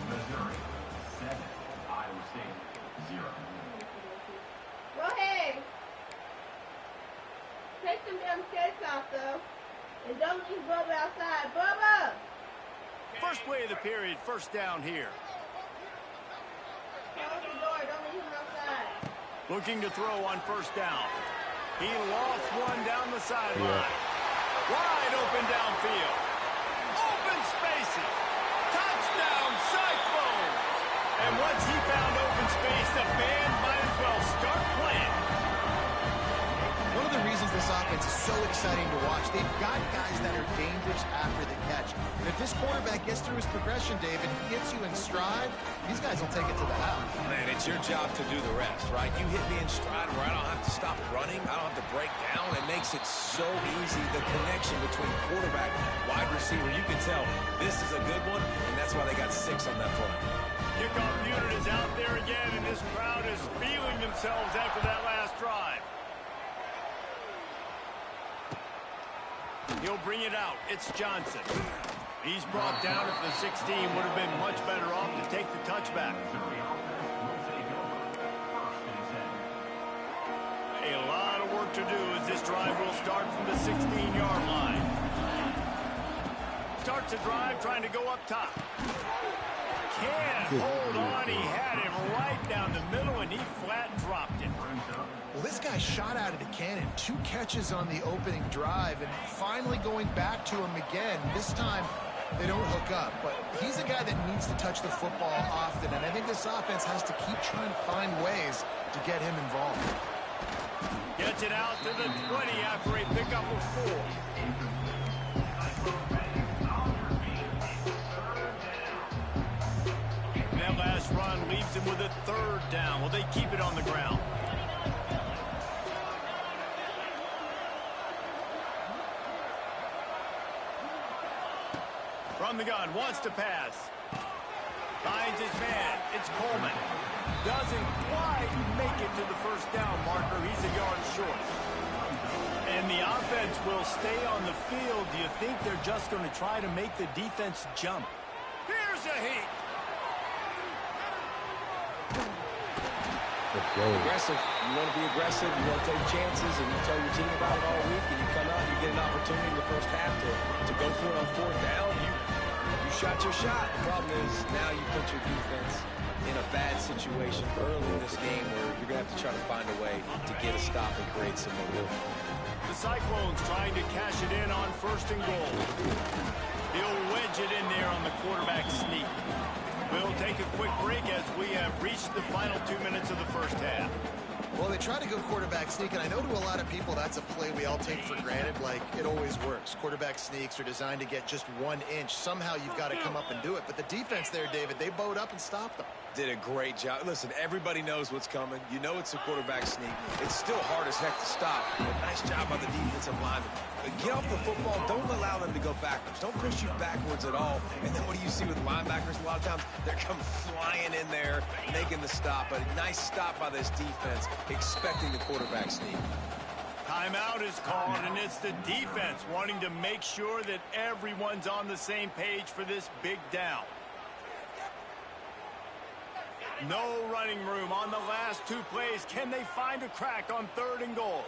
Missouri 7, Iowa State 0. Go ahead. Take them damn skates off, though. And don't leave Bubba outside. Bubba! First play of the period, first down here. Close the door. Don't leave him outside. Looking to throw on first down. He lost one down the sideline. Wide open downfield. Open spaces. Touchdown, Cyclones! And once he found open space, the band might as well start playing. One of the reasons this offense is so exciting to watch, they've got guys that are dangerous after the catch. And if this quarterback gets through his progression, David, gets you in stride, these guys will take it to the house. Man, it's your job to do the rest, right? You hit me in stride where I don't have to stop running. I don't have to break down. It makes it so easy. The connection between quarterback, wide receiver, you can tell this is a good one, and that's why they got 6 on that play. Kickoff unit is out there again, and this crowd is feeling themselves after that last drive. He'll bring it out. It's Johnson. He's brought down at the 16. Would have been much better off to take the touchback. A lot of work to do as this drive will start from the 16-yard line. Starts a drive trying to go up top. Can't hold on. He had him right down the middle, and he flat dropped it. Well, this guy shot out of the cannon, 2 catches on the opening drive, and finally going back to him again. This time, they don't hook up, but he's a guy that needs to touch the football often, and I think this offense has to keep trying to find ways to get him involved. Gets it out to the 20 after a pickup of 4. And that last run leaves him with a third down. Will they keep it on the ground? From the gun, wants to pass. Finds his man. It's Coleman. Doesn't quite make it to the first down marker. He's a yard short. And the offense will stay on the field. Do you think they're just going to try to make the defense jump? Here's a heat. Aggressive. You want to be aggressive. You want to take chances, and you tell your team about it all week, and you come out and you get an opportunity in the first half to go for it on fourth down. You shot your shot. The problem is now you put your defense in a bad situation early in this game where you're going to have to try to find a way to get a stop and create some momentum. The Cyclones trying to cash it in on first and goal. He'll wedge it in there on the quarterback sneak. We'll take a quick break as we have reached the final 2 minutes of the first half. Well, they try to go quarterback sneak, and I know to a lot of people that's a play we all take for granted, like it always works. Quarterback sneaks are designed to get just 1 inch. Somehow you've got to come up and do it. But the defense there, David, they bowed up and stopped them. Did a great job. Listen, everybody knows what's coming. You know it's a quarterback sneak. It's still hard as heck to stop. But nice job by the defensive lineman. Get off the football. Don't allow them to go backwards. Don't push you backwards at all. And then what do you see with linebackers a lot of times? They're come flying in there, making the stop. A nice stop by this defense, expecting the quarterback sneak. Timeout is called, and it's the defense wanting to make sure that everyone's on the same page for this big down. No running room on the last 2 plays. Can they find a crack on 3rd and goal?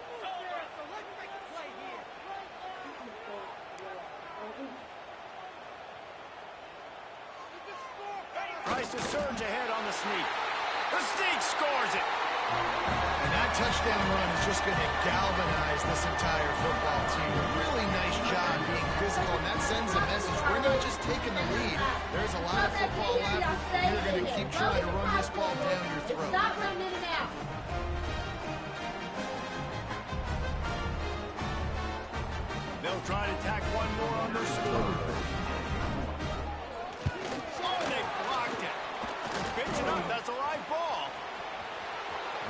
Tries to surge ahead on the sneak. The sneak scores it. And that touchdown run is just going to galvanize this entire football team. A really nice job being physical, and that sends a message. We're not just taking the lead. There's a lot of football left. You're going to keep trying to run this ball down your throat. Stop running in and out. They'll try to tack one more on their score. Oh, they blocked it. Pitch it up. That's a live ball.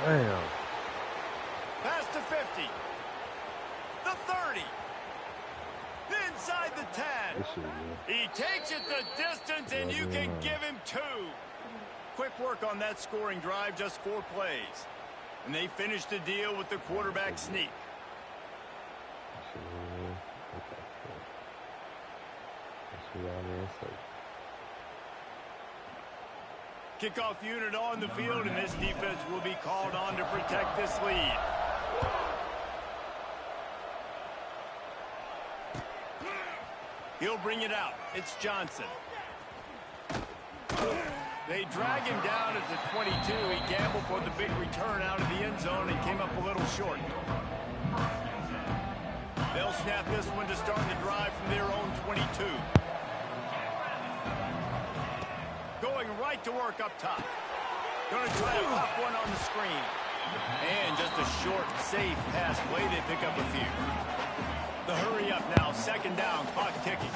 Damn. Past the 50. The 30. Inside the 10. He takes it the distance, and you can give him 2. Quick work on that scoring drive, just 4 plays. And they finish the deal with the quarterback sneak. Kickoff unit on the field, and this defense will be called on to protect this lead. He'll bring it out. It's Johnson. They drag him down at the 22. He gambled for the big return out of the end zone and came up a little short. They'll snap this one to start the drive from their own 22. Going right to work up top. Going to try to pop one on the screen. And just a short, safe pass play. They pick up a few. The hurry up now. 2nd down. Clock ticking.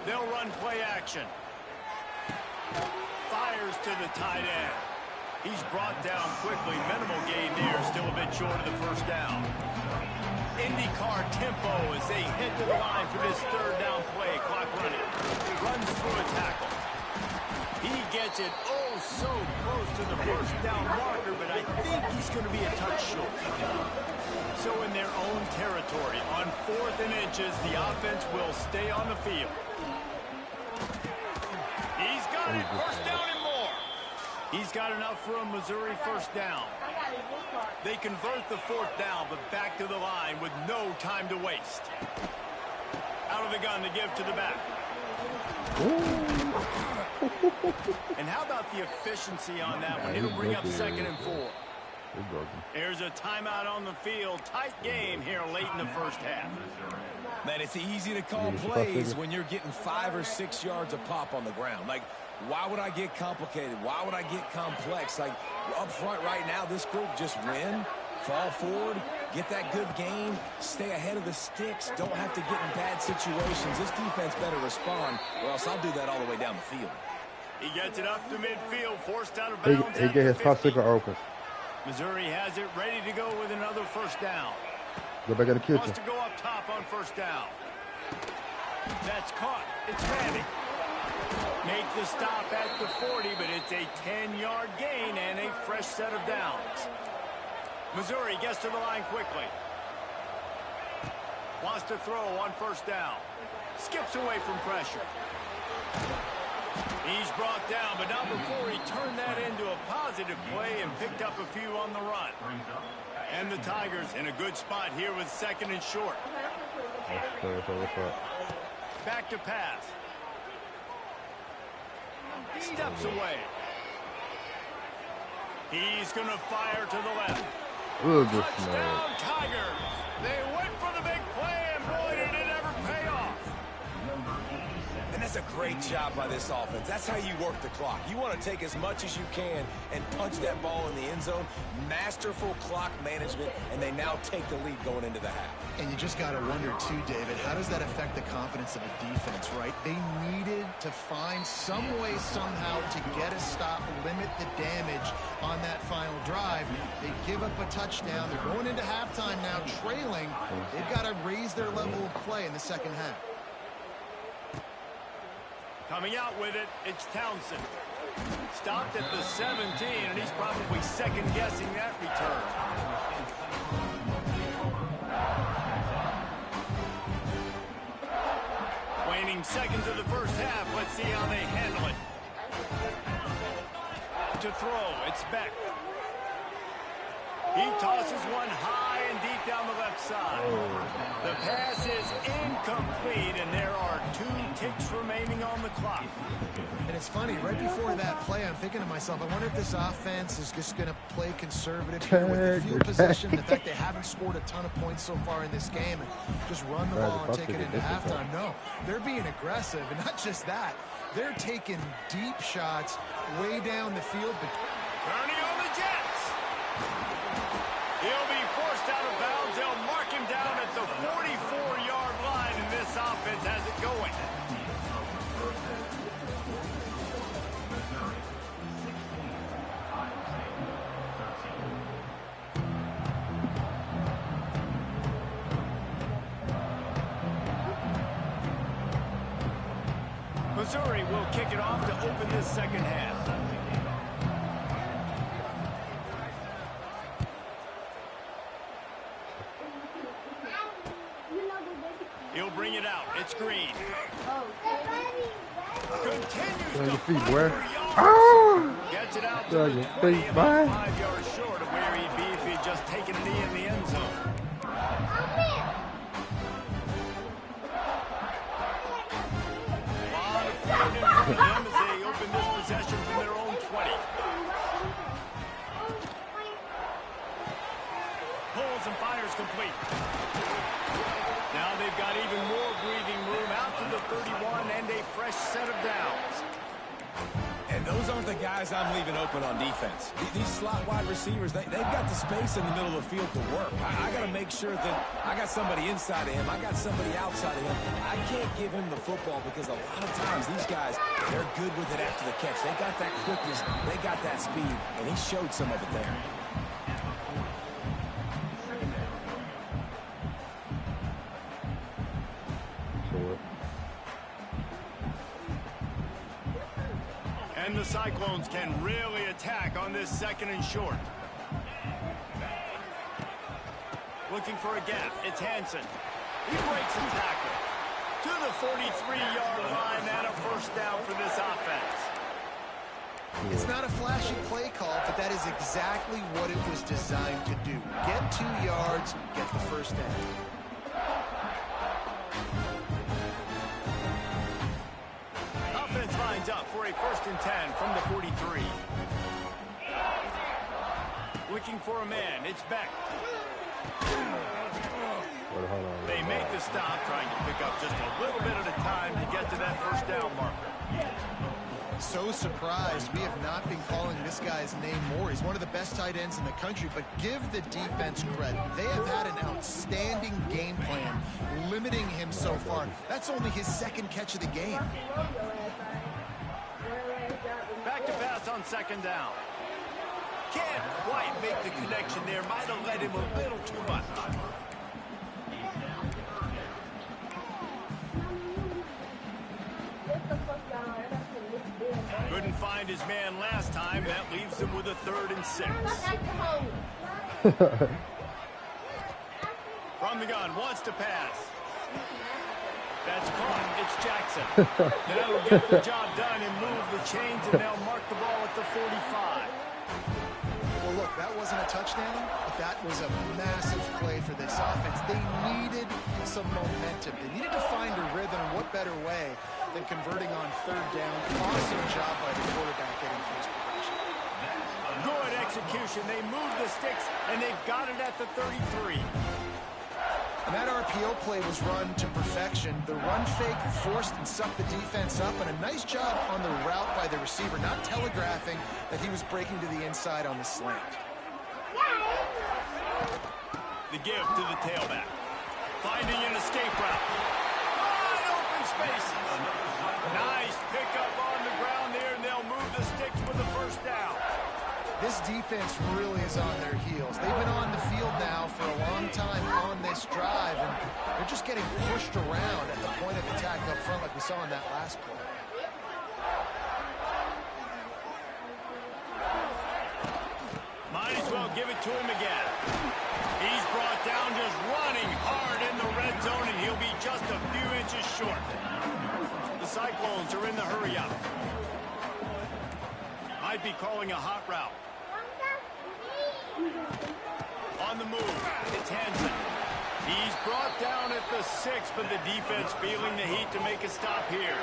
They'll run play action. Fires to the tight end. He's brought down quickly. Minimal gain there. Still a bit short of the 1st down. IndyCar tempo as they head to the line for this 3rd down play. Clock running. Runs through a tackle. He gets it so close to the 1st down marker, but I think he's going to be a touch short. So in their own territory, on 4th and inches, the offense will stay on the field. He's got it. 1st down and more. He's got enough for a Missouri 1st down. They convert the 4th down, but back to the line with no time to waste. Out of the gun to give to the back. And how about the efficiency on that one? He'll bring up 2nd and 4. There's a timeout on the field. Tight game here late in the 1st half. Man, it's easy to call plays when you're getting 5 or 6 yards a pop on the ground. Like, why would I get complicated? Why would I get complex? Like, up front right now, this group just win, fall forward, get that good gain, stay ahead of the sticks, don't have to get in bad situations. This defense better respond, or else I'll do that all the way down the field. He gets it up to midfield, forced out of bounds. He get his popsicle open. Missouri has it ready to go with another 1st down. Go back in the kitchen. Wants to go up top on 1st down. That's caught. It's Manning. Make the stop at the 40, but it's a 10-yard gain and a fresh set of downs. Missouri gets to the line quickly. Wants to throw on 1st down. Skips away from pressure. He's brought down, but not before he turned that into a positive play and picked up a few on the run. And the Tigers in a good spot here with 2nd and short. Back to pass. Steps away. He's going to fire to the left. Touchdown, Tigers. They went for the big play, and boy, did it ever pay off. And that's That's a great job by this offense. That's how you work the clock. You want to take as much as you can and punch that ball in the end zone. Masterful clock management, and they now take the lead going into the half. And you just got to wonder, too, David, how does that affect the confidence of a defense, right? They needed to find some way, somehow, to get a stop, limit the damage on that final drive. They give up a touchdown. They're going into halftime now, trailing. They've got to raise their level of play in the second half. Coming out with it, it's Townsend. Stopped at the 17, and he's probably second-guessing that return. Waning seconds of the first half. Let's see how they handle it. To throw, it's Beck. He tosses one high and deep down the left side. The pass is incomplete, and there are 2 ticks remaining on the clock. And it's funny, right before that play, I'm thinking to myself, I wonder if this offense is just going to play conservative here with the field possession, the fact they haven't scored a ton of points so far in this game, and just run the ball and take it into halftime. No, they're being aggressive, and not just that, they're taking deep shots way down the field. Turning on the Jets. He'll be forced out of bounds. They'll mark him down at the 44-yard line, and this offense has it going. Missouri will kick it off to open this second half. He'll bring it out. It's Green. Continues to fight for yards. Gets it out to the 20, about 5 yards short of where he'd be if he'd just taken a knee in the end zone. For them as they open this possession from their own 20. Pulls and fires complete. Now they've got even more breathing room out to the 31 and a fresh set of downs. And those aren't the guys I'm leaving open on defense. These slot wide receivers, they've got the space in the middle of the field to work. I got to make sure that I got somebody inside of him. I got somebody outside of him. I can't give him the football because a lot of times these guys, they're good with it after the catch. They got that quickness. They got that speed, and he showed some of it there. And the Cyclones can really attack on this second and short. Looking for a gap. It's Hansen. He breaks the tackle. To the 43-yard line and a first down for this offense. It's not a flashy play call, but that is exactly what it was designed to do. Get 2 yards, get the first down. Offense lines up for a 1st and 10 from the 43. Looking for a man. It's Beck. They make the stop, trying to pick up just a little bit at a time to get to that first down marker. So surprised we have not been calling this guy's name more. He's one of the best tight ends in the country, but give the defense credit. They have had an outstanding game plan, limiting him so far. That's only his 2nd catch of the game. Back to pass on 2nd down. Can't quite make the connection there. Might have led him a little too much. Couldn't find his man last time. That leaves him with a 3rd and 6. From the gun, wants to pass. That's caught. It's Jackson. That'll get the job done and move the chains, and they'll mark the ball at the 45. Well, look, that wasn't a touchdown, but that was a massive play for this offense. They needed some momentum. They needed to find a rhythm. What better way than converting on 3rd down? Awesome job by the quarterback getting first progression. Good execution. They move the sticks, and they've got it at the 33. And that RPO play was run to perfection. The run fake forced and sucked the defense up, and a nice job on the route by the receiver, not telegraphing that he was breaking to the inside on the slant. The give to the tailback. Finding an escape route. Wide open spaces. Nice pickup on the ground there, and they'll move the sticks with the first down. This defense really is on their heels. They've been on the field now for a long time on this drive, and they're just getting pushed around at the point of attack up front like we saw in that last play. Might as well give it to him again. He's brought down just running hard in the red zone, and he'll be just a few inches short. The Cyclones are in the hurry-up. Might be calling a hot route. On the move, it's Hansen. He's brought down at the 6, but the defense feeling the heat to make a stop here.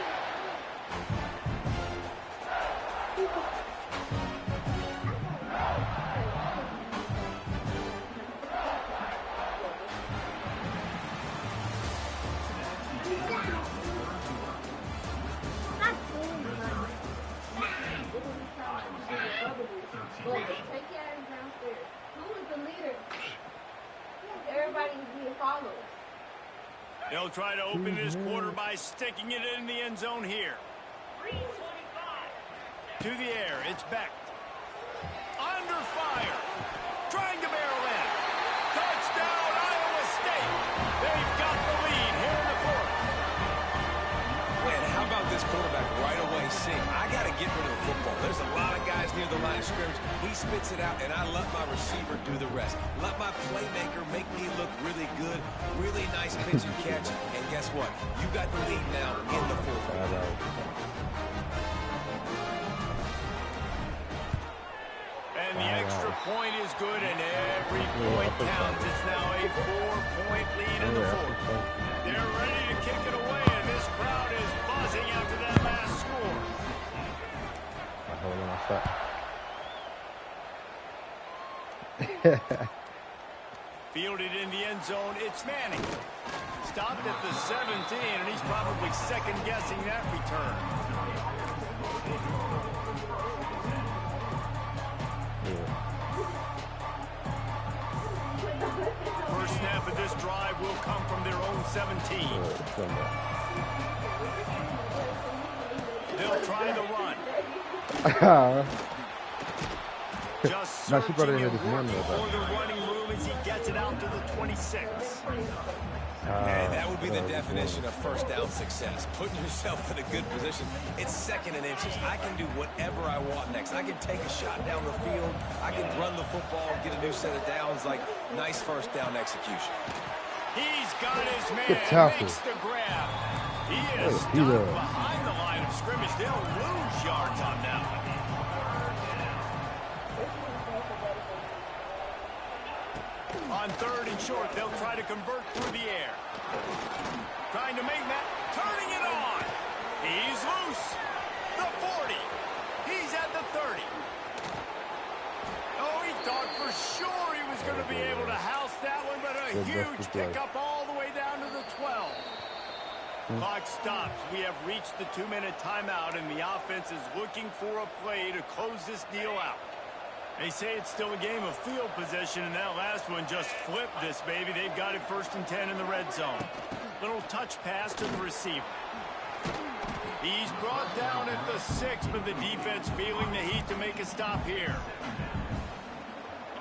They'll try to open this quarter by sticking it in the end zone here. To the air, it's Beck. Under fire. Trying to barrel in. Touchdown, Iowa State. They've got the lead here in the fourth. Man, how about this quarterback right away saying, I got to get rid of the football. There's a lot of guys near the line of scrimmage. He spits it out, and I let my receiver do the rest. Let my playmaker make me look really good. Really nice pitch and catch. And guess what? You got the lead now in the fourth quarter. And the extra point is good, and every point counts. It's now a 4-point lead in the fourth. They're ready to kick it away, and this crowd is buzzing after that last score. Fielded in the end zone, it's Manning. Stopped at the 17, and he's probably second-guessing that return. First snap of this drive will come from their own 17. They'll try the run. Just searching and working for the running room as he gets it out to the 26. And that would be the definition of first down success. Putting yourself in a good position. It's second and inches. I can do whatever I want next. I can take a shot down the field. I can run the football, get a new set of downs. Like, nice first down execution. He's got his man, makes the grab. He is stopped behind the line of scrimmage. They'll lose yards on that one. On third and short, they'll try to convert through the air. Trying to make that, turning it on. He's loose. The 40. He's at the 30. Oh, he thought for sure he was going to be able to house that one, but a huge pickup all the way down to the 12. Clock stops. We have reached the 2-minute timeout, and the offense is looking for a play to close this deal out. They say it's still a game of field possession, and that last one just flipped this baby. They've got it 1st and 10 in the red zone. Little touch pass to the receiver. He's brought down at the 6, but the defense feeling the heat to make a stop here.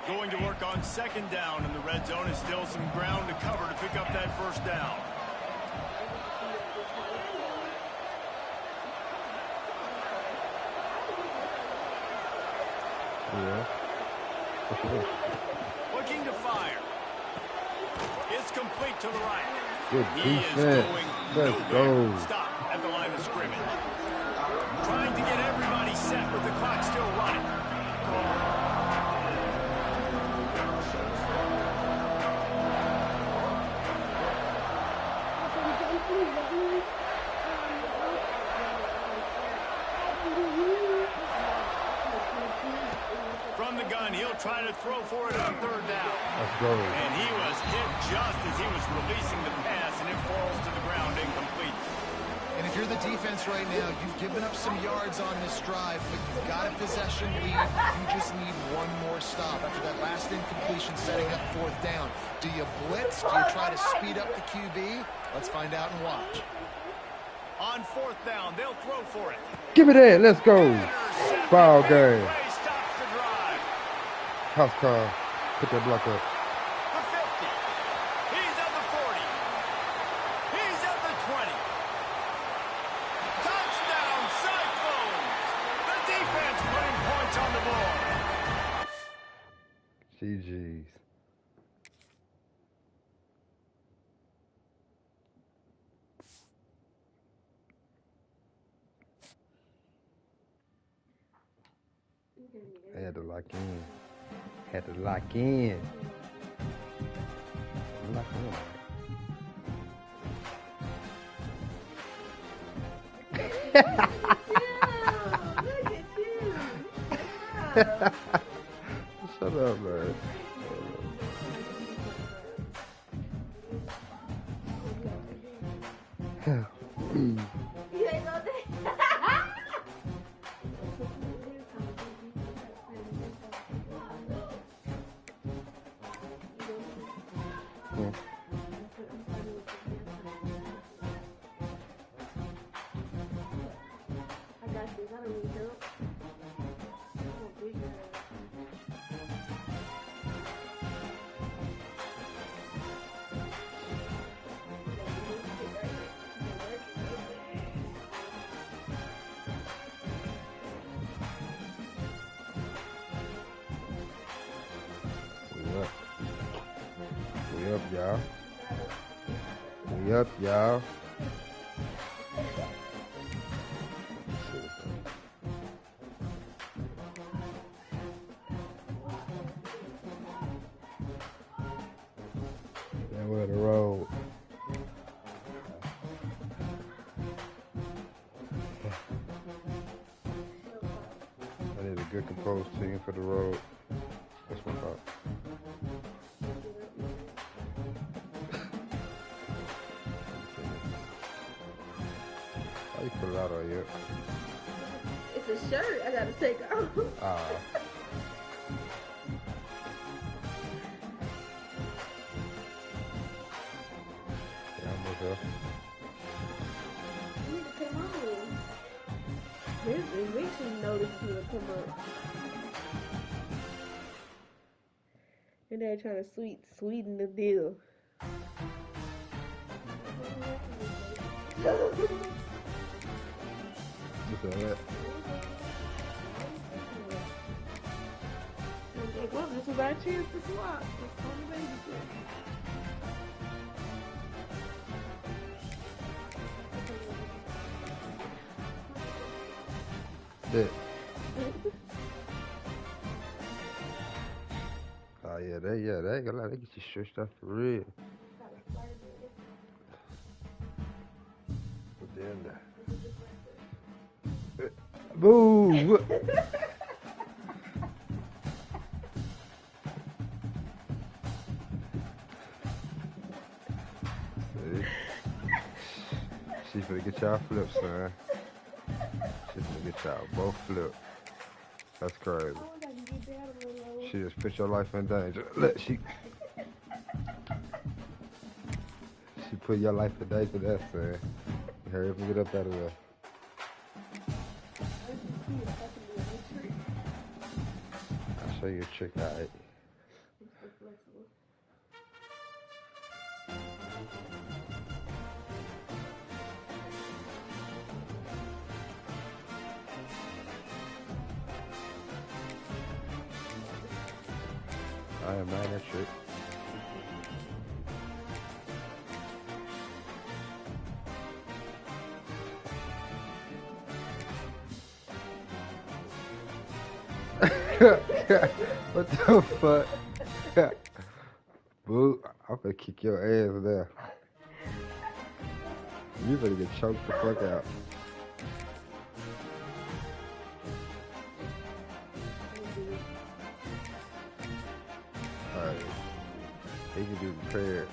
Going to work on 2nd down in the red zone, is still some ground to cover to pick up that 1st down. Looking to fire. It's complete to the right. Good defense. Let's go. Stop at the line of scrimmage. Trying to get everybody set with the clock still running. From the gun, he'll trying to throw for it on third down. Let's go. And he was hit just as he was releasing the pass, and it falls to the ground incomplete. And if you're the defense right now, you've given up some yards on this drive, but you've got a possession lead. You just need one more stop after that last incompletion setting up fourth down. Do you blitz? Do you try to speed up the QB? Let's find out and watch. On fourth down, they'll throw for it. Give me that. Let's go. Foul game. Ray stops the drive. House car. Put that block up. The 50. He's at the 40. He's at the 20. Touchdown, Cyclones. The defense putting points on the board. GG's. I had to lock in. Had to lock in. Lock in. Shut up, man. You ain't gonna do I got this. I don't need help. We up, y'all. We up, y'all. And we're on the road. I need a good composed team for the road. That's my thought. How you put it out on you? It's a shirt I gotta take off. Ah. Yeah, I'm with her. You need to come on. This eviction notice you to come up. And they're trying to sweeten the deal. Look at that. Well, this was our chance to swap. It's on the babysit. That. Oh yeah, they ain't gonna lie, they get you stretched out for real. But then boo! See? She finna get y'all flips, man. She finna get y'all both flipped. That's crazy. She just put your life in danger. Look, she put your life in danger, that's man. Hurry up and get up out of there. I'll show you a trick, alright? I am mad at trick. What the fuck? Boo, I'm gonna kick your ass there. You better get choked the fuck out. He can be prepared.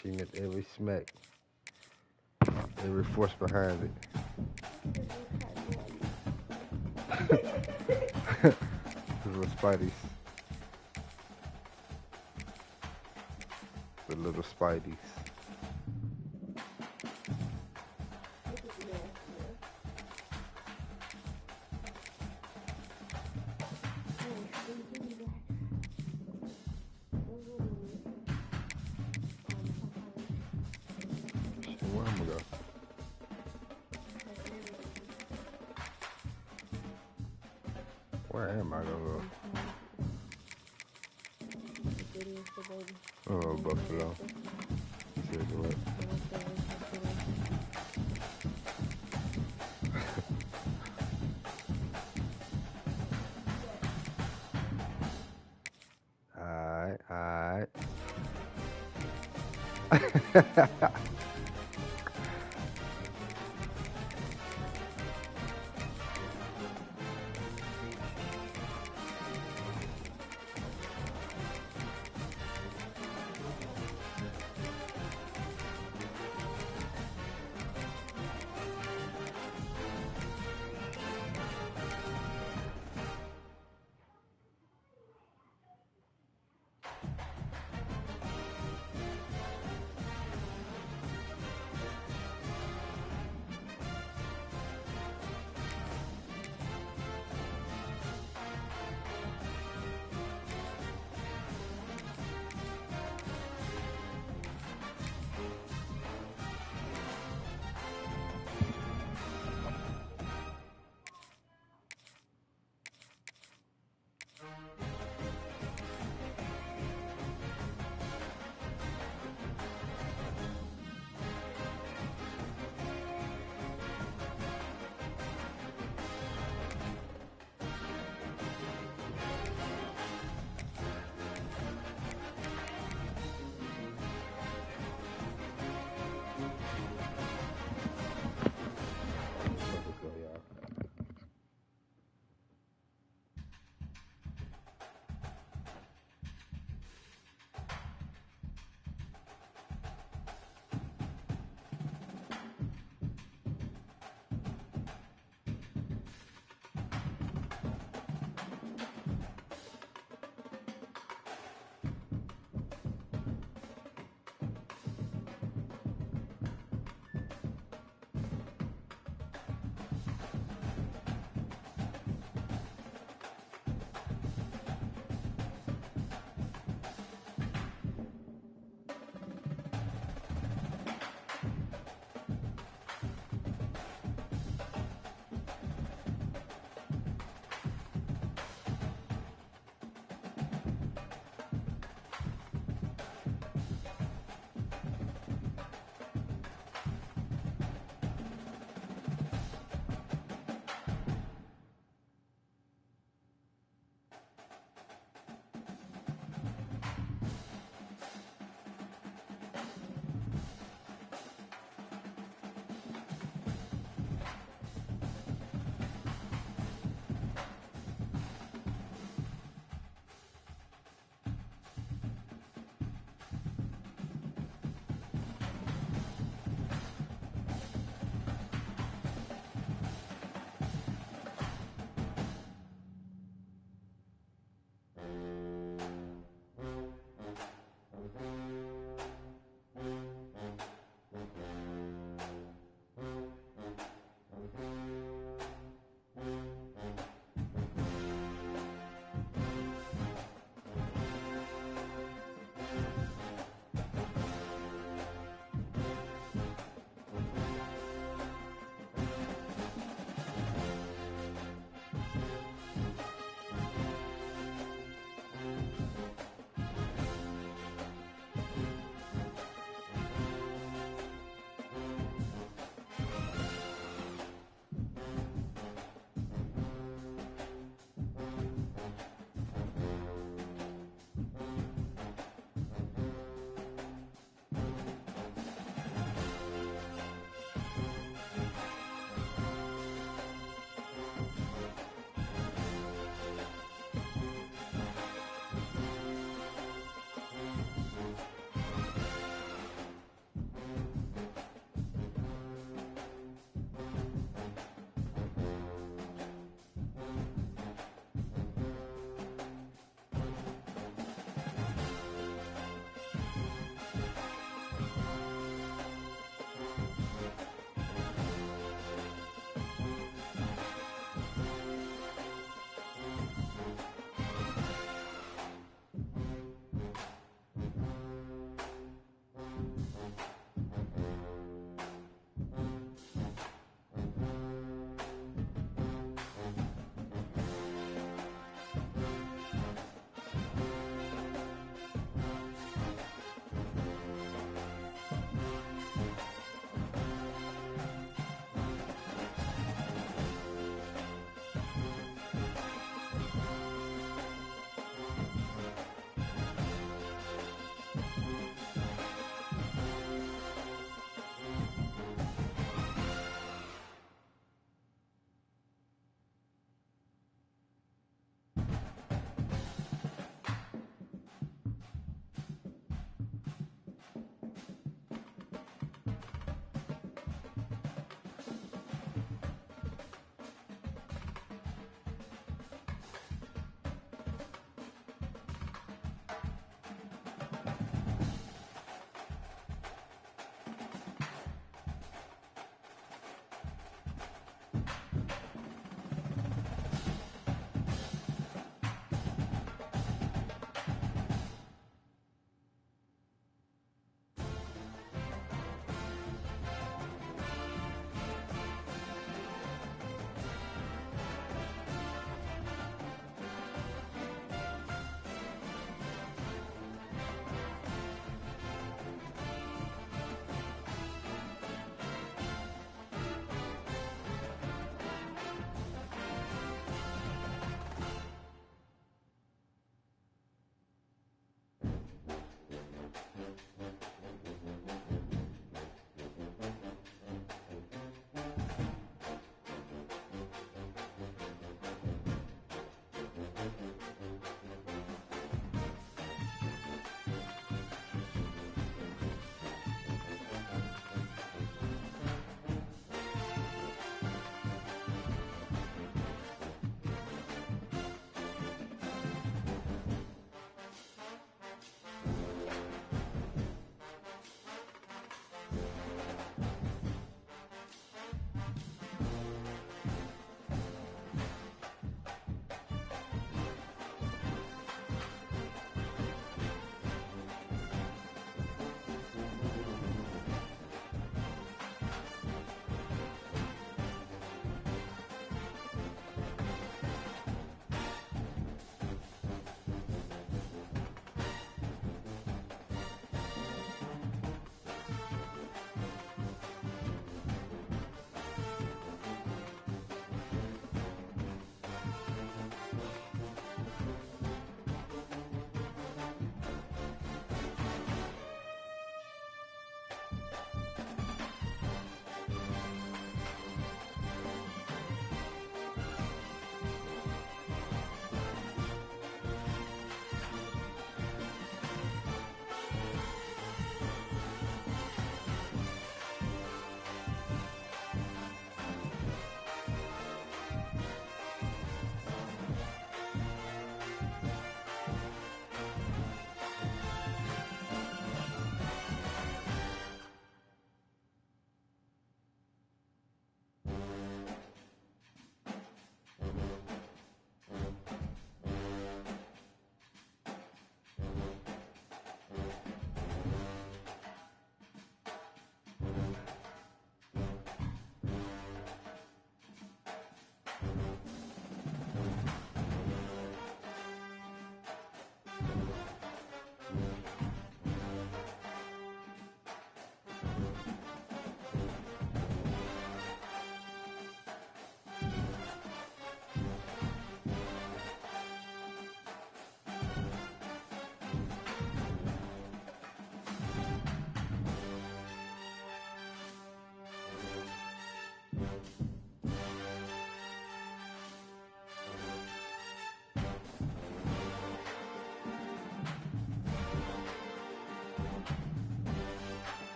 She meant every smack, every force behind it. The little Spideys. The little Spideys. Where am I go? Where am I gonna go? Oh, Buffalo. Says what? Alright.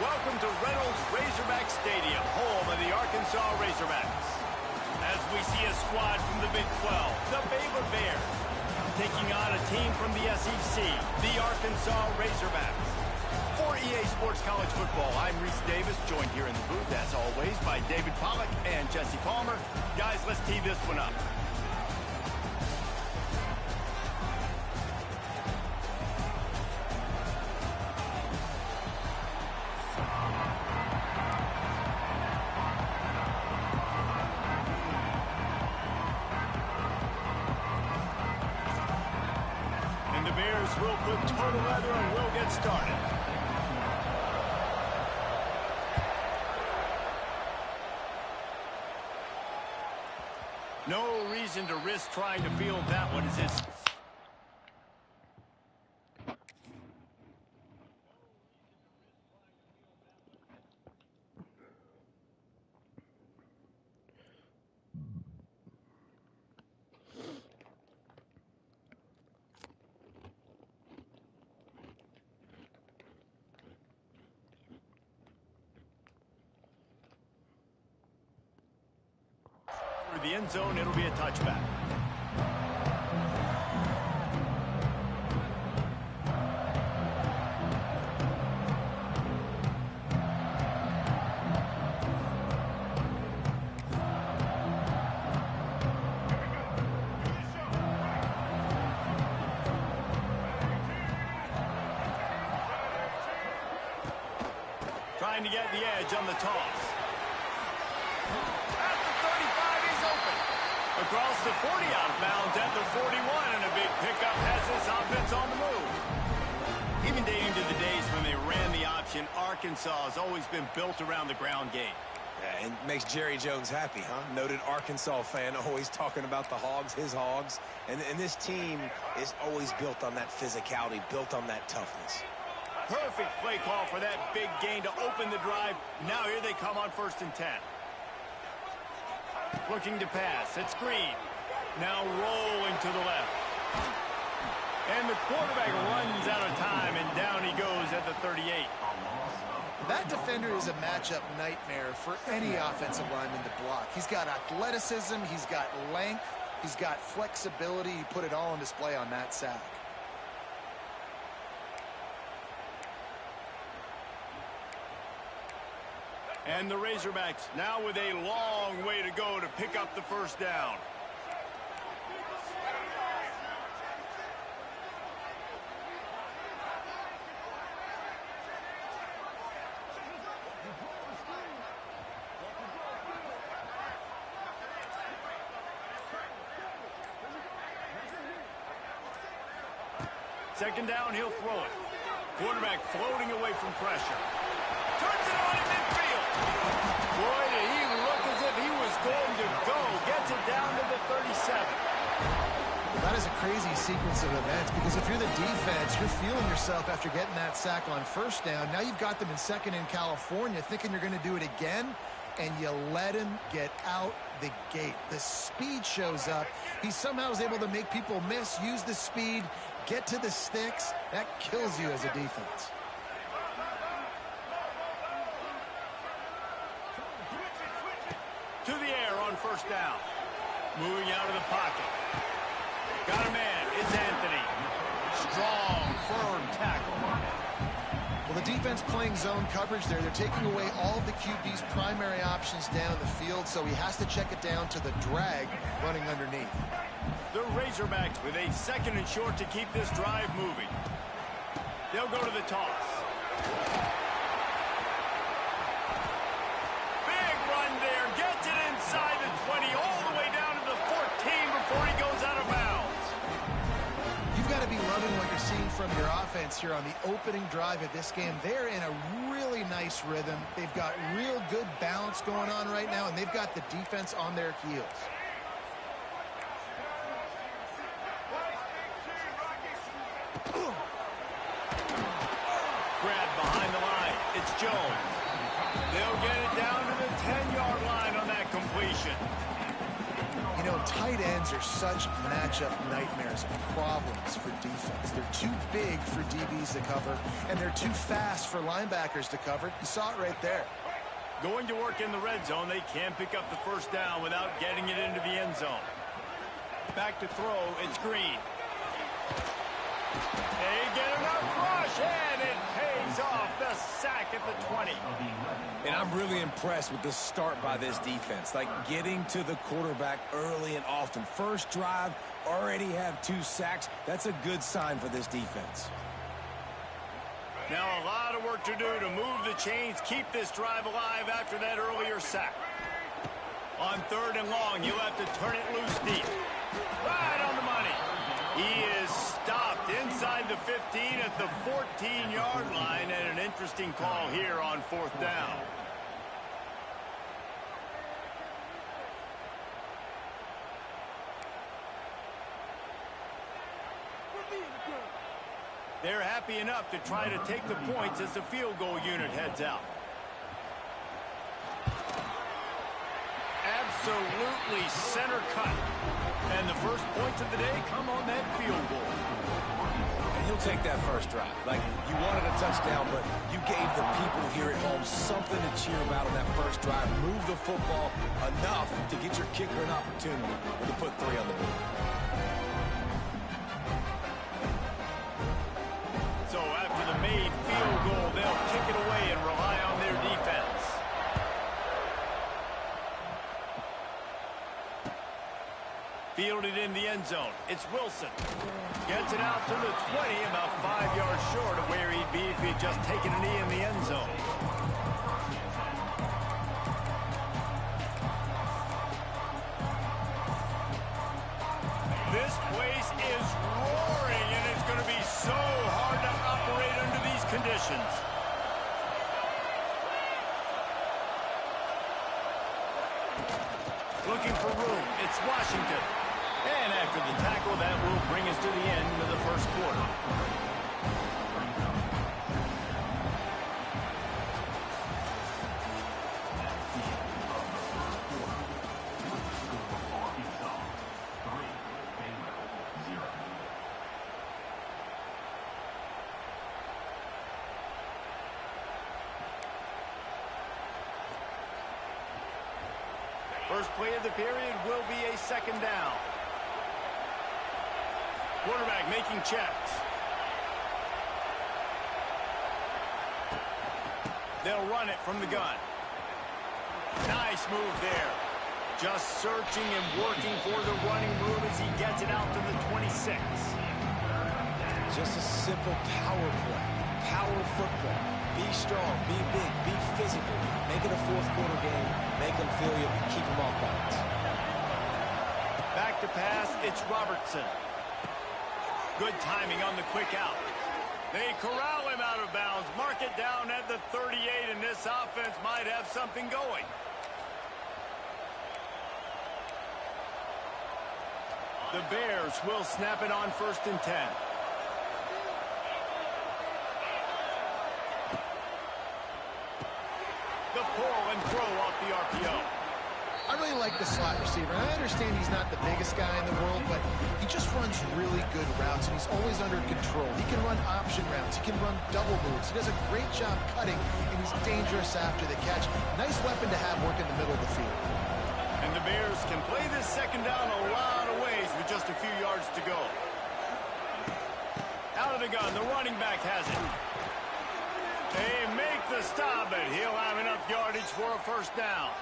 Welcome to Reynolds Razorback Stadium, home of the Arkansas Razorbacks. As we see a squad from the Big 12, the Baylor Bears, taking on a team from the SEC, the Arkansas Razorbacks. For EA Sports College Football, I'm Reese Davis, joined here in the booth, as always, by David Pollack and Jesse Palmer. Guys, let's tee this one up. And the Bears will put total leather and we'll get started. No reason to risk trying to field that one as it's... For the end zone, it'll be a touchback. Trying to get the edge on the toss. At the 35, he's open. Across the 40, out of bounds at the 41, and a big pickup has this offense on the move. Even dating to the days when they ran the option, Arkansas has always been built around the ground game. Yeah, and makes Jerry Jones happy, huh? Noted Arkansas fan, always talking about the Hogs, his Hogs. And this team is always built on that physicality, built on that toughness. Perfect play call for that big gain to open the drive. Now here they come on 1st and 10. Looking to pass. It's Green. Now rolling to the left. And the quarterback runs out of time, and down he goes at the 38. That defender is a matchup nightmare for any offensive lineman to block. He's got athleticism, he's got length, he's got flexibility. He put it all on display on that sack. And the Razorbacks now with a long way to go to pick up the 1st down. Second down, he'll throw it. Quarterback floating away from pressure. Turns it on in midfield. Boy, did he look as if he was going to go. Gets it down to the 37. That is a crazy sequence of events because if you're the defense, you're feeling yourself after getting that sack on 1st down. Now you've got them in 2nd in California thinking you're going to do it again, and you let him get out the gate. The speed shows up. He somehow is able to make people miss, use the speed, get to the sticks. That kills you as a defense. To the air on 1st down. Moving out of the pocket. Got a man. It's Anthony. Strong, firm tackle. Well, the defense playing zone coverage there. They're taking away all of the QB's primary options down the field, so he has to check it down to the drag running underneath. The Razorbacks with a 2nd and short to keep this drive moving. They'll go to the toss. Big run there. Gets it inside the 20, all the way down to the 14 before he goes out of bounds. You've got to be loving what you're seeing from your offense here on the opening drive of this game. They're in a really nice rhythm. They've got real good balance going on right now, and they've got the defense on their heels. Grab behind the line. It's Jones. They'll get it down to the 10-yard line on that completion. You know, tight ends are such matchup nightmares and problems for defense. They're too big for DBs to cover, and they're too fast for linebackers to cover. You saw it right there. Going to work in the red zone. They can't pick up the 1st down without getting it into the end zone. Back to throw. It's Green. They get enough rush, and it pays off. The sack at the 20. And I'm really impressed with the start by this defense. Like getting to the quarterback early and often. 1st drive, already have 2 sacks. That's a good sign for this defense. Now a lot of work to do to move the chains, keep this drive alive after that earlier sack. On 3rd and long, you'll have to turn it loose deep. Right on the money. He is stopped inside the 15 at the 14-yard line, and an interesting call here on 4th down. They're happy enough to try to take the points as the field goal unit heads out. Absolutely center cut. And the first points of the day come on that field goal. And he'll take that first drive. Like, you wanted a touchdown, but you gave the people here at home something to cheer about on that first drive. Move the football enough to get your kicker an opportunity to put 3 on the board. So after the made field goal, they'll kick it away and rely on their defense. Fielded in the end zone. It's Wilson. Gets it out to the 20, about 5 yards short of where he'd be if he'd just taken a knee in the end zone. This place is roaring, and it's going to be so hard to operate under these conditions. Looking for room. It's Washington. And after the tackle, that will bring us to the end of the first quarter. First play of the period will be a second down. Quarterback making checks. They'll run it from the gun. Nice move there. Just searching and working for the running room as he gets it out to the 26. Just a simple power play. Power football. Be strong, be big, be physical. Make it a fourth quarter game. Make them feel you, keep them off balance. Back to pass, it's Robertson. Good timing on the quick out. They corral him out of bounds. Mark it down at the 38, and this offense might have something going. The Bears will snap it on 1st and 10. The pull and throw off the RPO. I really like the slot receiver. I understand he's not the biggest guy in the world, but he just runs really good routes, and he's always under control. He can run option routes. He can run double moves. He does a great job cutting, and he's dangerous after the catch. Nice weapon to have working the middle of the field. And the Bears can play this second down a lot of ways with just a few yards to go. Out of the gun, the running back has it. They make the stop, but he'll have enough yardage for a first down.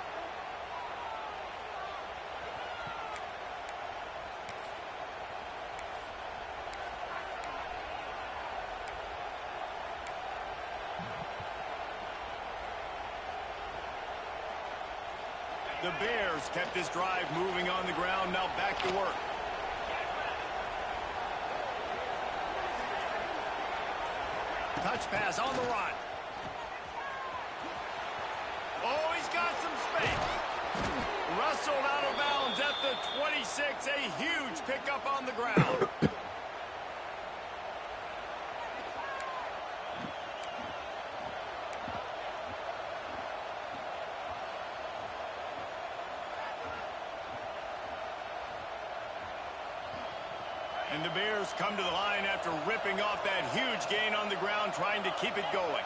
The Bears kept this drive moving on the ground, now back to work. Touch pass on the run. Oh, he's got some space. Wrestled out of bounds at the 26, a huge pickup on the ground. And the Bears come to the line after ripping off that huge gain on the ground, trying to keep it going.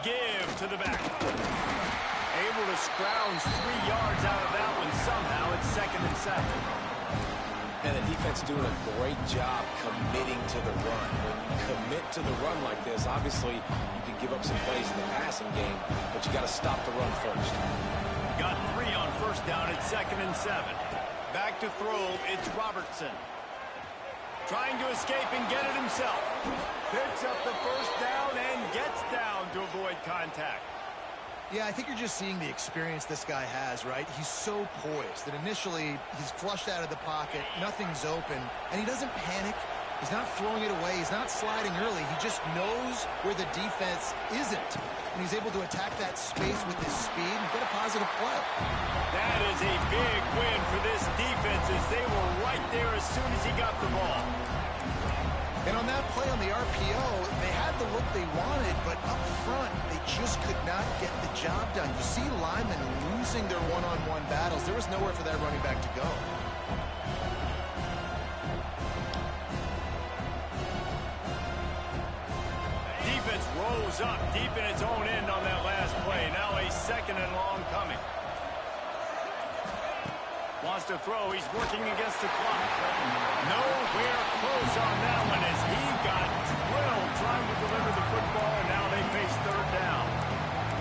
Give to the back. Able to scrounge 3 yards out of that one somehow. It's 2nd and 7. And the defense doing a great job committing to the run. When you commit to the run like this, obviously you can give up some plays in the passing game, but you got to stop the run first. Got 3 on first down at 2nd and 7. Back to throw, it's Robertson. Trying to escape and get it himself. Picks up the first down and gets down to avoid contact. Yeah, I think you're just seeing the experience this guy has, right? He's so poised that initially he's flushed out of the pocket, nothing's open, and he doesn't panic. He's not throwing it away. He's not sliding early. He just knows where the defense isn't. And he's able to attack that space with his speed and get a positive play. That is a big win for this defense as they were right there as soon as he got the ball. And on that play on the RPO, they had the look they wanted, but up front, they just could not get the job done. You see linemen losing their one-on-one battles. There was nowhere for that running back to go. Defense rose up deep in its own end on that last play. Now a second and long coming. Wants to throw. He's working against the clock. Nowhere close on that one as he got drilled trying to deliver the football, and now they face third down.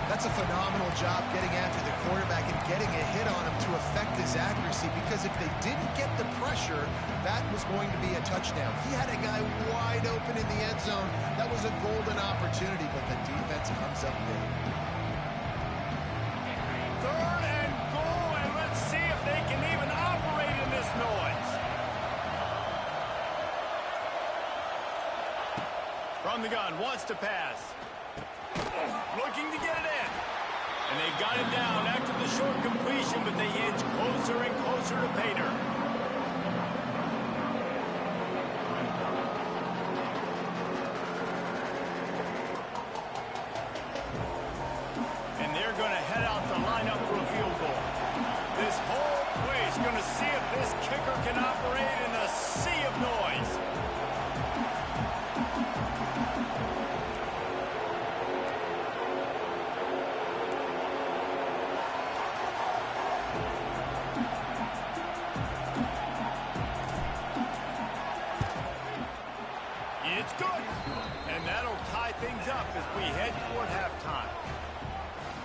That's a phenomenal job getting after the quarterback and getting a hit on him to affect his accuracy, because if they didn't get the pressure, that was going to be a touchdown. He had a guy wide open in the end zone. That was a golden opportunity, but the defense comes up big. Third and goal, and let's see if they can even operate in this noise. From the gun, wants to pass. Looking to get it in. And they've got it down after the short completion, but they inch closer and closer to Pater. And they're going to head out the lineup for a field goal. This whole play is going to see if this kicker can operate in a sea of noise. It's good. And that'll tie things up as we head toward halftime.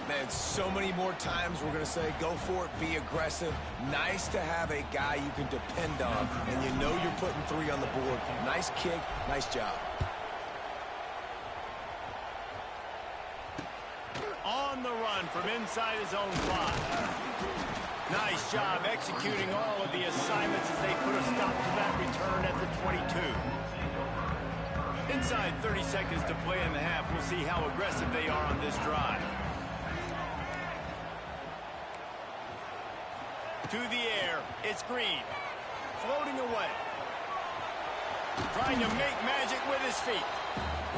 Man, so many more times we're going to say, go for it, be aggressive. Nice to have a guy you can depend on, and you know you're putting 3 on the board. Nice kick, nice job. On the run from inside his own 5. Nice job executing all of the assignments as they put a stop to that return at the 22. Inside 30 seconds to play in the half. We'll see how aggressive they are on this drive. To the air, it's Green. Floating away. Trying to make magic with his feet.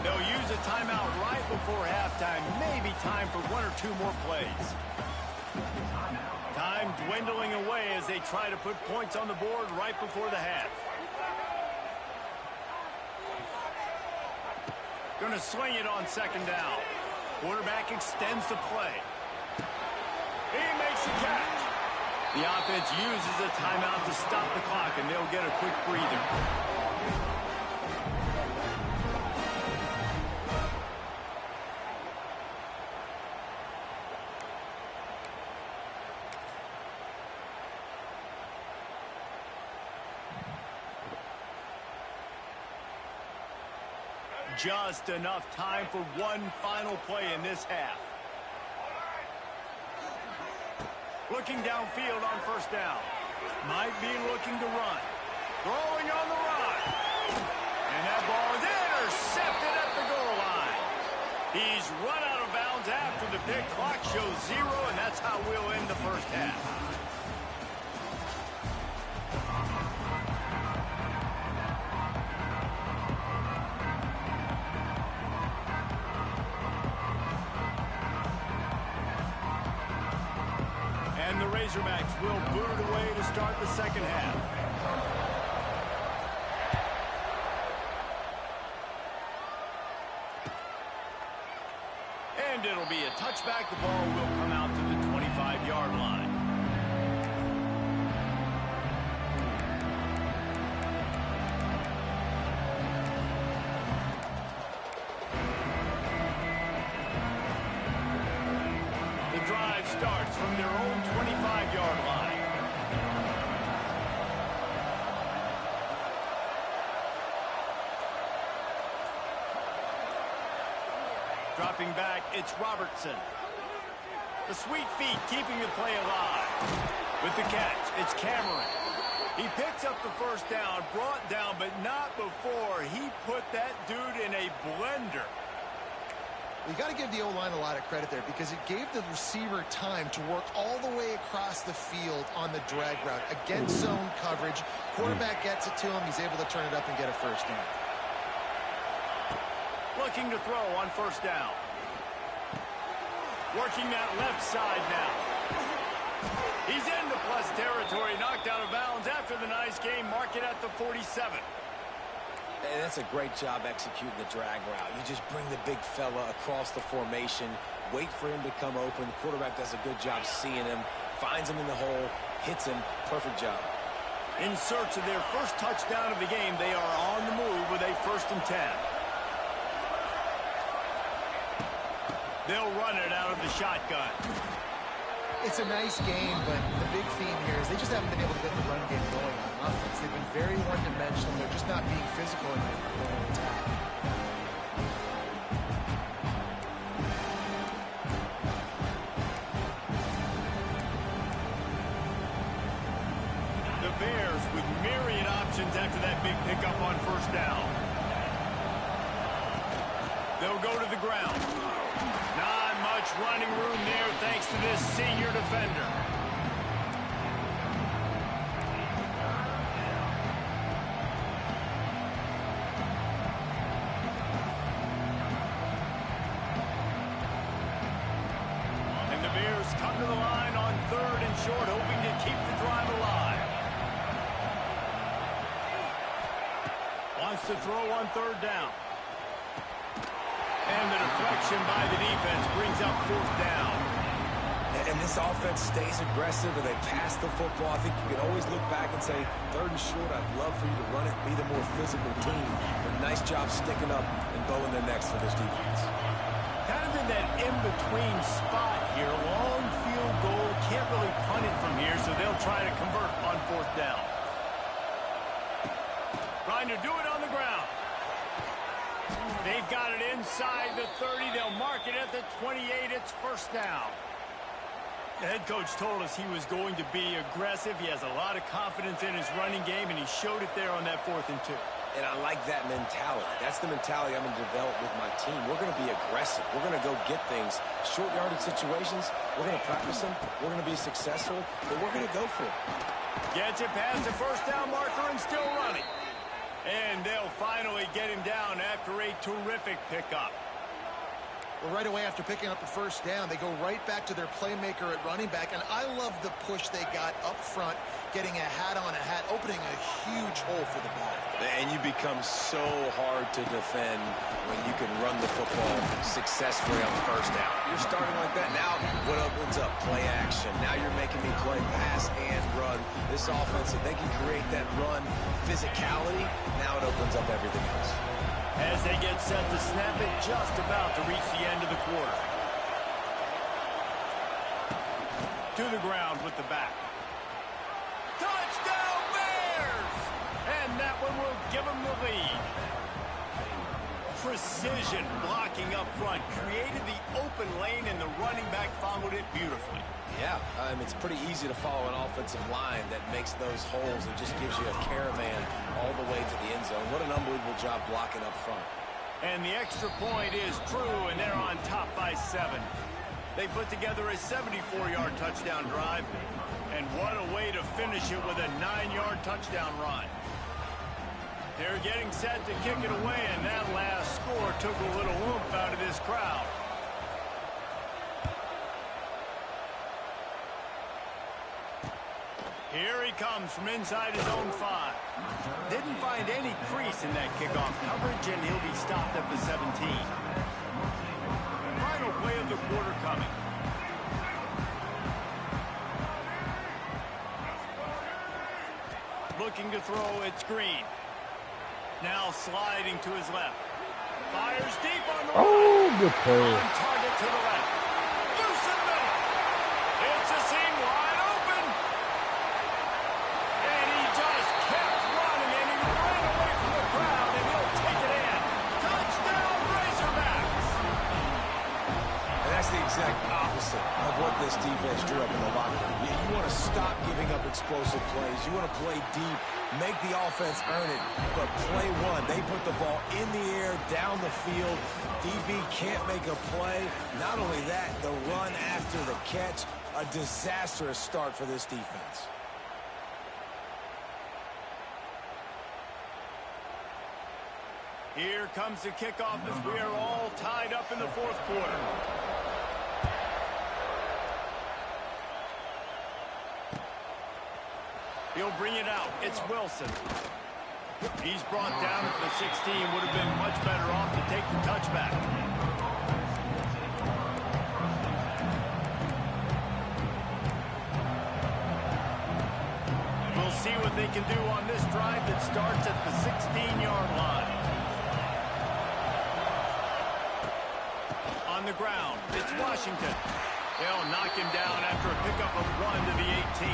They'll use a timeout right before halftime. Maybe time for 1 or 2 more plays. Time dwindling away as they try to put points on the board right before the half. Going to swing it on second down. Quarterback extends the play. He makes the catch. The offense uses a timeout to stop the clock, and they'll get a quick breather. Just enough time for one final play in this half. Looking downfield on first down. Might be looking to run. Throwing on the run. And that ball is intercepted at the goal line. He's run out of bounds after the pick. Clock shows 0, and that's how we'll end the first half. And the Razorbacks will boot it away to start the second half. And it'll be a touchback. The ball will come out to the 25-yard line. The drive starts from their own 25-yard line. Dropping back, it's Robertson. The sweet feet keeping the play alive. With the catch, it's Cameron. He picks up the first down, brought down, but not before he put that dude in a blender. You got to give the O-line a lot of credit there because it gave the receiver time to work all the way across the field on the drag route. Against zone coverage, quarterback gets it to him. He's able to turn it up and get a first down. Looking to throw on first down. Working that left side now. He's into plus territory, knocked out of bounds after the nice game. Mark it at the 47. And that's a great job executing the drag route. You just bring the big fella across the formation, wait for him to come open. The quarterback does a good job seeing him, finds him in the hole, hits him. Perfect job. In search of their first touchdown of the game, they are on the move with a 1st and 10. They'll run it out of the shotgun. It's a nice game, but the big theme here is they just haven't been able to get the run game going on offense. They've been very one-dimensional. They're just not being physical in their attack. The Bears with myriad options after that big pickup on first down. They'll go to the ground. Not much running room there thanks to this senior defender. And the Bears come to the line on 3rd and short, hoping to keep the drive alive. Wants to throw on 3rd down. And the deflection by the defense brings up 4th down. And this offense stays aggressive and they pass the football. I think you can always look back and say, 3rd and short, I'd love for you to run it, be the more physical team. But nice job sticking up and bowing their necks for this defense. Kind of in that in-between spot here. Long field goal. Can't really punt it from here, so they'll try to convert on 4th down. Trying to do it on the ground. They've got it inside the 30. They'll mark it at the 28. It's 1st down. The head coach told us he was going to be aggressive. He has a lot of confidence in his running game, and he showed it there on that 4th and 2. And I like that mentality. That's the mentality I'm going to develop with my team. We're going to be aggressive. We're going to go get things. Short yardage situations, we're going to practice them. We're going to be successful, but we're going to go for it. Gets it past the 1st down marker and still running. And they'll finally get him down after a terrific pickup. Well, right away after picking up the 1st down, they go right back to their playmaker at running back. And I love the push they got up front, getting a hat on a hat, opening a huge hole for the ball. And you become so hard to defend when you can run the football successfully on the 1st down. You're starting like that. Now, what opens up? Play action. Now you're making me play pass and run. This offense, if they can create that run physicality, now it opens up everything else. As they get set to snap it, just about to reach the end of the quarter. To the ground with the back. Touchdown Bears! And that one will give them the lead. Precision blocking up front created the open lane, and the running back followed it beautifully. Yeah, it's pretty easy to follow an offensive line that makes those holes and just gives you a caravan all the way to the end zone. What an unbelievable job blocking up front. And the extra point is true, and they're on top by 7. They put together a 74-yard touchdown drive, and what a way to finish it with a 9-yard touchdown run. They're getting set to kick it away, and that last score took a little oomph out of this crowd. Here he comes from inside his own 5. Didn't find any crease in that kickoff coverage, and he'll be stopped at the 17. Final play of the quarter coming. Looking to throw, it's Green. Now sliding to his left. Fires deep on the right. Good pass. On target to the left. Loose in the middle. It's a seam wide open. And he just kept running, and he ran away from the crowd, and he'll take it in. Touchdown, Razorbacks. And that's the exact opposite opposite of what this defense drew up in the locker room. You want to stop giving up explosive plays. You want to play deep, make the offense earn it, but play one. They put the ball in the air, down the field. DB can't make a play. Not only that, the run after the catch, a disastrous start for this defense. Here comes the kickoff as we are all tied up in the fourth quarter. He'll bring it out. It's Wilson. He's brought down at the 16. Would have been much better off to take the touchback. We'll see what they can do on this drive that starts at the 16-yard line. On the ground, it's Washington. They'll knock him down after a pickup of 1 to the 18.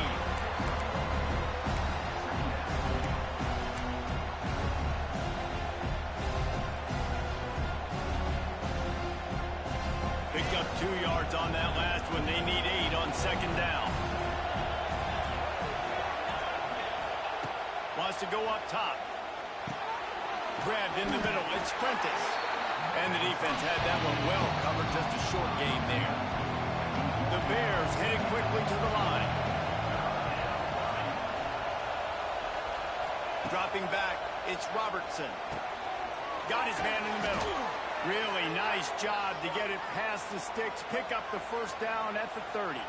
Picked up 2 yards on that last one. They need 8 on second down. Wants to go up top. Grabbed in the middle. It's Prentice. And the defense had that one well covered. Just a short gain there. The Bears heading quickly to the line. Dropping back. It's Robertson. Got his man in the middle. Really nice job to get it past the sticks. Pick up the first down at the 30.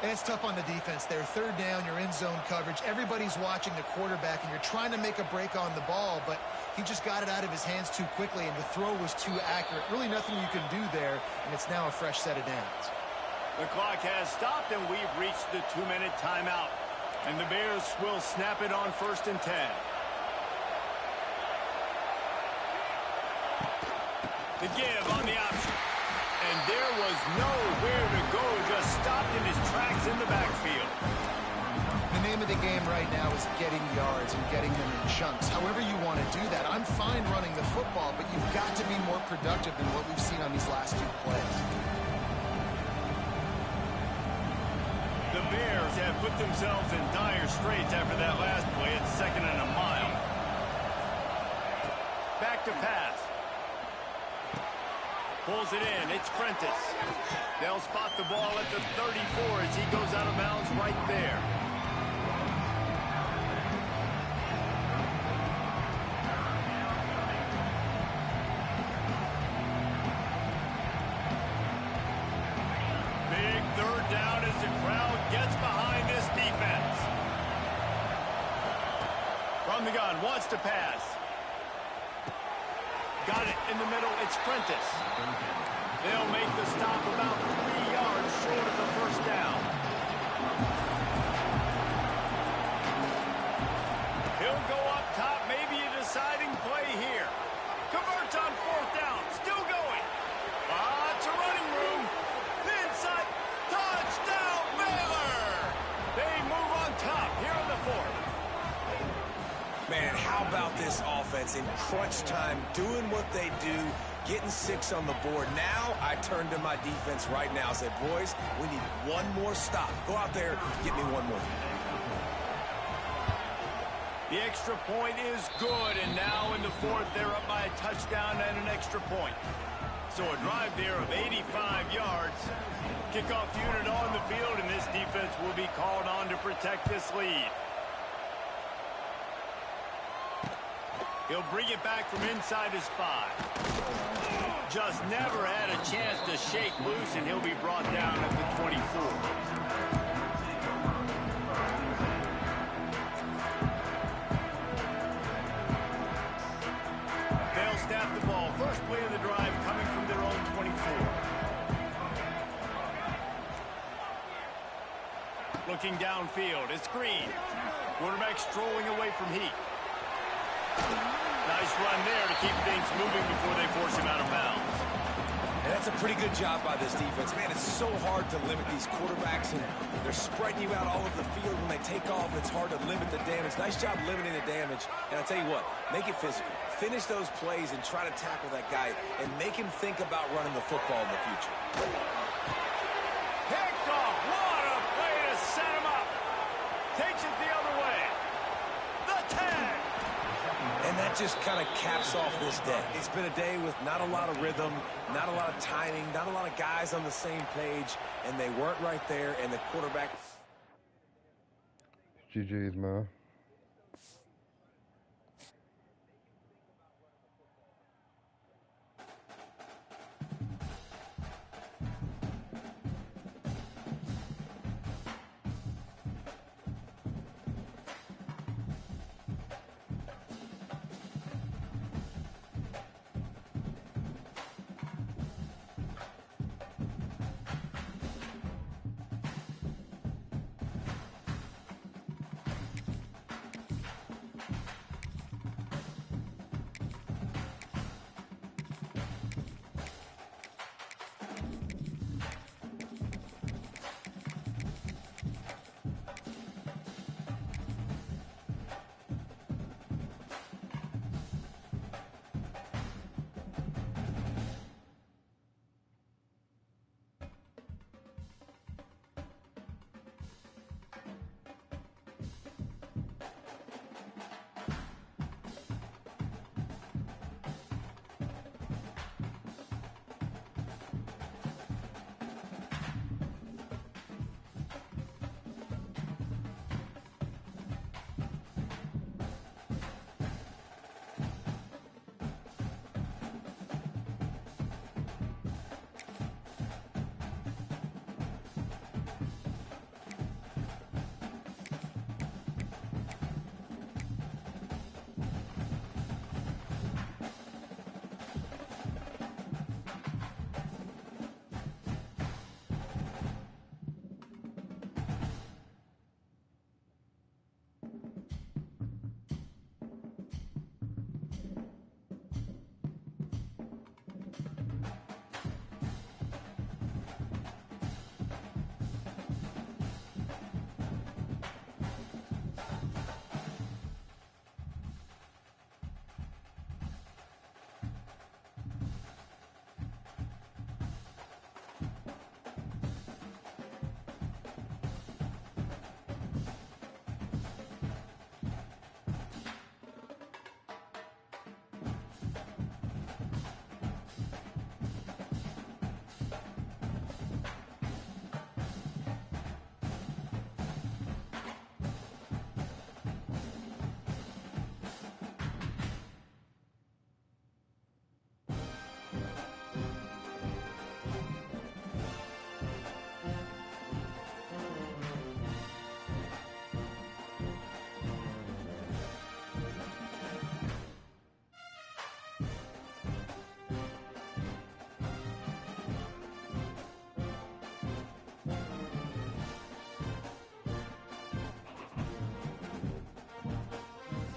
And it's tough on the defense there. Third down, you're in zone coverage. Everybody's watching the quarterback, and you're trying to make a break on the ball, but he just got it out of his hands too quickly, and the throw was too accurate. Really nothing you can do there, and it's now a fresh set of downs. The clock has stopped, and we've reached the 2-minute timeout. And the Bears will snap it on 1st and 10. The give on the option. And there was nowhere to go. Just stopped in his tracks in the backfield. The name of the game right now is getting yards and getting them in chunks. However you want to do that. I'm fine running the football, but you've got to be more productive than what we've seen on these last 2 plays. The Bears have put themselves in dire straits after that last play. It's 2nd and a mile. Back to pass. Pulls it in. It's Prentice. They'll spot the ball at the 34 as he goes out of bounds right there. Big 3rd down as the crowd gets behind this defense. From the gun, wants to pass. Got it in the middle. It's Prentice. They'll make the stop about 3 yards short of the first down. He'll go up top. Maybe a deciding play here. Converts on 4th down. Still going. Lots of running room. Inside. Touchdown, Baylor. They move on top here in the 4th. Man, how about this offense in crunch time, doing what they do, getting 6 on the board. Now I turn to my defense right now and say, boys, we need one more stop. Go out there, get me one more. The extra point is good, and now in the 4th, they're up by a touchdown and an extra point. So a drive there of 85 yards. Kickoff unit on the field, and this defense will be called on to protect this lead. He'll bring it back from inside his 5. Just never had a chance to shake loose, and he'll be brought down at the 24. They'll snap the ball. First play of the drive coming from their own 24. Looking downfield, it's Green. Quarterback strolling away from Heat. Nice run there to keep things moving before they force him out of bounds. And that's a pretty good job by this defense. Man, it's so hard to limit these quarterbacks, and they're spreading you out all over the field. When they take off, it's hard to limit the damage. Nice job limiting the damage. And I tell you what, make it physical. Finish those plays and try to tackle that guy and make him think about running the football in the future. Picked off. What a play to set him up. Takes it the other way. The tag. And that just kind of caps off this day. It's been a day with not a lot of rhythm, not a lot of timing, not a lot of guys on the same page, and they weren't right there, and the quarterback... GG's, man.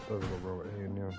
Let's go roll with A&M.